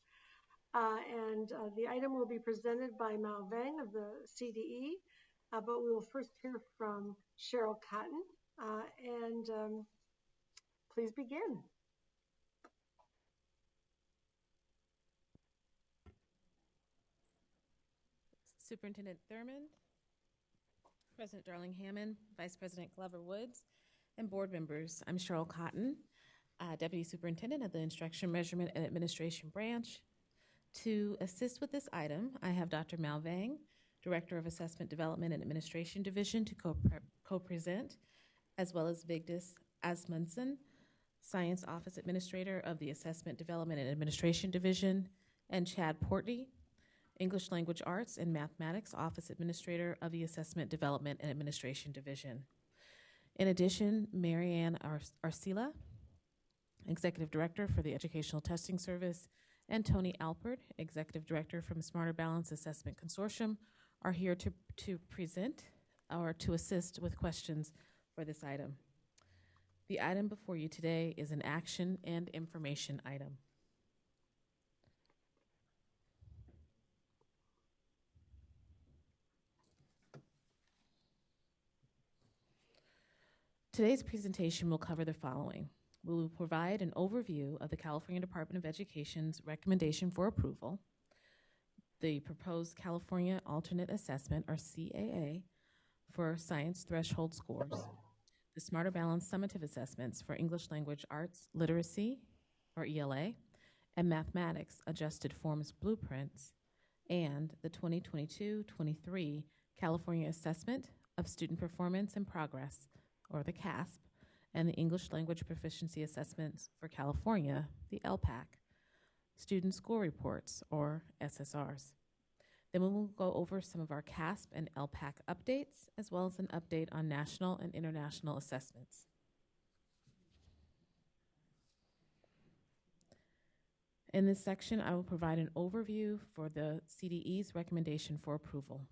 [SPEAKER 3] The item will be presented by Mao Vang of the CDE, but we will first hear from Cheryl Cotton. Please begin.
[SPEAKER 10] Superintendent Thurmond, President Darling Hammond, Vice President Glover Woods, and board members. I'm Cheryl Cotton, Deputy Superintendent of the Instruction, Measurement, and Administration Branch. To assist with this item, I have Dr. Mal Vang, Director of Assessment Development and Administration Division, to co-present, as well as Vigdis Asmundsen, Science Office Administrator of the Assessment Development and Administration Division, and Chad Portney, English Language Arts and Mathematics Office Administrator of the Assessment Development and Administration Division. In addition, Marianne Arcila, Executive Director for the Educational Testing Service, and Tony Alpert, Executive Director from Smarter Balance Assessment Consortium, are here to present or to assist with questions for this item. The item before you today is an action and information item. Today's presentation will cover the following. We will provide an overview of the California Department of Education's recommendation for approval, the proposed California Alternate Assessment, or CAA, for science threshold scores, the Smarter Balance Summative Assessments for English Language Arts Literacy, or ELA, and Mathematics Adjusted Forms Blueprints, and the 2022-23 California Assessment of Student Performance and Progress, or the CASP, and the English Language Proficiency Assessments for California, the LPAC, Student Score Reports, or SSRs. Then we will go over some of our CASP and LPAC updates, as well as an update on national and international assessments. In this section, I will provide an overview for the CDE's recommendation for approval.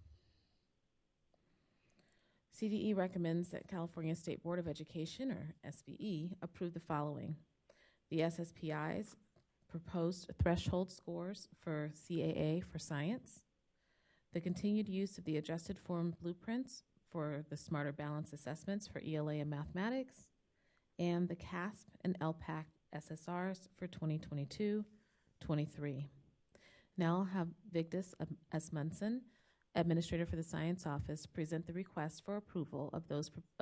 [SPEAKER 10] CDE recommends that California State Board of Education, or SBE, approve the following: the SSPI's proposed threshold scores for CAA for science, the continued use of the adjusted form blueprints for the Smarter Balance assessments for ELA and mathematics, and the CASP and LPAC SSRs for 2022-23. Now I'll have Vigdis Asmundsen, Administrator for the Science Office, present the request for approval of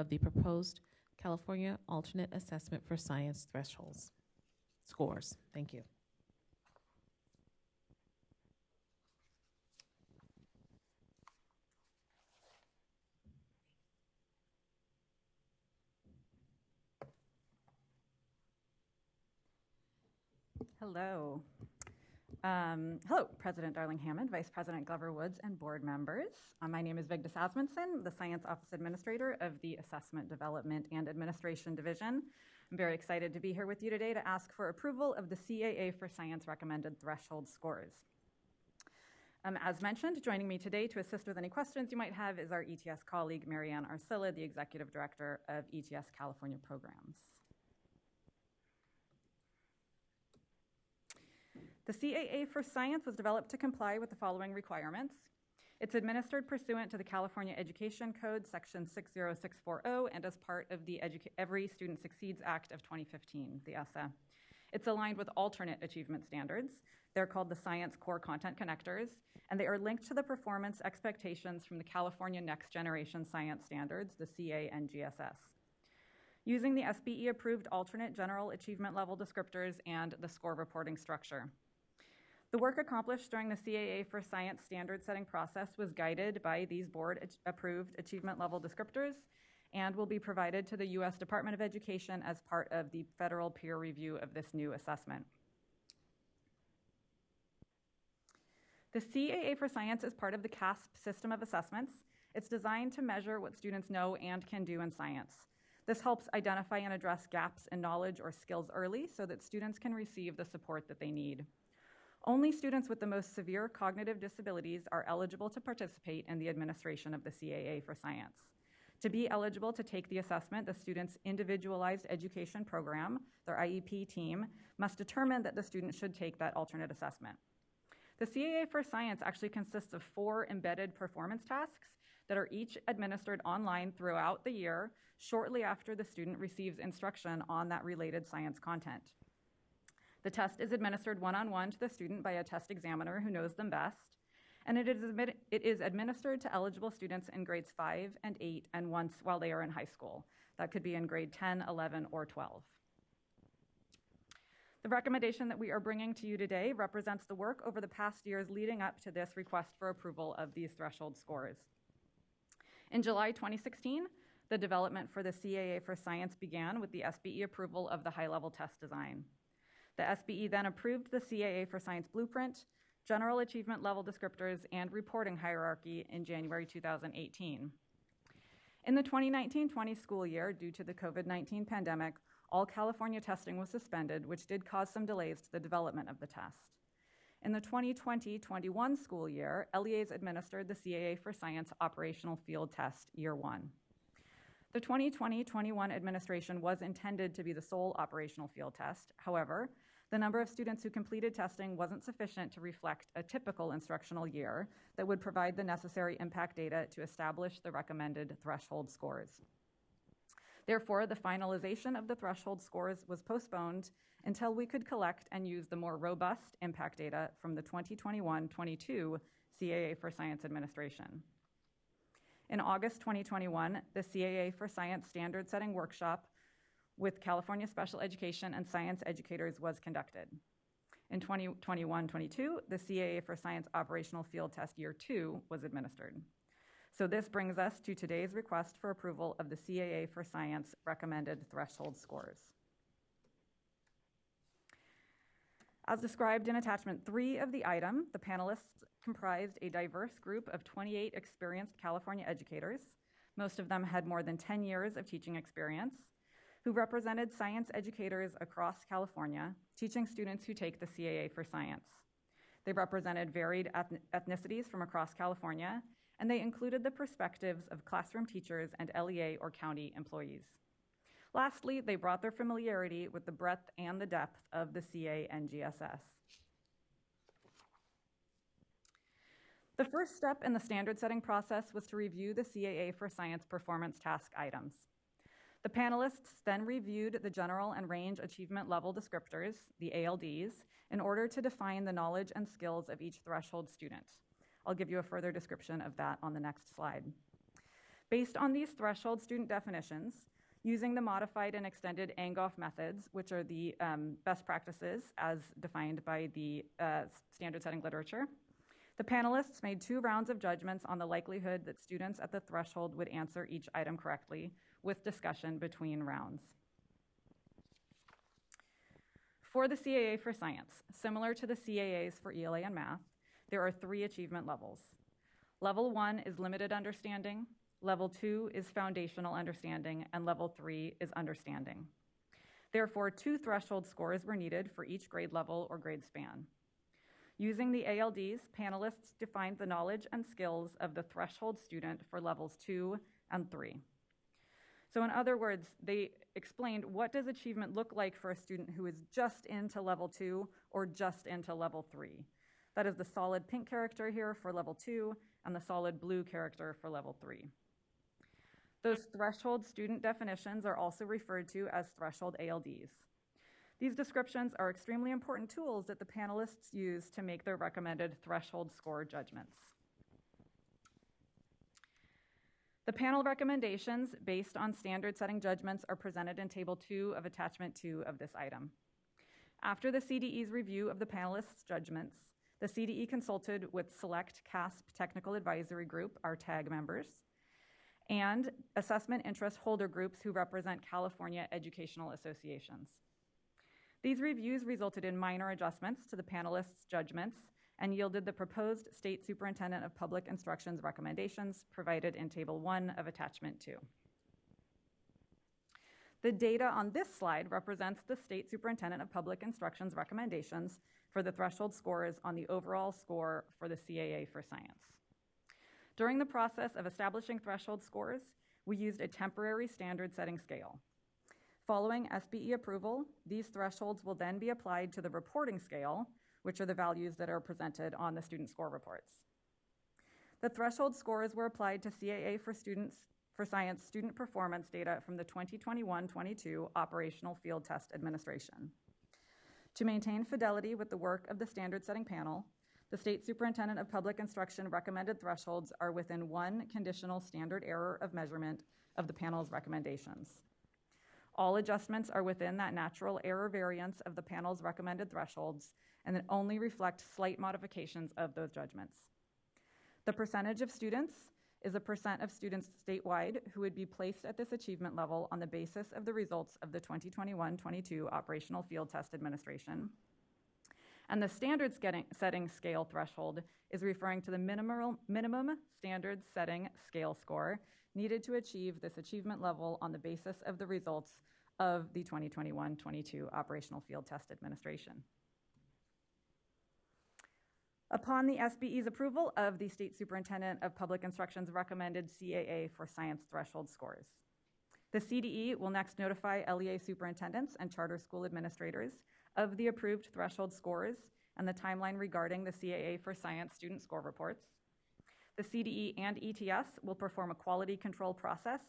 [SPEAKER 10] the proposed California Alternate Assessment for Science Thresholds scores. Thank you.
[SPEAKER 12] Hello. Hello, President Darling Hammond, Vice President Glover Woods, and board members. My name is Vigdis Asmundsen, the Science Office Administrator of the Assessment Development and Administration Division. I'm very excited to be here with you today to ask for approval of the CAA for Science recommended threshold scores. As mentioned, joining me today to assist with any questions you might have is our ETS colleague, Marianne Arcila, the Executive Director of ETS California Programs. The CAA for Science was developed to comply with the following requirements. It's administered pursuant to the California Education Code, Section 60640, and as part of the Every Student Succeeds Act of 2015, the ESSA. It's aligned with alternate achievement standards. They're called the Science Core Content Connectors, and they are linked to the performance expectations from the California Next Generation Science Standards, the CA-NGSS. Using the SBE-approved alternate general achievement level descriptors and the score reporting structure. The work accomplished during the CAA for Science standard setting process was guided by these board-approved achievement level descriptors and will be provided to the U.S. Department of Education as part of the federal peer review of this new assessment. The CAA for Science is part of the CASP system of assessments. It's designed to measure what students know and can do in science. This helps identify and address gaps in knowledge or skills early so that students can receive the support that they need. Only students with the most severe cognitive disabilities are eligible to participate in the administration of the CAA for Science. To be eligible to take the assessment, the student's individualized education program, their IEP team, must determine that the student should take that alternate assessment. The CAA for Science actually consists of 4 embedded performance tasks that are each administered online throughout the year, shortly after the student receives instruction on that related science content. The test is administered one-on-one to the student by a test examiner who knows them best, and it is administered to eligible students in grades 5 and 8 and once while they are in high school. That could be in grade 10, 11, or 12. The recommendation that we are bringing to you today represents the work over the past years leading up to this request for approval of these threshold scores. In July 2016, the development for the CAA for Science began with the SBE approval of the high-level test design. The SBE then approved the CAA for Science blueprint, general achievement level descriptors, and reporting hierarchy in January 2018. In the 2019-20 school year, due to the COVID-19 pandemic, all California testing was suspended, which did cause some delays to the development of the test. In the 2020-21 school year, LEAs administered the CAA for Science operational field test year 1. The 2020-21 administration was intended to be the sole operational field test. However, the number of students who completed testing wasn't sufficient to reflect a typical instructional year that would provide the necessary impact data to establish the recommended threshold scores. Therefore, the finalization of the threshold scores was postponed until we could collect and use the more robust impact data from the 2021-22 CAA for Science administration. In August 2021, the CAA for Science standard setting workshop with California special education and science educators was conducted. In 2021-22, the CAA for Science operational field test year 2 was administered. So this brings us to today's request for approval of the CAA for Science recommended threshold scores. As described in attachment 3 of the item, the panelists comprised a diverse group of 28 experienced California educators. Most of them had more than 10 years of teaching experience, who represented science educators across California, teaching students who take the CAA for Science. They represented varied ethnicities from across California, and they included the perspectives of classroom teachers and LEA or county employees. Lastly, they brought their familiarity with the breadth and the depth of the CA and GSS. The first step in the standard setting process was to review the CAA for Science performance task items. The panelists then reviewed the general and range achievement level descriptors, the ALDs, in order to define the knowledge and skills of each threshold student. I'll give you a further description of that on the next slide. Based on these threshold student definitions, using the modified and extended Angoff methods, which are the best practices as defined by the standard setting literature, the panelists made 2 rounds of judgments on the likelihood that students at the threshold would answer each item correctly, with discussion between rounds. For the CAA for Science, similar to the CAAs for ELA and Math, there are 3 achievement levels. Level 1 is limited understanding, Level 2 is foundational understanding, and Level 3 is understanding. Therefore, 2 threshold scores were needed for each grade level or grade span. Using the ALDs, panelists defined the knowledge and skills of the threshold student for levels 2 and 3. So in other words, they explained what does achievement look like for a student who is just into level 2 or just into level 3. That is the solid pink character here for level 2 and the solid blue character for level 3. Those threshold student definitions are also referred to as threshold ALDs. These descriptions are extremely important tools that the panelists use to make their recommended threshold score judgments. The panel recommendations based on standard setting judgments are presented in Table 2 of Attachment 2 of this item. After the CDE's review of the panelists' judgments, the CDE consulted with select CASP Technical Advisory Group, our TAG members, and assessment interest holder groups who represent California educational associations. These reviews resulted in minor adjustments to the panelists' judgments and yielded the proposed State Superintendent of Public Instruction's recommendations provided in Table 1 of Attachment 2. The data on this slide represents the State Superintendent of Public Instruction's recommendations for the threshold scores on the overall score for the CAA for Science. During the process of establishing threshold scores, We used a temporary standard setting scale. Following SBE approval, these thresholds will then be applied to the reporting scale, which are the values that are presented on the student score reports. The threshold scores were applied to CAA for science student performance data from the 2021-22 Operational Field Test Administration. To maintain fidelity with the work of the standard setting panel, the State Superintendent of Public Instruction recommended thresholds are within one conditional standard error of measurement of the panel's recommendations. All adjustments are within that natural error variance of the panel's recommended thresholds and then only reflect slight modifications of those judgments. The percentage of students is a percent of students statewide who would be placed at this achievement level on the basis of the results of the 2021-22 Operational Field Test Administration. And the standard setting scale threshold is referring to the minimum standard setting scale score needed to achieve this achievement level on the basis of the results of the 2021-22 Operational Field Test Administration. Upon the SBE's approval of the State Superintendent of Public Instruction's recommended CAA for science threshold scores, the CDE will next notify LEA superintendents and charter school administrators of the approved threshold scores and the timeline regarding the CAA for science student score reports. The CDE and ETS will perform a quality control process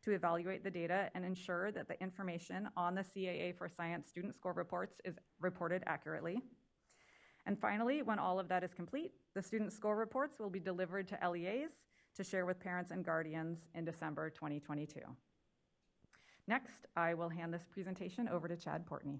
[SPEAKER 12] to evaluate the data and ensure that the information on the CAA for science student score reports is reported accurately. And finally, when all of that is complete, the student score reports will be delivered to LEAs to share with parents and guardians in December 2022. Next, I will hand this presentation over to Chad Portney.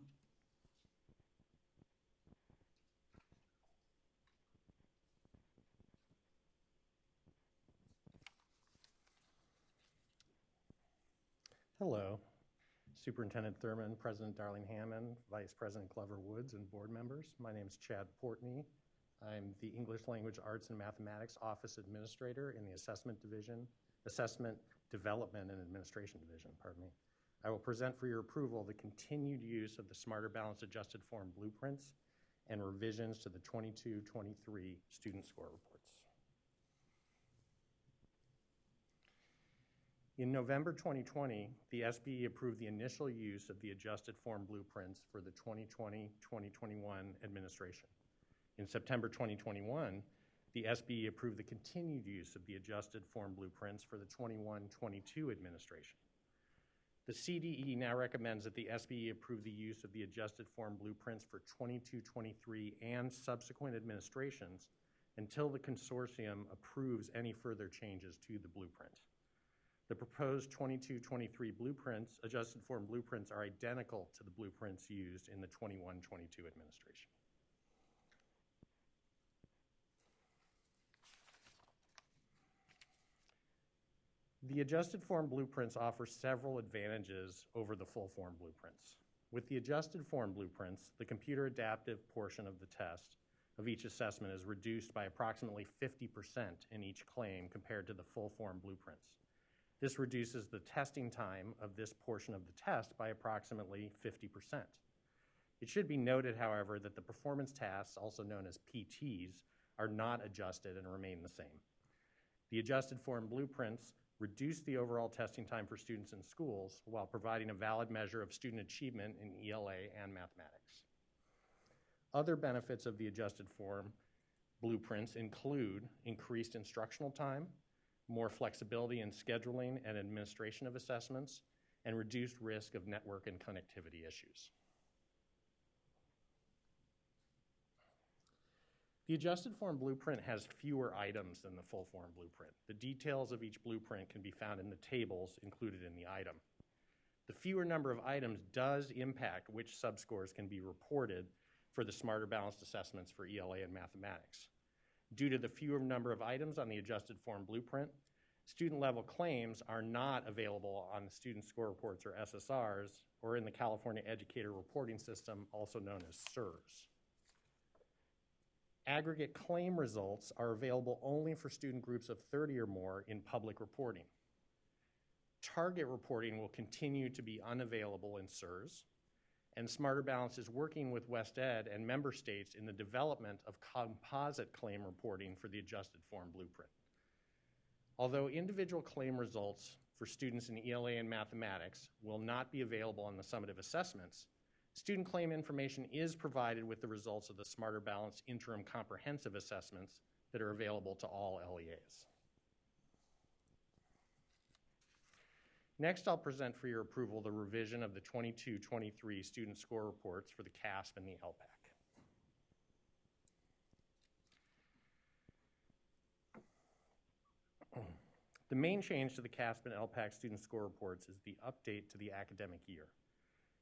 [SPEAKER 6] Hello, Superintendent Thurman, President Darling Hammond, Vice President Glover Woods, and board members. My name is Chad Portney. I'm the English Language Arts and Mathematics Office Administrator in the Assessment Division, Assessment Development and Administration Division, pardon me. I will present for your approval the continued use of the Smarter Balanced Adjusted Form blueprints and revisions to the 22-23 student score reports. In November 2020, the SBE approved the initial use of the adjusted form blueprints for the 2020-2021 administration. In September 2021, the SBE approved the continued use of the adjusted form blueprints for the 21-22 administration. The CDE now recommends that the SBE approve the use of the adjusted form blueprints for 22-23 and subsequent administrations until the consortium approves any further changes to the blueprint. The proposed 22-23 blueprints, adjusted form blueprints, are identical to the blueprints used in the 21-22 administration. The adjusted form blueprints offer several advantages over the full form blueprints. With the adjusted form blueprints, the computer adaptive portion of the test of each assessment is reduced by approximately 50% in each claim compared to the full form blueprints. This reduces the testing time of this portion of the test by approximately 50%. It should be noted, however, that the performance tasks, also known as PTs, are not adjusted and remain the same. The adjusted form blueprints reduce the overall testing time for students in schools while providing a valid measure of student achievement in ELA and mathematics. Other benefits of the adjusted form blueprints include increased instructional time, more flexibility in scheduling and administration of assessments, and reduced risk of network and connectivity issues. The adjusted form blueprint has fewer items than the full form blueprint. The details of each blueprint can be found in the tables included in the item. The fewer number of items does impact which subscores can be reported for the Smarter Balanced assessments for ELA and mathematics. Due to the fewer number of items on the adjusted form blueprint, student level claims are not available on the student score reports or SSRs or in the California Educator Reporting System, also known as SERS. Aggregate claim results are available only for student groups of 30 or more in public reporting. Target reporting will continue to be unavailable in SERS, and Smarter Balance is working with West Ed and member states in the development of composite claim reporting for the adjusted form blueprint. Although individual claim results for students in ELA and mathematics will not be available on the summative assessments, student claim information is provided with the results of the Smarter Balance interim comprehensive assessments that are available to all LEAs. Next, I'll present for your approval the revision of the 22-23 student score reports for the CASP and the LPAC. The main change to the CASP and LPAC student score reports is the update to the academic year.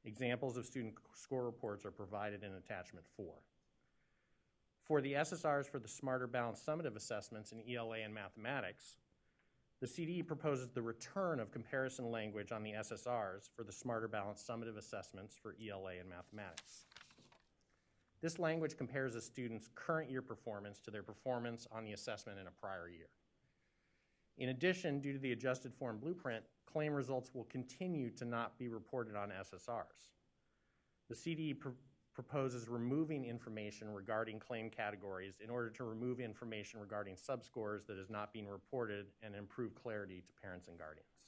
[SPEAKER 6] Examples of student score reports are provided in attachment 4. For the SSRs for the Smarter Balanced Summative assessments in ELA and mathematics, the CDE proposes the return of comparison language on the SSRs for the Smarter Balanced Summative assessments for ELA and mathematics. This language compares a student's current year performance to their performance on the assessment in a prior year. In addition, due to the adjusted form blueprint, claim results will continue to not be reported on SSRs. The CDE proposes removing information regarding claim categories in order to remove information regarding subscores that is not being reported and improve clarity to parents and guardians.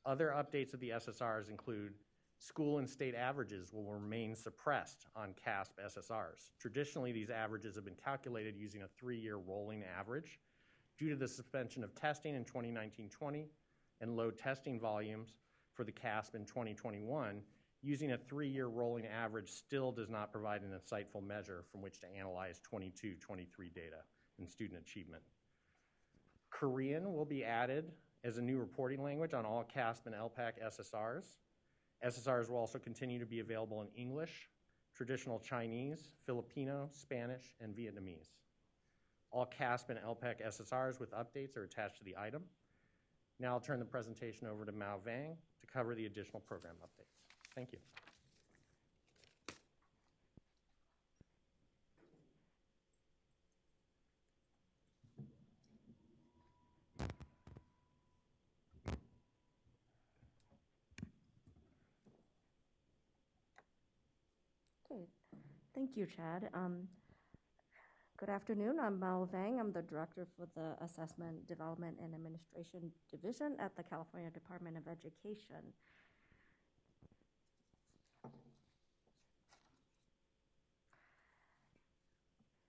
[SPEAKER 6] Other updates of the SSRs include school and state averages will remain suppressed on CASP SSRs. Traditionally, these averages have been calculated using a 3-year rolling average. Due to the suspension of testing in 2019-20 and low testing volumes for the CASP in 2021, using a 3-year rolling average still does not provide an insightful measure from which to analyze 22-23 data and student achievement. Korean will be added as a new reporting language on all CASP and LPAC SSRs. SSRs will also continue to be available in English, traditional Chinese, Filipino, Spanish, and Vietnamese. All CASP and LPAC SSRs with updates are attached to the item. Now I'll turn the presentation over to Mao Vang to cover the additional program updates. Thank you.
[SPEAKER 7] Okay, thank you, Chad. Good afternoon, I'm Mao Vang. I'm the Director for the Assessment, Development, and Administration Division at the California Department of Education.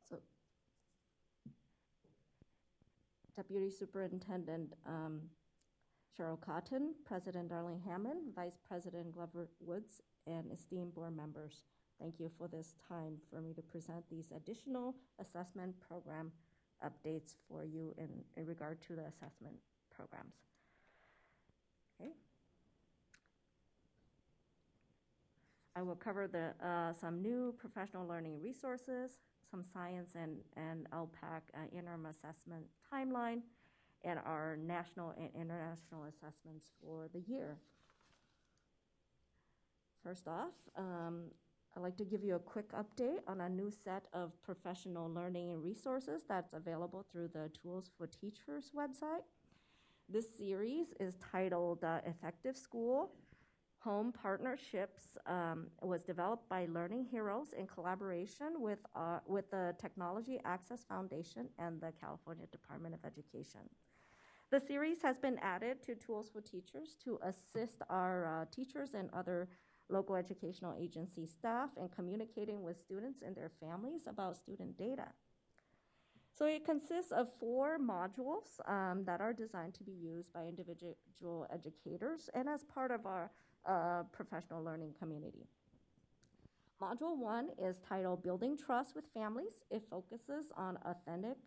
[SPEAKER 7] So, Deputy Superintendent Cheryl Cotton, President Darling Hammond, Vice President Glover Woods, and esteemed board members. Thank you for this time for me to present these additional assessment program updates for you in regard to the assessment programs. Okay. I will cover some new professional learning resources, some science and LPAC interim assessment timeline, and our national and international assessments for the year. First off, I'd like to give you a quick update on a new set of professional learning resources that's available through the Tools for Teachers website. This series is titled Effective School Home Partnerships. Was developed by Learning Heroes in collaboration with the Technology Access Foundation and the California Department of Education. The series has been added to Tools for Teachers to assist our teachers and other local educational agency staff in communicating with students and their families about student data. So it consists of 4 modules that are designed to be used by individual educators and as part of our professional learning community. Module 1 is titled Building Trust with Families. It focuses on authentic,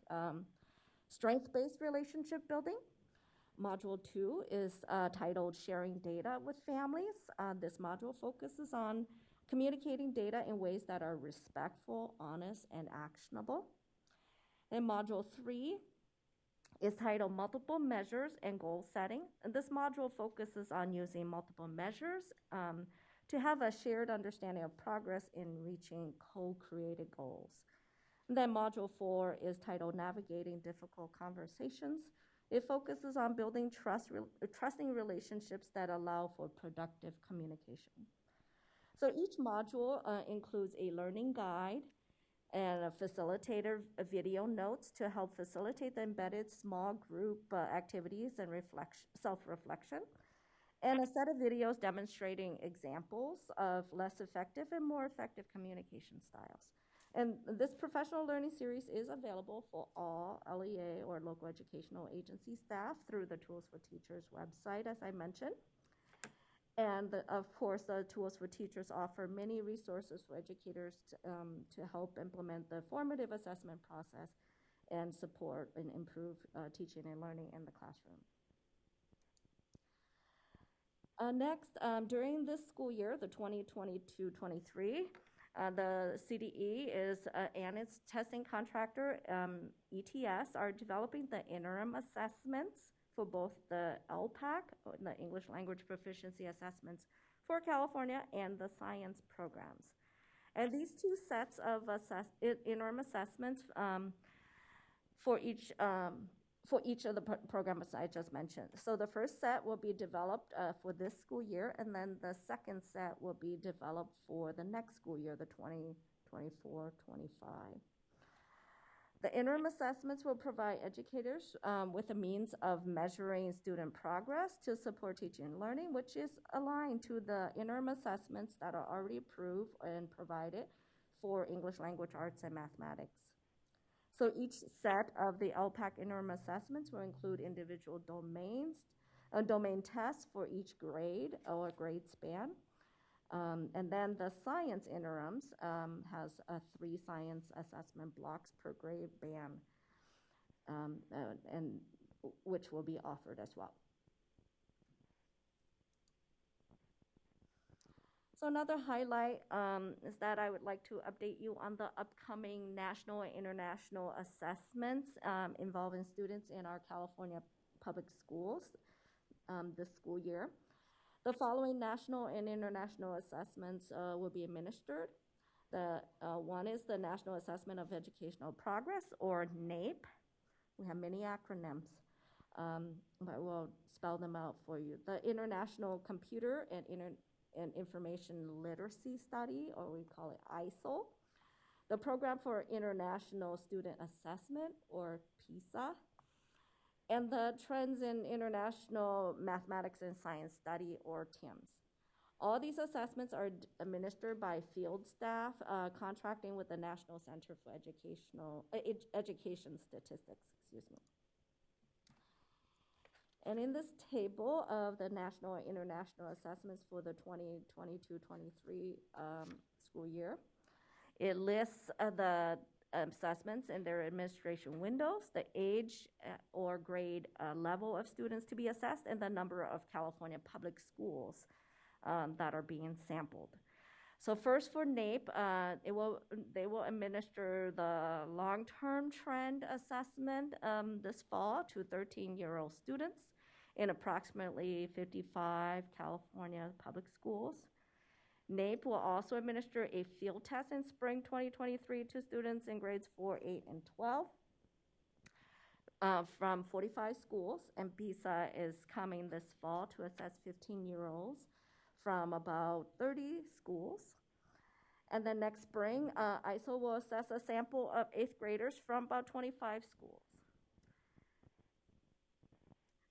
[SPEAKER 7] strength-based relationship building. Module 2 is titled Sharing Data with Families. This module focuses on communicating data in ways that are respectful, honest, and actionable. And Module 3 is titled Multiple Measures and Goal Setting. And this module focuses on using multiple measures to have a shared understanding of progress in reaching co-created goals. And then Module 4 is titled Navigating Difficult Conversations. It focuses on building trusting relationships that allow for productive communication. So each module includes a learning guide, and a facilitator video notes to help facilitate the embedded small group activities and self-reflection, and a set of videos demonstrating examples of less effective and more effective communication styles. And this professional learning series is available for all LEA or local educational agency staff through the Tools for Teachers website, as I mentioned. And of course, the Tools for Teachers offer many resources for educators to help implement the formative assessment process and support and improve teaching and learning in the classroom. Next, during this school year, the 2022-23, the CDE and its testing contractor, ETS, are developing the interim assessments for both the LPAC, the English Language Proficiency Assessments for California, and the science programs. And these two sets of interim assessments for each of the programs I just mentioned. So the first set will be developed for this school year, and then the second set will be developed for the next school year, the 2024-25. The interim assessments will provide educators with a means of measuring student progress to support teaching and learning, which is aligned to the interim assessments that are already approved and provided for English language arts and mathematics. So each set of the LPAC interim assessments will include individual domain tests for each grade or grade span. And then the science interims has 3 science assessment blocks per grade band, and which will be offered as well. So another highlight is that I would like to update you on the upcoming national and international assessments involving students in our California public schools this school year. The following national and international assessments will be administered. The one is the National Assessment of Educational Progress, or NAEP. We have many acronyms, but we'll spell them out for you. The International Computer and Information Literacy Study, or we call it ISIL. The Program for International Student Assessment, or PISA. And the Trends in International Mathematics and Science Study, or TIMSS. All these assessments are administered by field staff contracting with the National Center for Education Statistics, And in this table of the national and international assessments for the 2022-23 school year, it lists the assessments and their administration windows, the age or grade level of students to be assessed, and the number of California public schools that are being sampled. So first for NAEP, they will administer the long-term trend assessment this fall to 13-year-old students in approximately 55 California public schools. NAEP will also administer a field test in spring 2023 to students in grades 4, 8, and 12 from 45 schools, and PISA is coming this fall to assess 15-year-olds from about 30 schools. And then next spring, ISIL will assess a sample of 8th graders from about 25 schools.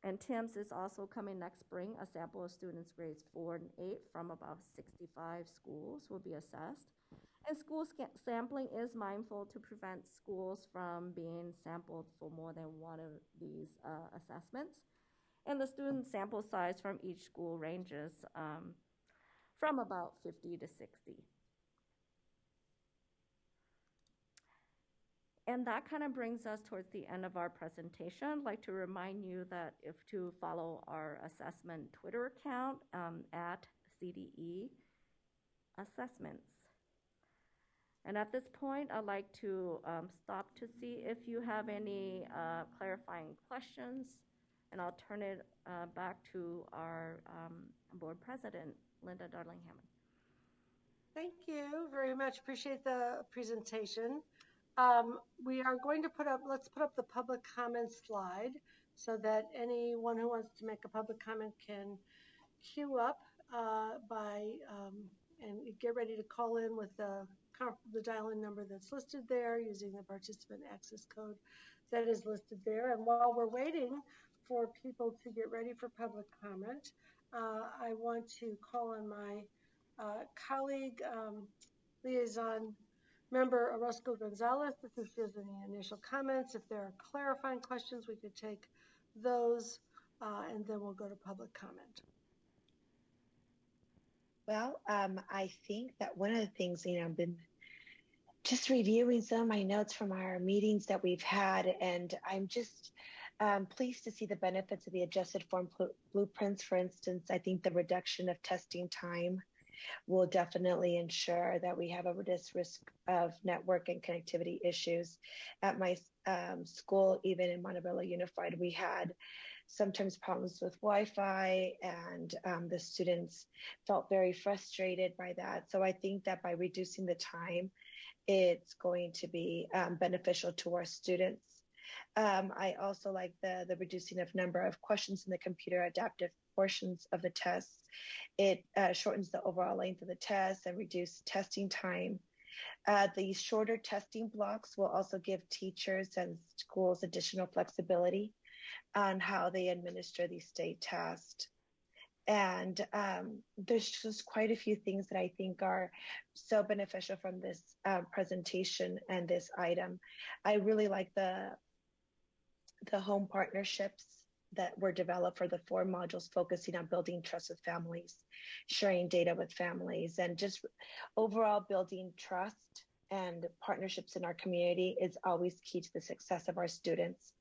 [SPEAKER 7] And TIMSS is also coming next spring. A sample of students grades 4 and 8 from about 65 schools will be assessed. And school sampling is mindful to prevent schools from being sampled for more than one of these assessments. And the student sample size from each school ranges from about 50 to 60. And that kind of brings us towards the end of our presentation. I'd like to remind you that if to follow our assessment Twitter account at CDE Assessments. And at this point, I'd like to stop to see if you have any clarifying questions, and I'll turn it back to our board president, Linda Darling-Hammond.
[SPEAKER 3] Thank you very much. Appreciate the presentation. We are going to let's put up the public comment slide so that anyone who wants to make a public comment can queue up and get ready to call in with the the dial-in number that's listed there using the participant access code that is listed there. And while we're waiting for people to get ready for public comment, I want to call on my colleague, liaison member Orozco Gonzalez to see if she has any initial comments. If there are clarifying questions, we could take those, and then we'll go to public comment.
[SPEAKER 4] Well, I think that one of the things, I've been just reviewing some of my notes from our meetings that we've had, and I'm just pleased to see the benefits of the adjusted form blueprints. For instance, I think the reduction of testing time will definitely ensure that we have a reduced risk of network and connectivity issues. At my school, even in Montebello Unified, we had sometimes problems with Wi-Fi, and the students felt very frustrated by that. So I think that by reducing the time, it's going to be beneficial to our students. I also like the reducing of number of questions in the computer adaptive portions of the tests. It shortens the overall length of the test and reduce testing time. The shorter testing blocks will also give teachers and schools additional flexibility on how they administer these state tests. And there's just quite a few things that I think are so beneficial from this presentation and this item. I really like the home partnerships that were developed for the 4 modules, focusing on building trust with families, sharing data with families, and just overall building trust and partnerships in our community is always key to the success of our students.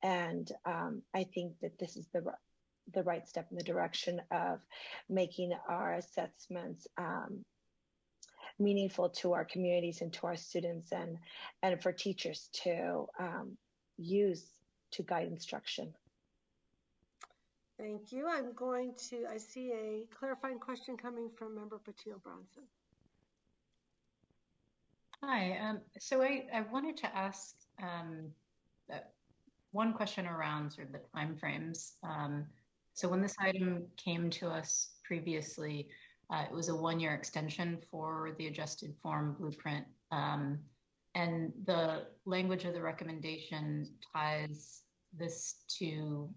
[SPEAKER 4] And I think that this is the right step in the direction of making our assessments meaningful to our communities and to our students, and for teachers to use to guide instruction.
[SPEAKER 3] Thank you. I see a clarifying question coming from Member Patil Bronson.
[SPEAKER 13] Hi, so I wanted to ask one question around sort of the timeframes. So when this item came to us previously, it was a 1-year extension for the adjusted form blueprint. And the language of the recommendation ties this to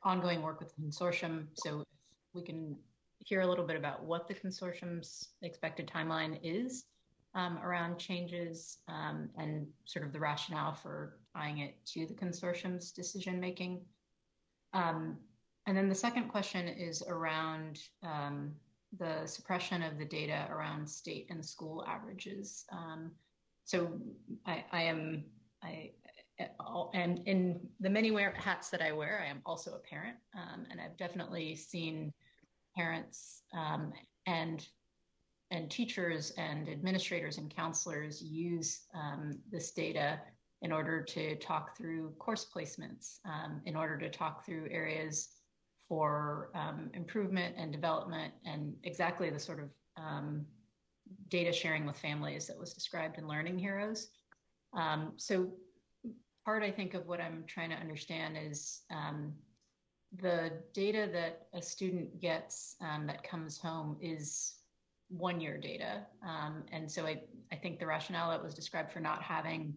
[SPEAKER 13] ongoing work with the consortium. So if we can hear a little bit about what the consortium's expected timeline is around changes and sort of the rationale for tying it to the consortium's decision making. And then the second question is around the suppression of the data around state and school averages. So and in the many hats that I wear, I am also a parent, and I've definitely seen parents and teachers and administrators and counselors use this data in order to talk through course placements, in order to talk through areas for improvement and development, and exactly the sort of data sharing with families that was described in Learning Heroes. So part, I think, of what I'm trying to understand is the data that a student gets that comes home is 1-year data. And so I think the rationale that was described for not having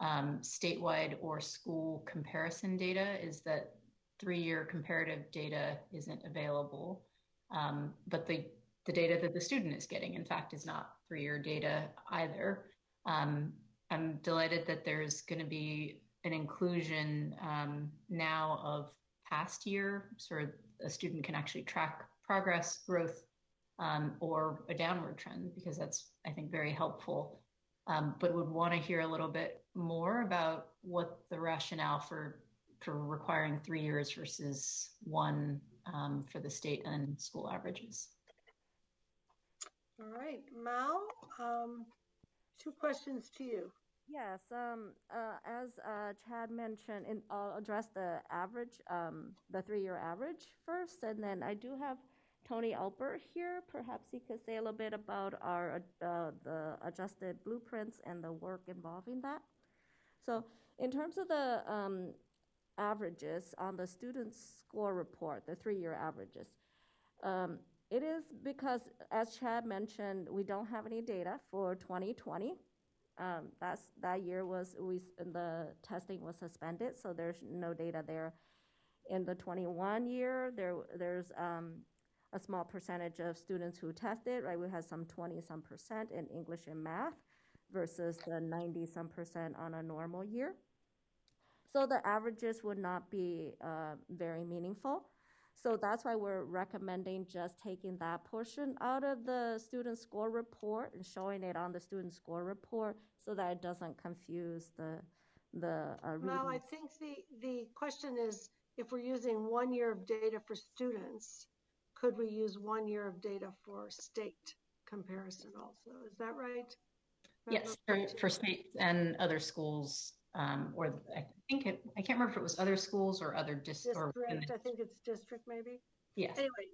[SPEAKER 13] statewide or school comparison data is that 3-year comparative data isn't available. But the data that the student is getting, in fact, is not 3-year data either. I'm delighted that there's going to be an inclusion now of past year, so a student can actually track progress, growth, or a downward trend, because that's, I think, very helpful. But would want to hear a little bit more about what the rationale for requiring 3 years versus 1 for the state and school averages.
[SPEAKER 3] All right, Mal, 2 questions to you.
[SPEAKER 7] Yes, as Chad mentioned, I'll address the average, the 3-year average first, and then I do have Tony Alpert here. Perhaps he could say a little bit about our the adjusted blueprints and the work involving that. So in terms of the averages on the student score report, the 3-year averages, It is because, as Chad mentioned, we don't have any data for 2020. That year the testing was suspended, so there's no data there. In the 21 year, there's a small percentage of students who tested, right? We had some 20-some% in English and math versus the 90-some% on a normal year. So the averages would not be very meaningful. So that's why we're recommending just taking that portion out of the student score report and showing it on the student score report so that it doesn't confuse the readings.
[SPEAKER 3] Well, I think the question is, if we're using 1 year of data for students, could we use 1 year of data for state comparison also? Is that right?
[SPEAKER 13] Yes, for states and other schools, or I can't remember if it was other schools or other districts.
[SPEAKER 3] I think it's district maybe.
[SPEAKER 13] Yeah.
[SPEAKER 3] Anyway,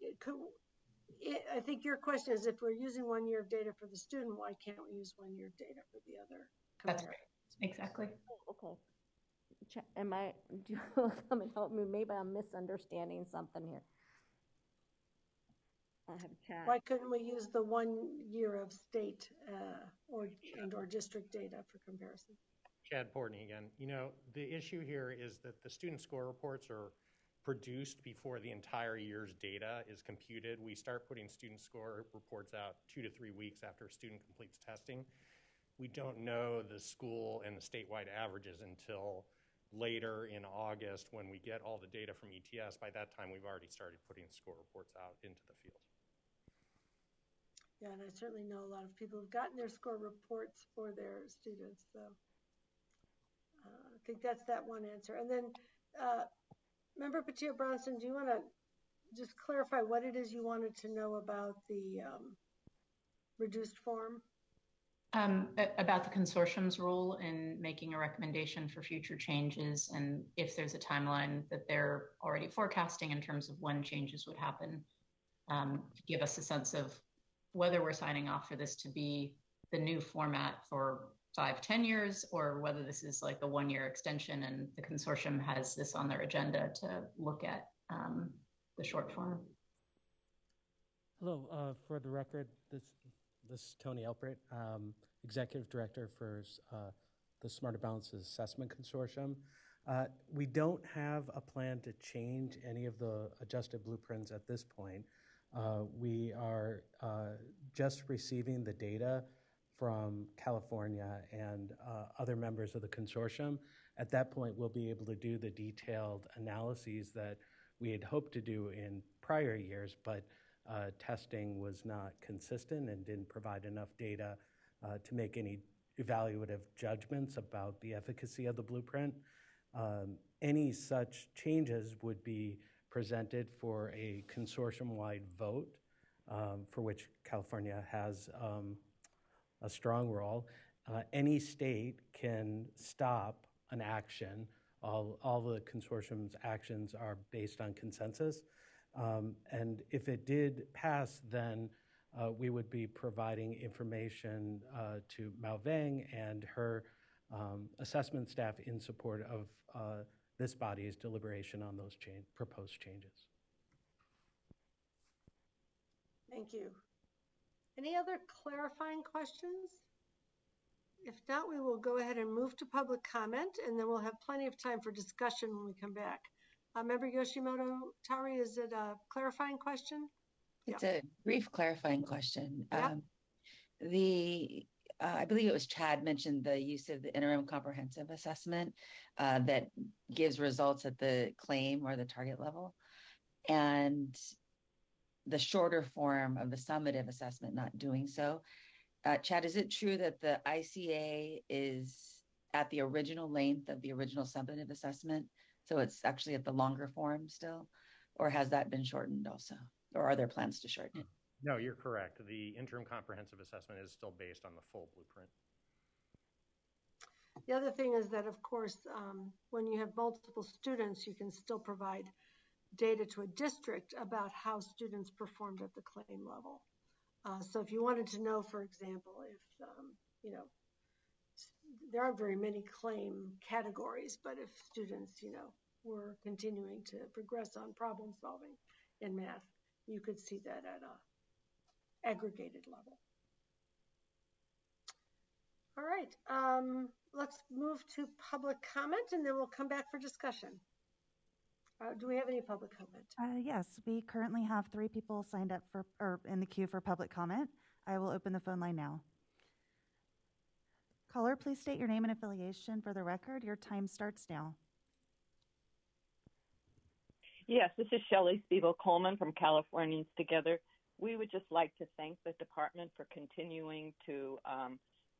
[SPEAKER 3] I think your question is, if we're using 1 year of data for the student, why can't we use 1 year of data for the other?
[SPEAKER 13] That's right. Exactly.
[SPEAKER 7] Okay. Do you want to come and help me? Maybe I'm misunderstanding something here. I have chat.
[SPEAKER 3] Why couldn't we use the 1 year of state or district data for comparison?
[SPEAKER 6] Chad Portney again. The issue here is that the student score reports are produced before the entire year's data is computed. We start putting student score reports out 2 to 3 weeks after a student completes testing. We don't know the school and the statewide averages until later in August when we get all the data from ETS. By that time, we've already started putting score reports out into the field.
[SPEAKER 3] Yeah, and I certainly know a lot of people who've gotten their score reports for their students. So I think that's that one answer. And then Member Petito-Bronson, do you want to just clarify what it is you wanted to know about the reduced form?
[SPEAKER 13] About the consortium's role in making a recommendation for future changes, and if there's a timeline that they're already forecasting in terms of when changes would happen, to give us a sense of whether we're signing off for this to be the new format for 5-10 years, or whether this is like a 1 year extension and the consortium has this on their agenda to look at the short form.
[SPEAKER 14] Hello, for the record, this is Tony Elpert, Executive Director for the Smarter Balances Assessment Consortium. We don't have a plan to change any of the adjusted blueprints at this point. We are just receiving the data from California and other members of the consortium. At that point, we'll be able to do the detailed analyses that we had hoped to do in prior years, but testing was not consistent and didn't provide enough data to make any evaluative judgments about the efficacy of the blueprint. Any such changes would be presented for a consortium-wide vote, for which California has a strong role. Any state can stop an action. All the consortium's actions are based on consensus. And if it did pass, then we would be providing information to Mao Vang and her assessment staff in support of this body's deliberation on those proposed changes.
[SPEAKER 3] Thank you. Any other clarifying questions? If not, we will go ahead and move to public comment, and then we'll have plenty of time for discussion when we come back. Member Yoshimoto Tari, is it a clarifying question?
[SPEAKER 15] It's a brief clarifying question.
[SPEAKER 3] Yeah.
[SPEAKER 15] I believe it was Chad mentioned the use of the interim comprehensive assessment that gives results at the claim or the target level, and the shorter form of the summative assessment not doing so. Chad, is it true that the ICA is at the original length of the original summative assessment? So it's actually at the longer form still, or has that been shortened also? Or are there plans to shorten it?
[SPEAKER 6] No, you're correct. The interim comprehensive assessment is still based on the full blueprint.
[SPEAKER 3] The other thing is that, of course, when you have multiple students, you can still provide data to a district about how students performed at the claim level. So if you wanted to know, for example, if, there aren't very many claim categories, but if students, were continuing to progress on problem solving in math, you could see that at aggregated level. All right, let's move to public comment and then we'll come back for discussion. Do we have any public comment?
[SPEAKER 19] Yes, we currently have 3 people signed up for, or in the queue for public comment. I will open the phone line now. Caller, please state your name and affiliation for the record. Your time starts now.
[SPEAKER 1] Yes, this is Shelley Spiegel-Coleman from Californians Together. We would just like to thank the department for continuing to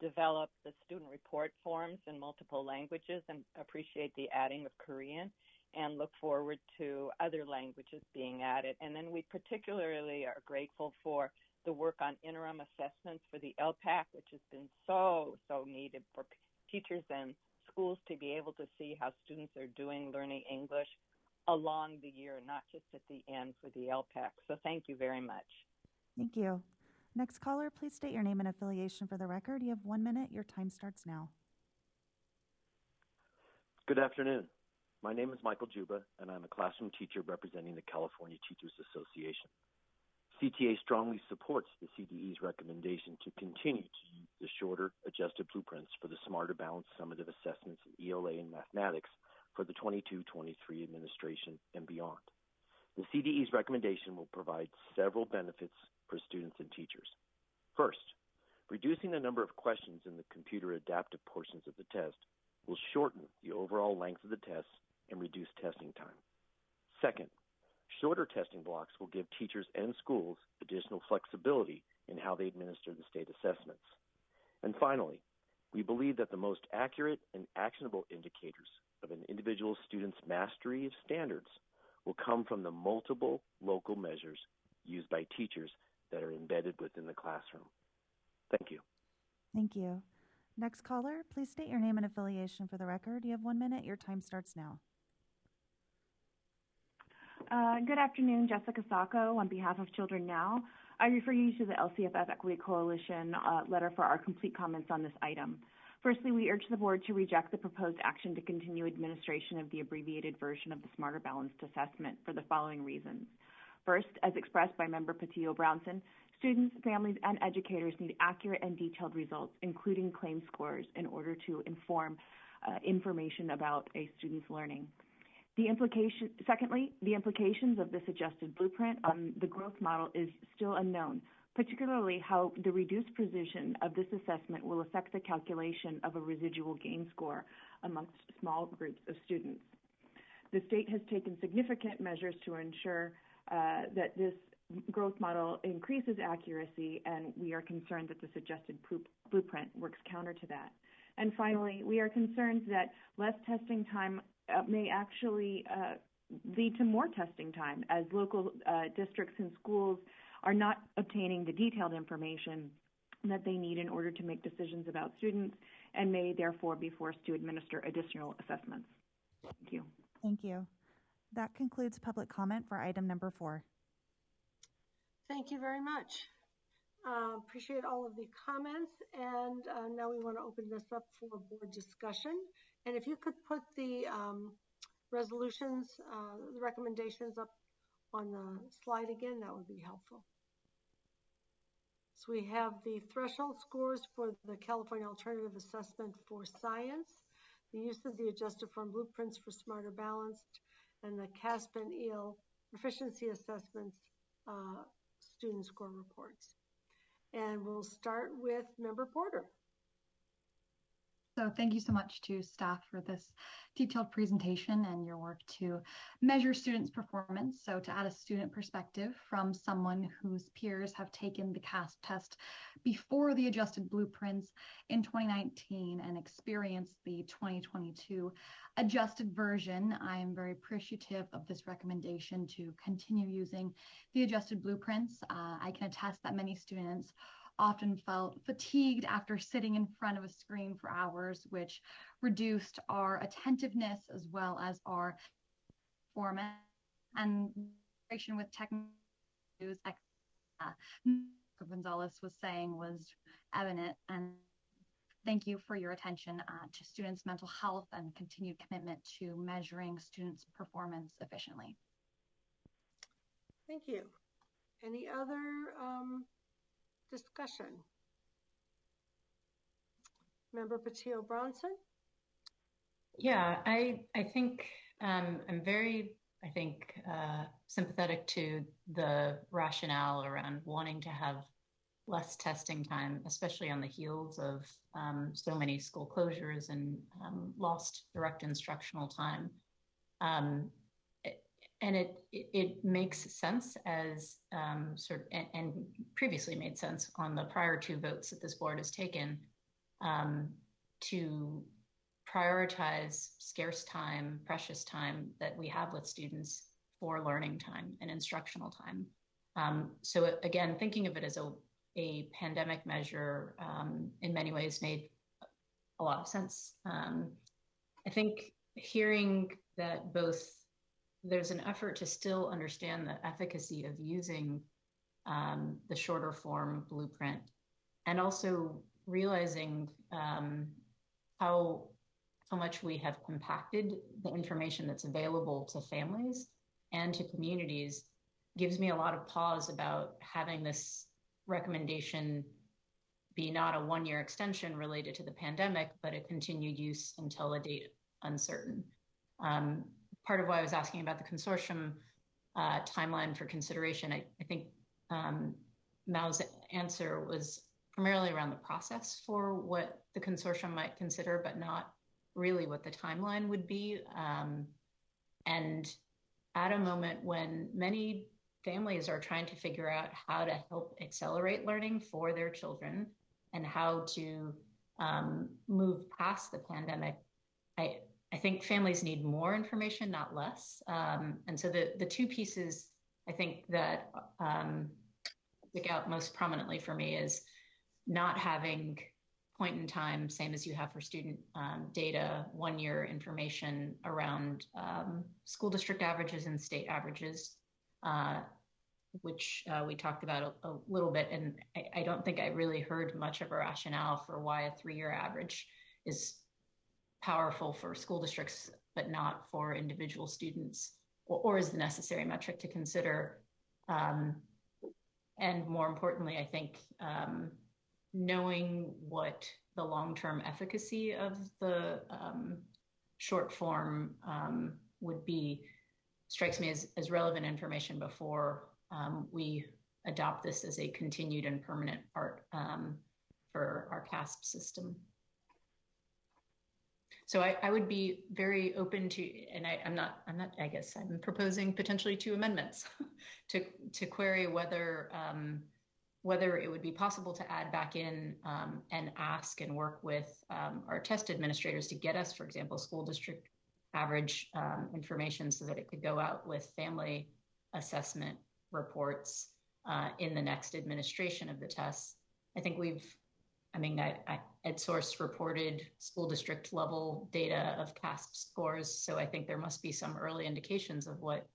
[SPEAKER 1] develop the student report forms in multiple languages and appreciate the adding of Korean and look forward to other languages being added. And then we particularly are grateful for the work on interim assessments for the LPAC, which has been so needed for teachers and schools to be able to see how students are doing learning English along the year, not just at the end for the LPAC. So thank you very much.
[SPEAKER 19] Thank you. Next caller, please state your name and affiliation for the record. You have 1 minute. Your time starts now.
[SPEAKER 2] Good afternoon. My name is Michael Juba, and I'm a classroom teacher representing the California Teachers Association. CTA strongly supports the CDE's recommendation to continue to use the shorter adjusted blueprints for the Smarter Balanced Summative Assessments in ELA and mathematics for the 22-23 administration and beyond. The CDE's recommendation will provide several benefits for students and teachers. First, reducing the number of questions in the computer adaptive portions of the test will shorten the overall length of the tests and reduce testing time. Second, shorter testing blocks will give teachers and schools additional flexibility in how they administer the state assessments. And finally, we believe that the most accurate and actionable indicators of an individual student's mastery of standards will come from the multiple local measures used by teachers that are embedded within the classroom. Thank you.
[SPEAKER 19] Thank you. Next caller, please state your name and affiliation for the record. You have 1 minute. Your time starts now.
[SPEAKER 16] Good afternoon, Jessica Sacco on behalf of Children Now. I refer you to the LCFF Equity Coalition letter for our complete comments on this item. Firstly, we urge the board to reject the proposed action to continue administration of the abbreviated version of the Smarter Balanced Assessment for the following reasons. First, as expressed by Member Patillo-Brownson, students, families, and educators need accurate and detailed results, including claim scores, in order to inform information about a student's learning. Secondly, the implications of this adjusted blueprint on the growth model is still unknown, particularly how the reduced precision of this assessment will affect the calculation of a residual gain score amongst small groups of students. The state has taken significant measures to ensure that this growth model increases accuracy, and we are concerned that this adjusted blueprint works counter to that. And finally, we are concerned that less testing time may actually lead to more testing time, as local districts and schools are not obtaining the detailed information that they need in order to make decisions about students and may therefore be forced to administer additional assessments. Thank you.
[SPEAKER 19] Thank you. That concludes public comment for item number 4.
[SPEAKER 3] Thank you very much. Appreciate all of the comments, and now we want to open this up for board discussion. And if you could put the resolutions, the recommendations up on the slide again, that would be helpful. So we have the threshold scores for the California Alternative Assessment for Science, the use of the adjusted form blueprints for Smarter Balanced, and the CASP and EL Proficiency Assessments student score reports. And we'll start with Member Porter.
[SPEAKER 24] So thank you so much to staff for this detailed presentation and your work to measure students' performance. So to add a student perspective from someone whose peers have taken the CASP test before the adjusted blueprints in 2019 and experienced the 2022 adjusted version, I am very appreciative of this recommendation to continue using the adjusted blueprints. I can attest that many students often felt fatigued after sitting in front of a screen for hours, which reduced our attentiveness as well as our performance. And with technology, Gonzalez was saying was evident. And thank you for your attention to students' mental health and continued commitment to measuring students' performance efficiently.
[SPEAKER 3] Thank you. Any other discussion? Member Patillo-Bronson?
[SPEAKER 13] Yeah, I think I'm very, sympathetic to the rationale around wanting to have less testing time, especially on the heels of so many school closures and lost direct instructional time. And it makes sense as and previously made sense on the prior two votes that this board has taken to prioritize scarce time, precious time that we have with students for learning time and instructional time. So again, thinking of it as a pandemic measure in many ways made a lot of sense. I think hearing that both there's an effort to still understand the efficacy of using the shorter form blueprint, and also realizing how much we have compacted the information that's available to families and to communities gives me a lot of pause about having this recommendation be not a one-year extension related to the pandemic, but a continued use until a date uncertain. Part of why I was asking about the consortium timeline for consideration, I think Mao's answer was primarily around the process for what the consortium might consider, but not really what the timeline would be. And at a moment when many families are trying to figure out how to help accelerate learning for their children and how to move past the pandemic, I think families need more information, not less. And so the two pieces I think that stick out most prominently for me is not having point in time, same as you have for student data, 1 year information around school district averages and state averages, which we talked about a little bit. And I don't think I really heard much of a rationale for why a 3-year average is powerful for school districts, but not for individual students, or is the necessary metric to consider. And more importantly, I think knowing what the long-term efficacy of the short form would be strikes me as relevant information before we adopt this as a continued and permanent part for our CASP system. So I would be very open to, and I guess I'm proposing potentially 2 amendments to query whether it would be possible to add back in and ask and work with our test administrators to get us, for example, school district average information so that it could go out with family assessment reports in the next administration of the tests. I think EdSource reported school district level data of CASP scores. So I think there must be some early indications of what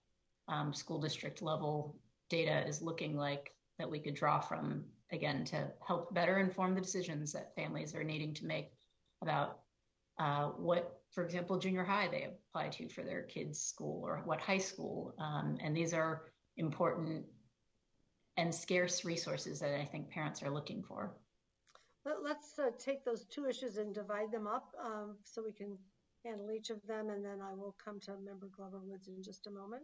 [SPEAKER 13] school district level data is looking like that we could draw from, again, to help better inform the decisions that families are needing to make about what, for example, junior high they apply to for their kids' school or what high school. And these are important and scarce resources that I think parents are looking for.
[SPEAKER 3] Let's take those 2 issues and divide them up so we can handle each of them, and then I will come to Member Glover Woods in just a moment.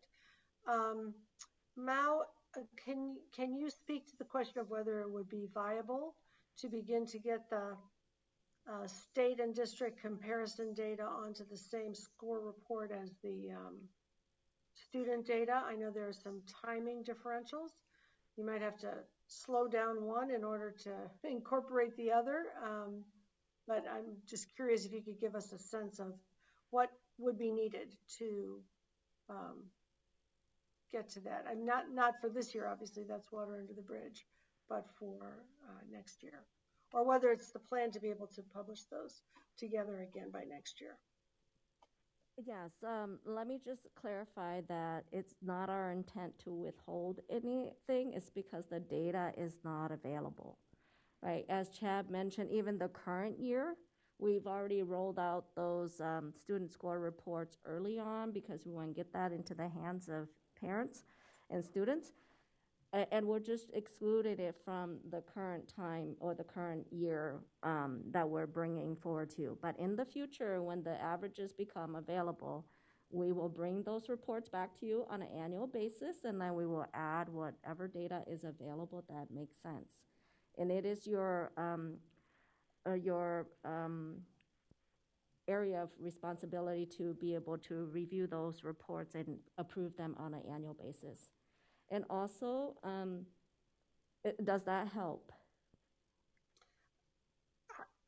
[SPEAKER 3] Mao, can you speak to the question of whether it would be viable to begin to get the state and district comparison data onto the same score report as the student data? I know there are some timing differentials. You might have to slow down one in order to incorporate the other. But I'm just curious if you could give us a sense of what would be needed to get to that. I'm not for this year, obviously, that's water under the bridge, but for next year. Or whether it's the plan to be able to publish those together again by next year.
[SPEAKER 7] Yes, let me just clarify that it's not our intent to withhold anything. It's because the data is not available, right? As Chad mentioned, even the current year, we've already rolled out those student score reports early on because we want to get that into the hands of parents and students. And we're just excluding it from the current time or the current year that we're bringing forward to you. But in the future, when the averages become available, we will bring those reports back to you on an annual basis, and then we will add whatever data is available that makes sense. And it is your area of responsibility to be able to review those reports and approve them on an annual basis. And also, does that help?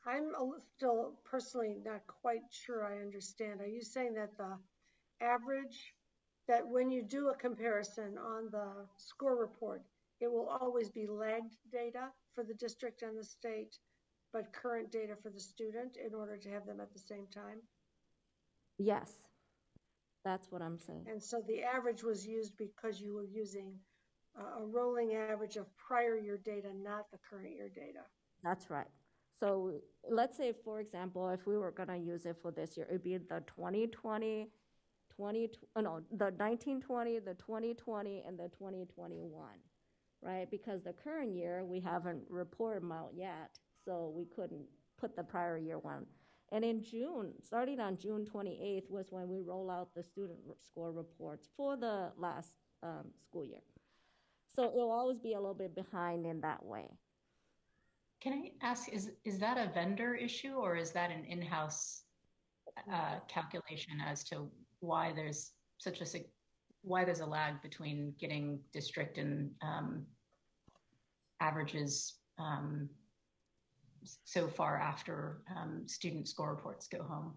[SPEAKER 3] I'm still personally not quite sure I understand. Are you saying that the average, that when you do a comparison on the score report, it will always be lagged data for the district and the state, but current data for the student in order to have them at the same time?
[SPEAKER 7] Yes, that's what I'm saying.
[SPEAKER 3] And so the average was used because you were using a rolling average of prior year data, not the current year data.
[SPEAKER 7] That's right. So let's say, for example, if we were going to use it for this year, it'd be the 2020, the 1920, the 2020, and the 2021, right? Because the current year, we haven't reported them out yet, so we couldn't put the prior year one. And in June, starting on June 28th, was when we roll out the student score reports for the last school year. So it'll always be a little bit behind in that way.
[SPEAKER 13] Can I ask, is that a vendor issue, or is that an in-house calculation as to why there's why there's a lag between getting district and averages so far after student score reports go home?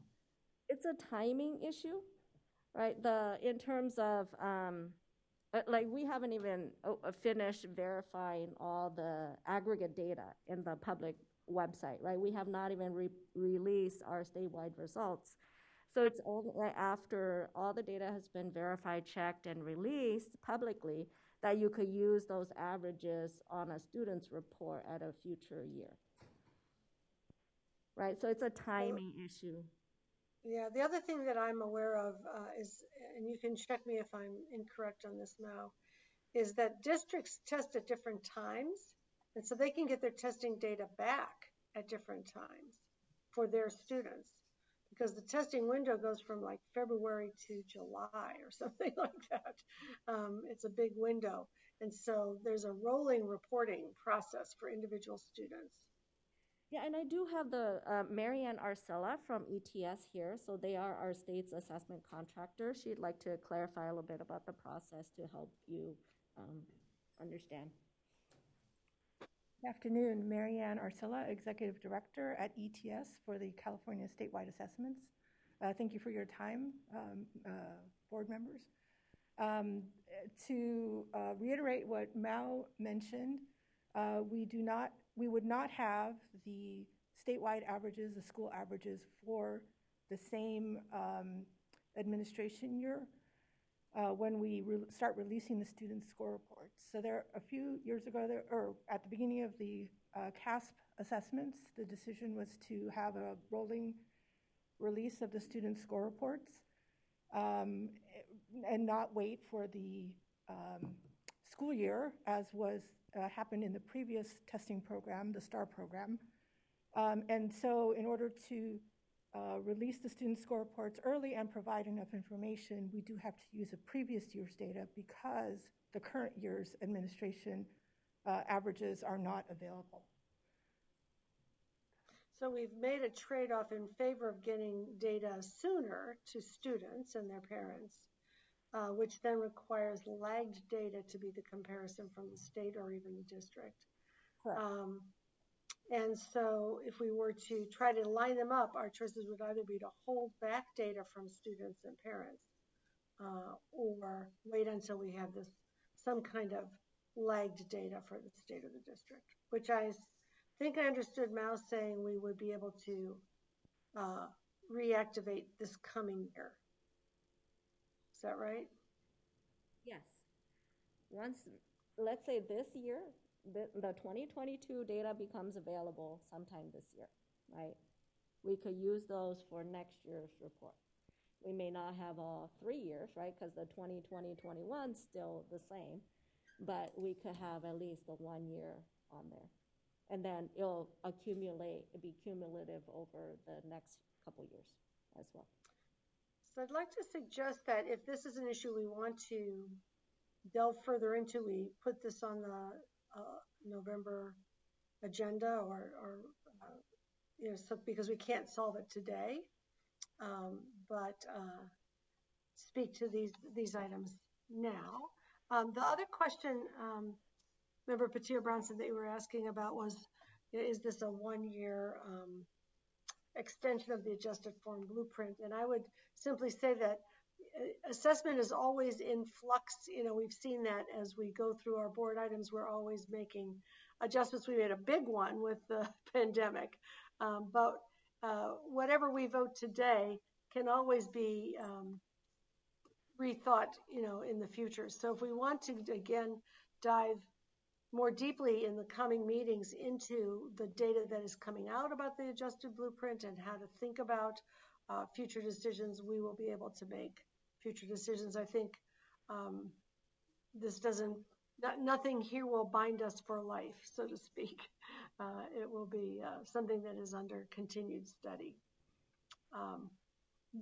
[SPEAKER 7] It's a timing issue, right? In terms of like, we haven't even finished verifying all the aggregate data in the public website, right? We have not even released our statewide results. So it's only after all the data has been verified, checked, and released publicly that you could use those averages on a student's report at a future year, right? So it's a timing issue.
[SPEAKER 3] Yeah, the other thing that I'm aware of is, and you can check me if I'm incorrect on this now, is that districts test at different times, and so they can get their testing data back at different times for their students, because the testing window goes from like February to July or something like that. It's a big window, and so there's a rolling reporting process for individual students.
[SPEAKER 7] Yeah, and I do have the Marianne Arcella from ETS here. So they are our state's assessment contractor. She'd like to clarify a little bit about the process to help you understand.
[SPEAKER 11] Good afternoon, Marianne Arcella, Executive Director at ETS for the California Statewide Assessments. Thank you for your time, board members. To reiterate what Mao mentioned, we would not have the statewide averages, the school averages for the same administration year when we start releasing the student score reports. So there, a few years ago, or at the beginning of the CASP assessments, the decision was to have a rolling release of the student score reports and not wait for the school year, as was happened in the previous testing program, the STAR program. And so in order to release the student score reports early and provide enough information, we do have to use a previous year's data because the current year's administration averages are not available.
[SPEAKER 3] So we've made a trade-off in favor of getting data sooner to students and their parents, which then requires lagged data to be the comparison from the state or even the district. And so if we were to try to line them up, our choices would either be to hold back data from students and parents or wait until we have some kind of lagged data for the state or the district, which I think I understood Mao saying we would be able to reactivate this coming year. Is that right?
[SPEAKER 7] Yes. Once, let's say this year, the 2022 data becomes available sometime this year, right? We could use those for next year's report. We may not have all 3 years, right? Because the 2020-21 is still the same. but we could have at least the 1 year on there. And then it'll be cumulative over the next couple years as well.
[SPEAKER 3] So I'd like to suggest that if this is an issue we want to delve further into, we put this on the November agenda, or so, because we can't solve it today, but speak to these items now. The other question, Member Patia Bronson, that you were asking about was, is this a 1 year extension of the adjusted form blueprint? And I would simply say that assessment is always in flux. We've seen that as we go through our board items, we're always making adjustments. We made a big one with the pandemic, but whatever we vote today can always be rethought, in the future. So if we want to, again, dive more deeply in the coming meetings into the data that is coming out about the adjusted blueprint and how to think about future decisions, we will be able to make future decisions. I think nothing here will bind us for life, so to speak. It will be something that is under continued study.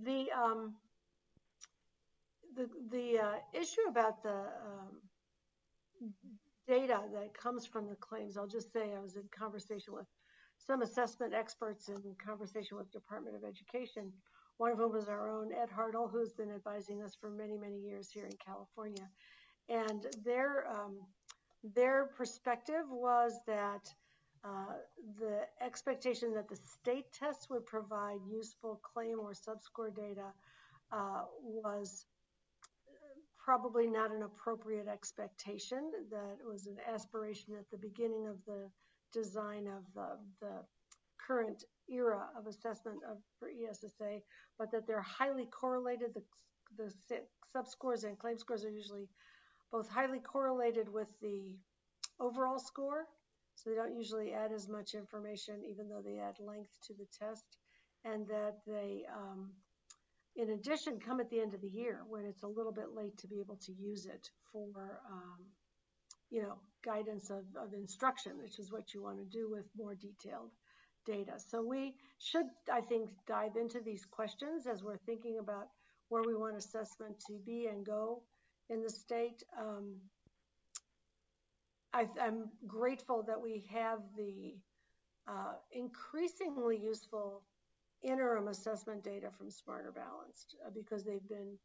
[SPEAKER 3] The issue about the data that comes from the claims, I'll just say I was in conversation with some assessment experts in conversation with Department of Education. One of whom was our own Ed Hartle, who's been advising us for many, many years here in California. And their perspective was that the expectation that the state tests would provide useful claim or subscore data was probably not an appropriate expectation. That was an aspiration at the beginning of the design of the current era of assessment for ESSA, but that they're highly correlated. The subscores and claim scores are usually both highly correlated with the overall score, so they don't usually add as much information, even though they add length to the test, and that they, in addition, come at the end of the year when it's a little bit late to be able to use it for, guidance of instruction, which is what you want to do with more detailed data. So we should, I think, dive into these questions as we're thinking about where we want assessment to be and go in the state. I'm grateful that we have the increasingly useful interim assessment data from Smarter Balanced, because they've been,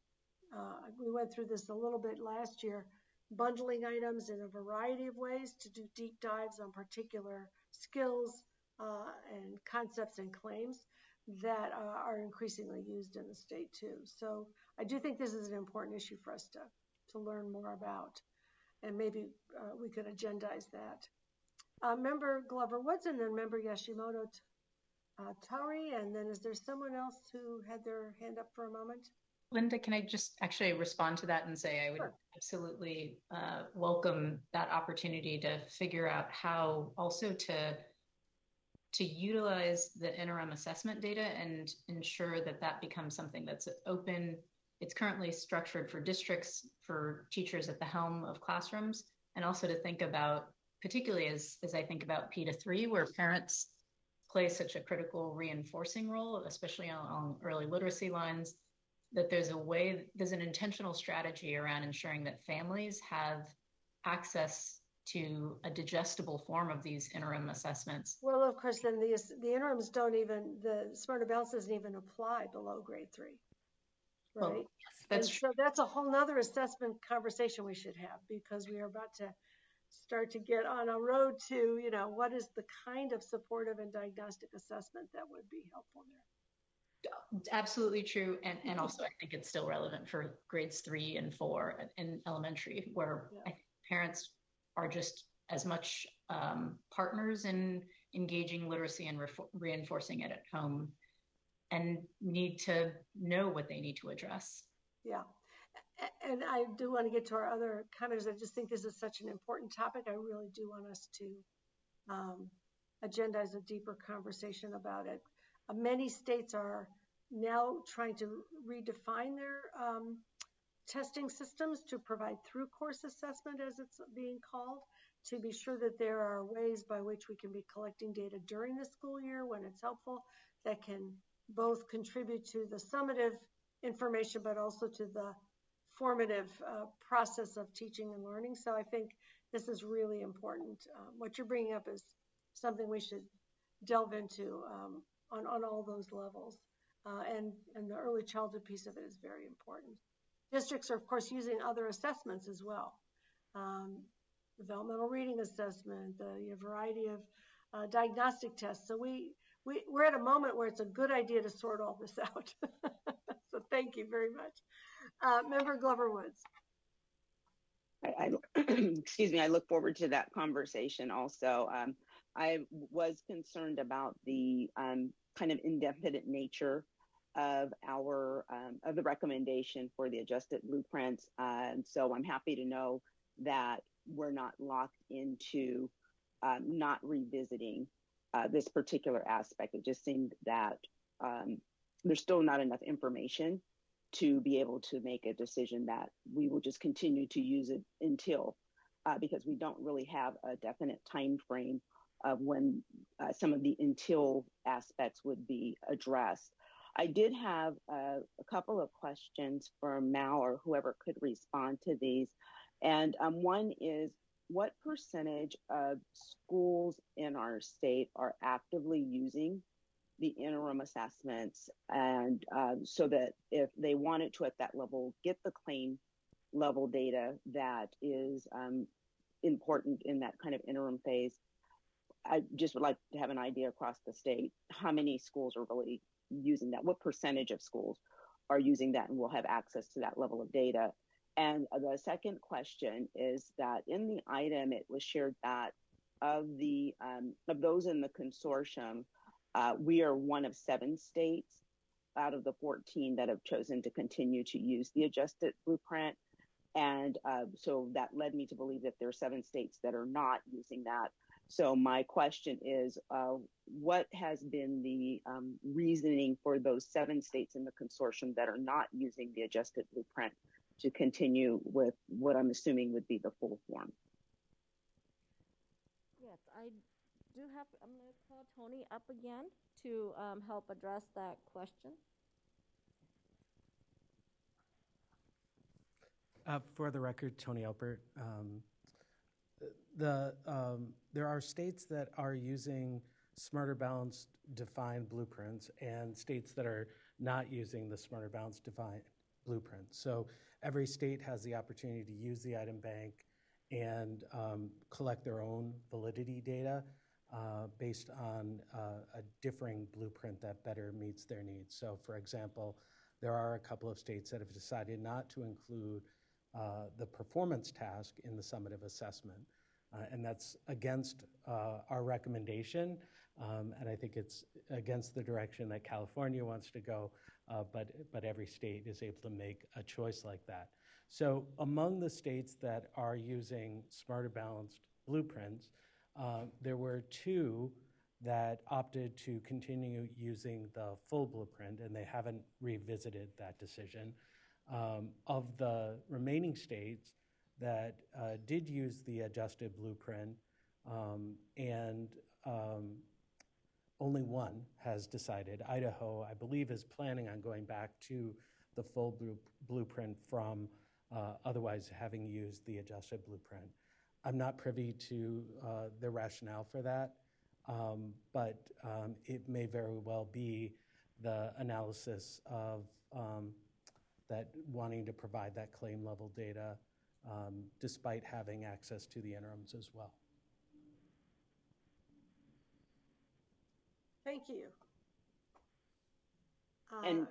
[SPEAKER 3] we went through this a little bit last year, bundling items in a variety of ways to do deep dives on particular skills and concepts and claims that are increasingly used in the state too. So I do think this is an important issue for us to learn more about, and maybe we could agendize that. Member Glover Woods, and then Member Yashimoto Tauri, and then is there someone else who had their hand up for a moment?
[SPEAKER 13] Linda, can I just actually respond to that and say I would absolutely welcome that opportunity to figure out how also to utilize the interim assessment data and ensure that that becomes something that's open. It's currently structured for districts, for teachers at the helm of classrooms, and also to think about, particularly as I think about P-3, where parents play such a critical reinforcing role, especially on early literacy lines, that there's an intentional strategy around ensuring that families have access to a digestible form of these interim assessments.
[SPEAKER 3] Well, of course, then the interims the Smarter Balance doesn't even apply below grade 3, right?
[SPEAKER 13] Well, that's
[SPEAKER 3] true. So that's a whole nother assessment conversation we should have, because we are about to start to get on a road to, what is the kind of supportive and diagnostic assessment that would be helpful there.
[SPEAKER 13] Absolutely true. And also I think it's still relevant for grades 3 and 4 in elementary, where I think parents are just as much partners in engaging literacy and reinforcing it at home, and need to know what they need to address.
[SPEAKER 3] Yeah. And I do want to get to our other comments. I just think this is such an important topic. I really do want us to agendize a deeper conversation about it. Many states are now trying to redefine their testing systems to provide through course assessment, as it's being called, to be sure that there are ways by which we can be collecting data during the school year when it's helpful, that can both contribute to the summative information, but also to the formative process of teaching and learning. So I think this is really important. What you're bringing up is something we should delve into on all those levels. And the early childhood piece of it is very important. Districts are, of course, using other assessments as well. Developmental reading assessment, the variety of diagnostic tests. So we're at a moment where it's a good idea to sort all this out. So thank you very much. Member Glover Woods.
[SPEAKER 8] Excuse me, I look forward to that conversation also. I was concerned about the kind of indefinite nature of of the recommendation for the adjusted blueprints. So I'm happy to know that we're not locked into not revisiting this particular aspect. It just seemed that there's still not enough information to be able to make a decision that we will just continue to use it until, because we don't really have a definite time frame of when some of the until aspects would be addressed. I did have a couple of questions for Mal or whoever could respond to these. And one is, what percentage of schools in our state are actively using the interim assessments, and so that if they wanted to at that level get the claim level data that is important in that kind of interim phase? I just would like to have an idea across the state how many schools are really using that, what percentage of schools are using that and will have access to that level of data. And the second question is that in the item it was shared that of those in the consortium, we are one of 7 states out of the 14 that have chosen to continue to use the adjusted blueprint. And so that led me to believe that there are 7 states that are not using that. So my question is, what has been the reasoning for those 7 states in the consortium that are not using the adjusted blueprint to continue with what I'm assuming would be the full form?
[SPEAKER 7] Yes, I'm going to call Tony up again to help address that question.
[SPEAKER 14] For the record, Tony Alpert. There are states that are using Smarter Balanced defined blueprints and states that are not using the Smarter Balanced defined blueprint. So every state has the opportunity to use the item bank and collect their own validity data based on a differing blueprint that better meets their needs. So for example, there are a couple of states that have decided not to include the performance task in the summative assessment. And that's against our recommendation, and I think it's against the direction that California wants to go, but every state is able to make a choice like that. So among the states that are using Smarter Balanced blueprints, there were 2 that opted to continue using the full blueprint, and they haven't revisited that decision. Of the remaining states that did use the adjusted blueprint, and only 1 has decided. Idaho, I believe, is planning on going back to the full blueprint from otherwise having used the adjusted blueprint. I'm not privy to the rationale for that, but it may very well be the analysis of that wanting to provide that claim level data despite having access to the interims as well.
[SPEAKER 3] Thank you.
[SPEAKER 8] And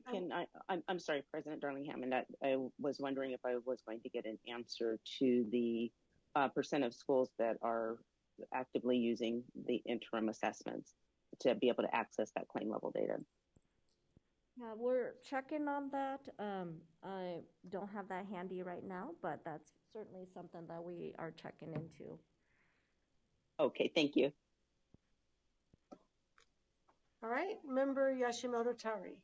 [SPEAKER 8] I'm sorry, President Darling-Hammond, I was wondering if I was going to get an answer to the percent of schools that are actively using the interim assessments to be able to access that claim level data.
[SPEAKER 7] Yeah, we're checking on that. I don't have that handy right now, but that's certainly something that we are checking into.
[SPEAKER 8] Okay, thank you.
[SPEAKER 3] All right, Member Yashimoto Tari.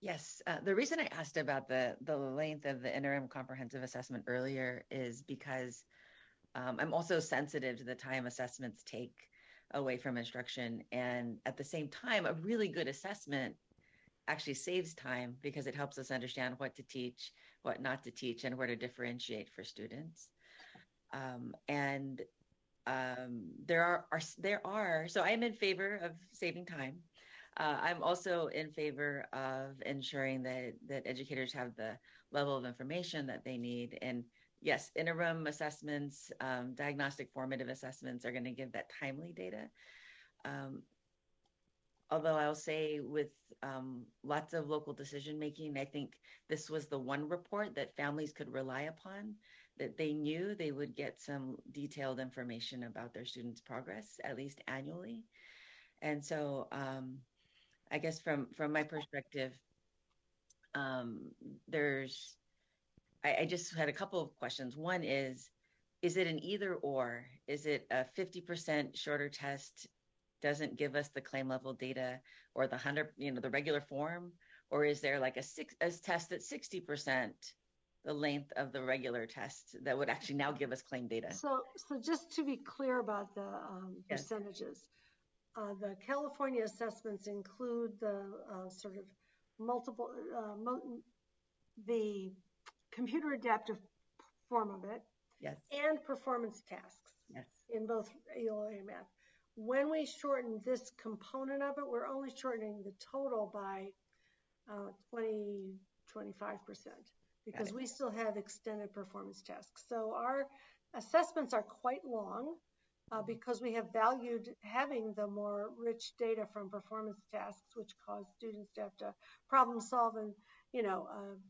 [SPEAKER 15] Yes, the reason I asked about the length of the interim comprehensive assessment earlier is because I'm also sensitive to the time assessments take away from instruction. And at the same time, a really good assessment actually saves time because it helps us understand what to teach, what not to teach, and where to differentiate for students. So I'm in favor of saving time. I'm also in favor of ensuring that educators have the level of information that they need. And yes, interim assessments, diagnostic formative assessments are going to give that timely data. Although I'll say with lots of local decision making, I think this was the one report that families could rely upon, that they knew they would get some detailed information about their students' progress, at least annually. And so I guess from my perspective, I just had a couple of questions. One is it an either or? Is it a 50% shorter test doesn't give us the claim level data, or the 100, the regular form? Or is there like a test that's 60% the length of the regular test that would actually now give us claim data?
[SPEAKER 3] So just to be clear about the percentages, the California assessments include the sort of multiple, the computer adaptive form of it,
[SPEAKER 15] yes,
[SPEAKER 3] and performance tasks,
[SPEAKER 15] yes,
[SPEAKER 3] in both ELA and math. When we shorten this component of it, we're only shortening the total by 20-25%, because we still have extended performance tasks. So our assessments are quite long because we have valued having the more rich data from performance tasks, which cause students to have to problem solve and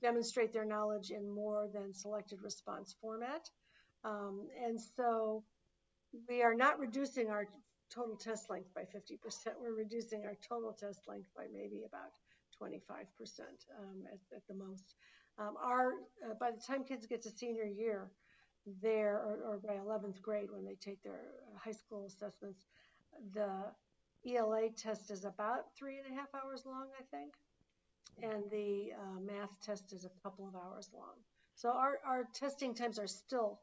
[SPEAKER 3] demonstrate their knowledge in more than selected response format. And so we are not reducing our total test length by 50%. We're reducing our total test length by maybe about 25% at the most. By the time kids get to senior year, or by 11th grade when they take their high school assessments, the ELA test is about 3.5 hours long, I think, and the math test is a couple of hours long. So our testing times are still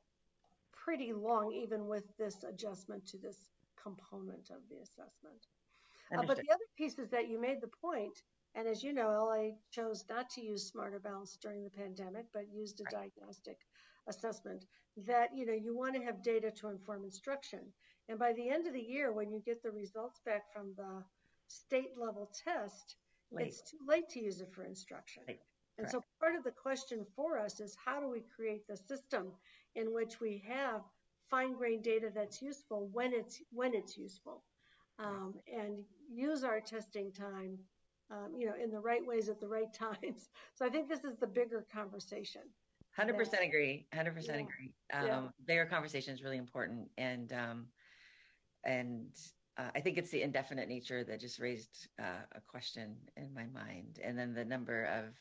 [SPEAKER 3] pretty long, even with this adjustment to this component of the assessment. But the other piece is that you made the point, and as you know, LA chose not to use Smarter Balance during the pandemic, but used a diagnostic assessment, that you want to have data to inform instruction. And by the end of the year, when you get the results back from the state level test, it's too late to use it for instruction. And so part of the question for us is, how do we create the system in which we have fine-grained data that's useful when it's useful, and use our testing time in the right ways at the right times. So I think this is the bigger conversation.
[SPEAKER 15] 100% agree. 100% agree. Bigger conversation is really important, and I think it's the indefinite nature that just raised a question in my mind, and then the number of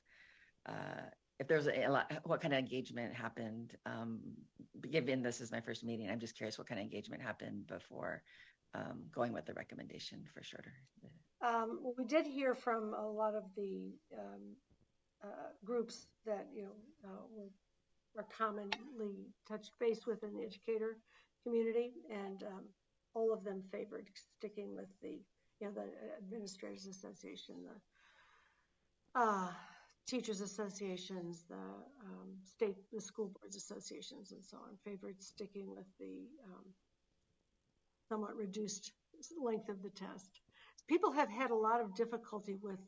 [SPEAKER 15] if there's a lot, what kind of engagement happened. Given this is my first meeting, I'm just curious what kind of engagement happened before going with the recommendation for shorter.
[SPEAKER 3] Well, we did hear from a lot of the groups that are commonly touched base with in the educator community, and all of them favored sticking with the Administrators Association, the Teachers Associations, the School Boards Associations, and so on, favored sticking with the somewhat reduced length of the test. People have had a lot of difficulty with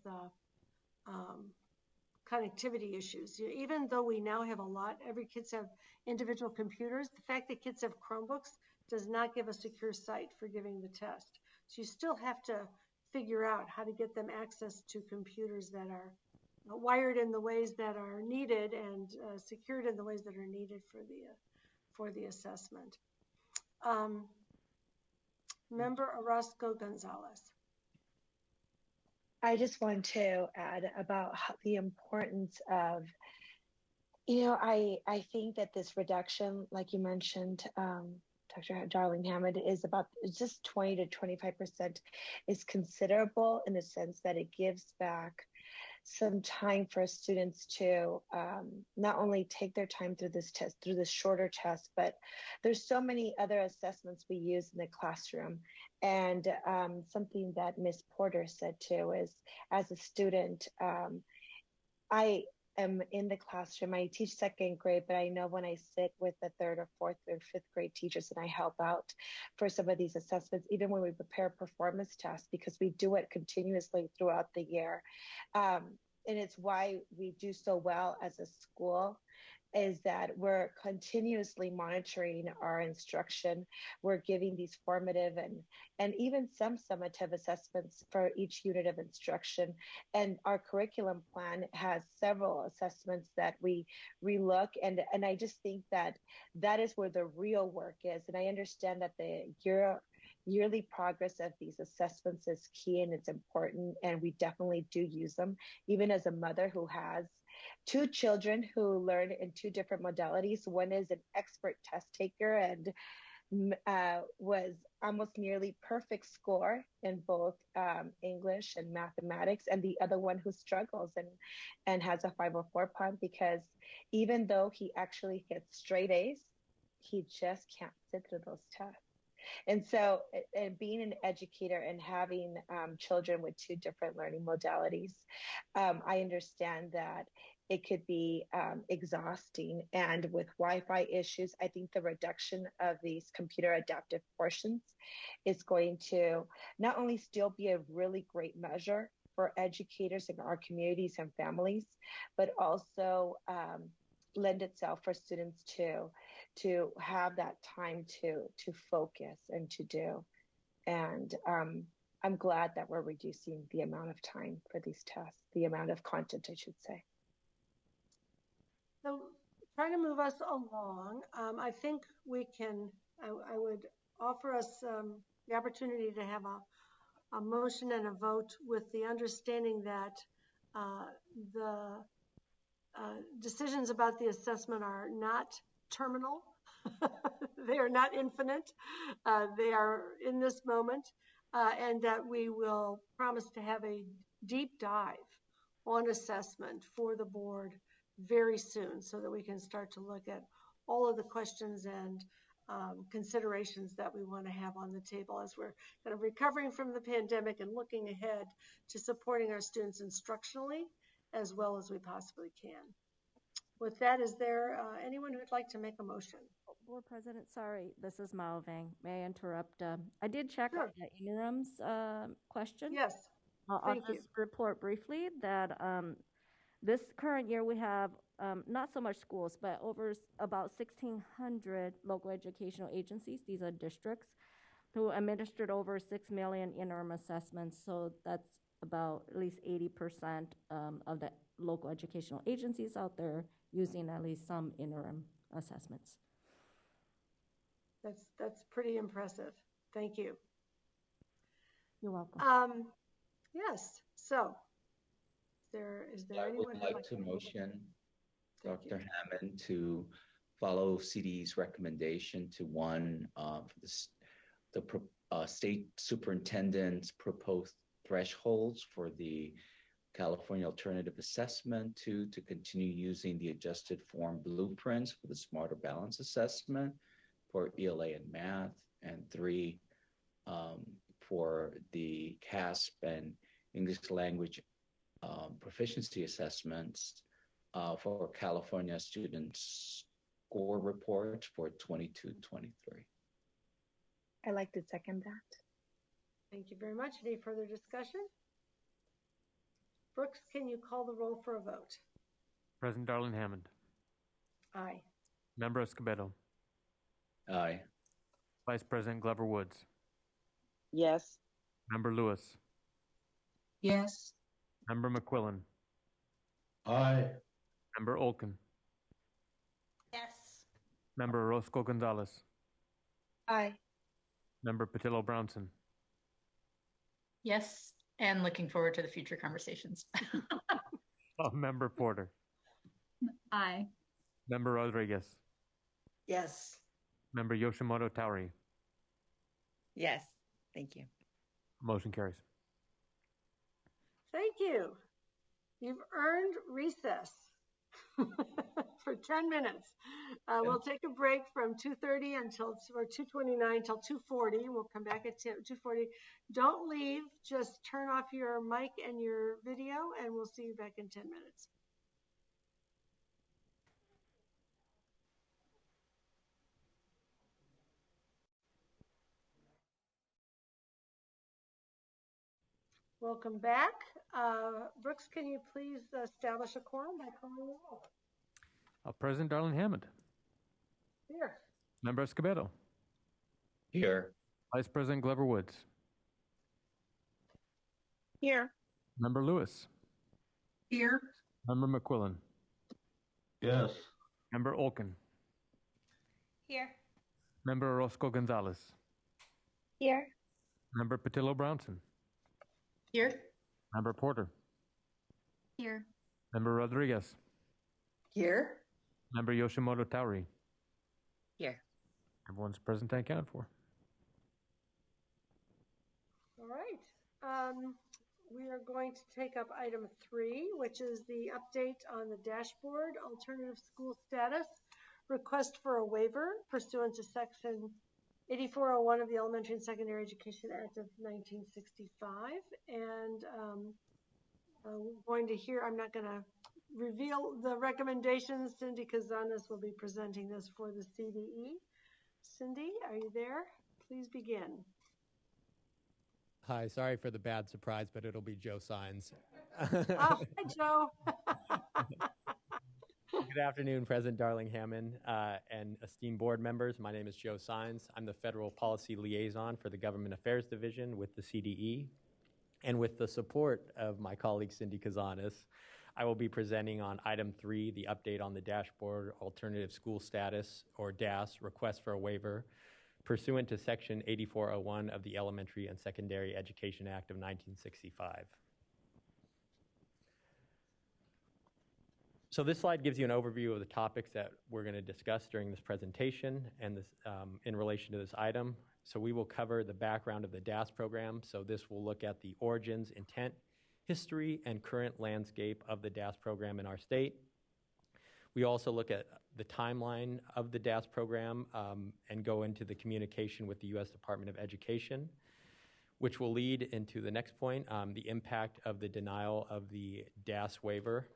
[SPEAKER 3] connectivity issues. Even though we now have every kids have individual computers, the fact that kids have Chromebooks does not give a secure site for giving the test. So you still have to figure out how to get them access to computers that are wired in the ways that are needed and secured in the ways that are needed for the assessment. Member Orozco Gonzalez.
[SPEAKER 4] I just want to add about the importance of, I think that this reduction, like you mentioned, Dr. Darling-Hammond, is about just 20 to 25% is considerable in the sense that it gives back some time for students to not only take their time through this test, through this shorter test, but there's so many other assessments we use in the classroom. And something that Ms. Porter said too is, as a student, I am in the classroom. I teach second grade, but I know when I sit with the third or fourth or fifth grade teachers and I help out for some of these assessments, even when we prepare performance tests, because we do it continuously throughout the year. And it's why we do so well as a school, is that we're continuously monitoring our instruction. We're giving these formative and even some summative assessments for each unit of instruction. And our curriculum plan has several assessments that we relook. And I just think that that is where the real work is. And I understand that the yearly progress of these assessments is key and it's important, and we definitely do use them. Even as a mother who has two children who learn in two different modalities, one is an expert test taker and was almost nearly perfect score in both English and mathematics, and the other one who struggles and has a 504 punt because even though he actually gets straight A's, he just can't sit through those tests. And so, and being an educator and having children with two different learning modalities, I understand that it could be exhausting. And with Wi-Fi issues, I think the reduction of these computer adaptive portions is going to not only still be a really great measure for educators in our communities and families, but also lend itself for students to have that time to focus and to do. And I'm glad that we're reducing the amount of time for these tests, the amount of content, I should say.
[SPEAKER 3] So trying to move us along, I think we can, I would offer us the opportunity to have a motion and a vote with the understanding that the decisions about the assessment are not terminal. They are not infinite. They are in this moment, and that we will promise to have a deep dive on assessment for the board very soon so that we can start to look at all of the questions and considerations that we want to have on the table as we're kind of recovering from the pandemic and looking ahead to supporting our students instructionally as well as we possibly can. With that, is there anyone who'd like to make a motion?
[SPEAKER 7] Board President, sorry, this is Mao Vang. May I interrupt? I did check on the interims question.
[SPEAKER 3] Yes,
[SPEAKER 7] I'll just report briefly that this current year we have not so much schools, but over about 1,600 local educational agencies. These are districts who administered over 6 million interim assessments. So that's about at least 80% of the local educational agencies out there using at least some interim assessments.
[SPEAKER 3] That's pretty impressive. Thank you.
[SPEAKER 7] You're welcome.
[SPEAKER 3] Yes. So, is there anyone
[SPEAKER 17] I would like to motion Dr. Hammond to follow CDE's recommendation to one the state superintendent's proposed thresholds for the California Alternative Assessment, to continue using the adjusted form blueprints for the Smarter Balance Assessment for ELA and math, and 3 for the CASP and English language proficiency assessments for California students' score report for 22-23.
[SPEAKER 4] I'd like to second that.
[SPEAKER 3] Thank you very much. Any further discussion? Brooks, can you call the roll for a vote?
[SPEAKER 18] President Darling Hammond.
[SPEAKER 3] Aye.
[SPEAKER 18] Member Escobedo.
[SPEAKER 17] Aye.
[SPEAKER 18] Vice President Glover Woods.
[SPEAKER 8] Yes.
[SPEAKER 18] Member Lewis.
[SPEAKER 8] Yes.
[SPEAKER 18] Member McQuillan.
[SPEAKER 23] Aye.
[SPEAKER 18] Member Olkin.
[SPEAKER 9] Yes.
[SPEAKER 18] Member Orozco Gonzalez.
[SPEAKER 4] Aye.
[SPEAKER 18] Member Patillo Brownson.
[SPEAKER 13] Yes, and looking forward to the future conversations.
[SPEAKER 18] Member Porter.
[SPEAKER 24] Aye.
[SPEAKER 18] Member Rodriguez.
[SPEAKER 5] Yes.
[SPEAKER 18] Member Yoshimoto Tauri.
[SPEAKER 15] Yes. Thank you.
[SPEAKER 18] Motion carries.
[SPEAKER 3] Thank you. You've earned recess for 10 minutes. We'll take a break from 2:30 or 2:29 until 2:40. We'll come back at 2:40. Don't leave. Just turn off your mic and your video, and we'll see you back in 10 minutes. Welcome back. Brooks, can you please establish a quorum by calling the roll?
[SPEAKER 18] President Darling Hammond.
[SPEAKER 3] Here.
[SPEAKER 18] Member Escobedo.
[SPEAKER 17] Here.
[SPEAKER 18] Vice President Glover Woods.
[SPEAKER 8] Here.
[SPEAKER 18] Member Lewis.
[SPEAKER 3] Here.
[SPEAKER 18] Member McQuillan.
[SPEAKER 23] Yes.
[SPEAKER 18] Member Olkin.
[SPEAKER 9] Here.
[SPEAKER 18] Member Orozco Gonzalez.
[SPEAKER 8] Here.
[SPEAKER 18] Member Patillo Brownson.
[SPEAKER 3] Here.
[SPEAKER 18] Member Porter.
[SPEAKER 24] Here.
[SPEAKER 18] Member Rodriguez.
[SPEAKER 5] Here.
[SPEAKER 18] Member Yoshimoto Tauri.
[SPEAKER 8] Here.
[SPEAKER 18] Everyone's present and accounted for.
[SPEAKER 3] All right. We are going to take up item 3, which is the update on the dashboard, alternative school status, request for a waiver pursuant to section 8401 of the Elementary and Secondary Education Act of 1965. And we're going to hear, I'm not going to reveal the recommendations. Cindy Kazanis will be presenting this for the CDE. Cindy, are you there? Please begin.
[SPEAKER 10] Hi, sorry for the bad surprise, but it'll be Joe Sines.
[SPEAKER 3] Oh, hi, Joe.
[SPEAKER 10] Good afternoon, President Darling Hammond and esteemed board members. My name is Joe Sines. I'm the Federal Policy Liaison for the Government Affairs Division with the CDE. And with the support of my colleague Cindy Kazanis, I will be presenting on item 3, the update on the dashboard alternative school status, or DAS, request for a waiver, pursuant to section 8401 of the Elementary and Secondary Education Act of 1965. So this slide gives you an overview of the topics that we're going to discuss during this presentation and this, in relation to this item. So we will cover the background of the DAS program. So this will look at the origins, intent, history, and current landscape of the DAS program in our state. We also look at the timeline of the DAS program and go into the communication with the U.S. Department of Education, which will lead into the next point, the impact of the denial of the DAS waiver.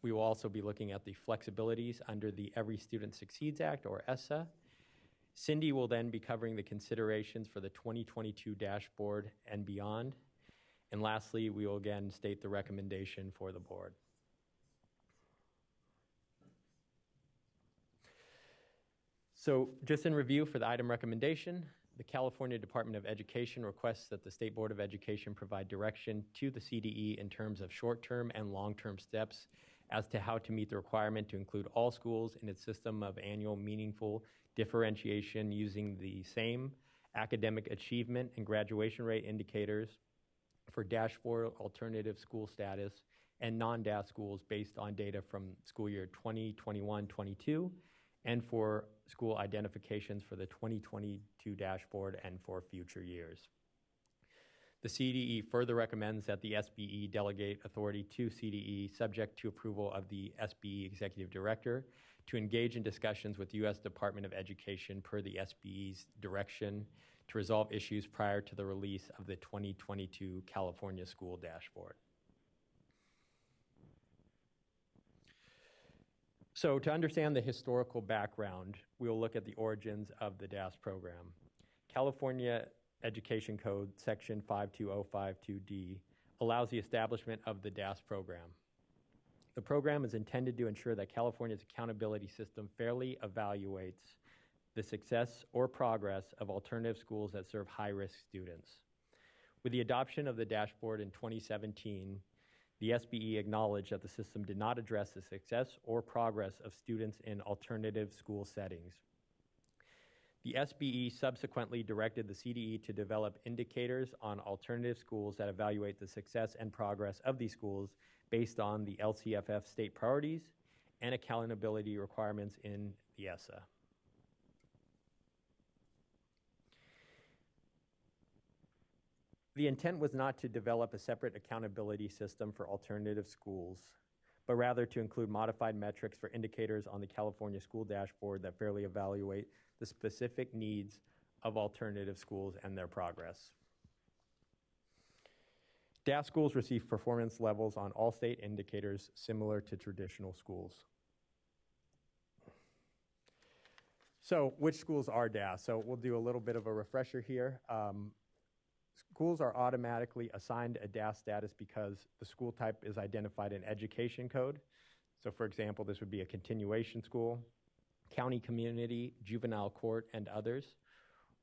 [SPEAKER 10] We will also be looking at the flexibilities under the Every Student Succeeds Act, or ESSA. Cindy will then be covering the considerations for the 2022 dashboard and beyond. And lastly, we will again state the recommendation for the board. So just in review for the item recommendation, the California Department of Education requests that the State Board of Education provide direction to the CDE in terms of short-term and long-term steps as to how to meet the requirement to include all schools in its system of annual meaningful differentiation using the same academic achievement and graduation rate indicators for dashboard alternative school status and non-DAS schools based on data from school year 2021-22 and for school identifications for the 2022 dashboard and for future years. The CDE further recommends that the SBE delegate authority to CDE subject to approval of the SBE Executive Director to engage in discussions with the U.S. Department of Education per the SBE's direction to resolve issues prior to the release of the 2022 California School Dashboard. So to understand the historical background, we will look at the origins of the DAS program. California Education Code Section 52052D allows the establishment of the DAS program. The program is intended to ensure that California's accountability system fairly evaluates the success or progress of alternative schools that serve high-risk students. With the adoption of the dashboard in 2017, the SBE acknowledged that the system did not address the success or progress of students in alternative school settings. The SBE subsequently directed the CDE to develop indicators on alternative schools that evaluate the success and progress of these schools based on the LCFF state priorities and accountability requirements in the ESSA. The intent was not to develop a separate accountability system for alternative schools, but rather to include modified metrics for indicators on the California School Dashboard that fairly evaluate the specific needs of alternative schools and their progress. DAS schools receive performance levels on all state indicators similar to traditional schools. So which schools are DAS? So we'll do a little bit of a refresher here. Schools are automatically assigned a DAS status because the school type is identified in education code. So for example, this would be a continuation school, county community, juvenile court, and others.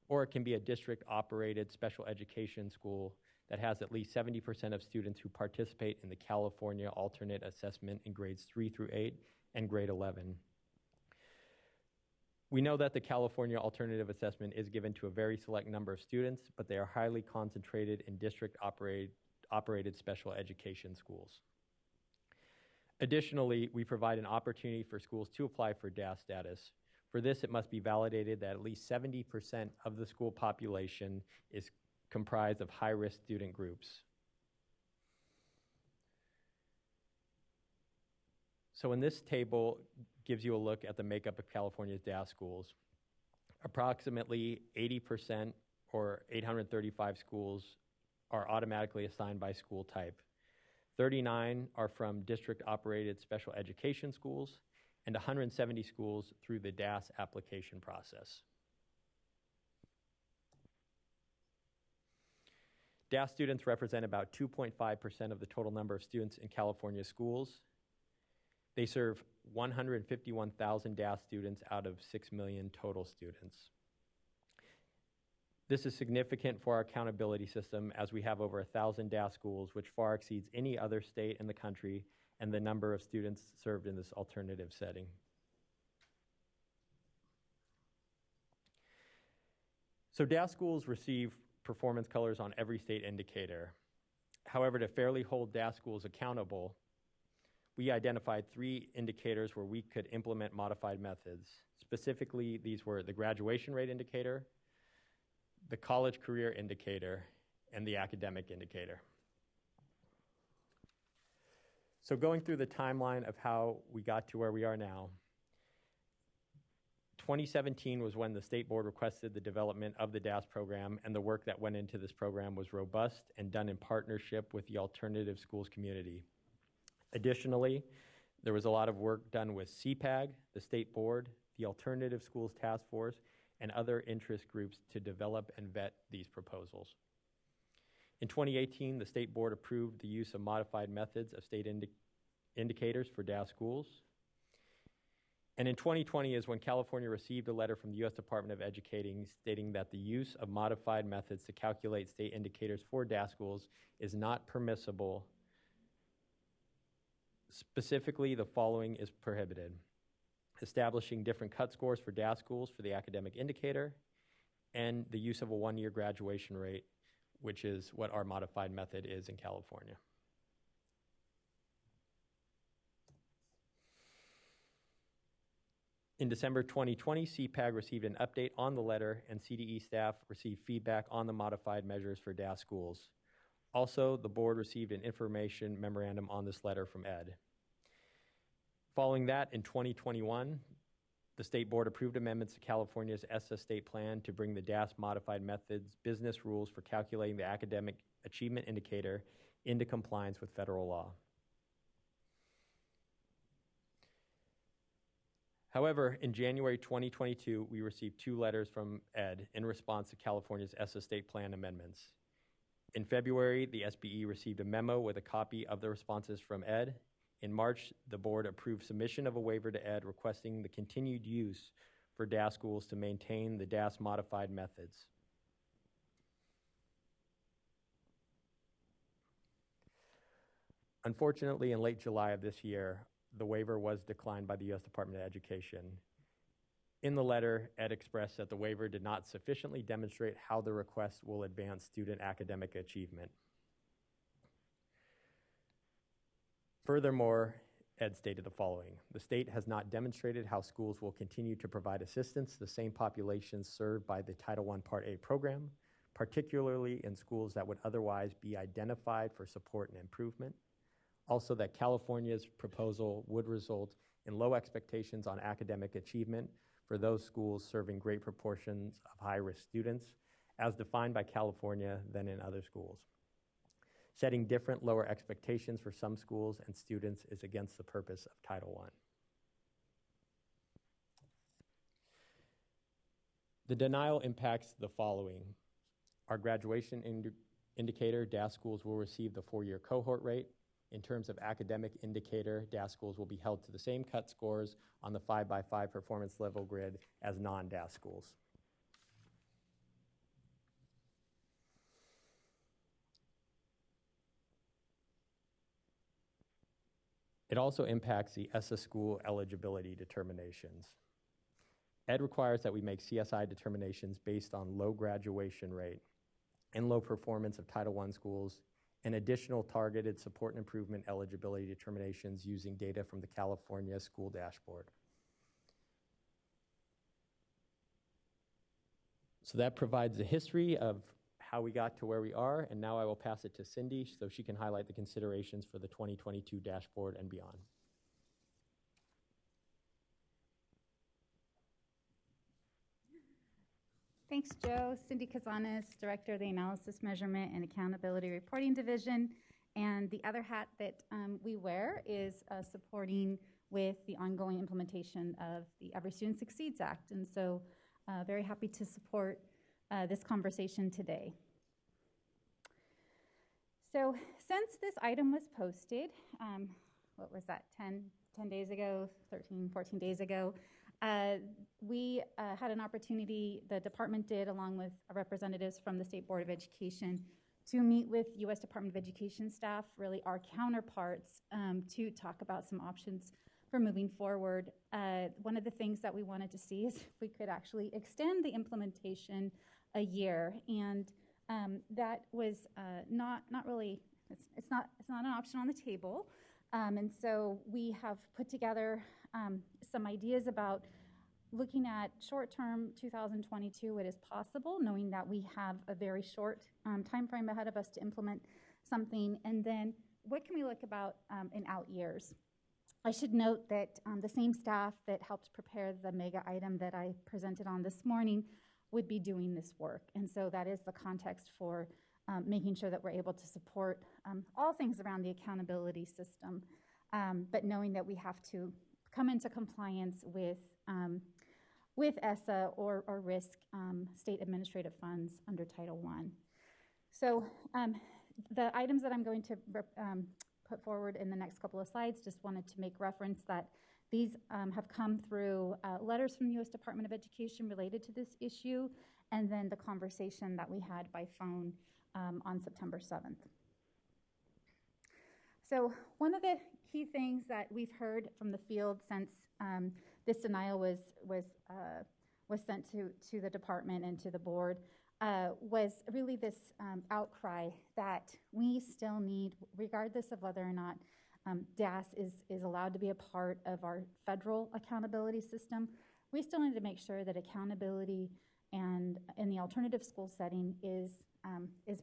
[SPEAKER 10] Or it can be a district-operated special education school that has at least 70% of students who participate in the California alternate assessment in grades 3 through 8 and grade 11. We know that the California alternative assessment is given to a very select number of students, but they are highly concentrated in district-operated special education schools. Additionally, we provide an opportunity for schools to apply for DAS status. For this, it must be validated that at least 70% of the school population is comprised of high-risk student groups. So in this table gives you a look at the makeup of California's DAS schools. Approximately 80% or 835 schools are automatically assigned by school type. 39 are from district-operated special education schools, and 170 schools through the DAS application process. DAS students represent about 2.5% of the total number of students in California schools. They serve 151,000 DAS students out of 6 million total students. This is significant for our accountability system as we have over 1,000 DAS schools, which far exceeds any other state in the country and the number of students served in this alternative setting. So DAS schools receive performance colors on every state indicator. However, to fairly hold DAS schools accountable, we identified 3 indicators where we could implement modified methods. Specifically, these were the graduation rate indicator, the college career indicator, and the academic indicator. So going through the timeline of how we got to where we are now, 2017 was when the state board requested the development of the DAS program, and the work that went into this program was robust and done in partnership with the alternative schools community. Additionally, there was a lot of work done with CPAG, the state board, the Alternative Schools Task Force, and other interest groups to develop and vet these proposals. In 2018, the state board approved the use of modified methods of state indicators for DAS schools. And in 2020 is when California received a letter from the U.S. Department of Education stating that the use of modified methods to calculate state indicators for DAS schools is not permissible. Specifically, the following is prohibited: establishing different cut scores for DAS schools for the academic indicator, and the use of a 1-year graduation rate, which is what our modified method is in California. In December 2020, CPAG received an update on the letter, and CDE staff received feedback on the modified measures for DAS schools. Also, the board received an information memorandum on this letter from ED. Following that, in 2021, the state board approved amendments to California's ESSA state plan to bring the DAS modified methods business rules for calculating the academic achievement indicator into compliance with federal law. However, in January 2022, we received 2 letters from ED in response to California's ESSA state plan amendments. In February, the SBE received a memo with a copy of the responses from ED. In March, the board approved submission of a waiver to ED requesting the continued use for DAS schools to maintain the DAS modified methods. Unfortunately, in late July of this year, the waiver was declined by the U.S. Department of Education. In the letter, ED expressed that the waiver did not sufficiently demonstrate how the request will advance student academic achievement. Furthermore, ED stated the following: the state has not demonstrated how schools will continue to provide assistance to the same populations served by the Title I Part A program, particularly in schools that would otherwise be identified for support and improvement. Also, that California's proposal would result in low expectations on academic achievement for those schools serving great proportions of high-risk students, as defined by California than in other schools. Setting different lower expectations for some schools and students is against the purpose of Title I. The denial impacts the following. Our graduation indicator, DAS schools will receive the 4-year cohort rate. In terms of academic indicator, DAS schools will be held to the same cut scores on the 5x5 performance level grid as non-DAS schools. It also impacts the ESSA school eligibility determinations. Ed requires that we make CSI determinations based on low graduation rate and low performance of Title I schools and additional targeted support and improvement eligibility determinations using data from the California School Dashboard. So that provides the history of how we got to where we are, and now I will pass it to Cindy so she can highlight the considerations for the 2022 dashboard and beyond.
[SPEAKER 12] Thanks, Joe. Cindy Cazanes, Director of the Analysis, Measurement, and Accountability Reporting Division. And the other hat that we wear is supporting with the ongoing implementation of the Every Student Succeeds Act. And so very happy to support this conversation today. So since this item was posted, what was that, 10 days ago, 13, 14 days ago, we had an opportunity, the department did, along with representatives from the State Board of Education, to meet with U.S. Department of Education staff, really our counterparts, to talk about some options for moving forward. One of the things that we wanted to see is if we could actually extend the implementation a year, and that was not really, it's not an option on the table. And so we have put together some ideas about looking at short-term 2022, it is possible, knowing that we have a very short time frame ahead of us to implement something. And then what can we look about in out years? I should note that the same staff that helped prepare the mega item that I presented on this morning would be doing this work. And so that is the context for making sure that we're able to support all things around the accountability system, but knowing that we have to come into compliance with ESSA or risk state administrative funds under Title I. So the items that I'm going to put forward in the next couple of slides, just wanted to make reference that these have come through letters from the U.S. Department of Education related to this issue, and then the conversation that we had by phone on September 7th. So one of the key things that we've heard from the field since this denial was sent to the department and to the board was really this outcry that we still need, regardless of whether or not DAS is allowed to be a part of our federal accountability system, we still need to make sure that accountability and in the alternative school setting is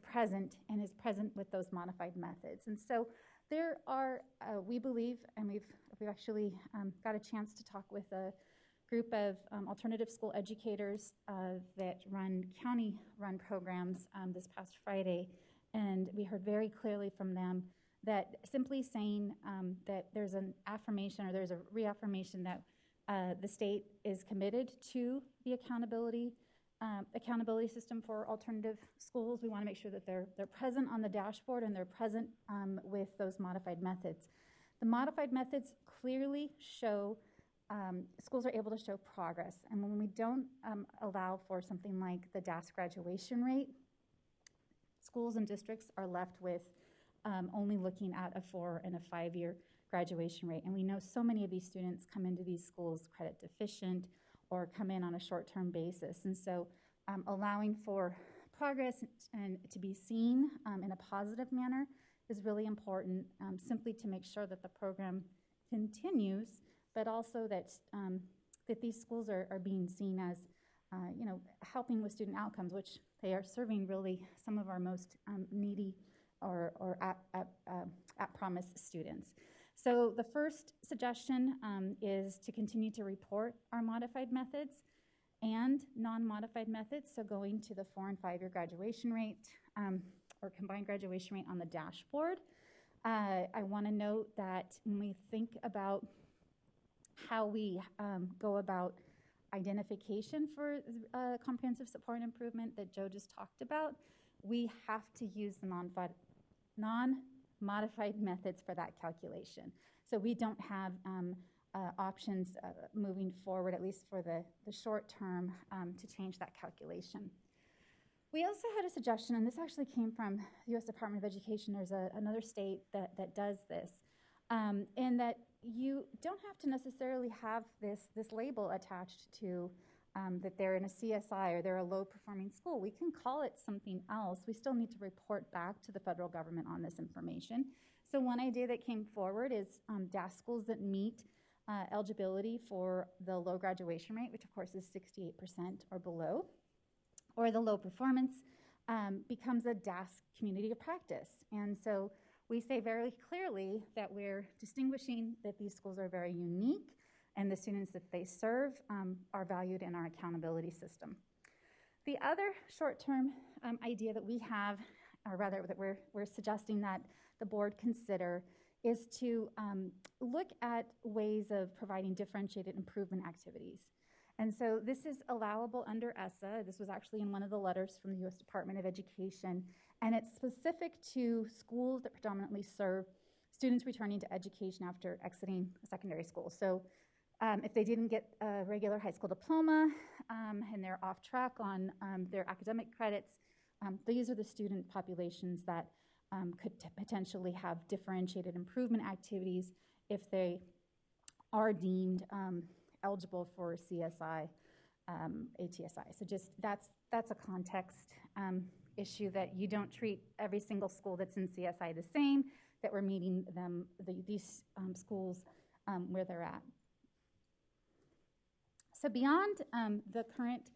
[SPEAKER 12] present and is present with those modified methods. And so there are, we believe, and we've actually got a chance to talk with a group of alternative school educators that run county-run programs this past Friday, and we heard very clearly from them that simply saying that there's an affirmation or there's a reaffirmation that the state is committed to the accountability system for alternative schools. We want to make sure that they're present on the dashboard and they're present with those modified methods. The modified methods clearly show schools are able to show progress, and when we don't allow for something like the DAS graduation rate, schools and districts are left with only looking at a 4 and a 5-year graduation rate. And we know so many of these students come into these schools credit deficient or come in on a short-term basis. And so allowing for progress and to be seen in a positive manner is really important, simply to make sure that the program continues, but also that that these schools are being seen as helping with student outcomes, which they are serving really some of our most needy or at promise students. So the first suggestion is to continue to report our modified methods and non-modified methods, so going to the 4- and 5-year graduation rate or combined graduation rate on the dashboard. I want to note that when we think about how we go about identification for comprehensive support and improvement that Joe just talked about, we have to use the non-modified methods for that calculation. So we don't have options moving forward, at least for the short term, to change that calculation. We also had a suggestion, and this actually came from the U.S. Department of Education. There's another state that does this, and that you don't have to necessarily have this label attached to that they're in a CSI or they're a low-performing school. We can call it something else. We still need to report back to the federal government on this information. So one idea that came forward is DAS schools that meet eligibility for the low graduation rate, which of course is 68% or below, or the low performance, becomes a DAS community of practice. And so we say very clearly that we're distinguishing that these schools are very unique and the students that they serve are valued in our accountability system. The other short-term idea that we have, or rather that we're suggesting that the board consider, is to look at ways of providing differentiated improvement activities. And so this is allowable under ESSA. This was actually in one of the letters from the U.S. Department of Education, and it's specific to schools that predominantly serve students returning to education after exiting secondary school. So if they didn't get a regular high school diploma and they're off track on their academic credits, these are the student populations that could potentially have differentiated improvement activities if they are deemed eligible for CSI, ATSI. So just that's a context issue, that you don't treat every single school that's in CSI the same, that we're meeting these schools where they're at. So beyond the current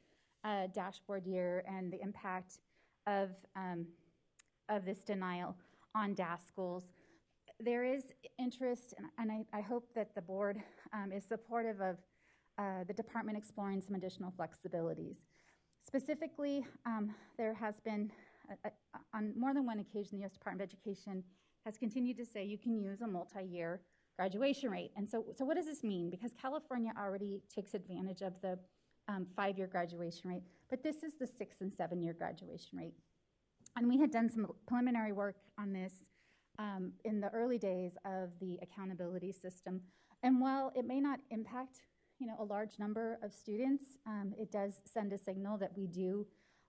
[SPEAKER 12] dashboard year and the impact of this denial on DAS schools, there is interest, and I hope that the board is supportive of the department exploring some additional flexibilities. Specifically, there has been, on more than one occasion, the U.S. Department of Education has continued to say you can use a multi-year graduation rate. And so what does this mean? Because California already takes advantage of the 5-year graduation rate, but this is the 6- and 7-year graduation rate. And we had done some preliminary work on this in the early days of the accountability system. And while it may not impact a large number of students, it does send a signal that we do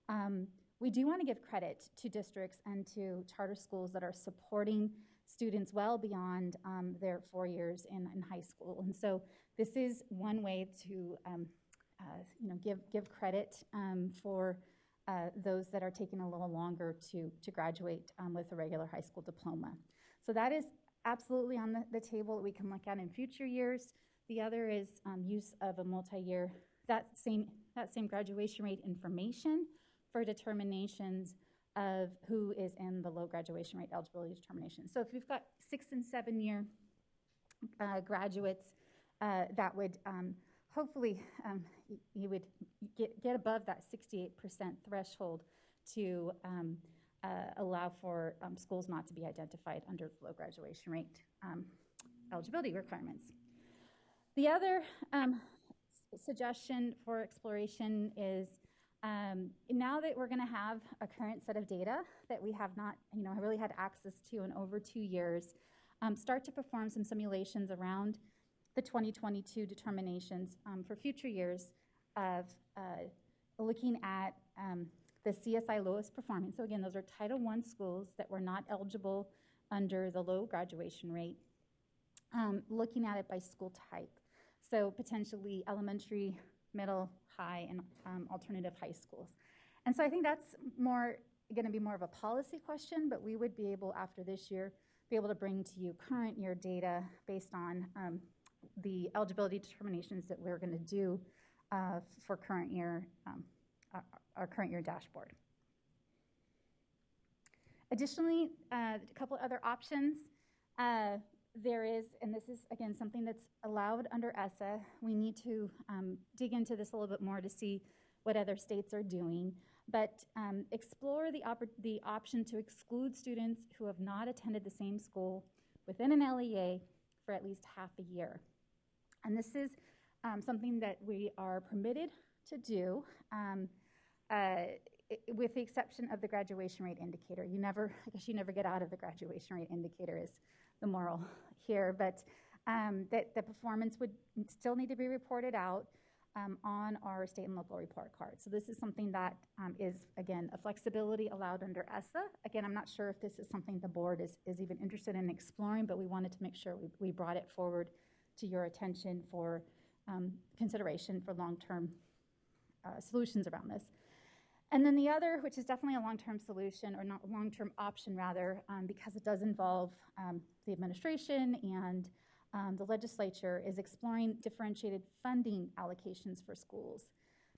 [SPEAKER 12] want to give credit to districts and to charter schools that are supporting students well beyond their 4 years in high school. And so this is one way to give credit for those that are taking a little longer to graduate with a regular high school diploma. So that is absolutely on the table that we can look at in future years. The other is use of a multi-year, that same graduation rate information for determinations of who is in the low graduation rate eligibility determination. So if we've got 6- and 7-year graduates, that would hopefully you would get above that 68% threshold to allow for schools not to be identified under low graduation rate eligibility requirements. The other suggestion for exploration is now that we're going to have a current set of data that we have not really had access to in over 2 years, start to perform some simulations around the 2022 determinations for future years of looking at the CSI lowest performing. So again, those are Title I schools that were not eligible under the low graduation rate, looking at it by school type. So potentially elementary, middle, high, and alternative high schools. And so I think that's going to be more of a policy question, but we would be able, after this year, be able to bring to you current year data based on the eligibility determinations that we're going to do for current year, our current year dashboard. Additionally, a couple other options. There is, and this is again something that's allowed under ESSA. We need to dig into this a little bit more to see what other states are doing, but explore the option to exclude students who have not attended the same school within an LEA for at least half a year. And this is something that we are permitted to do with the exception of the graduation rate indicator. I guess you never get out of the graduation rate indicator is the moral here, but that the performance would still need to be reported out on our state and local report card. So this is something that is, again, a flexibility allowed under ESSA. Again, I'm not sure if this is something the board is even interested in exploring, but we wanted to make sure we brought it forward to your attention for consideration for long-term solutions around this. And then the other, which is definitely a long-term solution, or not long-term option rather, because it does involve the administration and the legislature, is exploring differentiated funding allocations for schools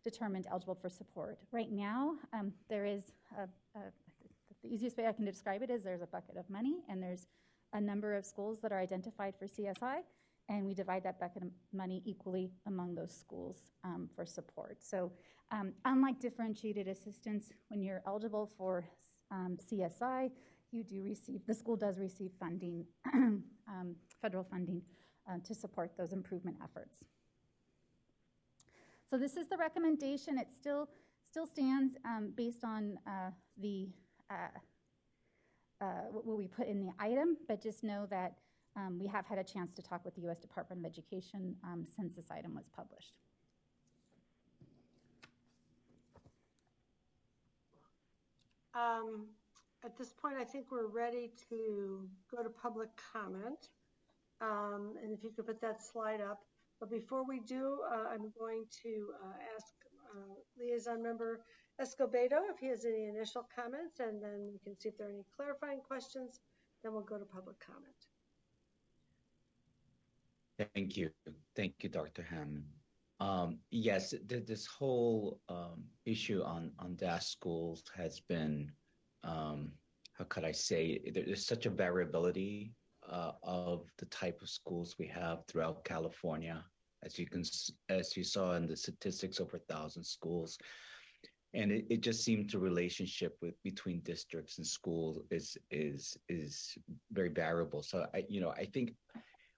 [SPEAKER 12] determined eligible for support. Right now, there is, the easiest way I can describe it is there's a bucket of money and there's a number of schools that are identified for CSI, and we divide that bucket of money equally among those schools for support. So unlike differentiated assistance, when you're eligible for CSI, you do receive, the school does receive funding, federal funding to support those improvement efforts. So this is the recommendation. It still stands based on what we put in the item, but just know that we have had a chance to talk with the U.S. Department of Education since this item was published.
[SPEAKER 3] At this point, I think we're ready to go to public comment. And if you could put that slide up. But before we do, I'm going to ask Liaison Member Escobedo if he has any initial comments, and then we can see if there are any clarifying questions. Then we'll go to public comment.
[SPEAKER 17] Thank you. Thank you, Dr. Hammond. Yes, this whole issue on DAS schools has been, how could I say, there's such a variability of the type of schools we have throughout California, as you saw in the statistics, over 1,000 schools. And it just seemed the relationship between districts and schools is very variable. So I think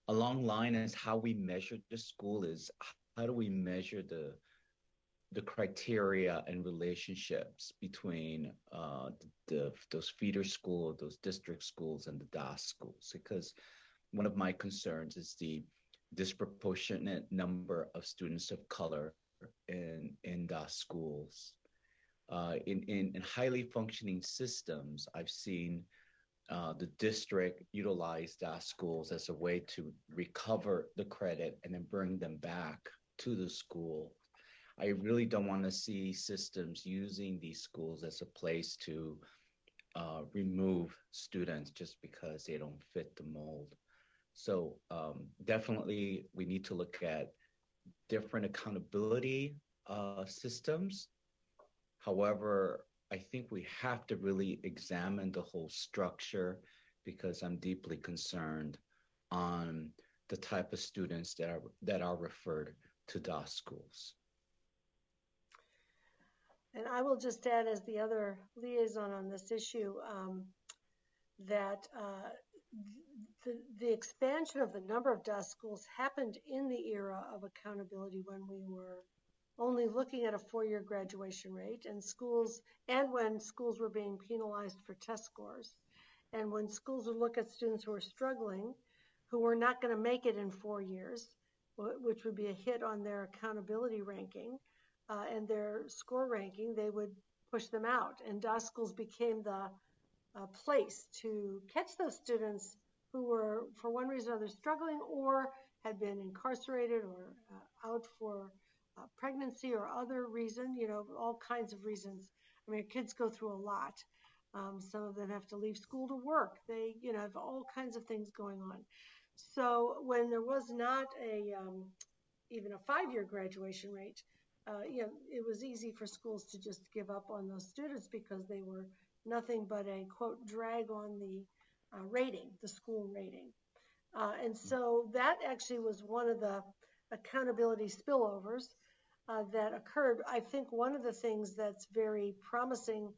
[SPEAKER 17] along line is how we measure the school is how do we measure the criteria and relationships between those feeder schools, those district schools, and the DAS schools. Because one of my concerns is the disproportionate number of students of color in DAS schools. In highly functioning systems, I've seen the district utilize DAS schools as a way to recover the credit and then bring them back to the school. I really don't want to see systems using these schools as a place to remove students just because they don't fit the mold. So definitely we need to look at different accountability systems. However, I think we have to really examine the whole structure, because I'm deeply concerned on the type of students that are referred to DAS schools.
[SPEAKER 3] And I will just add, as the other liaison on this issue, that the expansion of the number of DAS schools happened in the era of accountability, when we were only looking at a 4-year graduation rate, and when schools were being penalized for test scores, and when schools would look at students who were struggling, who were not going to make it in 4 years, which would be a hit on their accountability ranking and their score ranking, they would push them out. And DAS schools became the place to catch those students who were, for one reason or another, struggling, or had been incarcerated, or out for pregnancy or other reason, all kinds of reasons. I mean, kids go through a lot. Some of them have to leave school to work. They, have all kinds of things going on. So when there was not even a 5-year graduation rate, it was easy for schools to just give up on those students because they were nothing but a, quote, drag on the rating, the school rating. And so that actually was one of the accountability spillovers that occurred. I think one of the things that's very promising,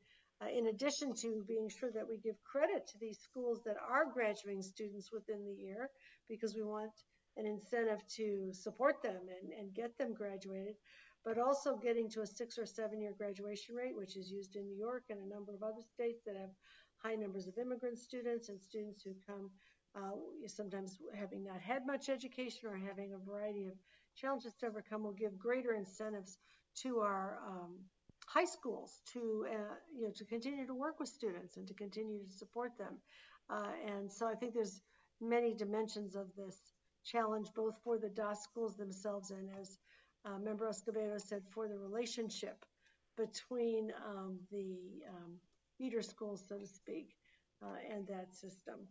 [SPEAKER 3] in addition to being sure that we give credit to these schools that are graduating students within the year, because we want an incentive to support them and get them graduated, but also getting to a 6 or 7 year graduation rate, which is used in New York and a number of other states that have high numbers of immigrant students and students who come sometimes having not had much education or having a variety of challenges to overcome, will give greater incentives to our high schools to continue to work with students and to continue to support them. And so I think there's many dimensions of this challenge, both for the DOS schools themselves and, as Member Escobedo said, for the relationship between the feeder schools, so to speak, and that system.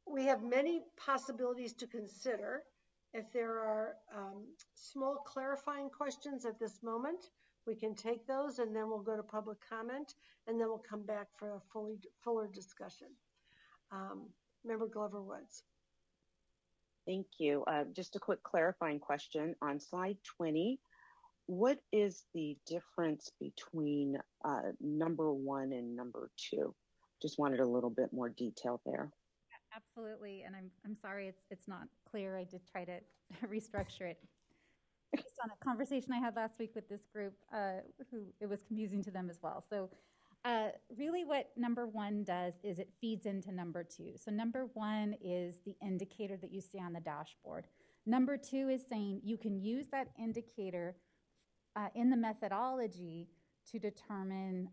[SPEAKER 3] We have many possibilities to consider. If there are small clarifying questions at this moment, we can take those and then we'll go to public comment and then we'll come back for a fuller discussion. Member Glover Woods.
[SPEAKER 8] Thank you. Just a quick clarifying question on slide 20. What is the difference between number 1 and number 2? Just wanted a little bit more detail there.
[SPEAKER 12] Absolutely, and I'm sorry it's not clear. I did try to restructure it based on a conversation I had last week with this group, who it was confusing to them as well. So really what number 1 does is it feeds into number 2. So number 1 is the indicator that you see on the dashboard. Number 2 is saying you can use that indicator in the methodology to determine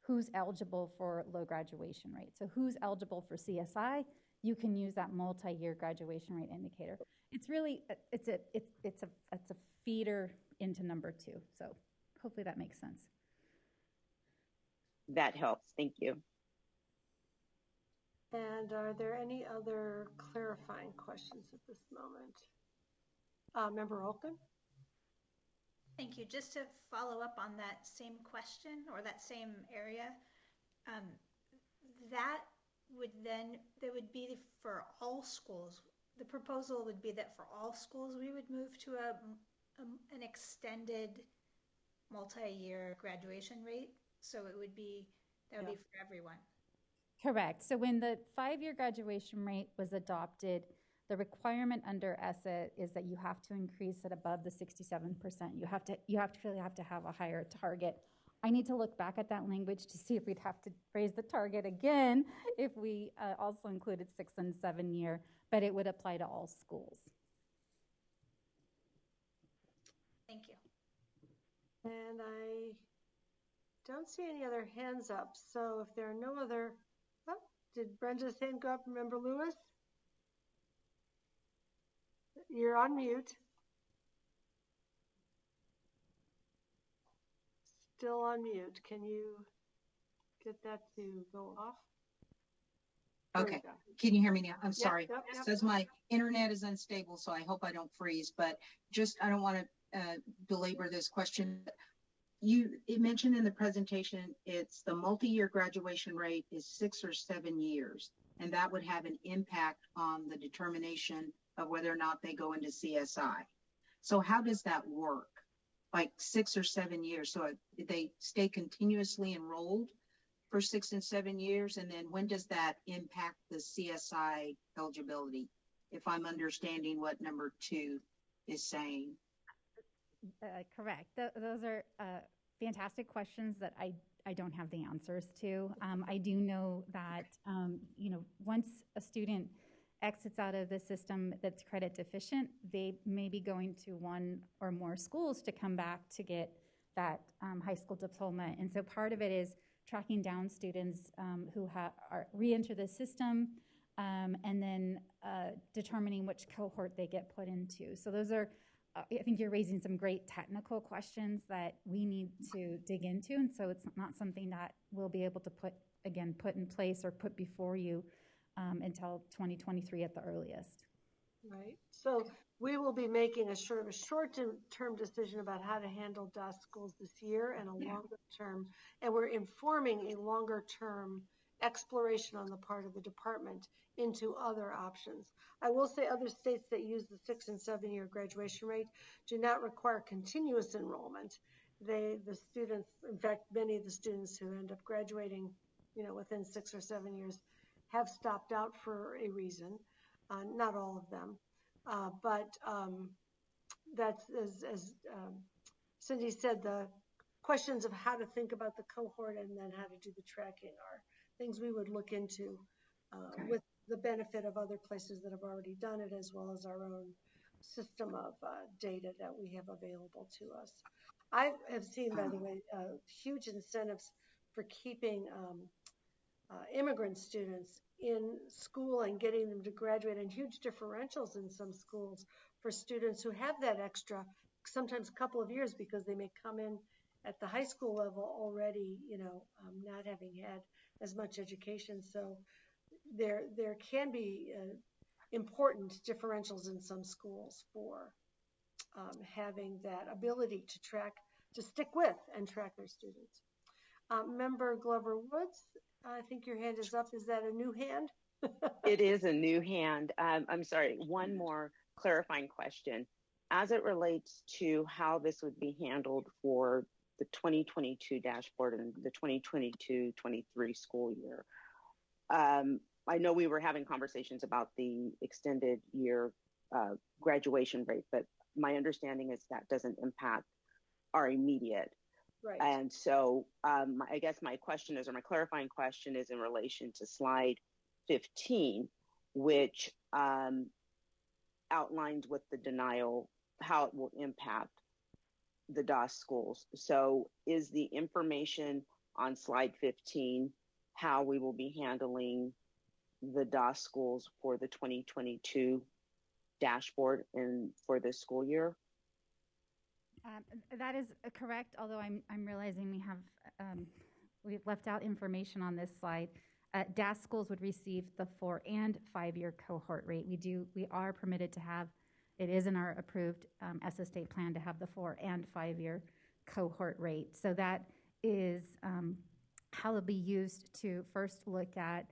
[SPEAKER 12] who's eligible for low graduation rate. So who's eligible for CSI, you can use that multi-year graduation rate indicator. It's really, it's a feeder into number 2. So hopefully that makes sense.
[SPEAKER 8] That helps, thank you.
[SPEAKER 3] And are there any other clarifying questions at this moment? Member Olken?
[SPEAKER 9] Thank you. Just to follow up on that same question or that same area, that would be for all schools. The proposal would be that for all schools we would move to an extended multi-year graduation rate. So it would be, that would be for everyone. Correct.
[SPEAKER 12] So when the 5-year graduation rate was adopted, the requirement under ESSA is that you have to increase it above the 67%. You really have to have a higher target. I need to look back at that language to see if we'd have to raise the target again if we also included 6 and 7 year, but it would apply to all schools.
[SPEAKER 9] Thank you.
[SPEAKER 3] And I don't see any other hands up. So if there are no other, did Brenda's hand go up? Member Lewis? You're on mute. Still on mute. Can you get that to go off?
[SPEAKER 6] Okay. Can you hear me now? I'm sorry.
[SPEAKER 3] Yep.
[SPEAKER 6] It says my internet is unstable, so I hope I don't freeze. But I don't want to belabor this question. It mentioned in the presentation, it's the multi-year graduation rate is 6 or 7 years, and that would have an impact on the determination of whether or not they go into CSI. So how does that work? Like 6 or 7 years. So they stay continuously enrolled for 6 and 7 years. And then when does that impact the CSI eligibility? If I'm understanding what number 2 is saying.
[SPEAKER 12] Correct. Those are fantastic questions that I don't have the answers to. I do know that, once a student exits out of the system that's credit deficient, they may be going to 1 or more schools to come back to get that high school diploma. And so part of it is tracking down students who re-enter the system and then determining which cohort they get put into. So those are, I think you're raising some great technical questions that we need to dig into. And so it's not something that we'll be able to put in place or put before you until 2023 at the earliest.
[SPEAKER 3] Right. So we will be making a sort of a short-term decision about how to handle DOS schools this year and a longer term, and we're informing a longer term exploration on the part of the department into other options. I will say other states that use the 6 and 7 year graduation rate do not require continuous enrollment. The students, in fact, many of the students who end up graduating, within 6 or 7 years have stopped out for a reason. Not all of them, but that's, as Cindy said, the questions of how to think about the cohort and then how to do the tracking are things we would look into with the benefit of other places that have already done it, as well as our own system of data that we have available to us. I have seen, by the way, huge incentives for keeping immigrant students in school and getting them to graduate, and huge differentials in some schools for students who have that extra, sometimes a couple of years, because they may come in at the high school level already, not having had as much education. So there can be important differentials in some schools for having that ability to stick with and track their students. Member Glover Woods, I think your hand is up. Is that a new hand?
[SPEAKER 8] It is a new hand. I'm sorry, one more clarifying question. As it relates to how this would be handled for the 2022 dashboard and the 2022-23 school year, I know we were having conversations about the extended year graduation rate, but my understanding is that doesn't impact our immediate.
[SPEAKER 3] Right.
[SPEAKER 8] And so I guess my question is, or my clarifying question is in relation to slide 15, which outlines what the denial, how it will impact the DOS schools. So is the information on slide 15 how we will be handling the DOS schools for the 2022 dashboard and for this school year?
[SPEAKER 12] That is correct, although I'm realizing we've left out information on this slide. DAS schools would receive the 4 and 5 year cohort rate. We are permitted to have, it is in our approved ESSA state plan to have the 4 and 5 year cohort rate. So that is how it'll be used to first look at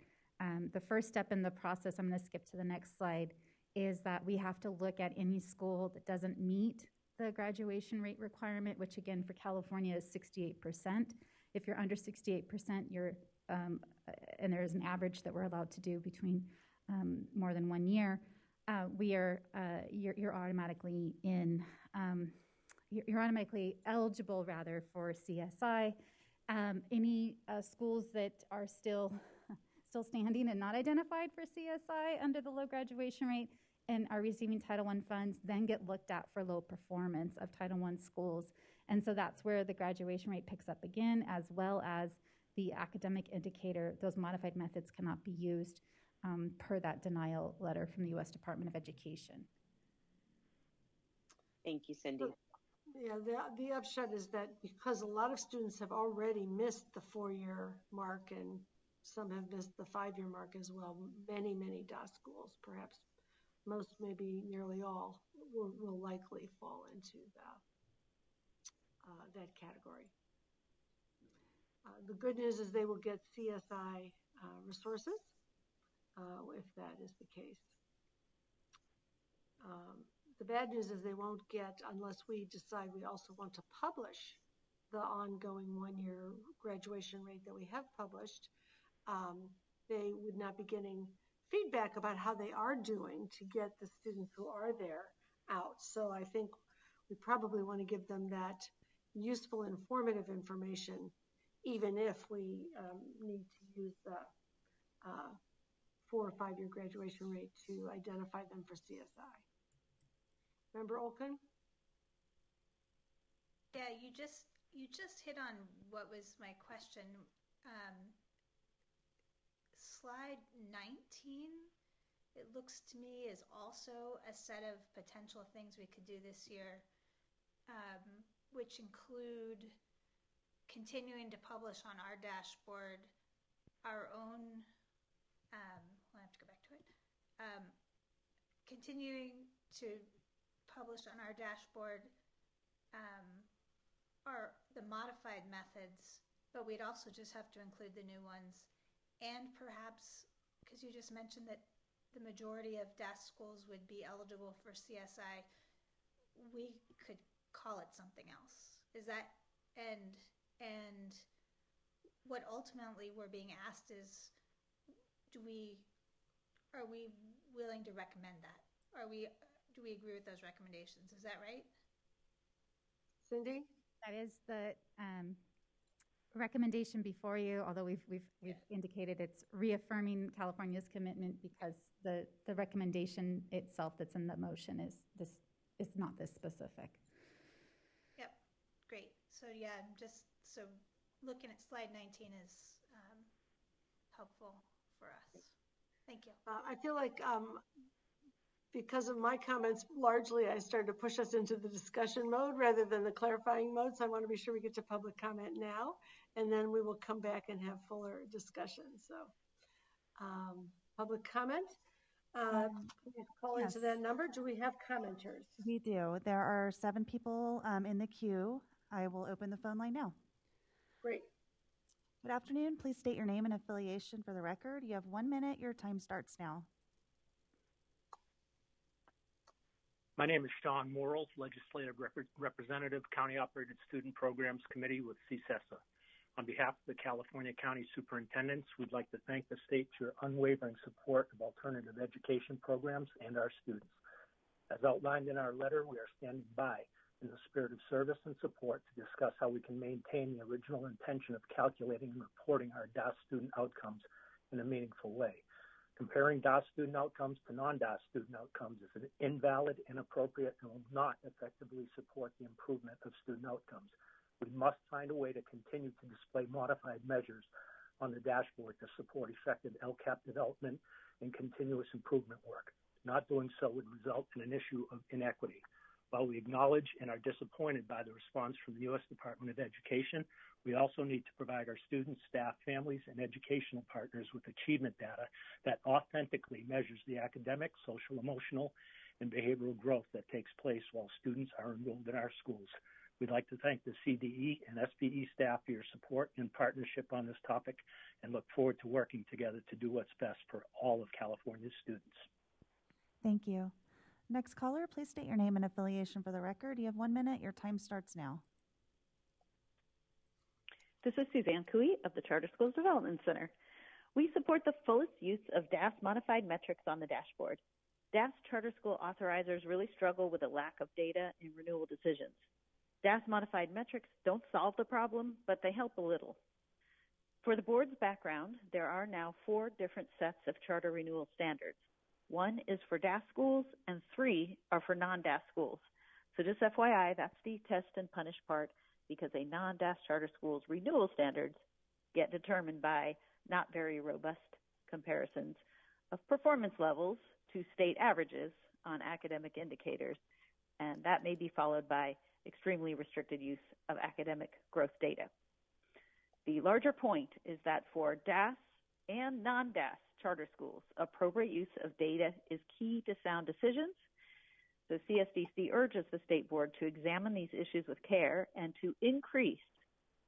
[SPEAKER 12] the first step in the process. I'm going to skip to the next slide, is that we have to look at any school that doesn't meet the graduation rate requirement, which again for California is 68%. If you're under 68%, you're and there is an average that we're allowed to do between more than 1 year. You're automatically in. You're automatically eligible rather for CSI. Any schools that are still standing and not identified for CSI under the low graduation rate and are receiving Title I funds then get looked at for low performance of Title I schools. And so that's where the graduation rate picks up again, as well as the academic indicator. Those modified methods cannot be used per that denial letter from the U.S. Department of Education.
[SPEAKER 8] Thank you, Cindy.
[SPEAKER 3] Yeah, the upshot is that because a lot of students have already missed the 4-year mark and some have missed the 5-year mark as well, many DOS schools, perhaps most, maybe nearly all, will likely fall into that category. The good news is they will get CSI resources if that is the case. The bad news is they won't get, unless we decide we also want to publish the ongoing 1-year graduation rate that we have published, they would not be getting feedback about how they are doing to get the students who are there out. So I think we probably want to give them that useful, informative information, even if we need to use the 4 or 5 year graduation rate to identify them for CSI. Member Olken?
[SPEAKER 9] Yeah, you just hit on what was my question. Slide 19, it looks to me, is also a set of potential things we could do this year, which include continuing to publish on our dashboard our own, I'll have to go back to it, continuing to publish on our dashboard are the modified methods, but we'd also just have to include the new ones. And perhaps, because you just mentioned that the majority of DAS schools would be eligible for CSI, we could call it something else. Is that, and what ultimately we're being asked is, are we willing to recommend that? Do we agree with those recommendations? Is that right?
[SPEAKER 3] Cindy?
[SPEAKER 12] That is the recommendation before you, although we've indicated it's reaffirming California's commitment because the recommendation itself that's in the motion is not this specific.
[SPEAKER 9] Yep, great. So yeah, so looking at slide 19 is helpful for us. Thank you.
[SPEAKER 3] I feel like because of my comments, largely I started to push us into the discussion mode rather than the clarifying mode. So I want to be sure we get to public comment now, and then we will come back and have fuller discussion. So public comment, call
[SPEAKER 19] yes.
[SPEAKER 3] into that number. Do we have commenters?
[SPEAKER 19] We do. There are 7 people in the queue. I will open the phone line now.
[SPEAKER 3] Great.
[SPEAKER 19] Good afternoon. Please state your name and affiliation for the record. You have 1 minute. Your time starts now.
[SPEAKER 1] My name is Sean Morrell, Legislative Representative, County Operated Student Programs Committee with CSESA. On behalf of the California County Superintendents, we'd like to thank the state for your unwavering support of alternative education programs and our students. As outlined in our letter, we are standing by in the spirit of service and support to discuss how we can maintain the original intention of calculating and reporting our DAS student outcomes in a meaningful way. Comparing DAS student outcomes to non-DAS student outcomes is an invalid, inappropriate, and will not effectively support the improvement of student outcomes. We must find a way to continue to display modified measures on the dashboard to support effective LCAP development and continuous improvement work. Not doing so would result in an issue of inequity. While we acknowledge and are disappointed by the response from the U.S. Department of Education, we also need to provide our students, staff, families, and educational partners with achievement data that authentically measures the academic, social, emotional, and behavioral growth that takes place while students are enrolled in our schools. We'd like to thank the CDE and SBE staff for your support and partnership on this topic and look forward to working together to do what's best for all of California's students.
[SPEAKER 19] Thank you. Next caller, please state your name and affiliation for the record. You have 1 minute. Your time starts now.
[SPEAKER 20] This is Suzanne Cooey of the Charter Schools Development Center. We support the fullest use of DAS modified metrics on the dashboard. DAS charter school authorizers really struggle with a lack of data in renewal decisions. DAS modified metrics don't solve the problem, but they help a little. For the board's background, there are now 4 different sets of charter renewal standards. 1 is for DAS schools and 3 are for non-DAS schools. So just FYI, that's the test and punish part, because a non-DAS charter school's renewal standards get determined by not very robust comparisons of performance levels to state averages on academic indicators, and that may be followed by extremely restricted use of academic growth data. The larger point is that for DAS and non-DAS charter schools, appropriate use of data is key to sound decisions. So CSDC urges the state board to examine these issues with care and to increase,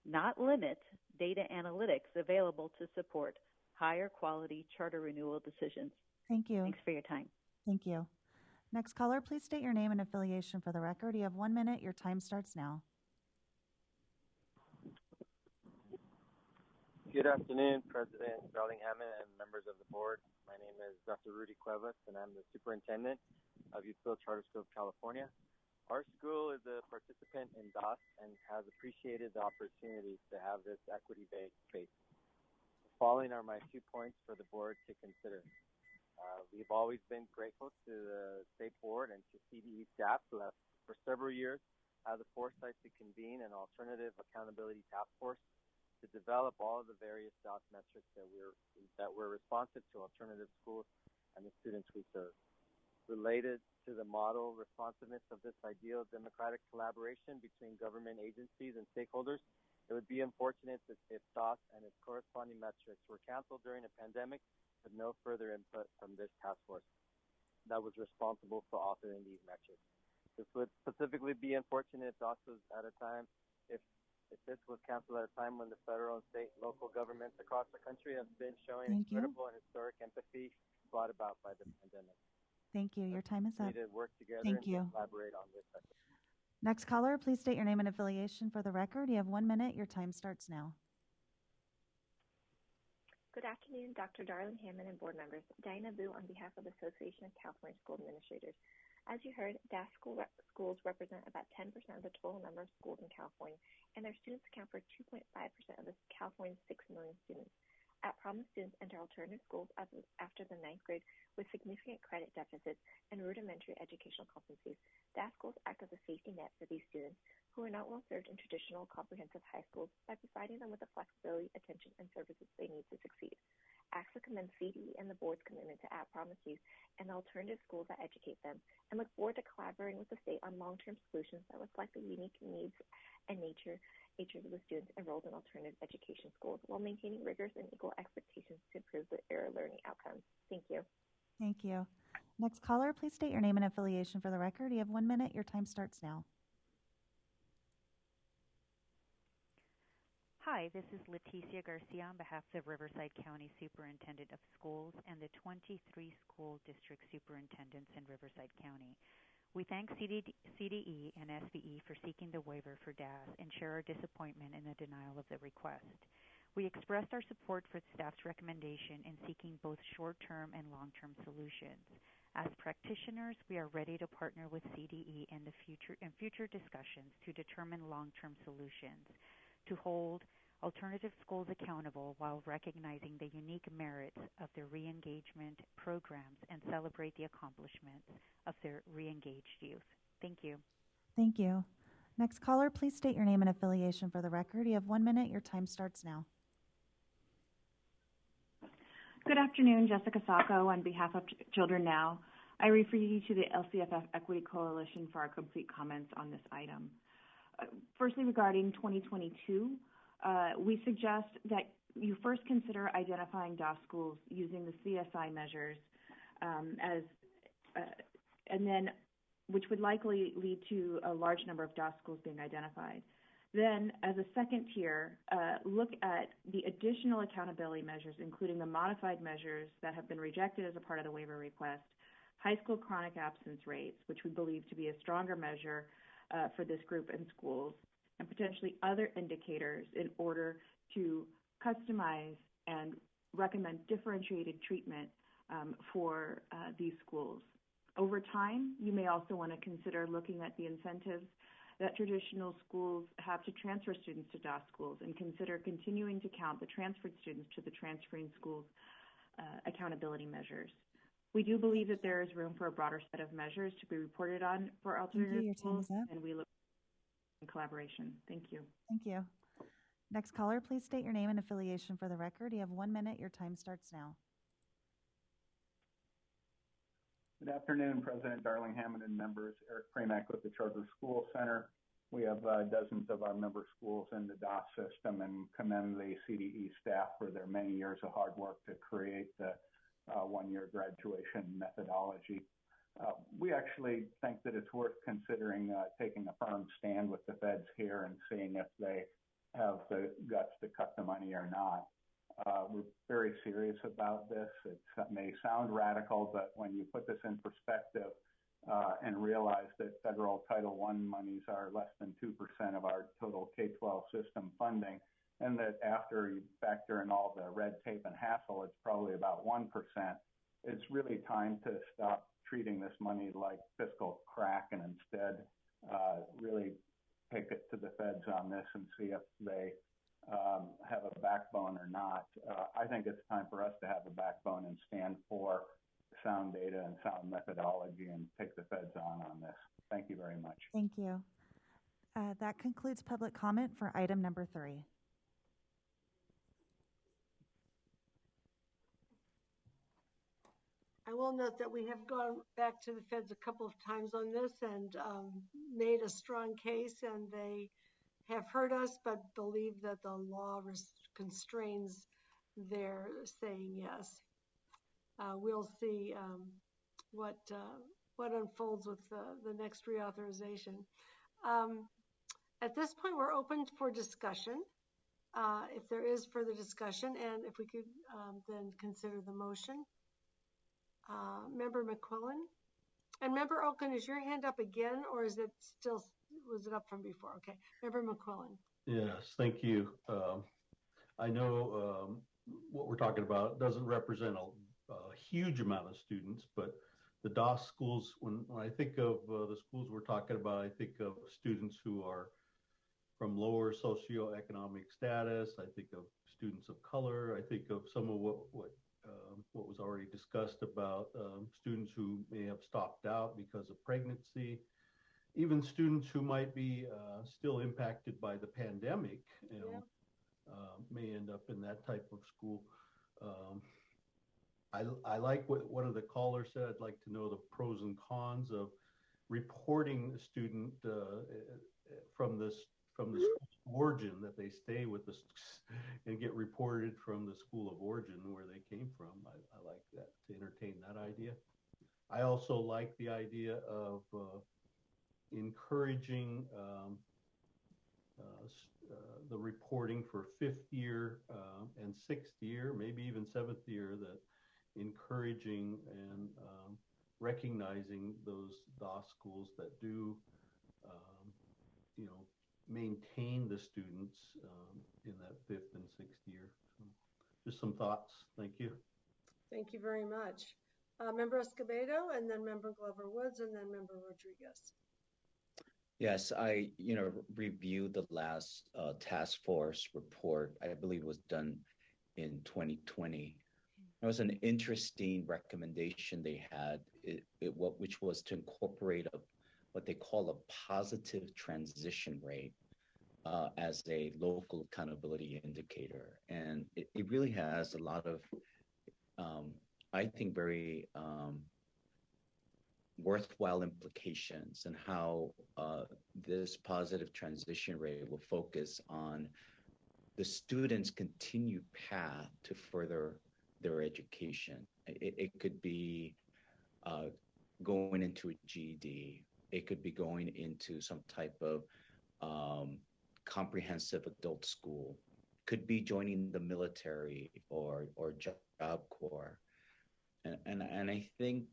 [SPEAKER 20] not limit, data analytics available to support higher quality charter renewal decisions.
[SPEAKER 19] Thank you.
[SPEAKER 20] Thanks for your time.
[SPEAKER 19] Thank you. Next caller, please state your name and affiliation for the record. You have 1 minute. Your time starts now.
[SPEAKER 21] Good afternoon, President Darling Hammond and members of the board. My name is Dr. Rudy Cuevas, and I'm the Superintendent of Youthville Charter School of California. Our school is a participant in DAS and has appreciated the opportunity to have this equity-based space. The following are my 2 points for the board to consider. We've always been grateful to the state board and to CDE staff who have, for several years, had the foresight to convene an alternative accountability task force to develop all of the various DAS metrics that we're responsive to alternative schools and the students we serve. Related to the model responsiveness of this ideal democratic collaboration between government agencies and stakeholders, it would be unfortunate if DAS and its corresponding metrics were canceled during a pandemic with no further input from this task force. that was responsible for authoring these metrics. This would specifically be unfortunate also at a time if this was canceled at a time when the federal and state local governments across the country have been showing incredible and historic empathy brought about by the pandemic.
[SPEAKER 19] Thank you. Your time is up.
[SPEAKER 21] We need to work together
[SPEAKER 19] Thank you.
[SPEAKER 21] and collaborate on this effort.
[SPEAKER 19] Next caller, please state your name and affiliation for the record. You have 1 minute. Your time starts now.
[SPEAKER 2] Good afternoon, Dr. Darling Hammond and board members. Diana Boo on behalf of the Association of California School Administrators. As you heard, DAS schools represent about 10% of the total number of schools in California, and their students account for 2.5% of the California's 6 million students. At-promise students enter alternative schools after the 9th grade with significant credit deficits and rudimentary educational competencies. DAS schools act as a safety net for these students who are not well served in traditional comprehensive high schools by providing them with the flexibility, attention, and services they need to succeed. AXA commends CDE and the board's commitment to at-promise youth and the alternative schools that educate them, and look forward to collaborating with the state on long-term solutions that reflect the unique needs and nature of the students enrolled in alternative education schools while maintaining rigorous and equal expectations to improve their learning outcomes. Thank you.
[SPEAKER 19] Thank you. Next caller, please state your name and affiliation for the record. You have 1 minute. Your time starts now.
[SPEAKER 11] Hi, this is Leticia Garcia on behalf of the Riverside County Superintendent of Schools and the 23 school district superintendents in Riverside County. We thank CDE and SVE for seeking the waiver for DAS and share our disappointment in the denial of the request. We expressed our support for staff's recommendation in seeking both short-term and long-term solutions. As practitioners, we are ready to partner with CDE in future discussions to determine long-term solutions, to hold alternative schools accountable while recognizing the unique merits of their re-engagement programs and celebrate the accomplishments of their re-engaged youth. Thank you.
[SPEAKER 19] Thank you. Next caller, please state your name and affiliation for the record. You have 1 minute. Your time starts now.
[SPEAKER 16] Good afternoon, Jessica Sacco on behalf of Children Now. I refer you to the LCFF Equity Coalition for our complete comments on this item. Firstly, regarding 2022, we suggest that you first consider identifying DAS schools using the CSI measures and then which would likely lead to a large number of DAS schools being identified. Then, as a second tier, look at the additional accountability measures, including the modified measures that have been rejected as a part of the waiver request, high school chronic absence rates, which we believe to be a stronger measure for this group in schools, and potentially other indicators in order to customize and recommend differentiated treatment for these schools. Over time, you may also want to consider looking at the incentives that traditional schools have to transfer students to DAS schools and consider continuing to count the transferred students to the transferring schools accountability measures. We do believe that there is room for a broader set of measures to be reported on for alternative schools, and we look in collaboration. Thank you.
[SPEAKER 19] Thank you. Next caller, please state your name and affiliation for the record. You have 1 minute. Your time starts now.
[SPEAKER 22] Good afternoon, President Darling Hammond and members. Eric Pramack with the Charter School Center. We have dozens of our member schools in the DAS system and commend the CDE staff for their many years of hard work to create the one-year graduation methodology. We actually think that it's worth considering taking a firm stand with the feds here and seeing if they have the guts to cut the money or not. We're very serious about this. It may sound radical, but when you put this in perspective and realize that federal Title I monies are less than 2% of our total K-12 system funding, and that after you factor in all the red tape and hassle, it's probably about 1%, it's really time to stop treating this money like fiscal crack and instead really take it to the feds on this and see if they have a backbone or not. I think it's time for us to have a backbone and stand for sound data and sound methodology and take the feds on this. Thank you very much.
[SPEAKER 19] Thank you. That concludes public comment for item number 3.
[SPEAKER 3] I will note that we have gone back to the feds a couple of times on this and made a strong case, and they have heard us, but believe that the law constrains their saying yes. We'll see what unfolds with the next reauthorization. At this point, we're open for discussion. If there is further discussion, and if we could then consider the motion. Member McQuillan? And Member Oaken, is your hand up again, or is it still, was it up from before? Okay, Member McQuillan.
[SPEAKER 4] Yes, thank you. I know what we're talking about doesn't represent a huge amount of students, but the DOS schools, when I think of the schools we're talking about, I think of students who are from lower socioeconomic status. I think of students of color. I think of some of what was already discussed about students who may have stopped out because of pregnancy, even students who might be still impacted by the pandemic, may end up in that type of school. I like what one of the callers said. I'd like to know the pros and cons of reporting a student from the school of origin, that they stay with the and get reported from the school of origin where they came from. I like that, to entertain that idea. I also like the idea of encouraging the reporting for 5th year and 6th year, maybe even 7th year, that encouraging and recognizing those DOS schools that do, maintain the students in that 5th and 6th year. So just some thoughts. Thank you.
[SPEAKER 3] Thank you very much. Member Escobedo, and then Member Glover Woods, and then Member Rodriguez.
[SPEAKER 17] Yes, I reviewed the last task force report. I believe it was done in 2020. It was an interesting recommendation they had, which was to incorporate what they call a positive transition rate as a local accountability indicator. And it really has a lot of, I think, very worthwhile implications, and how this positive transition rate will focus on the student's continued path to further their education. It could be going into a GED. It could be going into some type of comprehensive adult school. Could be joining the military or Job Corps. And I think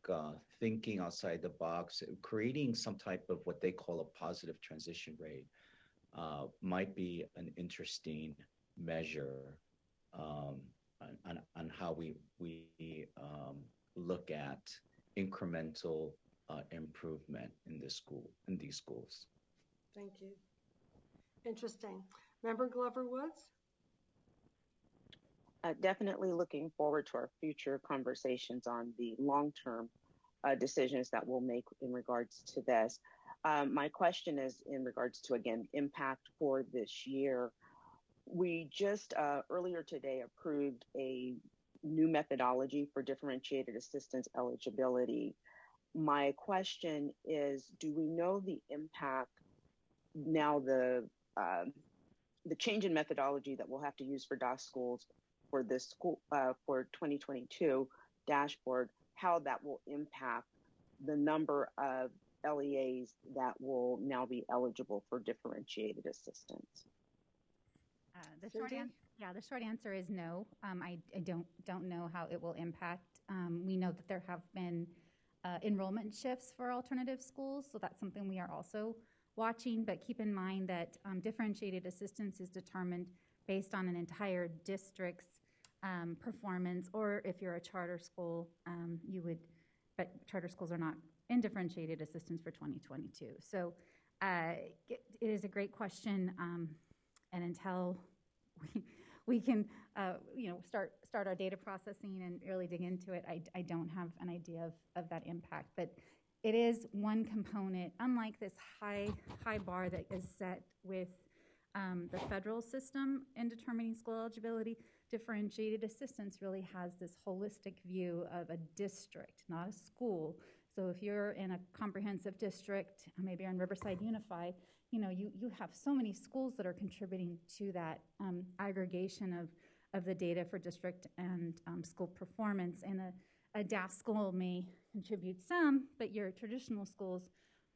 [SPEAKER 17] thinking outside the box, creating some type of what they call a positive transition rate might be an interesting measure on how we look at incremental improvement in these schools.
[SPEAKER 3] Thank you. Interesting. Member Glover Woods?
[SPEAKER 8] Definitely looking forward to our future conversations on the long-term decisions that we'll make in regards to this. My question is in regards to, again, impact for this year. We just earlier today approved a new methodology for differentiated assistance eligibility. My question is, do we know the impact now, the change in methodology that we'll have to use for DOS schools for this school for 2022 dashboard, how that will impact the number of LEAs that will now be eligible for differentiated assistance?
[SPEAKER 12] The short answer is no. I don't know how it will impact. We know that there have been enrollment shifts for alternative schools, so that's something we are also watching. But keep in mind that differentiated assistance is determined based on an entire district's performance, or if you're a charter school, but charter schools are not in differentiated assistance for 2022. So it is a great question, and until we can, start our data processing and really dig into it, I don't have an idea of that impact. But it is one component, unlike this high bar that is set with the federal system in determining school eligibility. Differentiated assistance really has this holistic view of a district, not a school. So if you're in a comprehensive district, maybe you're in Riverside Unified, you have so many schools that are contributing to that aggregation of the data for district and school performance. And a DAF school may contribute some, but your traditional schools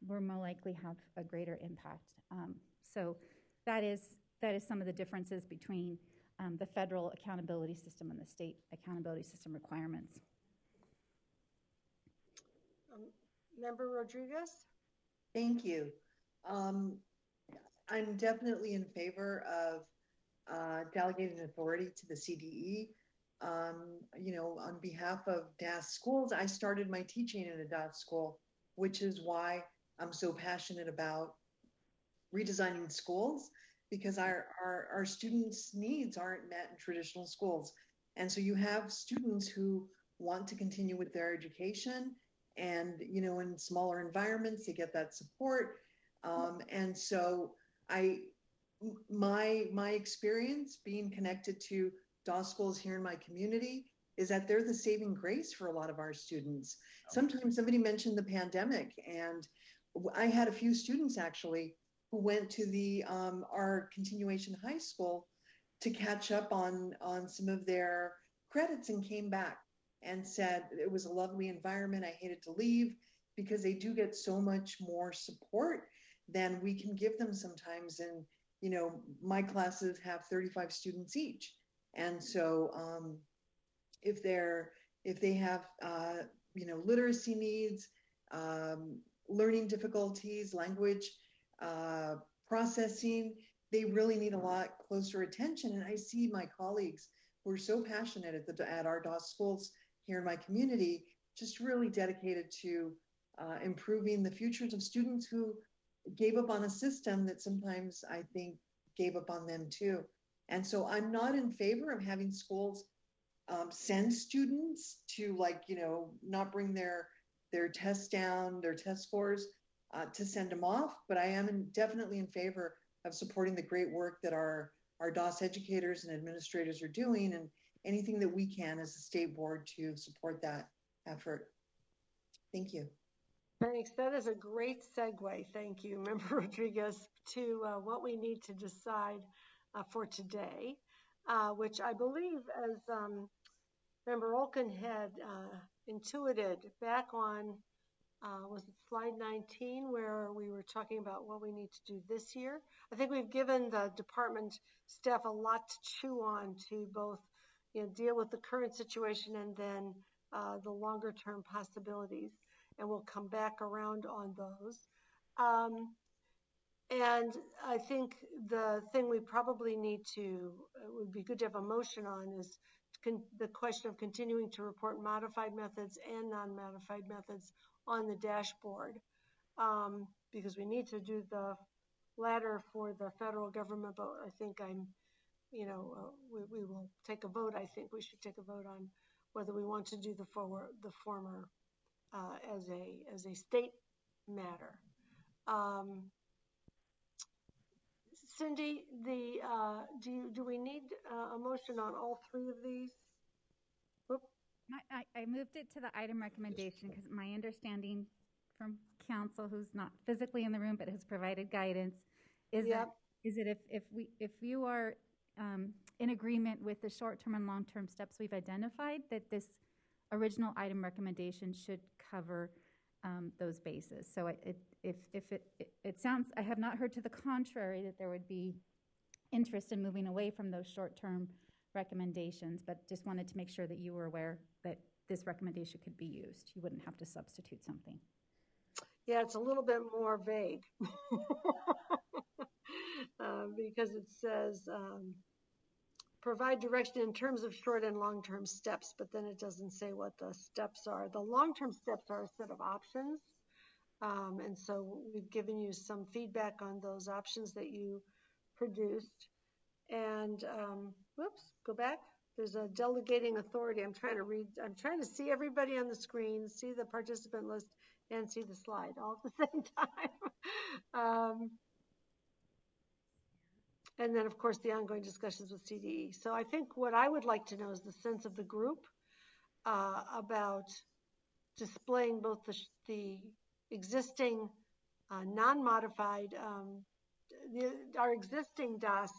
[SPEAKER 12] will more likely have a greater impact. So that is some of the differences between the federal accountability system and the state accountability system requirements.
[SPEAKER 3] Member Rodriguez?
[SPEAKER 5] Thank you. I'm definitely in favor of delegating authority to the CDE. On behalf of DAS schools, I started my teaching in a DAS school, which is why I'm so passionate about redesigning schools, because our students' needs aren't met in traditional schools. And so you have students who want to continue with their education, and in smaller environments they get that support. And so my experience being connected to DAS schools here in my community is that they're the saving grace for a lot of our students. Sometimes somebody mentioned the pandemic, and I had a few students actually who went to our continuation high school to catch up on some of their credits and came back and said it was a lovely environment. I hated to leave, because they do get so much more support than we can give them sometimes. And, my classes have 35 students each. And so if they have, literacy needs, learning difficulties, language processing, they really need a lot closer attention. And I see my colleagues who are so passionate at our DAS schools here in my community, just really dedicated to improving the futures of students who gave up on a system that sometimes I think gave up on them too. And so I'm not in favor of having schools send students to not bring their tests down, their test scores, to send them off. But I am definitely in favor of supporting the great work that our DAS educators and administrators are doing, and anything that we can as a state board to support that effort. Thank you.
[SPEAKER 3] Thanks. That is a great segue. Thank you, Member Rodriguez, to what we need to decide for today, which I believe, as Member Olken had intuited back on, was it slide 19, where we were talking about what we need to do this year. I think we've given the department staff a lot to chew on to both deal with the current situation and then the longer term possibilities. And we'll come back around on those. And I think the thing we probably need to, it would be good to have a motion on, is the question of continuing to report modified methods and non-modified methods on the dashboard, because we need to do the latter for the federal government, but I think we will take a vote. I think we should take a vote on whether we want to do the former as a state matter. Cindy, do we need a motion on all three of these? Whoop.
[SPEAKER 12] I moved it to the item recommendation because my understanding from council, who's not physically in the room but has provided guidance, is that if you are in agreement with the short-term and long-term steps we've identified, that this original item recommendation should cover those bases. So it sounds, I have not heard to the contrary that there would be interest in moving away from those short-term recommendations, but just wanted to make sure that you were aware that this recommendation could be used. You wouldn't have to substitute something.
[SPEAKER 3] Yeah, it's a little bit more vague because it says provide direction in terms of short and long-term steps, but then it doesn't say what the steps are. The long-term steps are a set of options. And so we've given you some feedback on those options that you produced. And whoops, go back. There's a delegating authority. I'm trying to see everybody on the screen, see the participant list, and see the slide all at the same time. And then, of course, the ongoing discussions with CDE. So I think what I would like to know is the sense of the group about displaying both the existing non-modified, our existing DAS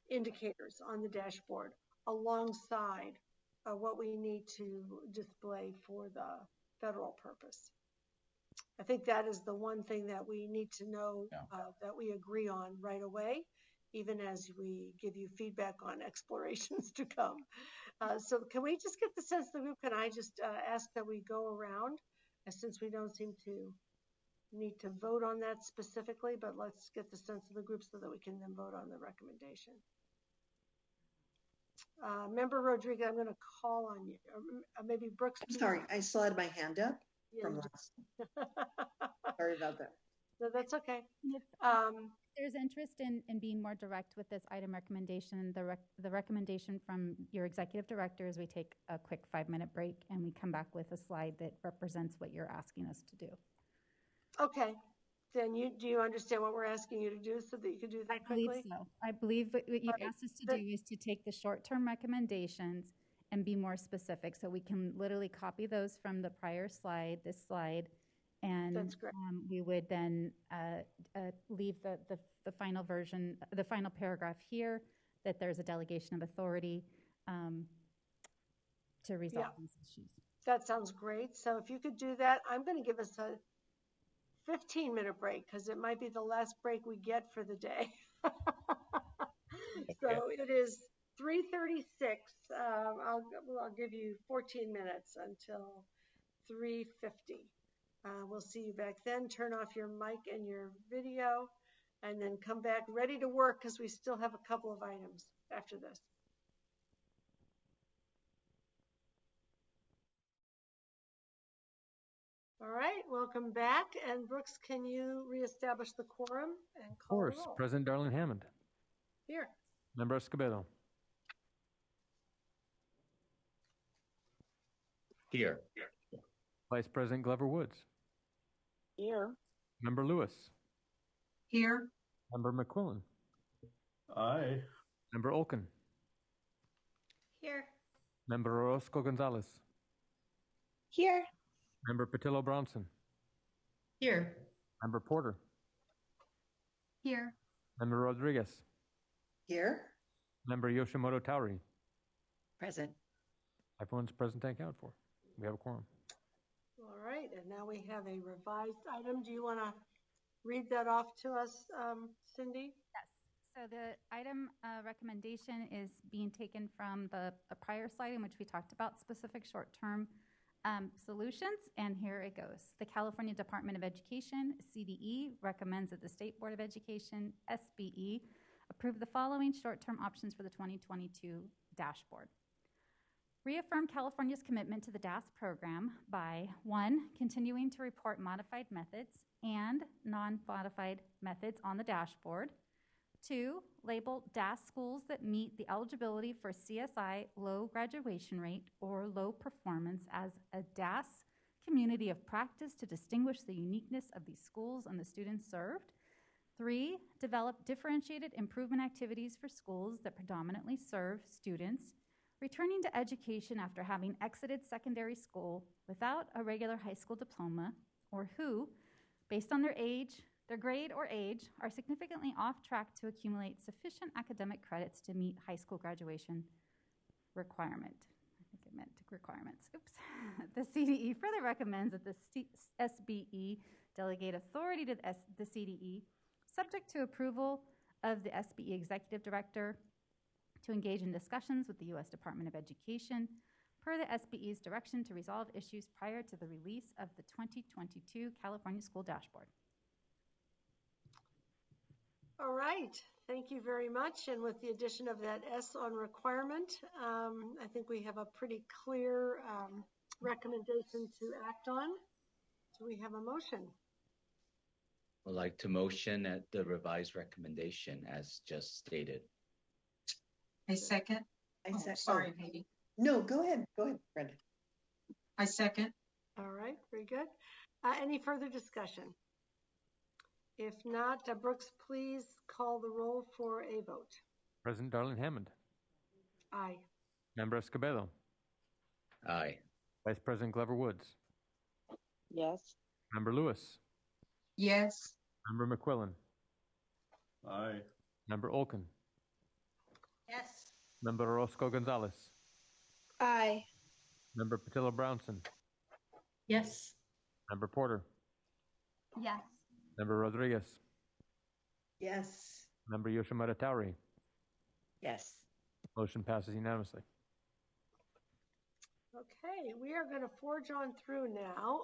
[SPEAKER 3] indicators on the dashboard alongside what we need to display for the federal purpose. I think that is the one thing that we need to know, that we agree on right away, even as we give you feedback on explorations to come. So can we just get the sense of the group? Can I just ask that we go around, since we don't seem to need to vote on that specifically, but let's get the sense of the group so that we can then vote on the recommendation. Member Rodriguez, I'm going to call on you. Or maybe Brooks.
[SPEAKER 5] I'm sorry, I still had my hand up from last. Sorry about that.
[SPEAKER 3] No, that's okay.
[SPEAKER 12] If there's interest in being more direct with this item recommendation, the recommendation from your executive director is we take a quick 5-minute break and we come back with a slide that represents what you're asking us to do.
[SPEAKER 3] Okay. Then do you understand what we're asking you to do so that you can do that quickly?
[SPEAKER 12] I believe so. I believe what you've asked us to do is to take the short-term recommendations and be more specific. So we can literally copy those from the prior slide, this slide, and we would then leave the final version, the final paragraph here, that there's a delegation of authority to resolve these issues.
[SPEAKER 3] That sounds great. So if you could do that, I'm going to give us a 15-minute break because it might be the last break we get for the day. So it is 3:36. I'll give you 14 minutes until 3:50. We'll see you back then. Turn off your mic and your video and then come back ready to work because we still have a couple of items after this. All right, welcome back. And Brooks, can you reestablish the quorum and call the roll?
[SPEAKER 18] Of course. President Darlene Hammond.
[SPEAKER 3] Here.
[SPEAKER 18] Member Escobedo.
[SPEAKER 17] Here.
[SPEAKER 18] Vice President Glover Woods.
[SPEAKER 8] Here.
[SPEAKER 18] Member Lewis.
[SPEAKER 6] Here.
[SPEAKER 18] Member McQuillan.
[SPEAKER 4] Aye.
[SPEAKER 18] Member Olken.
[SPEAKER 9] Here.
[SPEAKER 18] Member Orozco Gonzalez.
[SPEAKER 8] Here.
[SPEAKER 18] Member Patillo Bronson.
[SPEAKER 6] Here.
[SPEAKER 18] Member Porter.
[SPEAKER 24] Here.
[SPEAKER 18] Member Rodriguez.
[SPEAKER 5] Here.
[SPEAKER 18] Member Yoshimoto Tauri.
[SPEAKER 8] Present.
[SPEAKER 18] Everyone's present and accounted for. We have a quorum.
[SPEAKER 3] All right, and now we have a revised item. Do you want to read that off to us, Cindy?
[SPEAKER 12] Yes. So the item recommendation is being taken from the prior slide in which we talked about specific short-term solutions, and here it goes. The California Department of Education, CDE, recommends that the State Board of Education, SBE, approve the following short-term options for the 2022 dashboard. Reaffirm California's commitment to the DAS program by 1, continuing to report modified methods and non-modified methods on the dashboard. 2, label DAS schools that meet the eligibility for CSI low graduation rate or low performance as a DAS community of practice to distinguish the uniqueness of these schools and the students served. 3, develop differentiated improvement activities for schools that predominantly serve students returning to education after having exited secondary school without a regular high school diploma, or who, based on their age, their grade or age, are significantly off track to accumulate sufficient academic credits to meet high school graduation requirement. I think it meant requirements. Oops. The CDE further recommends that the SBE delegate authority to the CDE, subject to approval of the SBE executive director, to engage in discussions with the U.S. Department of Education per the SBE's direction to resolve issues prior to the release of the 2022 California School Dashboard.
[SPEAKER 3] All right, thank you very much. And with the addition of that S on requirement, I think we have a pretty clear recommendation to act on. Do we have a motion?
[SPEAKER 17] I'd like to motion at the revised recommendation as just stated.
[SPEAKER 6] I second. Sorry, Heidi.
[SPEAKER 5] No, go ahead. Go ahead, Brenda.
[SPEAKER 6] I second.
[SPEAKER 3] All right, very good. Any further discussion? If not, Brooks, please call the roll for a vote.
[SPEAKER 18] President Darlene Hammond.
[SPEAKER 3] Aye.
[SPEAKER 18] Member Escobedo.
[SPEAKER 17] Aye.
[SPEAKER 18] Vice President Glover Woods.
[SPEAKER 8] Yes.
[SPEAKER 18] Member Lewis.
[SPEAKER 6] Yes.
[SPEAKER 18] Member McQuillan.
[SPEAKER 4] Aye.
[SPEAKER 18] Member Olken.
[SPEAKER 9] Yes.
[SPEAKER 18] Member Orozco Gonzalez.
[SPEAKER 7] Aye.
[SPEAKER 18] Member Patillo Brownson.
[SPEAKER 7] Yes.
[SPEAKER 18] Member Porter.
[SPEAKER 24] Yes.
[SPEAKER 18] Member Rodriguez.
[SPEAKER 5] Yes.
[SPEAKER 18] Member Yoshimura Tauri.
[SPEAKER 7] Yes.
[SPEAKER 18] Motion passes unanimously.
[SPEAKER 3] Okay, we are going to forge on through now.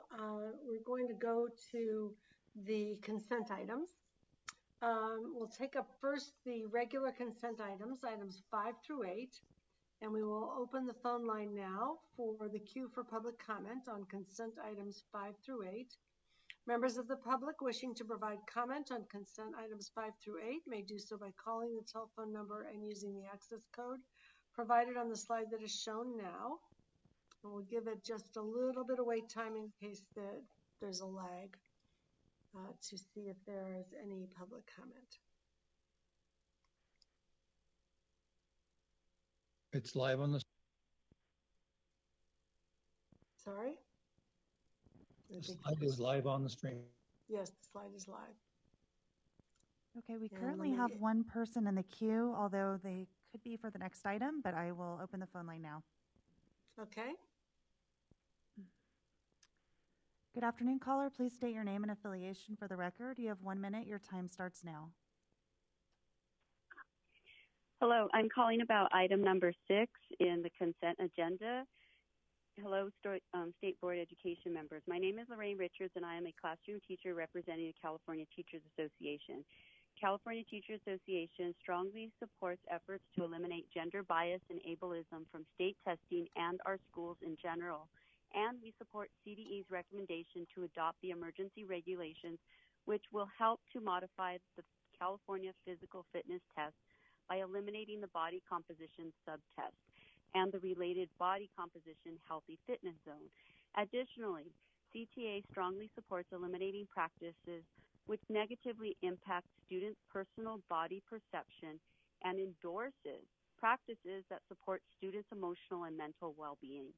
[SPEAKER 3] We're going to go to the consent items. We'll take up first the regular consent items, items 5 through 8, and we will open the phone line now for the queue for public comment on consent items 5 through 8. Members of the public wishing to provide comment on consent items 5 through 8 may do so by calling the telephone number and using the access code provided on the slide that is shown now. And we'll give it just a little bit of wait time in case that there's a lag to see if there is any public comment.
[SPEAKER 13] It's live on the.
[SPEAKER 3] Sorry?
[SPEAKER 13] The slide is live on the stream.
[SPEAKER 3] Yes, the slide is live.
[SPEAKER 19] Okay, we currently have one person in the queue, although they could be for the next item, but I will open the phone line now.
[SPEAKER 3] Okay.
[SPEAKER 19] Good afternoon, caller. Please state your name and affiliation for the record. You have 1 minute. Your time starts now.
[SPEAKER 14] Hello, I'm calling about item number 6 in the consent agenda. Hello, State Board Education members. My name is Lorraine Richards, and I am a classroom teacher representing the California Teachers Association. California Teachers Association strongly supports efforts to eliminate gender bias and ableism from state testing and our schools in general. And we support CDE's recommendation to adopt the emergency regulations, which will help to modify the California Physical Fitness Test by eliminating the body composition subtest and the related body composition healthy fitness zone. Additionally, CTA strongly supports eliminating practices which negatively impact students' personal body perception and endorses practices that support students' emotional and mental well-being.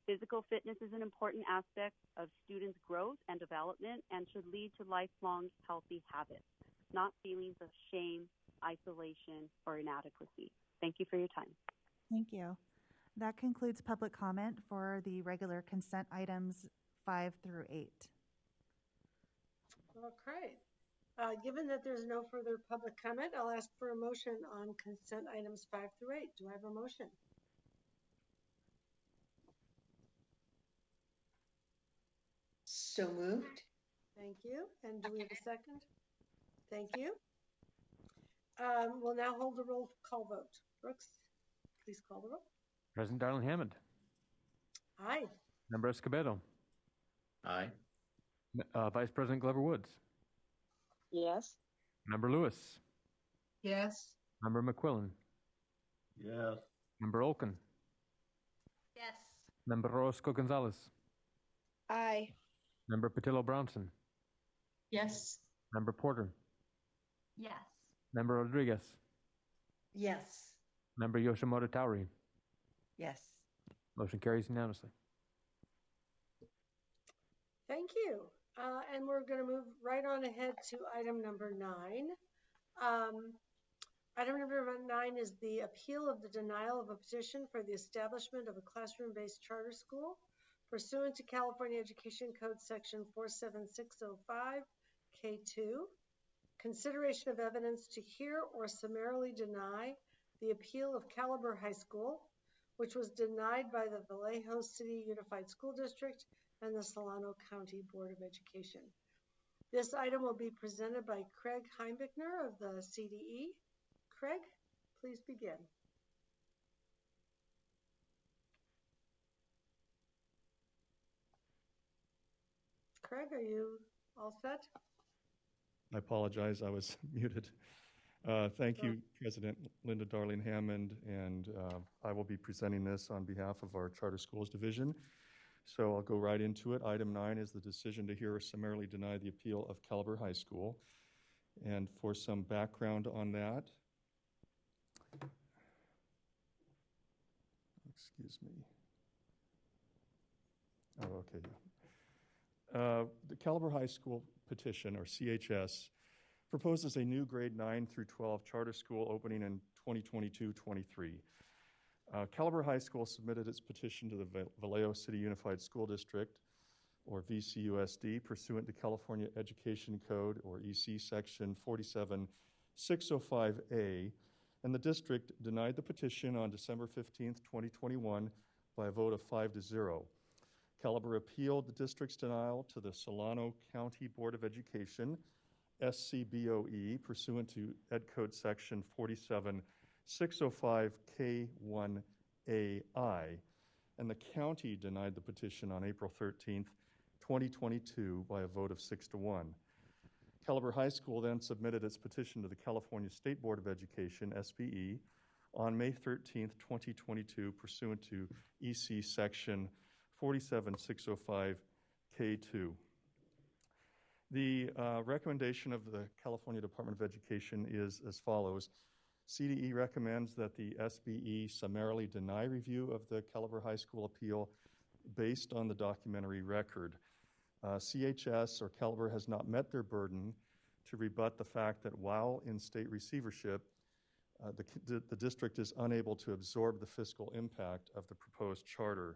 [SPEAKER 14] Physical fitness is an important aspect of students' growth and development and should lead to lifelong healthy habits, not feelings of shame, isolation, or inadequacy. Thank you for your time.
[SPEAKER 19] Thank you. That concludes public comment for the regular consent items 5 through 8.
[SPEAKER 3] Okay. Given that there's no further public comment, I'll ask for a motion on consent items 5 through 8. Do I have a motion?
[SPEAKER 5] So moved.
[SPEAKER 3] Thank you. And do we have a second? Thank you. We'll now hold the roll call vote. Brooks, please call the roll.
[SPEAKER 18] President Darling Hammond.
[SPEAKER 3] Aye.
[SPEAKER 18] Member Escobedo.
[SPEAKER 17] Aye.
[SPEAKER 18] Vice President Glover Woods.
[SPEAKER 8] Yes.
[SPEAKER 18] Member Lewis.
[SPEAKER 7] Yes.
[SPEAKER 18] Member McQuillan.
[SPEAKER 4] Yes.
[SPEAKER 18] Member Olken.
[SPEAKER 9] Yes.
[SPEAKER 18] Member Orozco Gonzalez.
[SPEAKER 7] Aye.
[SPEAKER 18] Member Patillo Brownson.
[SPEAKER 7] Yes.
[SPEAKER 18] Member Porter.
[SPEAKER 24] Yes.
[SPEAKER 18] Member Rodriguez.
[SPEAKER 5] Yes.
[SPEAKER 18] Member Yoshimura Tauri.
[SPEAKER 7] Yes.
[SPEAKER 18] Motion carries unanimously.
[SPEAKER 3] Thank you. And we're going to move right on ahead to item number 9. Item number 9 is the appeal of the denial of a petition for the establishment of a classroom-based charter school pursuant to California Education Code Section 47605 K2. Consideration of evidence to hear or summarily deny the appeal of Caliber High School, which was denied by the Vallejo City Unified School District and the Solano County Board of Education. This item will be presented by Craig Heimbichner of the CDE. Craig, please begin. Craig, are you all set?
[SPEAKER 15] I apologize, I was muted. Thank you, President Linda Darling Hammond, and I will be presenting this on behalf of our Charter Schools Division. So I'll go right into it. Item 9 is the decision to hear or summarily deny the appeal of Caliber High School. And for some background on that, excuse me. Oh, okay. The Caliber High School Petition, or CHS, proposes a new grade 9 through 12 charter school opening in 2022-23. Calabar High School submitted its petition to the Vallejo City Unified School District, or VCUSD, pursuant to California Education Code, or EC, Section 47605A, and the district denied the petition on December 15th, 2021 by a vote of 5-0. Calabar appealed the district's denial to the Solano County Board of Education, SCBOE, pursuant to Ed Code Section 47605K1AI, and the county denied the petition on April 13th, 2022 by a vote of 6-1. Calabar High School then submitted its petition to the California State Board of Education, SBE, on May 13th, 2022, pursuant to EC Section 47605K2. The recommendation of the California Department of Education is as follows. CDE recommends that the SBE summarily deny review of the Calabar High School appeal based on the documentary record. CHS or Calabar has not met their burden to rebut the fact that while in state receivership, the district is unable to absorb the fiscal impact of the proposed charter.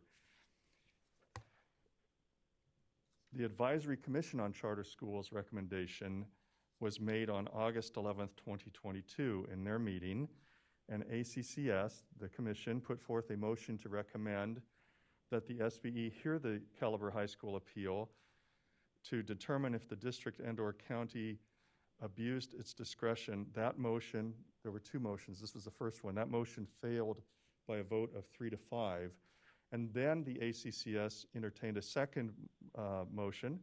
[SPEAKER 15] The Advisory Commission on Charter Schools recommendation was made on August 11th, 2022 in their meeting, and ACCS, the commission, put forth a motion to recommend that the SBE hear the Calabar High School appeal to determine if the district and/or county abused its discretion. That motion, there were two motions. This was the first one. That motion failed by a vote of 3-5. And then the ACCS entertained a second motion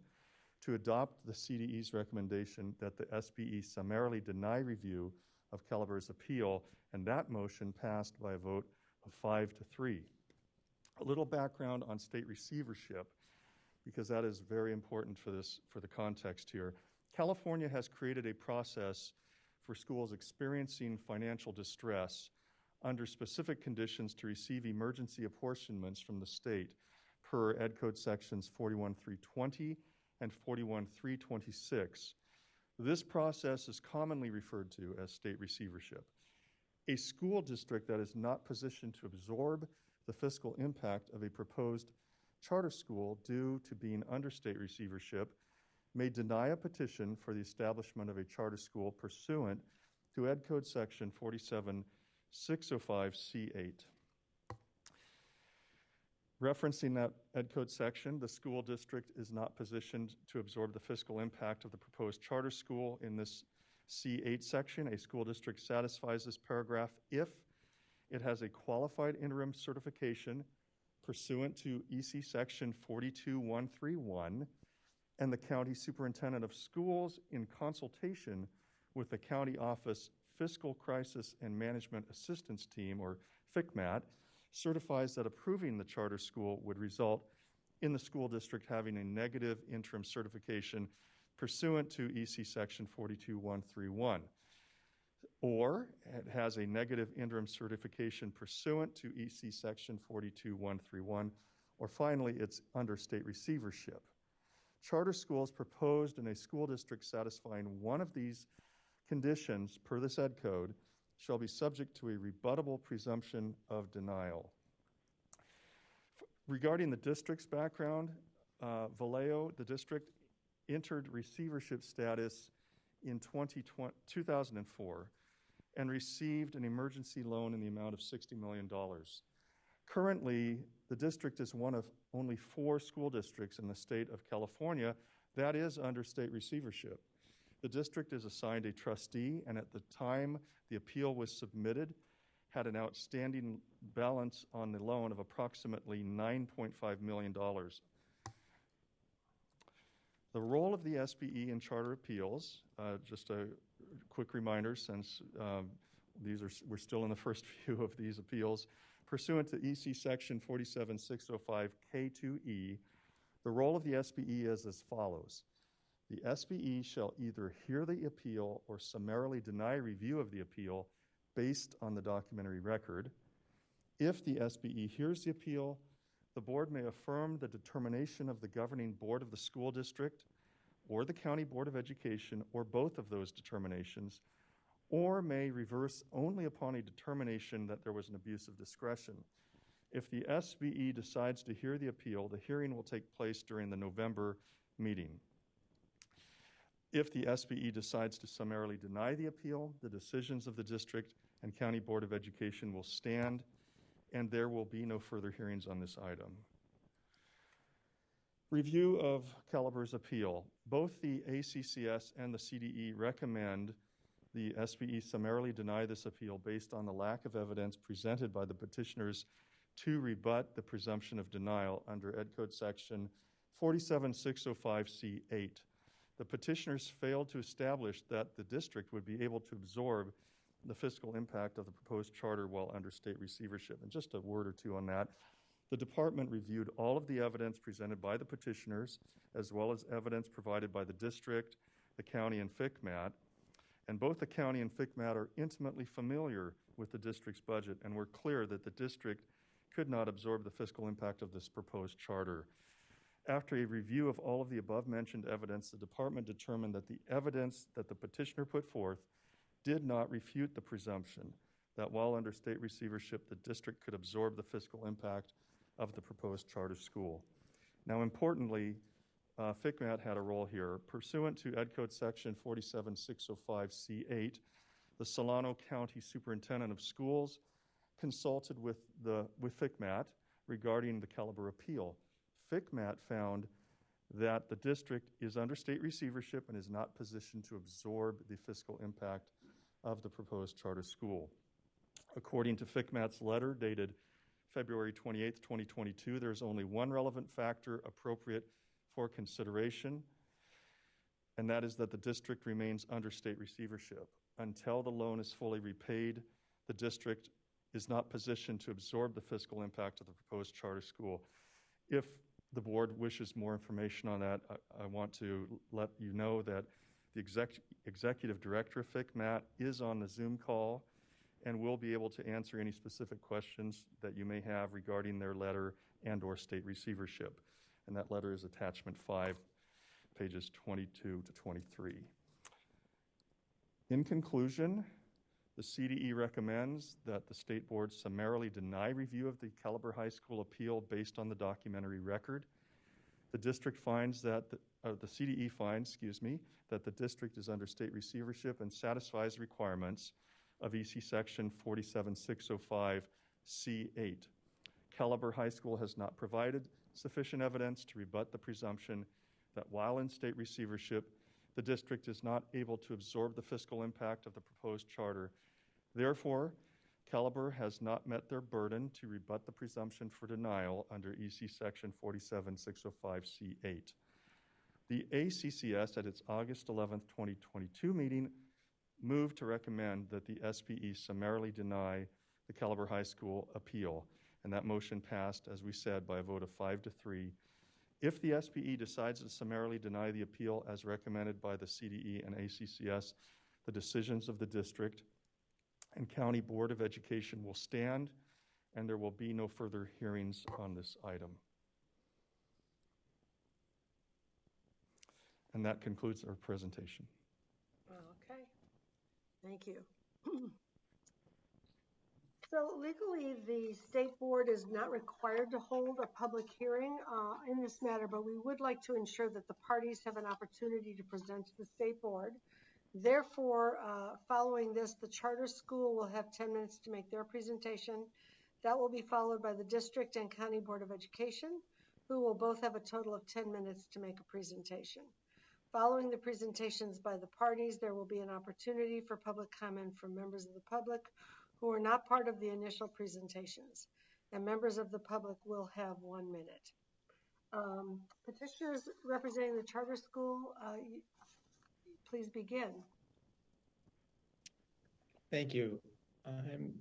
[SPEAKER 15] to adopt the CDE's recommendation that the SBE summarily deny review of Calabar's appeal, and that motion passed by a vote of 5-3. A little background on state receivership, because that is very important for the context here. California has created a process for schools experiencing financial distress under specific conditions to receive emergency apportionments from the state per Ed Code Sections 41320 and 41326. This process is commonly referred to as state receivership. A school district that is not positioned to absorb the fiscal impact of a proposed charter school due to being under state receivership may deny a petition for the establishment of a charter school pursuant to Ed Code Section 47605C8. Referencing that Ed Code section, the school district is not positioned to absorb the fiscal impact of the proposed charter school in this C8 section. A school district satisfies this paragraph if it has a qualified interim certification pursuant to EC Section 42131 and the county superintendent of schools in consultation with the county office Fiscal Crisis and Management Assistance Team, or FCMAT, certifies that approving the charter school would result in the school district having a negative interim certification pursuant to EC Section 42131, or it has a negative interim certification pursuant to EC Section 42131, or finally, it's under state receivership. Charter schools proposed in a school district satisfying one of these conditions per this Ed Code shall be subject to a rebuttable presumption of denial. Regarding the district's background, Vallejo, the district, entered receivership status in 2004 and received an emergency loan in the amount of $60 million. Currently, the district is one of only 4 school districts in the state of California that is under state receivership. The district is assigned a trustee, and at the time the appeal was submitted, had an outstanding balance on the loan of approximately $9.5 million. The role of the SBE in charter appeals, just a quick reminder since we're still in the first few of these appeals, pursuant to EC Section 47605K2E, the role of the SBE is as follows. The SBE shall either hear the appeal or summarily deny review of the appeal based on the documentary record. If the SBE hears the appeal, the board may affirm the determination of the governing board of the school district or the county board of education, or both of those determinations, or may reverse only upon a determination that there was an abuse of discretion. If the SBE decides to hear the appeal, the hearing will take place during the November meeting. If the SBE decides to summarily deny the appeal, the decisions of the district and County Board of Education will stand, and there will be no further hearings on this item. Review of Caliber's appeal. Both the ACCS and the CDE recommend the SBE summarily deny this appeal based on the lack of evidence presented by the petitioners to rebut the presumption of denial under Ed Code Section 47605C8. The petitioners failed to establish that the district would be able to absorb the fiscal impact of the proposed charter while under state receivership. And just a word or two on that. The department reviewed all of the evidence presented by the petitioners, as well as evidence provided by the district, the county, and FCMAT. And both the county and FCMAT are intimately familiar with the district's budget and were clear that the district could not absorb the fiscal impact of this proposed charter. After a review of all of the above-mentioned evidence, the department determined that the evidence that the petitioner put forth did not refute the presumption that while under state receivership, the district could absorb the fiscal impact of the proposed charter school. Now, importantly, FCMAT had a role here. Pursuant to Ed Code Section 47605C8, the Solano County Superintendent of Schools consulted with FCMAT regarding the Caliber appeal. FCMAT found that the district is under state receivership and is not positioned to absorb the fiscal impact of the proposed charter school. According to FCMAT's letter dated February 28, 2022, there's only one relevant factor appropriate for consideration, and that is that the district remains under state receivership. Until the loan is fully repaid, the district is not positioned to absorb the fiscal impact of the proposed charter school. If the board wishes more information on that, I want to let you know that the executive director of FCMAT is on the Zoom call and will be able to answer any specific questions that you may have regarding their letter and or state receivership. And that letter is attachment 5, pages 22 to 23. In conclusion, the CDE recommends that the state board summarily deny review of the Caliber High School appeal based on the documentary record. The district finds that, the CDE finds, that the district is under state receivership and satisfies requirements of EC Section 47605C8. Caliber High School has not provided sufficient evidence to rebut the presumption that while in state receivership, the district is not able to absorb the fiscal impact of the proposed charter. Therefore, Caliber has not met their burden to rebut the presumption for denial under EC Section 47605C8. The ACCS at its August 11, 2022 meeting moved to recommend that the SBE summarily deny the Caliber High School appeal, and that motion passed, as we said, by a vote of 5-3. If the SBE decides to summarily deny the appeal as recommended by the CDE and ACCS, the decisions of the district and County Board of Education will stand, and there will be no further hearings on this item. And that concludes our presentation.
[SPEAKER 3] Okay, thank you. So legally, the state board is not required to hold a public hearing in this matter, but we would like to ensure that the parties have an opportunity to present to the state board. Therefore, following this, the charter school will have 10 minutes to make their presentation. That will be followed by the district and county board of education, who will both have a total of 10 minutes to make a presentation. Following the presentations by the parties, there will be an opportunity for public comment from members of the public who are not part of the initial presentations, and members of the public will have 1 minute. Petitioners representing the charter school, please begin.
[SPEAKER 1] Thank you. I'm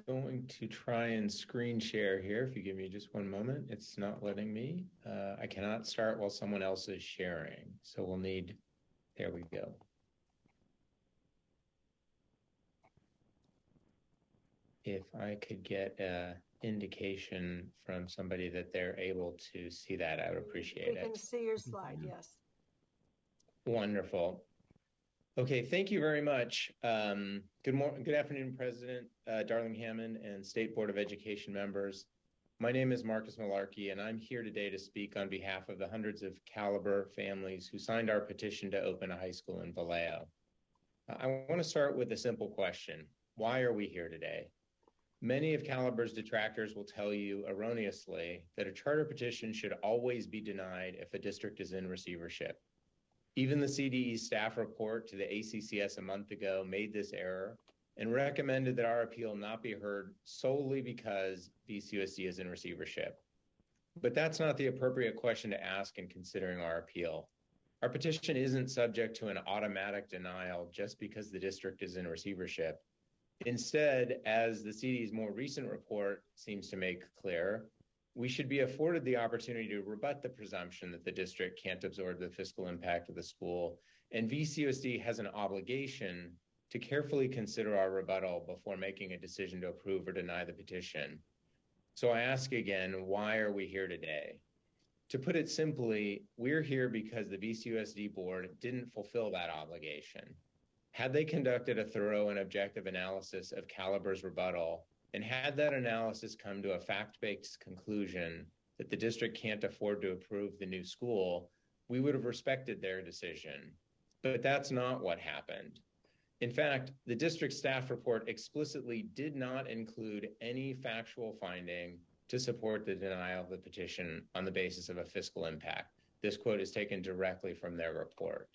[SPEAKER 1] going to try and screen share here. If you give me just 1 moment, it's not letting me. I cannot start while someone else is sharing. So we'll need, there we go. If I could get an indication from somebody that they're able to see that, I would appreciate it.
[SPEAKER 3] We can see your slide, yes.
[SPEAKER 1] Wonderful. Okay, thank you very much. Good afternoon, President Darling Hammond and State Board of Education members. My name is Marcus Malarkey, and I'm here today to speak on behalf of the hundreds of Caliber families who signed our petition to open a high school in Vallejo. I want to start with a simple question. Why are we here today? Many of Caliber's detractors will tell you erroneously that a charter petition should always be denied if a district is in receivership. Even the CDE staff report to the ACCS a month ago made this error and recommended that our appeal not be heard solely because VCUSD is in receivership. But that's not the appropriate question to ask in considering our appeal. Our petition isn't subject to an automatic denial just because the district is in receivership. Instead, as the CDE's more recent report seems to make clear, we should be afforded the opportunity to rebut the presumption that the district can't absorb the fiscal impact of the school, and VCUSD has an obligation to carefully consider our rebuttal before making a decision to approve or deny the petition. So I ask again, why are we here today? To put it simply, we're here because the VCUSD board didn't fulfill that obligation. Had they conducted a thorough and objective analysis of Caliber's rebuttal, and had that analysis come to a fact-based conclusion that the district can't afford to approve the new school, we would have respected their decision. But that's not what happened. In fact, the district staff report explicitly did not include any factual finding to support the denial of the petition on the basis of a fiscal impact. This quote is taken directly from their report.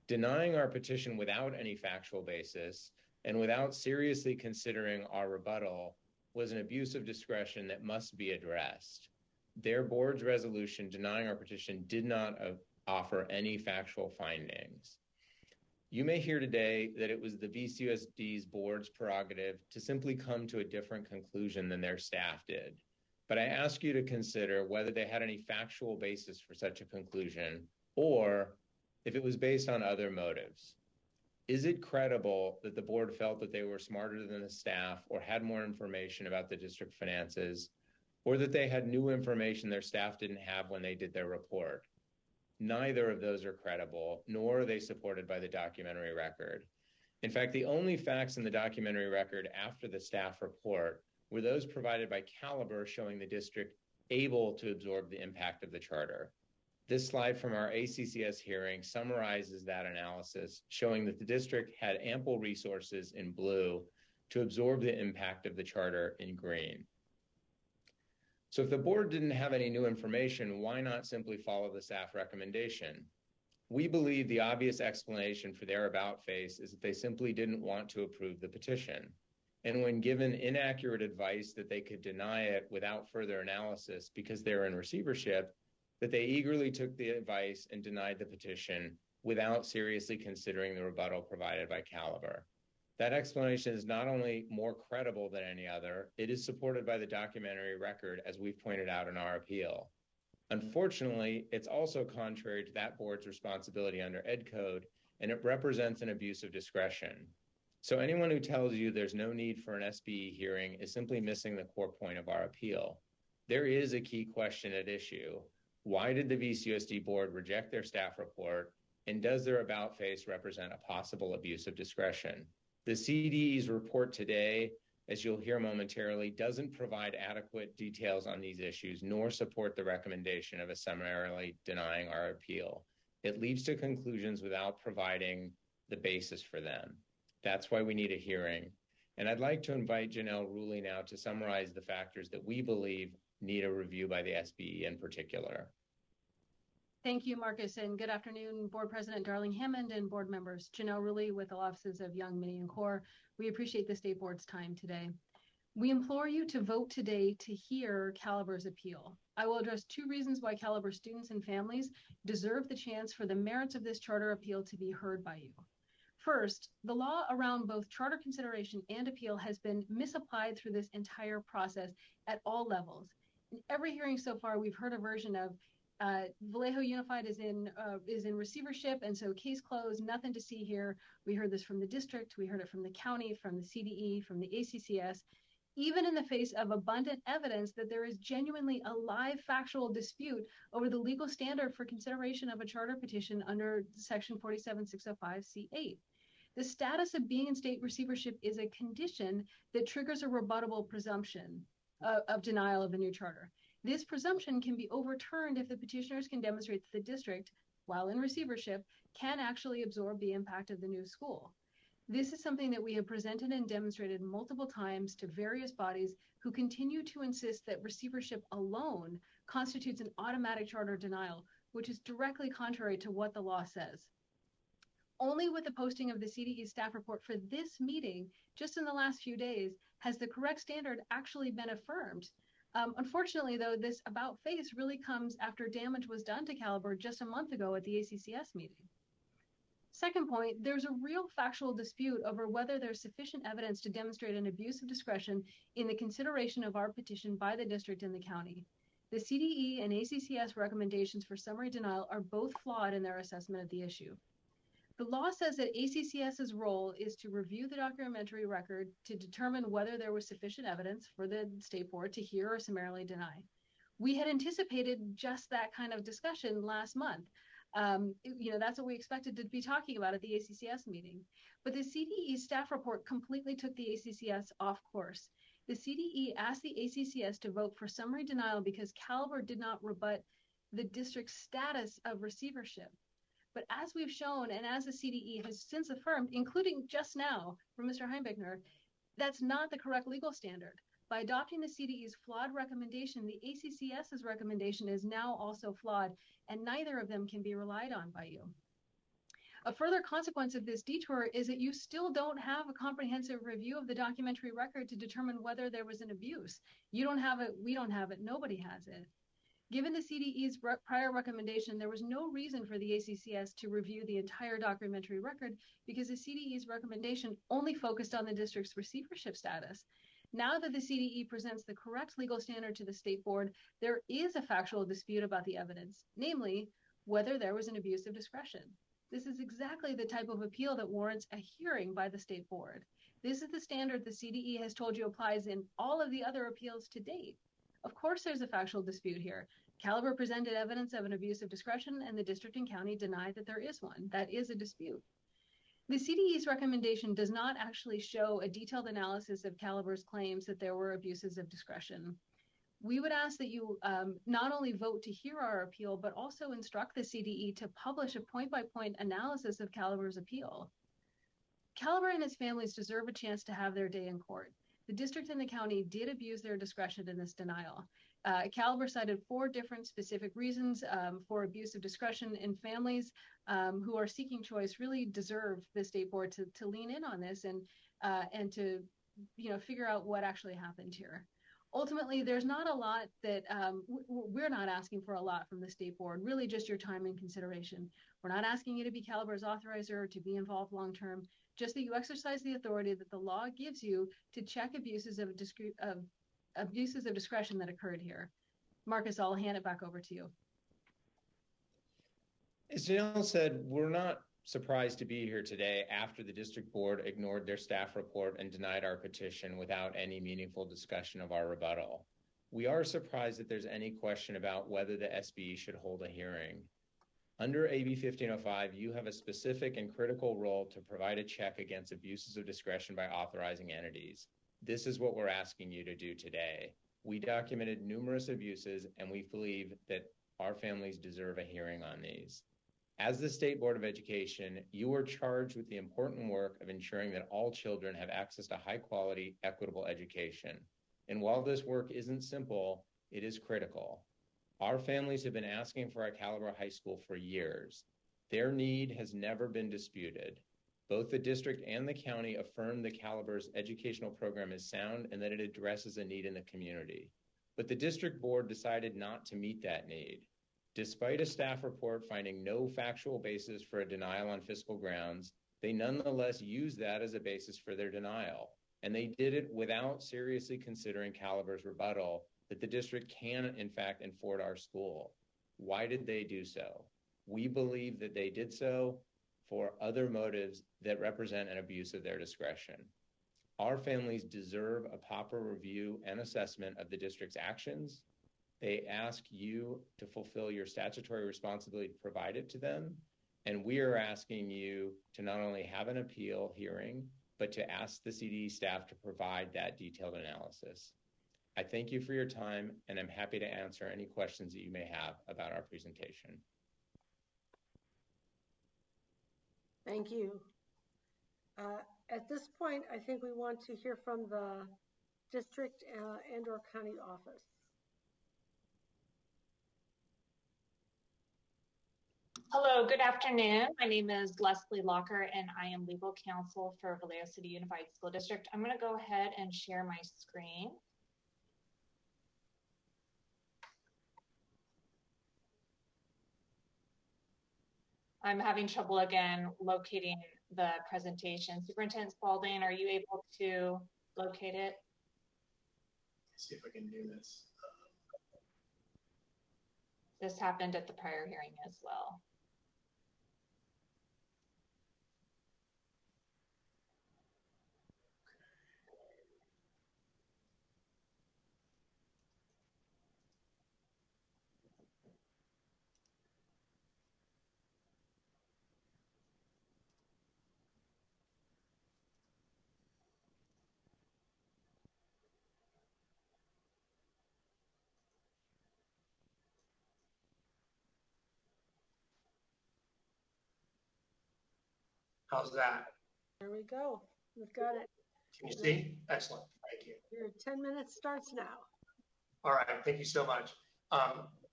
[SPEAKER 1] Denying our petition without any factual basis and without seriously considering our rebuttal was an abuse of discretion that must be addressed. Their board's resolution denying our petition did not offer any factual findings. You may hear today that it was the VCUSD's board's prerogative to simply come to a different conclusion than their staff did. But I ask you to consider whether they had any factual basis for such a conclusion, or if it was based on other motives. Is it credible that the board felt that they were smarter than the staff or had more information about the district finances, or that they had new information their staff didn't have when they did their report? Neither of those are credible, nor are they supported by the documentary record. In fact, the only facts in the documentary record after the staff report were those provided by Caliber showing the district able to absorb the impact of the charter. This slide from our ACCS hearing summarizes that analysis, showing that the district had ample resources in blue to absorb the impact of the charter in green. So if the board didn't have any new information, why not simply follow the staff recommendation? We believe the obvious explanation for their about face is that they simply didn't want to approve the petition. And when given inaccurate advice that they could deny it without further analysis because they're in receivership, that they eagerly took the advice and denied the petition without seriously considering the rebuttal provided by Caliber. That explanation is not only more credible than any other, it is supported by the documentary record, as we've pointed out in our appeal. Unfortunately, it's also contrary to that board's responsibility under Ed Code, and it represents an abuse of discretion. So anyone who tells you there's no need for an SBE hearing is simply missing the core point of our appeal. There is a key question at issue. Why did the VCUSD board reject their staff report, and does their about face represent a possible abuse of discretion? The CDE's report today, as you'll hear momentarily, doesn't provide adequate details on these issues, nor support the recommendation of a summarily denying our appeal. It leads to conclusions without providing the basis for them. That's why we need a hearing. And I'd like to invite Janelle Ruley now to summarize the factors that we believe need a review by the SBE in particular.
[SPEAKER 10] Thank you, Marcus, and good afternoon, Board President Darling Hammond and board members. Janelle Ruley with the Offices of Young, Mini, and Core. We appreciate the State Board's time today. We implore you to vote today to hear Caliber's appeal. I will address two reasons why Caliber students and families deserve the chance for the merits of this charter appeal to be heard by you. First, the law around both charter consideration and appeal has been misapplied through this entire process at all levels. In every hearing so far, we've heard a version of Vallejo Unified is in receivership, and so case closed, nothing to see here. We heard this from the district, we heard it from the county, from the CDE, from the ACCS, even in the face of abundant evidence that there is genuinely a live factual dispute over the legal standard for consideration of a charter petition under Section 47605C8. The status of being in state receivership is a condition that triggers a rebuttable presumption of denial of a new charter. This presumption can be overturned if the petitioners can demonstrate that the district, while in receivership, can actually absorb the impact of the new school. This is something that we have presented and demonstrated multiple times to various bodies who continue to insist that receivership alone constitutes an automatic charter denial, which is directly contrary to what the law says. Only with the posting of the CDE staff report for this meeting, just in the last few days, has the correct standard actually been affirmed. Unfortunately, though, this about face really comes after damage was done to Caliber just a month ago at the ACCS meeting. Second point, there's a real factual dispute over whether there's sufficient evidence to demonstrate an abuse of discretion in the consideration of our petition by the district and the county. The CDE and ACCS recommendations for summary denial are both flawed in their assessment of the issue. The law says that ACCS's role is to review the documentary record to determine whether there was sufficient evidence for the state board to hear or summarily deny. We had anticipated just that kind of discussion last month. That's what we expected to be talking about at the ACCS meeting. But the CDE staff report completely took the ACCS off course. The CDE asked the ACCS to vote for summary denial because Caliber did not rebut the district's status of receivership. But as we've shown, and as the CDE has since affirmed, including just now from Mr. Heimbichner, that's not the correct legal standard. By adopting the CDE's flawed recommendation, the ACCS's recommendation is now also flawed, and neither of them can be relied on by you. A further consequence of this detour is that you still don't have a comprehensive review of the documentary record to determine whether there was an abuse. You don't have it, we don't have it, nobody has it. Given the CDE's prior recommendation, there was no reason for the ACCS to review the entire documentary record because the CDE's recommendation only focused on the district's receivership status. Now that the CDE presents the correct legal standard to the state board, there is a factual dispute about the evidence, namely whether there was an abuse of discretion. This is exactly the type of appeal that warrants a hearing by the state board. This is the standard the CDE has told you applies in all of the other appeals to date. Of course, there's a factual dispute here. Caliber presented evidence of an abuse of discretion, and the district and county denied that there is one. That is a dispute. The CDE's recommendation does not actually show a detailed analysis of Caliber's claims that there were abuses of discretion. We would ask that you not only vote to hear our appeal, but also instruct the CDE to publish a point-by-point analysis of Caliber's appeal. Caliber and his families deserve a chance to have their day in court. The district and the county did abuse their discretion in this denial. Caliber cited 4 different specific reasons for abuse of discretion, and families who are seeking choice really deserve the state board to lean in on this and to figure out what actually happened here. Ultimately, there's not a lot that we're not asking for a lot from the state board, really just your time and consideration. We're not asking you to be Caliber's authorizer or to be involved long-term, just that you exercise the authority that the law gives you to check abuses of discretion that occurred here. Marcus, I'll hand it back over to you.
[SPEAKER 1] As Janelle said, we're not surprised to be here today after the district board ignored their staff report and denied our petition without any meaningful discussion of our rebuttal. We are surprised that there's any question about whether the SBE should hold a hearing. Under AB 1505, you have a specific and critical role to provide a check against abuses of discretion by authorizing entities. This is what we're asking you to do today. We documented numerous abuses, and we believe that our families deserve a hearing on these. As the State Board of Education, you are charged with the important work of ensuring that all children have access to high-quality, equitable education. And while this work isn't simple, it is critical. Our families have been asking for a Caliber high school for years. Their need has never been disputed. Both the district and the county affirm the Caliber's educational program is sound and that it addresses a need in the community. But the district board decided not to meet that need. Despite a staff report finding no factual basis for a denial on fiscal grounds, they nonetheless used that as a basis for their denial. And they did it without seriously considering Caliber's rebuttal that the district can, in fact, afford our school. Why did they do so? We believe that they did so for other motives that represent an abuse of their discretion. Our families deserve a proper review and assessment of the district's actions. They ask you to fulfill your statutory responsibility to provide it to them. And we are asking you to not only have an appeal hearing, but to ask the CDE staff to provide that detailed analysis. I thank you for your time, and I'm happy to answer any questions that you may have about our presentation.
[SPEAKER 3] Thank you. At this point, I think we want to hear from the district and/or county office.
[SPEAKER 2] Hello, good afternoon. My name is Leslie Locker, and I am legal counsel for Vallejo City Unified School District. I'm going to go ahead and share my screen. I'm having trouble again locating the presentation. Superintendent Spalding, are you able to locate it?
[SPEAKER 20] Let's see if I can do this.
[SPEAKER 2] This happened at the prior hearing as well.
[SPEAKER 20] How's that?
[SPEAKER 3] There we go. We've got it.
[SPEAKER 20] Can you see? Excellent. Thank you.
[SPEAKER 3] Your 10 minutes starts now.
[SPEAKER 20] All right. Thank you so much.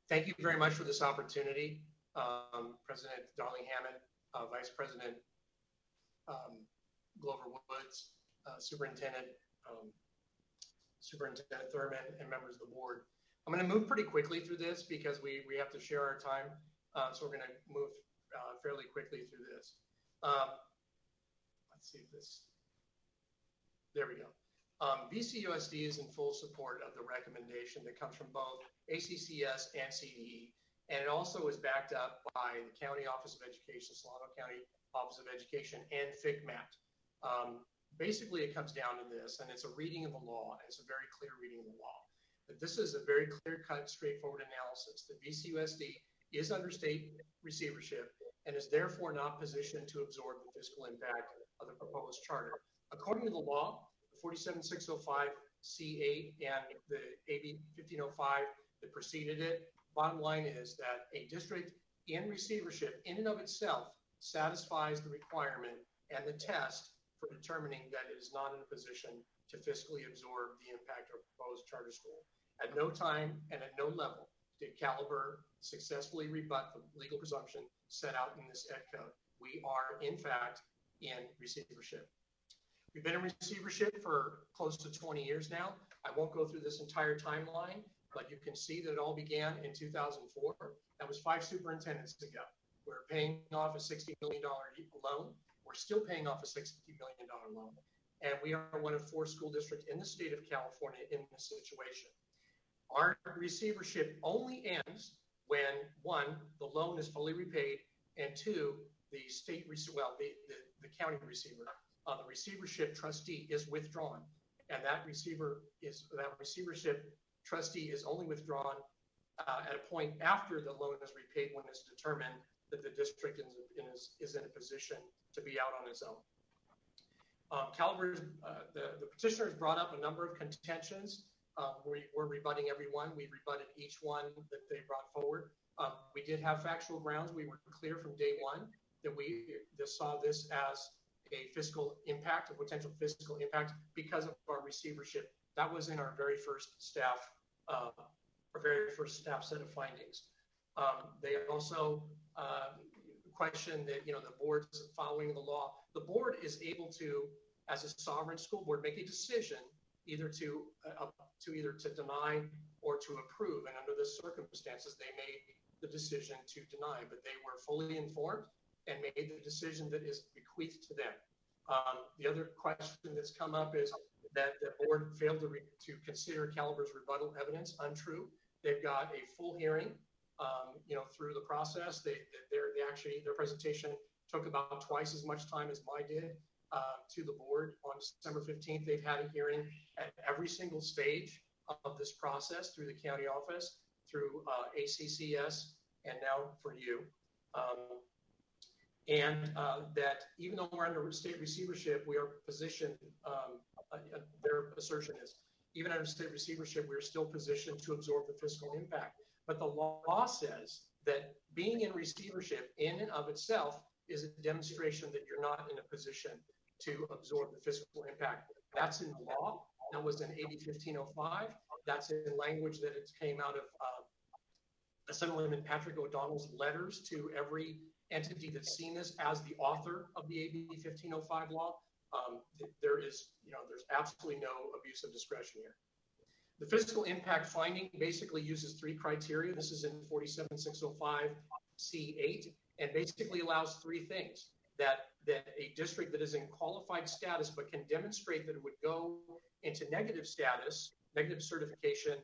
[SPEAKER 20] Thank you very much for this opportunity. President Darling Hammond, Vice President Glover Woods, Superintendent Thurman, and members of the board. I'm going to move pretty quickly through this because we have to share our time. So we're going to move fairly quickly through this. Let's see if this, there we go. VCUSD is in full support of the recommendation that comes from both ACCS and CDE, and it also is backed up by the County Office of Education, Solano County Office of Education, and FCMAT. Basically, it comes down to this, and it's a reading of the law, and it's a very clear reading of the law. But this is a very clear-cut, straightforward analysis. The VCUSD is under state receivership and is therefore not positioned to absorb the fiscal impact of the proposed charter. According to the law, 47605C8 and the AB 1505 that preceded it, bottom line is that a district in receivership in and of itself satisfies the requirement and the test for determining that it is not in a position to fiscally absorb the impact of a proposed charter school. At no time and at no level did Caliber successfully rebut the legal presumption set out in this Ed Code. We are, in fact, in receivership. We've been in receivership for close to 20 years now. I won't go through this entire timeline, but you can see that it all began in 2004. That was 5 superintendents ago. We're paying off a $60 million loan. We're still paying off a $60 million loan. And we are one of 4 school districts in the state of California in this situation. Our receivership only ends when 1, the loan is fully repaid, and 2, the state, the county receiver, the receivership trustee is withdrawn, and that receivership trustee is only withdrawn at a point after the loan is repaid when it's determined that the district is in a position to be out on its own. The petitioner has brought up a number of contentions. We're rebutting every one. We rebutted each one that they brought forward. We did have factual grounds. We were clear from day one that we saw this as a fiscal impact, a potential fiscal impact because of our receivership. That was in our very first staff set of findings. They also questioned that the board's following the law. The board is able to, as a sovereign school board, make a decision either to deny or to approve. And under the circumstances, they made the decision to deny, but they were fully informed and made the decision that is bequeathed to them. The other question that's come up is that the board failed to consider Caliber's rebuttal evidence untrue. They've got a full hearing, through the process. Their presentation took about twice as much time as mine did to the board. On December 15th, they've had a hearing at every single stage of this process through the county office, through ACCS, and now for you. And that even though we're under state receivership, we are positioned, their assertion is, even under state receivership, we're still positioned to absorb the fiscal impact. But the law says that being in receivership in and of itself is a demonstration that you're not in a position to absorb the fiscal impact. That's in the law. That was in AB 1505. That's in language that it came out of Assemblyman Patrick O'Donnell's letters to every entity that's seen this as the author of the AB 1505 law. There's absolutely no abuse of discretion here. The fiscal impact finding basically uses three criteria. This is in 47605C8 and basically allows three things: that a district that is in qualified status but can demonstrate that it would go into negative status, negative certification,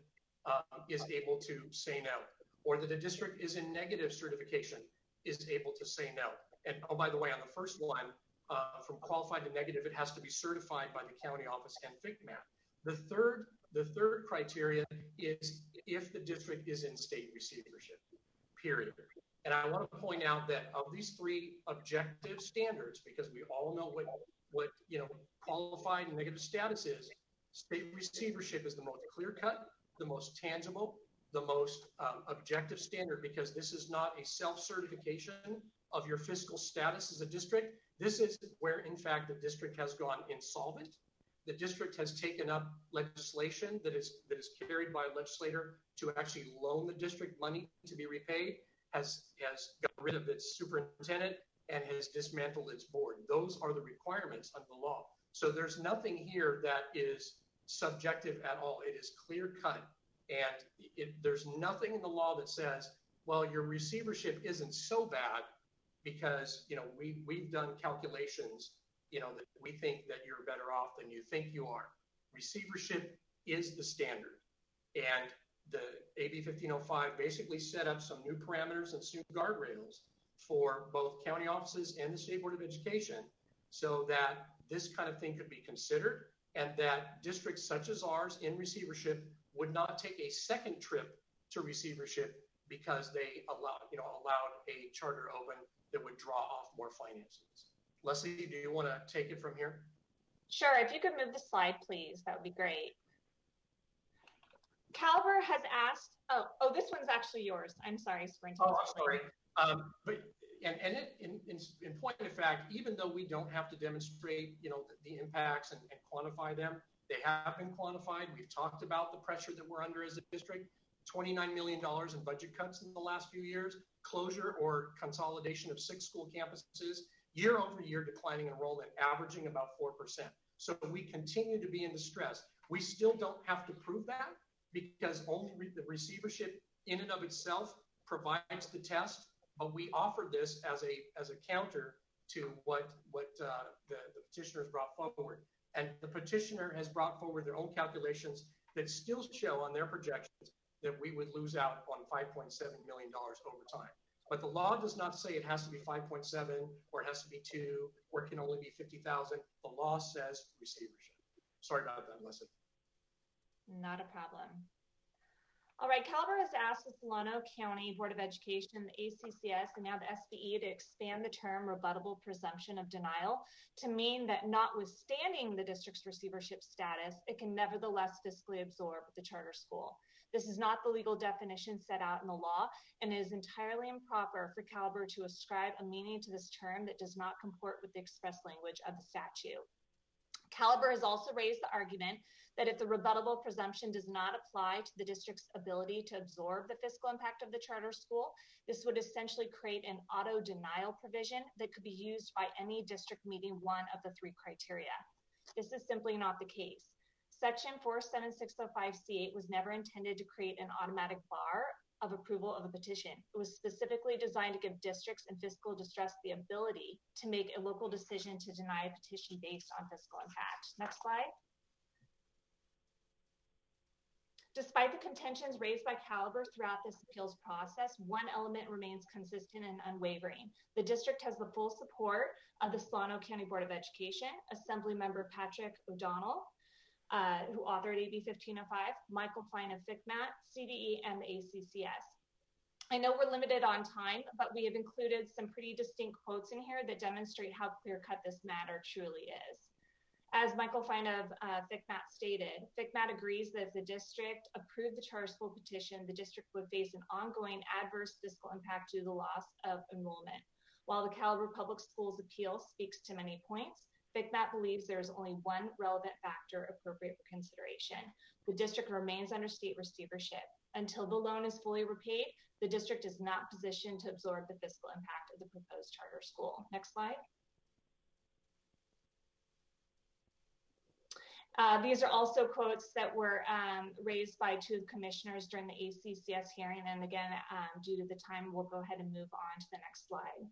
[SPEAKER 20] is able to say no, or that a district is in negative certification is able to say no. And oh, by the way, on the first one, from qualified to negative, it has to be certified by the county office and FICMAT. The third criteria is if the district is in state receivership, period. And I want to point out that of these three objective standards, because we all know what qualified and negative status is, state receivership is the most clear-cut, the most tangible, the most objective standard, because this is not a self-certification of your fiscal status as a district. This is where, in fact, the district has gone insolvent. The district has taken up legislation that is carried by a legislator to actually loan the district money to be repaid, has got rid of its superintendent, and has dismantled its board. Those are the requirements under the law. So there's nothing here that is subjective at all. It is clear-cut. And there's nothing in the law that says, well, your receivership isn't so bad because, we've done calculations, that we think that you're better off than you think you are. Receivership is the standard. And the AB 1505 basically set up some new parameters and some guardrails for both county offices and the State Board of Education so that this kind of thing could be considered, and that districts such as ours in receivership would not take a second trip to receivership because they allowed a charter open that would draw off more finances. Leslie, do you want to take it from here?
[SPEAKER 2] Sure. If you could move the slide, please, that would be great. Caliber has asked. Oh, this one's actually yours. I'm sorry, Superintendent.
[SPEAKER 20] Oh, I'm sorry. But in point of fact, even though we don't have to demonstrate, the impacts and quantify them, they have been quantified. We've talked about the pressure that we're under as a district. $29 million in budget cuts in the last few years, closure or consolidation of 6 school campuses, year over year declining enrollment, averaging about 4%. So we continue to be in distress. We still don't have to prove that because only the receivership in and of itself provides the test, but we offer this as a counter to what the petitioner has brought forward. And the petitioner has brought forward their own calculations that still show on their projections that we would lose out on $5.7 million over time. But the law does not say it has to be 5.7 or it has to be 2 or it can only be 50,000. The law says receivership. Sorry about that, Leslie.
[SPEAKER 2] Not a problem. All right, Caliber has asked the Solano County Board of Education, the ACCS, and now the SBE to expand the term rebuttable presumption of denial to mean that notwithstanding the district's receivership status, it can nevertheless fiscally absorb the charter school. This is not the legal definition set out in the law, and it is entirely improper for Caliber to ascribe a meaning to this term that does not comport with the express language of the statute. Caliber has also raised the argument that if the rebuttable presumption does not apply to the district's ability to absorb the fiscal impact of the charter school, this would essentially create an auto-denial provision that could be used by any district meeting one of the 3 criteria. This is simply not the case. Section 47605C8 was never intended to create an automatic bar of approval of a petition. It was specifically designed to give districts in fiscal distress the ability to make a local decision to deny a petition based on fiscal impact. Next slide. Despite the contentions raised by Caliber throughout this appeals process, one element remains consistent and unwavering. The district has the full support of the Solano County Board of Education, Assemblymember Patrick O'Donnell, who authored AB 1505, Michael Fine of FICMAT, CDE, and the ACCS. I know we're limited on time, but we have included some pretty distinct quotes in here that demonstrate how clear-cut this matter truly is. As Michael Fine of FICMAT stated, FICMAT agrees that if the district approved the charter school petition, the district would face an ongoing adverse fiscal impact due to the loss of enrollment. While the Caliber Public Schools appeal speaks to many points, FICMAT believes there is only one relevant factor appropriate for consideration. The district remains under state receivership. Until the loan is fully repaid, the district is not positioned to absorb the fiscal impact of the proposed charter school. Next slide. These are also quotes that were raised by two of the commissioners during the ACCS hearing. And again, due to the time, we'll go ahead and move on to the next slide.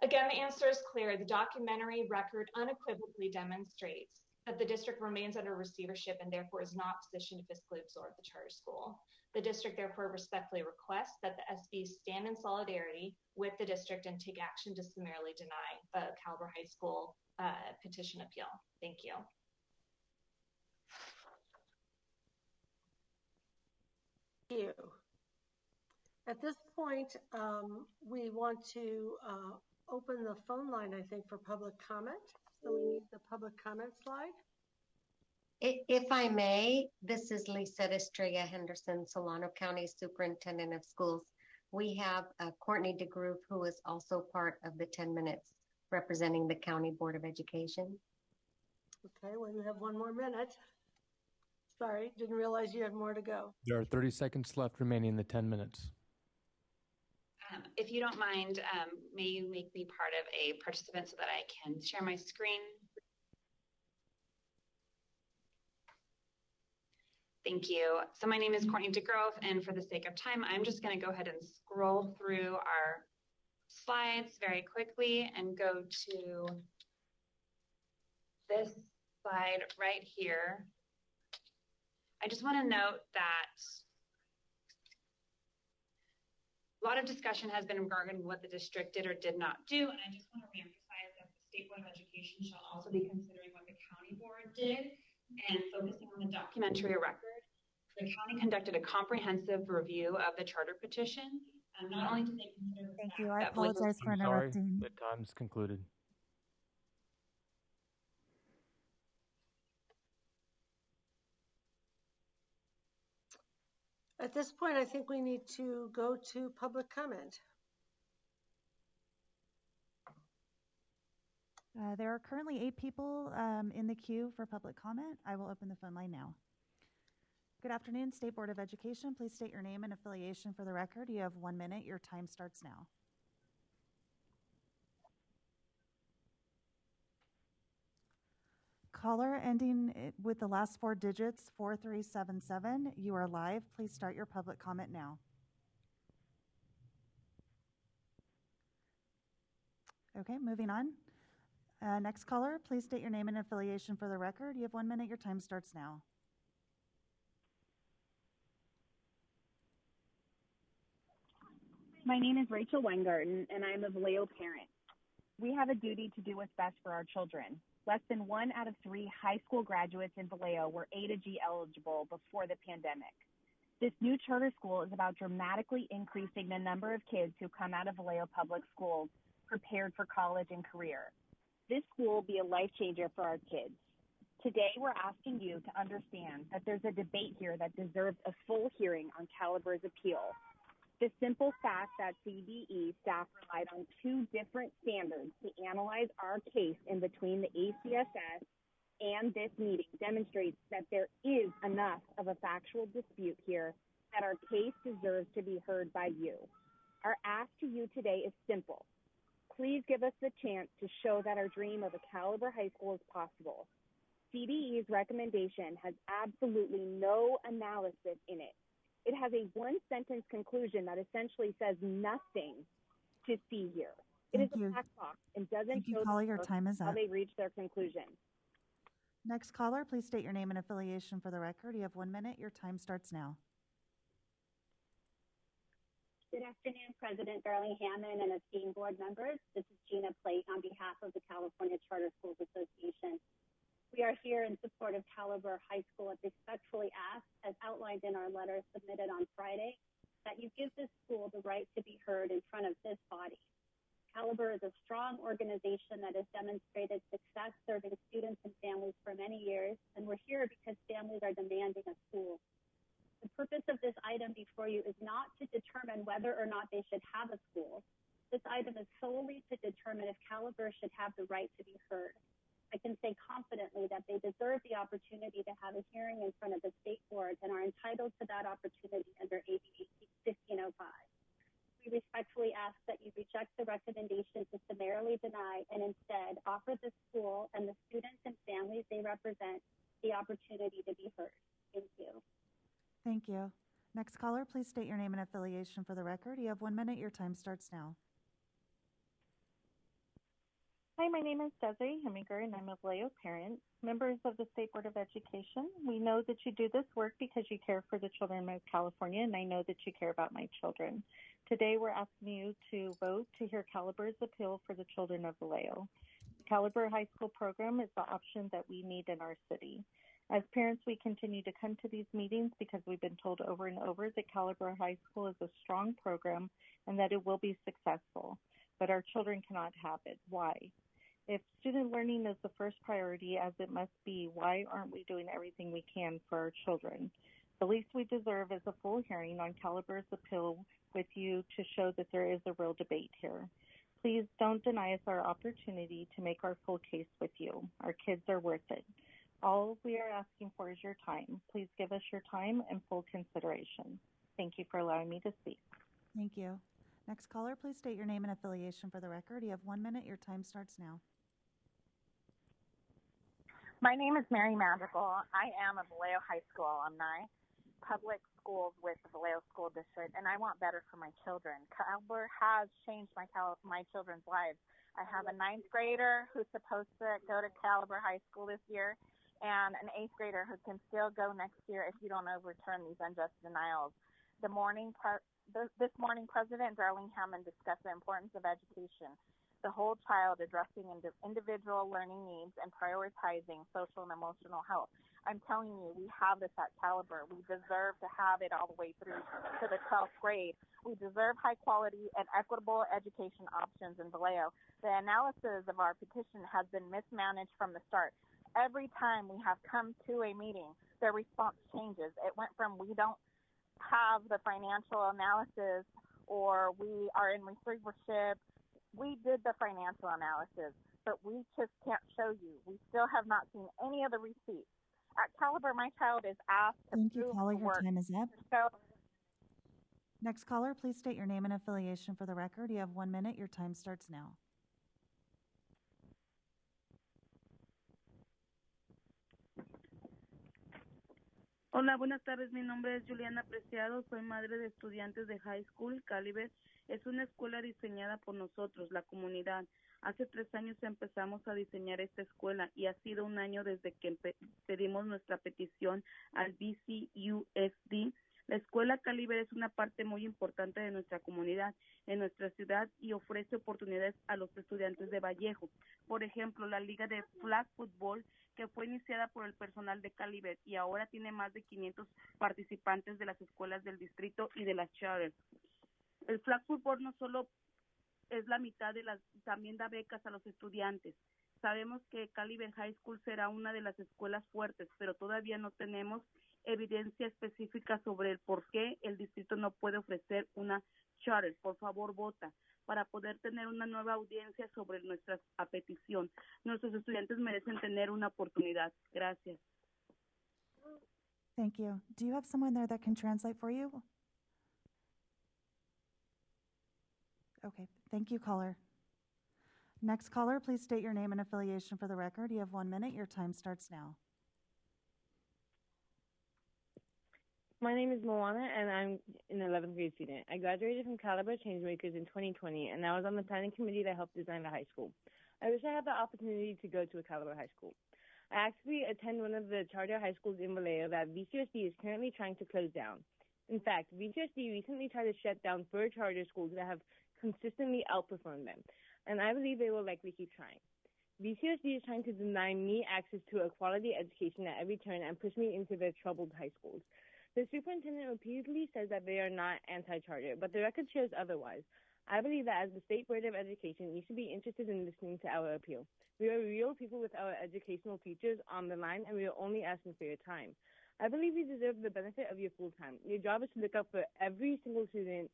[SPEAKER 2] Again, the answer is clear. The documentary record unequivocally demonstrates that the district remains under receivership and therefore is not positioned to fiscally absorb the charter school. The district therefore respectfully requests that the SB stand in solidarity with the district and take action to summarily deny the Caliber High School petition appeal. Thank you.
[SPEAKER 3] Thank you. At this point, we want to open the phone line, I think, for public comment. So we need the public comment slide.
[SPEAKER 11] If I may, this is Lisa Estrella Henderson, Solano County Superintendent of Schools. We have Courtney DeGroof, who is also part of the 10 minutes representing the County Board of Education.
[SPEAKER 3] Okay, well, you have one more minute. Sorry, didn't realize you had more to go.
[SPEAKER 18] There are 30 seconds left remaining in the 10 minutes.
[SPEAKER 16] If you don't mind, may you make me part of a participant so that I can share my screen? Thank you. So my name is Courtney DeGrove, and for the sake of time, I'm just going to go ahead and scroll through our slides very quickly and go to this slide right here. I just want to note that a lot of discussion has been regarding what the district did or did not do, and I just want to reemphasize that the State Board of Education shall also be considering what the county board did and focusing on the documentary record. The county conducted a comprehensive review of the charter petition, not only did they consider the
[SPEAKER 19] Thank you. I apologize for interrupting.
[SPEAKER 18] The time's concluded.
[SPEAKER 3] At this point, I think we need to go to public comment.
[SPEAKER 19] There are currently 8 people in the queue for public comment. I will open the phone line now. Good afternoon, State Board of Education. Please state your name and affiliation for the record. You have 1 minute. Your time starts now. Caller ending with the last 4 digits, 4377. You are live. Please start your public comment now. Okay, moving on. Next caller, please state your name and affiliation for the record. You have 1 minute. Your time starts now.
[SPEAKER 21] My name is Rachel Weingarten, and I am a Vallejo parent. We have a duty to do what's best for our children. Less than 1 out of 3 high school graduates in Vallejo were A to G eligible before the pandemic. This new charter school is about dramatically increasing the number of kids who come out of Vallejo public schools prepared for college and career. This school will be a life changer for our kids. Today, we're asking you to understand that there's a debate here that deserves a full hearing on Caliber's appeal. The simple fact that CBE staff relied on 2 different standards to analyze our case in between the ACSS and this meeting demonstrates that there is enough of a factual dispute here that our case deserves to be heard by you. Our ask to you today is simple. Please give us the chance to show that our dream of a Caliber High School is possible. CBE's recommendation has absolutely no analysis in it. It has a 1-sentence conclusion that essentially says nothing to see here. It is a black box and doesn't show
[SPEAKER 19] Your time is
[SPEAKER 21] how
[SPEAKER 19] up.
[SPEAKER 21] they reach their conclusion.
[SPEAKER 19] Next caller, please state your name and affiliation for the record. You have 1 minute. Your time starts now.
[SPEAKER 23] Good afternoon, President Darling Hammond and esteemed board members. This is Gina Plate on behalf of the California Charter Schools Association. We are here in support of Caliber High School and respectfully ask, as outlined in our letter submitted on Friday, that you give this school the right to be heard in front of this body. Caliber is a strong organization that has demonstrated success serving students and families for many years, and we're here because families are demanding a school. The purpose of this item before you is not to determine whether or not they should have a school. This item is solely to determine if Caliber should have the right to be heard. I can say confidently that they deserve the opportunity to have a hearing in front of the state board and are entitled to that opportunity under AB 1505. We respectfully ask that you reject the recommendation to summarily deny and instead offer the school and the students and families they represent the opportunity to be heard. Thank you.
[SPEAKER 19] Thank you. Next caller, please state your name and affiliation for the record. You have 1 minute. Your time starts now.
[SPEAKER 6] Hi, my name is Desiree Heminger, and I'm a Vallejo parent. Members of the State Board of Education, we know that you do this work because you care for the children of California, and I know that you care about my children. Today, we're asking you to vote to hear Caliber's appeal for the children of Vallejo. The Caliber High School program is the option that we need in our city. As parents, we continue to come to these meetings because we've been told over and over that Caliber High School is a strong program and that it will be successful, but our children cannot have it. Why? If student learning is the first priority, as it must be, why aren't we doing everything we can for our children? The least we deserve is a full hearing on Caliber's appeal with you to show that there is a real debate here. Please don't deny us our opportunity to make our full case with you. Our kids are worth it. All we are asking for is your time. Please give us your time and full consideration. Thank you for allowing me to speak.
[SPEAKER 19] Thank you. Next caller, please state your name and affiliation for the record. You have 1 minute. Your time starts now.
[SPEAKER 12] My name is Mary Madrigal. I am a Vallejo High School alumni, public schools with the Vallejo School District, and I want better for my children. Caliber has changed my children's lives. I have a 9th grader who's supposed to go to Caliber High School this year, and an 8th grader who can still go next year if you don't overturn these unjust denials. This morning, President Darling Hammond discussed the importance of education, the whole child, addressing individual learning needs and prioritizing social and emotional health. I'm telling you, we have this at Caliber. We deserve to have it all the way through to the 12th grade. We deserve high quality and equitable education options in Vallejo. The analysis of our petition has been mismanaged from the start. Every time we have come to a meeting, the response changes. It went from we don't have the financial analysis or we are in receivership. We did the financial analysis, but we just can't show you. We still have not seen any of the receipts. At Caliber, my child is asked to
[SPEAKER 19] Thank you,
[SPEAKER 12] prove
[SPEAKER 19] caller.
[SPEAKER 12] the
[SPEAKER 19] Your
[SPEAKER 12] work.
[SPEAKER 19] time is up.
[SPEAKER 12] So,
[SPEAKER 19] Next caller, please state your name and affiliation for the record. You have 1 minute. Your time starts now.
[SPEAKER 13] Hola, buenas tardes. Mi nombre es Juliana Preciado. Soy madre de estudiantes de High School. Caliber es una escuela diseñada por nosotros, la comunidad. Hace 3 años empezamos a diseñar esta escuela y ha sido un año desde que pedimos nuestra petición al BCUSD. La escuela Caliber es una parte muy importante de nuestra comunidad en nuestra ciudad y ofrece oportunidades a los estudiantes de Vallejo. Por ejemplo, la liga de flag football, que fue iniciada por el personal de Caliber y ahora tiene más de 500 participantes de las escuelas del distrito y de las charters. El flag football no solo es la mitad de también da becas a los estudiantes. Sabemos que Caliber High School será una de las escuelas fuertes, pero todavía no tenemos evidencia específica sobre el por qué el distrito no puede ofrecer una charter. Por favor, vota para poder tener una nueva audiencia sobre nuestra petición. Nuestros estudiantes merecen tener una oportunidad. Gracias.
[SPEAKER 19] Thank you. Do you have someone there that can translate for you? Okay. Thank you, caller. Next caller, please state your name and affiliation for the record. You have 1 minute. Your time starts now.
[SPEAKER 22] My name is Moana, and I'm an 11th grade student. I graduated from Caliber Changemakers in 2020, and I was on the planning committee that helped design the high school. I wish I had the opportunity to go to a Caliber high school. I actually attend one of the charter high schools in Vallejo that VCSD is currently trying to close down. In fact, VCSD recently tried to shut down 4 charter schools that have consistently outperformed them, and I believe they will likely keep trying. VCSD is trying to deny me access to a quality education at every turn and push me into the troubled high schools. The superintendent repeatedly says that they are not anti-charter, but the record shows otherwise. I believe that as the State Board of Education, you should be interested in listening to our appeal. We are real people with our educational futures on the line, and we are only asking for your time. I believe you deserve the benefit of your full time. Your job is to look out for every single student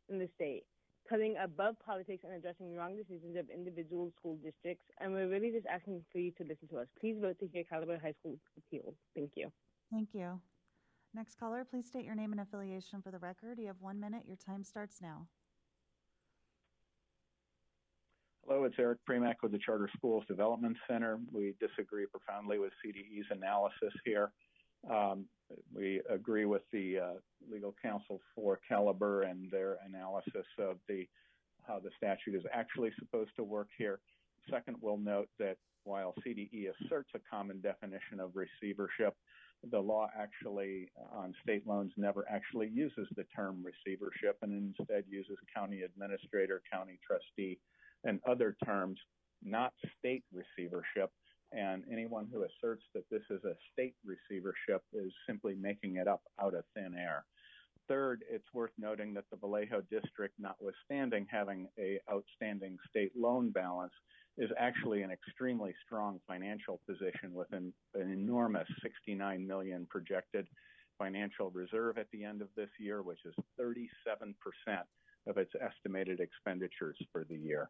[SPEAKER 22] in the state, cutting above politics and addressing wrong decisions of individual school districts, and we're really just asking for you to listen to us. Please vote to hear Caliber High School's appeal. Thank you.
[SPEAKER 19] Thank you. Next caller, please state your name and affiliation for the record. You have 1 minute. Your time starts now.
[SPEAKER 4] Hello, it's Eric Premack with the Charter Schools Development Center. We disagree profoundly with CDE's analysis here. We agree with the legal counsel for Caliber and their analysis of how the statute is actually supposed to work here. Second, we'll note that while CDE asserts a common definition of receivership, the law actually on state loans never actually uses the term receivership and instead uses county administrator, county trustee, and other terms, not state receivership. And anyone who asserts that this is a state receivership is simply making it up out of thin air. Third, it's worth noting that the Vallejo district, notwithstanding having an outstanding state loan balance, is actually an extremely strong financial position with an enormous $69 million projected financial reserve at the end of this year, which is 37% of its estimated expenditures for the year.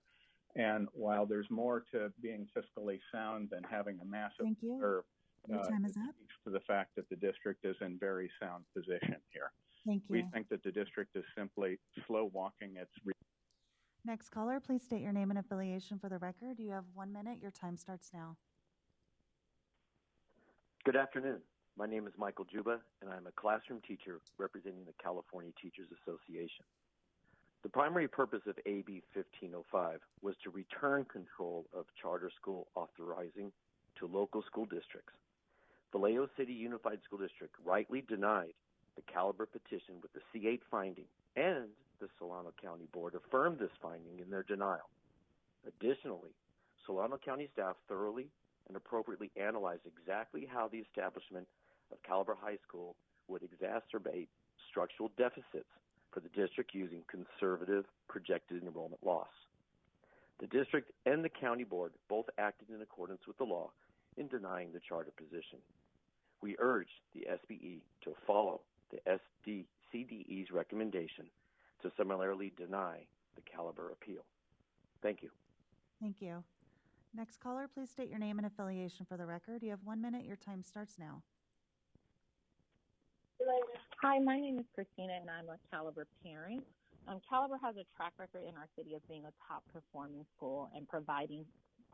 [SPEAKER 4] And while there's more to being fiscally sound than having a massive reserve,
[SPEAKER 19] Your time is up.
[SPEAKER 4] It speaks to the fact that the district is in very sound position here.
[SPEAKER 19] Thank you.
[SPEAKER 4] We think that the district is simply slow walking its.
[SPEAKER 19] Next caller, please state your name and affiliation for the record. You have 1 minute. Your time starts now.
[SPEAKER 8] Good afternoon. My name is Michael Juba, and I'm a classroom teacher representing the California Teachers Association. The primary purpose of AB 1505 was to return control of charter school authorizing to local school districts. Vallejo City Unified School District rightly denied the Caliber petition with the C8 finding, and the Solano County Board affirmed this finding in their denial. Additionally, Solano County staff thoroughly and appropriately analyzed exactly how the establishment of Caliber High School would exacerbate structural deficits for the district using conservative projected enrollment loss. The district and the county board both acted in accordance with the law in denying the charter position. We urge the SBE to follow the CDE's recommendation to summarily deny the Caliber appeal. Thank you.
[SPEAKER 19] Thank you. Next caller, please state your name and affiliation for the record. You have 1 minute. Your time starts now.
[SPEAKER 22] Hi, my name is Christina, and I'm a Caliber parent. Caliber has a track record in our city of being a top-performing school and providing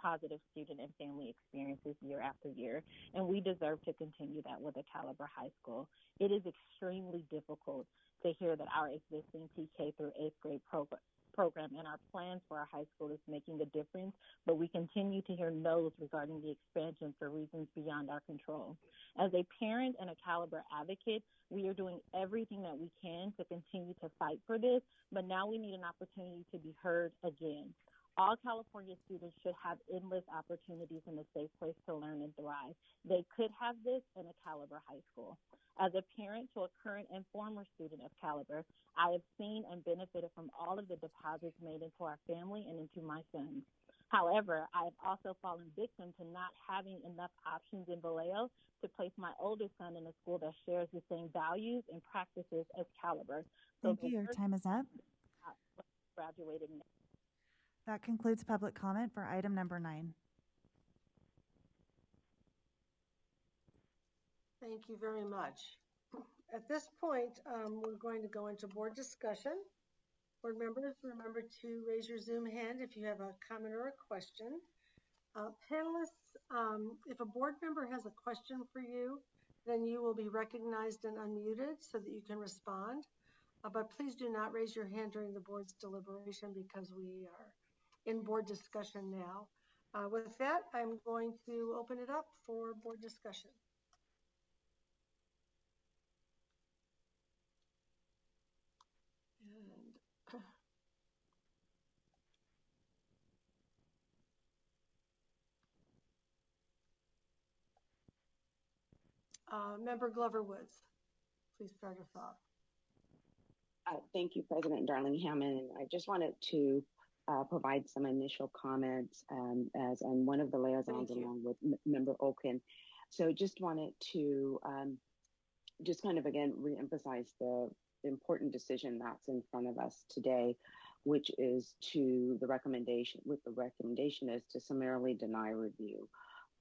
[SPEAKER 22] positive student and family experiences year after year, and we deserve to continue that with a Caliber High School. It is extremely difficult to hear that our existing TK through 8th grade program and our plans for our high school is making a difference, but we continue to hear no's regarding the expansion for reasons beyond our control. As a parent and a Caliber advocate, we are doing everything that we can to continue to fight for this, but now we need an opportunity to be heard again. All California students should have endless opportunities in a safe place to learn and thrive. They could have this in a Caliber High School. As a parent to a current and former student of Caliber, I have seen and benefited from all of the deposits made into our family and into my sons. However, I have also fallen victim to not having enough options in Vallejo to place my oldest son in a school that shares the same values and practices as Caliber.
[SPEAKER 19] Thank you. Your time is up.
[SPEAKER 22] Graduated.
[SPEAKER 19] That concludes public comment for item number 9.
[SPEAKER 3] Thank you very much. At this point, we're going to go into board discussion. Board members, remember to raise your Zoom hand if you have a comment or a question. Panelists, if a board member has a question for you, then you will be recognized and unmuted so that you can respond. But please do not raise your hand during the board's deliberation because we are in board discussion now. With that, I'm going to open it up for board discussion. Member Glover Woods, please start us off.
[SPEAKER 9] Thank you, President Darling Hammond. I just wanted to provide some initial comments as I'm one of the liaisons along with Member Oken. So just wanted to just kind of again reemphasize the important decision that's in front of us today, which is the recommendation is to summarily deny review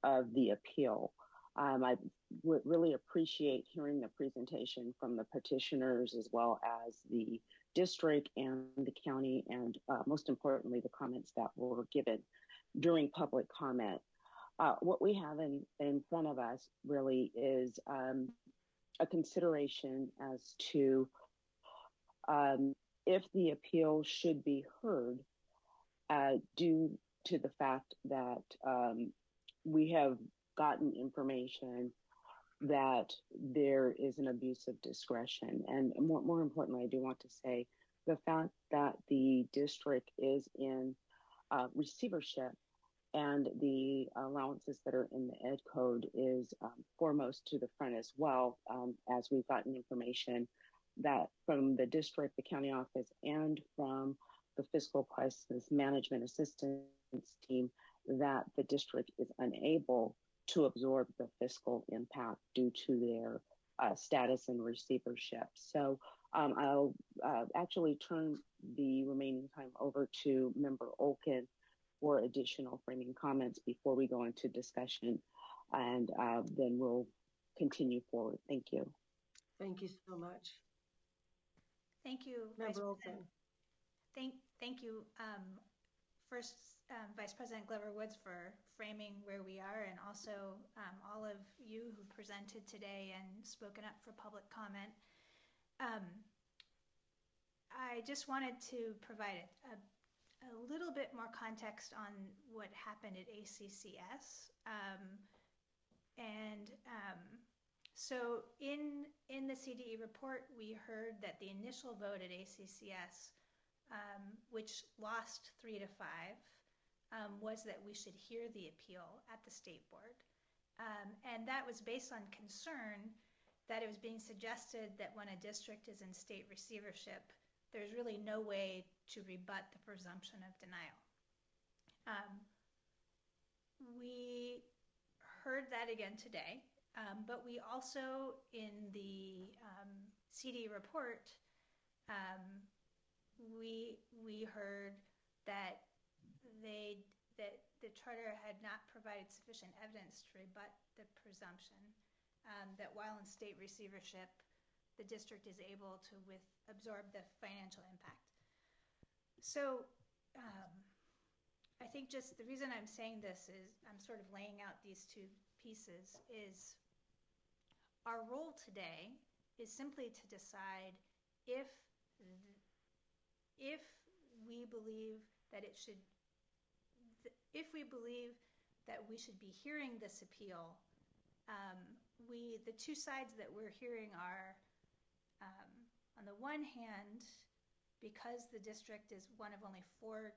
[SPEAKER 9] of the appeal. I would really appreciate hearing the presentation from the petitioners as well as the district and the county, and most importantly, the comments that were given during public comment. What we have in front of us really is a consideration as to if the appeal should be heard due to the fact that we have gotten information that there is an abuse of discretion. And more importantly, I do want to say the fact that the district is in receivership and the allowances that are in the ed code is foremost to the front as well, as we've gotten information that from the district, the county office, and from the fiscal crisis management assistance team, that the district is unable to absorb the fiscal impact due to their status in receivership. So I'll actually turn the remaining time over to Member Olkin for additional framing comments before we go into discussion, and then we'll continue forward. Thank you.
[SPEAKER 3] Thank you so much.
[SPEAKER 14] Thank you,
[SPEAKER 3] Member Olkin.
[SPEAKER 14] Thank you. First, Vice President Glover Woods for framing where we are, and also all of you who presented today and spoken up for public comment. I just wanted to provide a little bit more context on what happened at ACCS. So in the CDE report, we heard that the initial vote at ACCS, which lost 3-5, was that we should hear the appeal at the state board. And that was based on concern that it was being suggested that when a district is in state receivership, there's really no way to rebut the presumption of denial. We heard that again today, but we also, in the CD report, we heard that the charter had not provided sufficient evidence to rebut the presumption that while in state receivership, the district is able to absorb the financial impact. So I think just the reason I'm saying this is I'm sort of laying out these two pieces is our role today is simply to decide if we believe that we should be hearing this appeal. The two sides that we're hearing are, on the one hand, because the district is one of only 4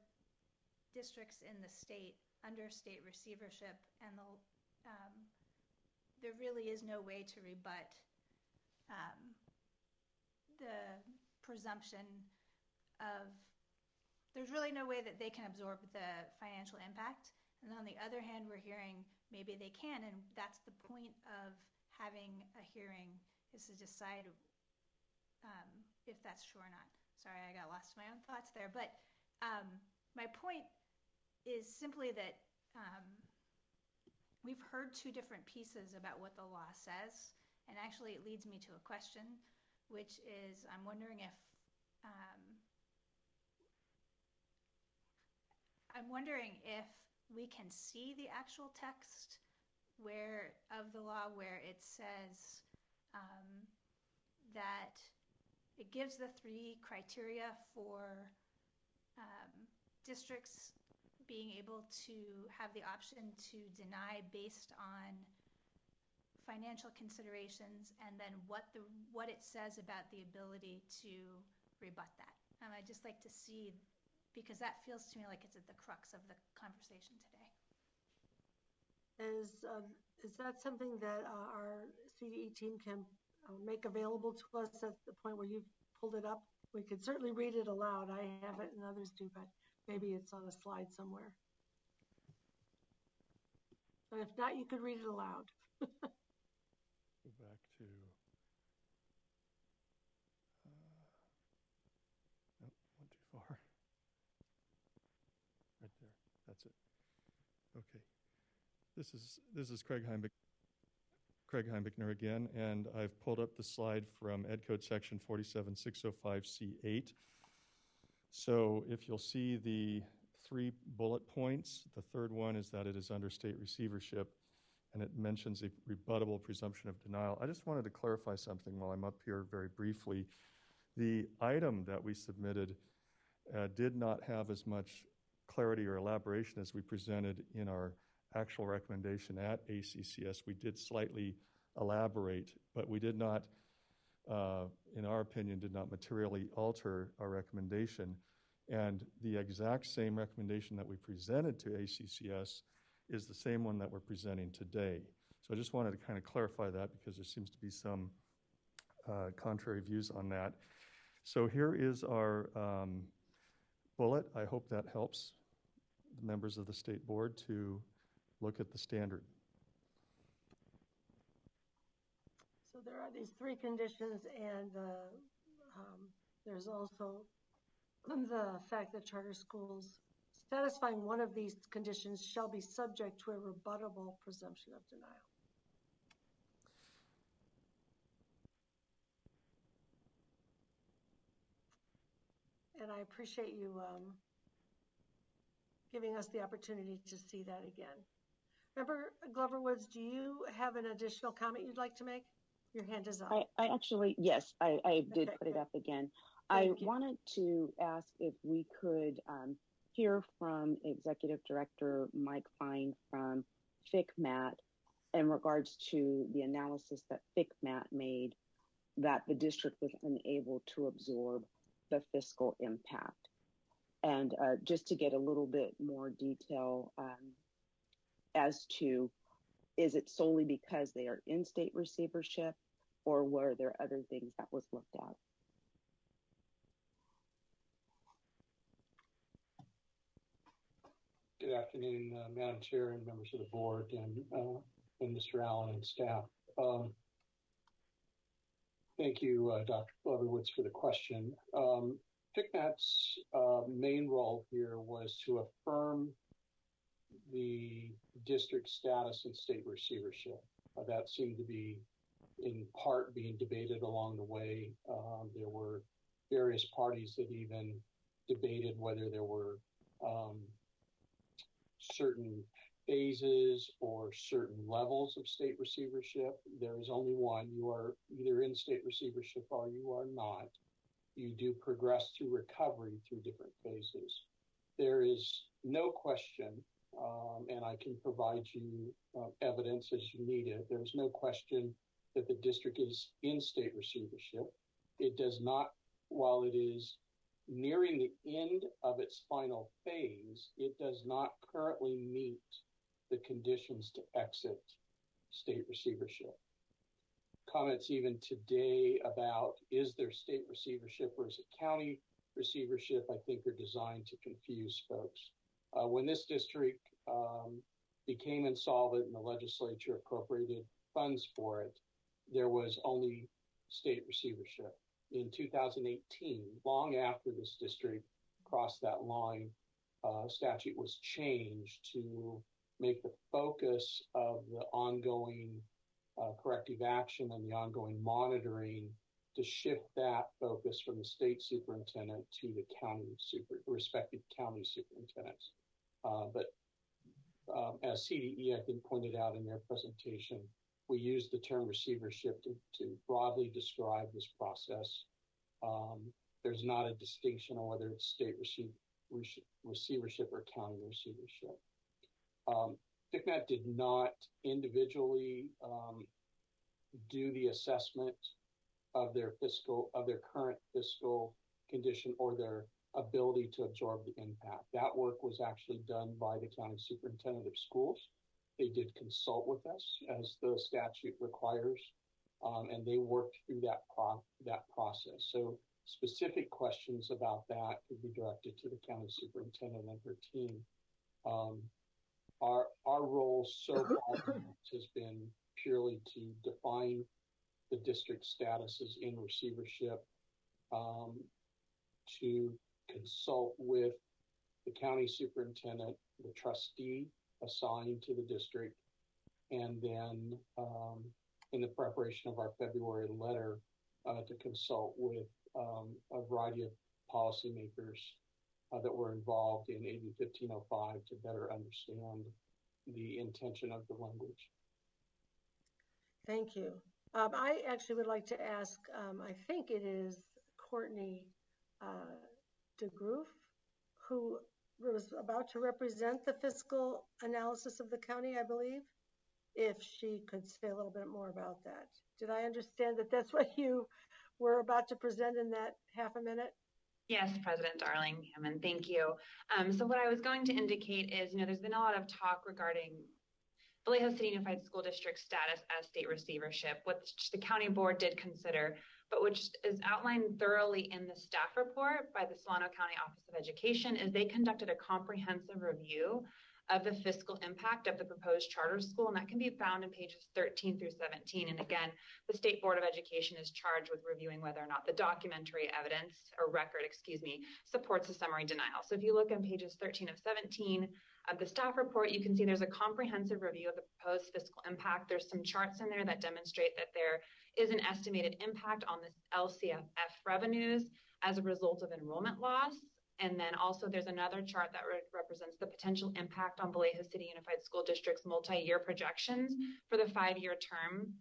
[SPEAKER 14] districts in the state under state receivership, and there really is no way to rebut the presumption of, there's really no way that they can absorb the financial impact. And on the other hand, we're hearing maybe they can, and that's the point of having a hearing, is to decide if that's true or not. Sorry, I got lost in my own thoughts there. But my point is simply that we've heard 2 different pieces about what the law says, and actually it leads me to a question, which is I'm wondering if we can see the actual text of the law where it says that it gives the 3 criteria for districts being able to have the option to deny based on financial considerations, and then what it says about the ability to rebut that. I'd just like to see, because that feels to me like it's at the crux of the conversation today.
[SPEAKER 3] Is that something that our CDE team can make available to us at the point where you've pulled it up? We could certainly read it aloud. I have it and others do, but maybe it's on a slide somewhere. But if not, you could read it aloud.
[SPEAKER 15] Go back to, nope, went too far. Right there, that's it. Okay. This is Craig Heimbichner again, and I've pulled up the slide from Ed Code section 47605C8. So if you'll see the 3 bullet points, the third one is that it is under state receivership, and it mentions a rebuttable presumption of denial. I just wanted to clarify something while I'm up here very briefly. The item that we submitted did not have as much clarity or elaboration as we presented in our actual recommendation at ACCS. We did slightly elaborate, but we did not, in our opinion, did not materially alter our recommendation. And the exact same recommendation that we presented to ACCS is the same one that we're presenting today. So I just wanted to kind of clarify that because there seems to be some contrary views on that. So here is our bullet. I hope that helps the members of the State Board to look at the standard.
[SPEAKER 3] So there are these 3 conditions, and there's also the fact that charter schools satisfying one of these conditions shall be subject to a rebuttable presumption of denial. And I appreciate you giving us the opportunity to see that again. Member Glover Woods, do you have an additional comment you'd like to make? Your hand is up.
[SPEAKER 9] I actually, yes, I did put it up again. I wanted to ask if we could hear from Executive Director Mike Fine from FCMAT in regards to the analysis that FCMAT made that the district was unable to absorb the fiscal impact. And just to get a little bit more detail as to, is it solely because they are in state receivership, or were there other things that was looked at?
[SPEAKER 5] Good afternoon, Madam Chair and members of the board, and Mr. Allen and staff. Thank you, Dr. Glover-Woods, for the question. FCMAT's main role here was to affirm the district status in state receivership. That seemed to be in part being debated along the way. There were various parties that even debated whether there were certain phases or certain levels of state receivership. There is only one. You are either in state receivership or you are not. You do progress through recovery through different phases. There is no question, and I can provide you evidence as you need it. There's no question that the district is in state receivership. It does not, while it is nearing the end of its final phase, it does not currently meet the conditions to exit state receivership. Comments even today about is there state receivership or is it county receivership, I think are designed to confuse folks. When this district became insolvent and the legislature appropriated funds for it, there was only state receivership. In 2018, long after this district crossed that line, statute was changed to make the focus of the ongoing corrective action and the ongoing monitoring to shift that focus from the state superintendent to the respective county superintendents. But as CDE, I think, pointed out in their presentation, we use the term receivership to broadly describe this process. There's not a distinction on whether it's state receivership or county receivership. FCMAT did not individually do the assessment of their current fiscal condition or their ability to absorb the impact. That work was actually done by the county superintendent of schools. They did consult with us as the statute requires, and they worked through that process. So specific questions about that could be directed to the county superintendent and her team. Our role so far has been purely to define the district status as in receivership, to consult with the county superintendent, the trustee assigned to the district, and then in the preparation of our February letter, to consult with a variety of policymakers that were involved in AB 1505 to better understand the intention of the language.
[SPEAKER 3] Thank you. I actually would like to ask, I think it is Courtney DeGroof, who was about to represent the fiscal analysis of the county, I believe, if she could say a little bit more about that. Did I understand that that's what you were about to present in that half a minute?
[SPEAKER 16] Yes, President Darling-Hammond, thank you. So what I was going to indicate is, there's been a lot of talk regarding Vallejo City Unified School District status as state receivership, which the county board did consider, but which is outlined thoroughly in the staff report by the Solano County Office of Education, is they conducted a comprehensive review of the fiscal impact of the proposed charter school, and that can be found in pages 13 through 17. And again, the State Board of Education is charged with reviewing whether or not the documentary evidence or record, supports the summary denial. So if you look on pages 13 of 17 of the staff report, you can see there's a comprehensive review of the proposed fiscal impact. There's some charts in there that demonstrate that there is an estimated impact on the LCFF revenues as a result of enrollment loss. And then also there's another chart that represents the potential impact on Vallejo City Unified School District's multi-year projections for the 5-year term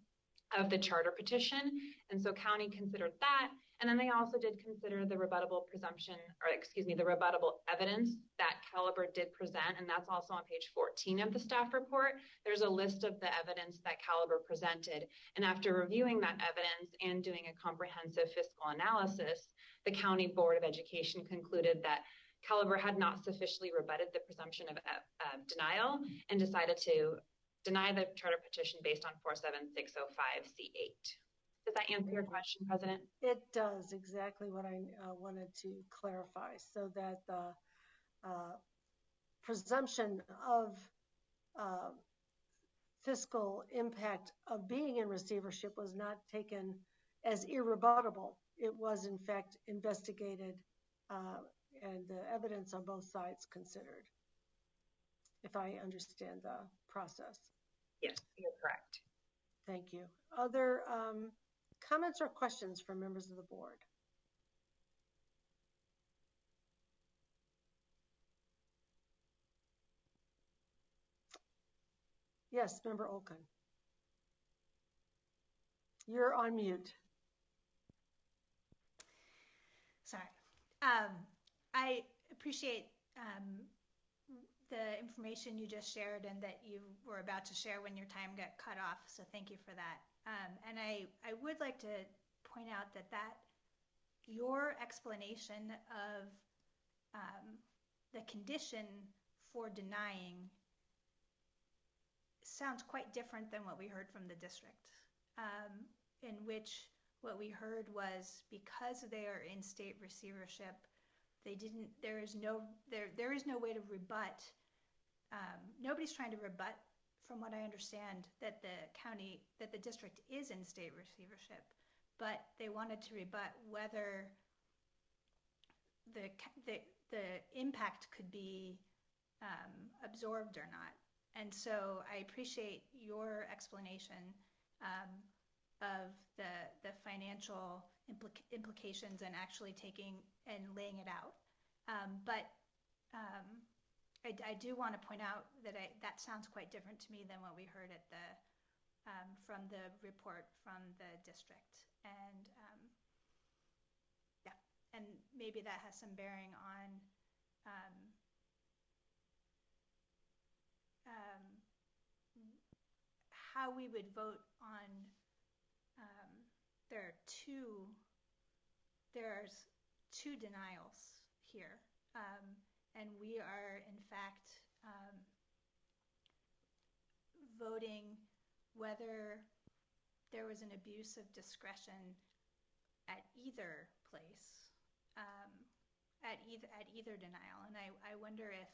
[SPEAKER 16] of the charter petition. And so county considered that. And then they also did consider the rebuttable the rebuttable evidence that Caliber did present. And that's also on page 14 of the staff report. There's a list of the evidence that Caliber presented. And after reviewing that evidence and doing a comprehensive fiscal analysis, the County Board of Education concluded that Caliber had not sufficiently rebutted the presumption of denial and decided to deny the charter petition based on 47605C8. Does that answer your question, President?
[SPEAKER 3] It does, exactly what I wanted to clarify, so that the presumption of fiscal impact of being in receivership was not taken as irrebuttable. It was, in fact, investigated and the evidence on both sides considered, if I understand the process.
[SPEAKER 16] Yes, you're correct.
[SPEAKER 3] Thank you. Other comments or questions from members of the board? Yes, Member Olken. You're on mute.
[SPEAKER 14] Sorry. I appreciate the information you just shared and that you were about to share when your time got cut off, so thank you for that. And I would like to point out that your explanation of the condition for denying sounds quite different than what we heard from the district, in which what we heard was because they are in state receivership, there is no way to rebut. Nobody's trying to rebut, from what I understand, that the district is in state receivership, but they wanted to rebut whether the impact could be absorbed or not. And so I appreciate your explanation of the financial implications and actually taking and laying it out. But I do want to point out that that sounds quite different to me than what we heard at from the report from the district. And and maybe that has some bearing on how we would vote on. There's two denials here, and we are in fact voting whether there was an abuse of discretion at either place, at either denial. And I wonder if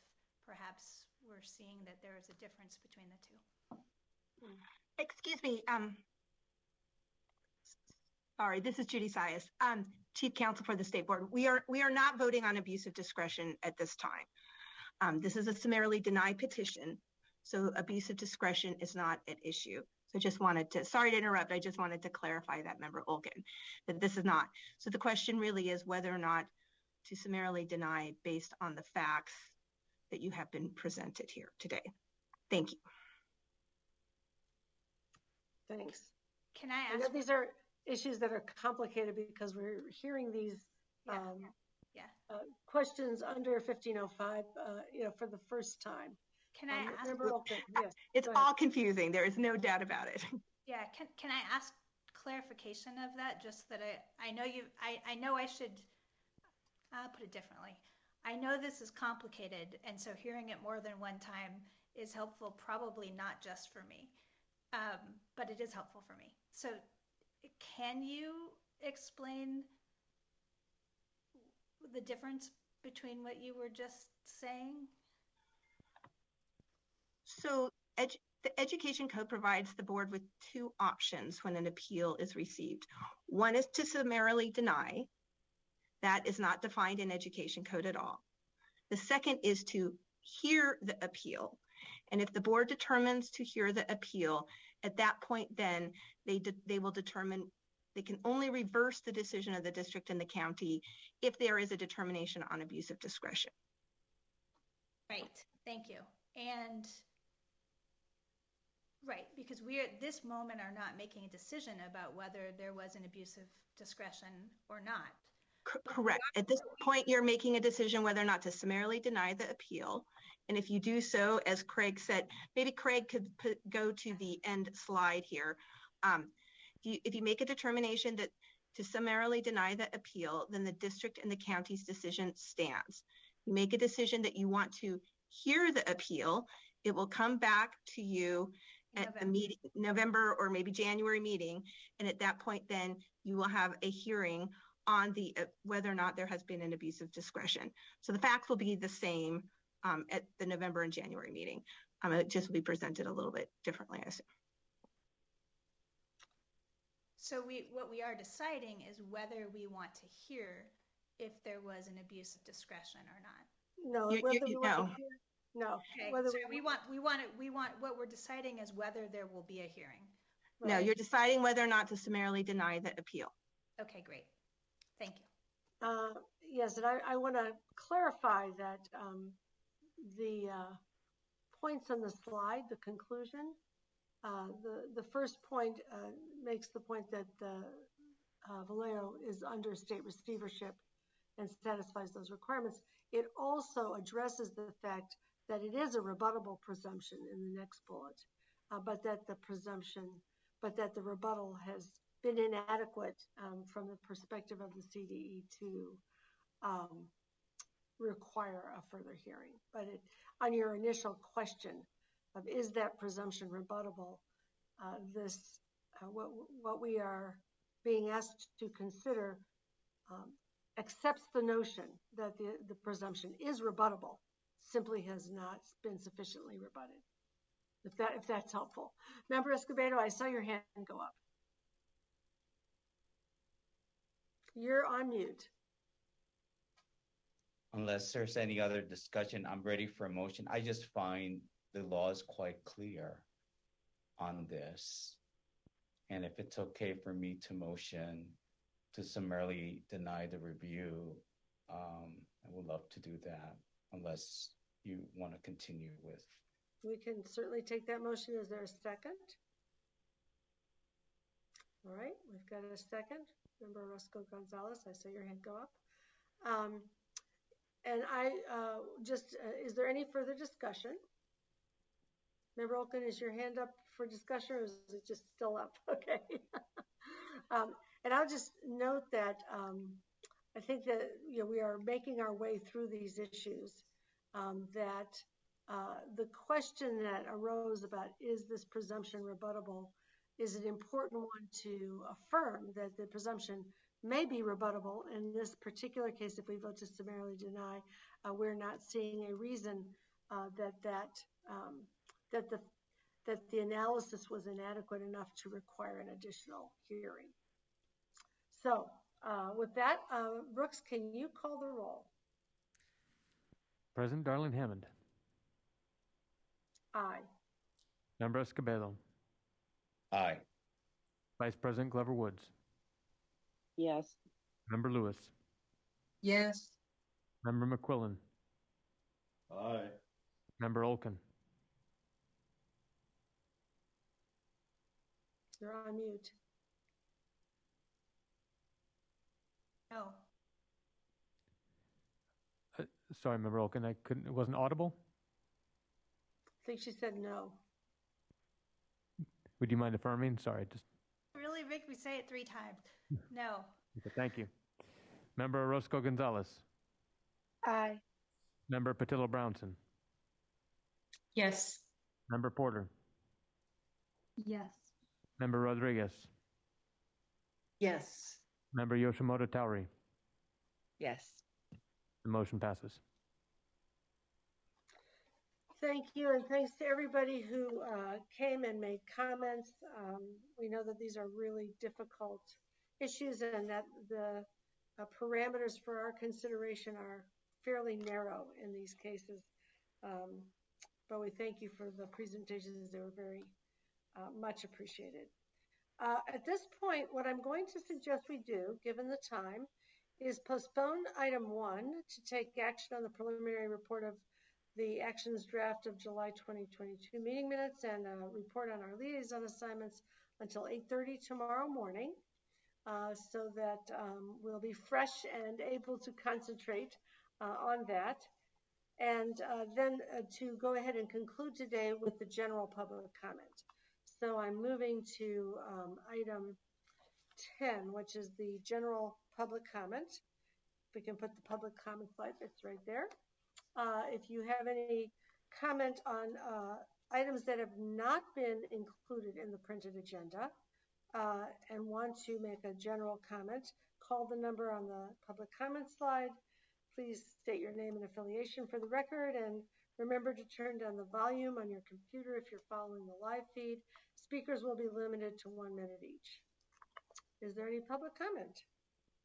[SPEAKER 14] perhaps we're seeing that there is a difference between the two.
[SPEAKER 7] Excuse me. Sorry, this is Judy Sias, Chief Counsel for the State Board. We are not voting on abuse of discretion at this time. This is a summarily denied petition, so abuse of discretion is not at issue. So just wanted to, sorry to interrupt, I just wanted to clarify that, Member Olkin, that this is not. So the question really is whether or not to summarily deny based on the facts that you have been presented here today. Thank you.
[SPEAKER 3] Thanks.
[SPEAKER 14] Can I
[SPEAKER 3] I know
[SPEAKER 14] ask?
[SPEAKER 3] these are issues that are complicated because we're hearing these questions under 1505, for the first time.
[SPEAKER 14] Can I ask?
[SPEAKER 7] Yes, it's all confusing. There is no doubt about it.
[SPEAKER 14] Yeah. Can I ask clarification of that? Just that I know you. I know I should. I'll put it differently. I know this is complicated, and so hearing it more than one time is helpful. Probably not just for me, but it is helpful for me. So, can you explain the difference between what you were just saying?
[SPEAKER 7] So the Education Code provides the board with two options when an appeal is received. One is to summarily deny. That is not defined in Education Code at all. The second is to hear the appeal. And if the board determines to hear the appeal, at that point then they will determine, they can only reverse the decision of the district and the county if there is a determination on abuse of discretion.
[SPEAKER 14] Right, thank you. And right, because we at this moment are not making a decision about whether there was an abuse of discretion or not.
[SPEAKER 7] Correct. At this point, you're making a decision whether or not to summarily deny the appeal. And if you do so, as Craig said, maybe Craig could go to the end slide here. If you make a determination that to summarily deny the appeal, then the district and the county's decision stands. You make a decision that you want to hear the appeal, it will come back to you at the meeting, November or maybe January meeting. And at that point, then you will have a hearing on the whether or not there has been an abuse of discretion. So the facts will be the same at the November and January meeting. It just will be presented a little bit differently, I assume.
[SPEAKER 14] So what we are deciding is whether we want to hear if there was an abuse of discretion or not.
[SPEAKER 3] No, no.
[SPEAKER 14] Okay. So we want what we're deciding is whether there will be a hearing.
[SPEAKER 7] Right? No, you're deciding whether or not to summarily deny the appeal.
[SPEAKER 14] Okay, great. Thank you.
[SPEAKER 3] Yes, and I want to clarify that the points on the slide, the conclusion, the first point makes the point that Vallejo is under state receivership and satisfies those requirements. It also addresses the fact that it is a rebuttable presumption in the next bullet, but that the rebuttal has been inadequate from the perspective of the CDE to require a further hearing. But on your initial question of is that presumption rebuttable, what we are being asked to consider accepts the notion that the presumption is rebuttable, simply has not been sufficiently rebutted. If that's helpful. Member Escobedo, I saw your hand go up. You're on mute.
[SPEAKER 10] Unless there's any other discussion, I'm ready for a motion. I just find the law is quite clear on this. And if it's okay for me to motion to summarily deny the review, I would love to do that, unless you want to continue with.
[SPEAKER 3] We can certainly take that motion. Is there a second? All right, we've got a second. Member Roscoe Gonzalez, I saw your hand go up. And is there any further discussion? Member Olkin, is your hand up for discussion or is it just still up? Okay. And I'll just note that I think that we are making our way through these issues, that The question that arose about, is this presumption rebuttable, is an important one to affirm that the presumption may be rebuttable. In this particular case, if we vote to summarily deny, we're not seeing a reason that the analysis was inadequate enough to require an additional hearing. So with that, Brooks, can you call the roll?
[SPEAKER 18] President Darlene Hammond.
[SPEAKER 3] Aye.
[SPEAKER 18] Member Escobedo.
[SPEAKER 10] Aye.
[SPEAKER 18] Vice President Glover Woods.
[SPEAKER 9] Yes.
[SPEAKER 18] Member Lewis.
[SPEAKER 1] Yes.
[SPEAKER 18] Member McQuillan.
[SPEAKER 15] Aye.
[SPEAKER 18] Member Olkin.
[SPEAKER 3] You're on mute.
[SPEAKER 14] No.
[SPEAKER 18] Sorry, Member Olkin, it wasn't audible?
[SPEAKER 3] I think she said no.
[SPEAKER 18] Would you mind affirming? Sorry, just.
[SPEAKER 14] Really, Rick, we say it 3 times. No.
[SPEAKER 18] Okay, thank you. Member Orozco Gonzalez.
[SPEAKER 1] Aye.
[SPEAKER 18] Member Patillo Brownson.
[SPEAKER 1] Yes.
[SPEAKER 18] Member Porter.
[SPEAKER 1] Yes.
[SPEAKER 18] Member Rodriguez.
[SPEAKER 1] Yes.
[SPEAKER 18] Member Yoshimoto Tauri.
[SPEAKER 1] Yes.
[SPEAKER 18] The motion passes.
[SPEAKER 3] Thank you, and thanks to everybody who came and made comments. We know that these are really difficult issues and that the parameters for our consideration are fairly narrow in these cases. But we thank you for the presentations. They were very much appreciated. At this point, what I'm going to suggest we do, given the time, is postpone item 1 to take action on the preliminary report of the actions draft of July 2022 meeting minutes and report on our liaison assignments until 8:30 tomorrow morning, so that we'll be fresh and able to concentrate on that. And then to go ahead and conclude today with the general public comment. So I'm moving to item 10, which is the general public comment. If we can put the public comment slide, it's right there. If you have any comment on items that have not been included in the printed agenda and want to make a general comment, call the number on the public comment slide. Please state your name and affiliation for the record, and remember to turn down the volume on your computer if you're following the live feed. Speakers will be limited to 1 minute each. Is there any public comment?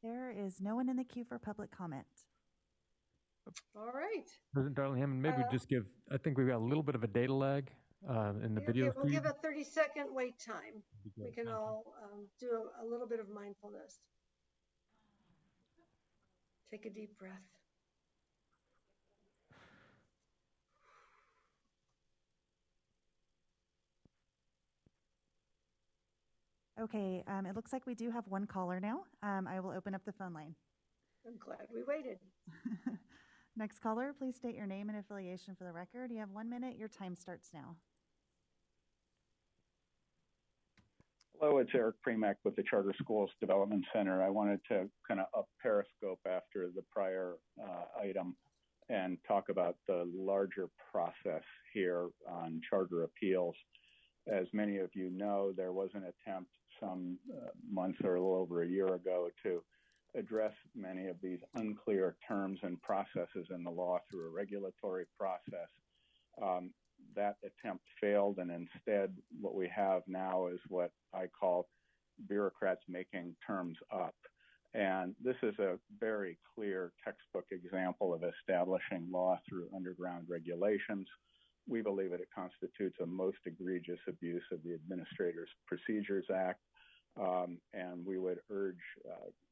[SPEAKER 19] There is no one in the queue for public comment.
[SPEAKER 3] All right.
[SPEAKER 18] President Darlene Hammond, maybe just give, I think we've got a little bit of a data lag in the video
[SPEAKER 3] We'll
[SPEAKER 18] feed.
[SPEAKER 3] give a 30-second wait time. We can all do a little bit of mindfulness. Take a deep breath.
[SPEAKER 19] Okay, it looks like we do have one caller now. I will open up the phone line.
[SPEAKER 3] I'm glad we waited.
[SPEAKER 19] Next caller, please state your name and affiliation for the record. You have 1 minute. Your time starts now.
[SPEAKER 4] Hello, it's Eric Premack with the Charter Schools Development Center. I wanted to kind of up periscope after the prior item and talk about the larger process here on charter appeals. As many of you know, there was an attempt some months or a little over a year ago to address many of these unclear terms and processes in the law through a regulatory process. That attempt failed, and instead what we have now is what I call bureaucrats making terms up. And this is a very clear textbook example of establishing law through underground regulations. We believe that it constitutes a most egregious abuse of the Administrator's Procedures Act, and we would urge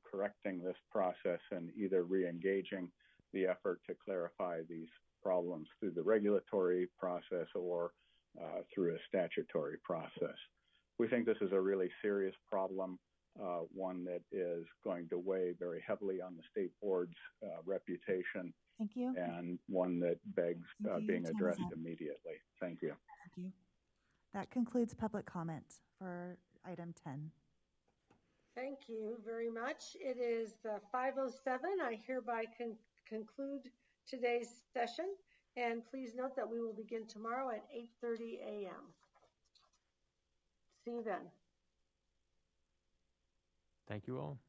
[SPEAKER 4] correcting this process and either re-engaging the effort to clarify these problems through the regulatory process or through a statutory process. We think this is a really serious problem, one that is going to weigh very heavily on the state board's reputation.
[SPEAKER 19] Thank you.
[SPEAKER 4] And one that begs being addressed immediately. Thank you.
[SPEAKER 19] Thank you. That concludes public comment for item 10.
[SPEAKER 3] Thank you very much. It is 5:07. I hereby conclude today's session. And please note that we will begin tomorrow at 8:30 a.m. See you then.
[SPEAKER 18] Thank you all.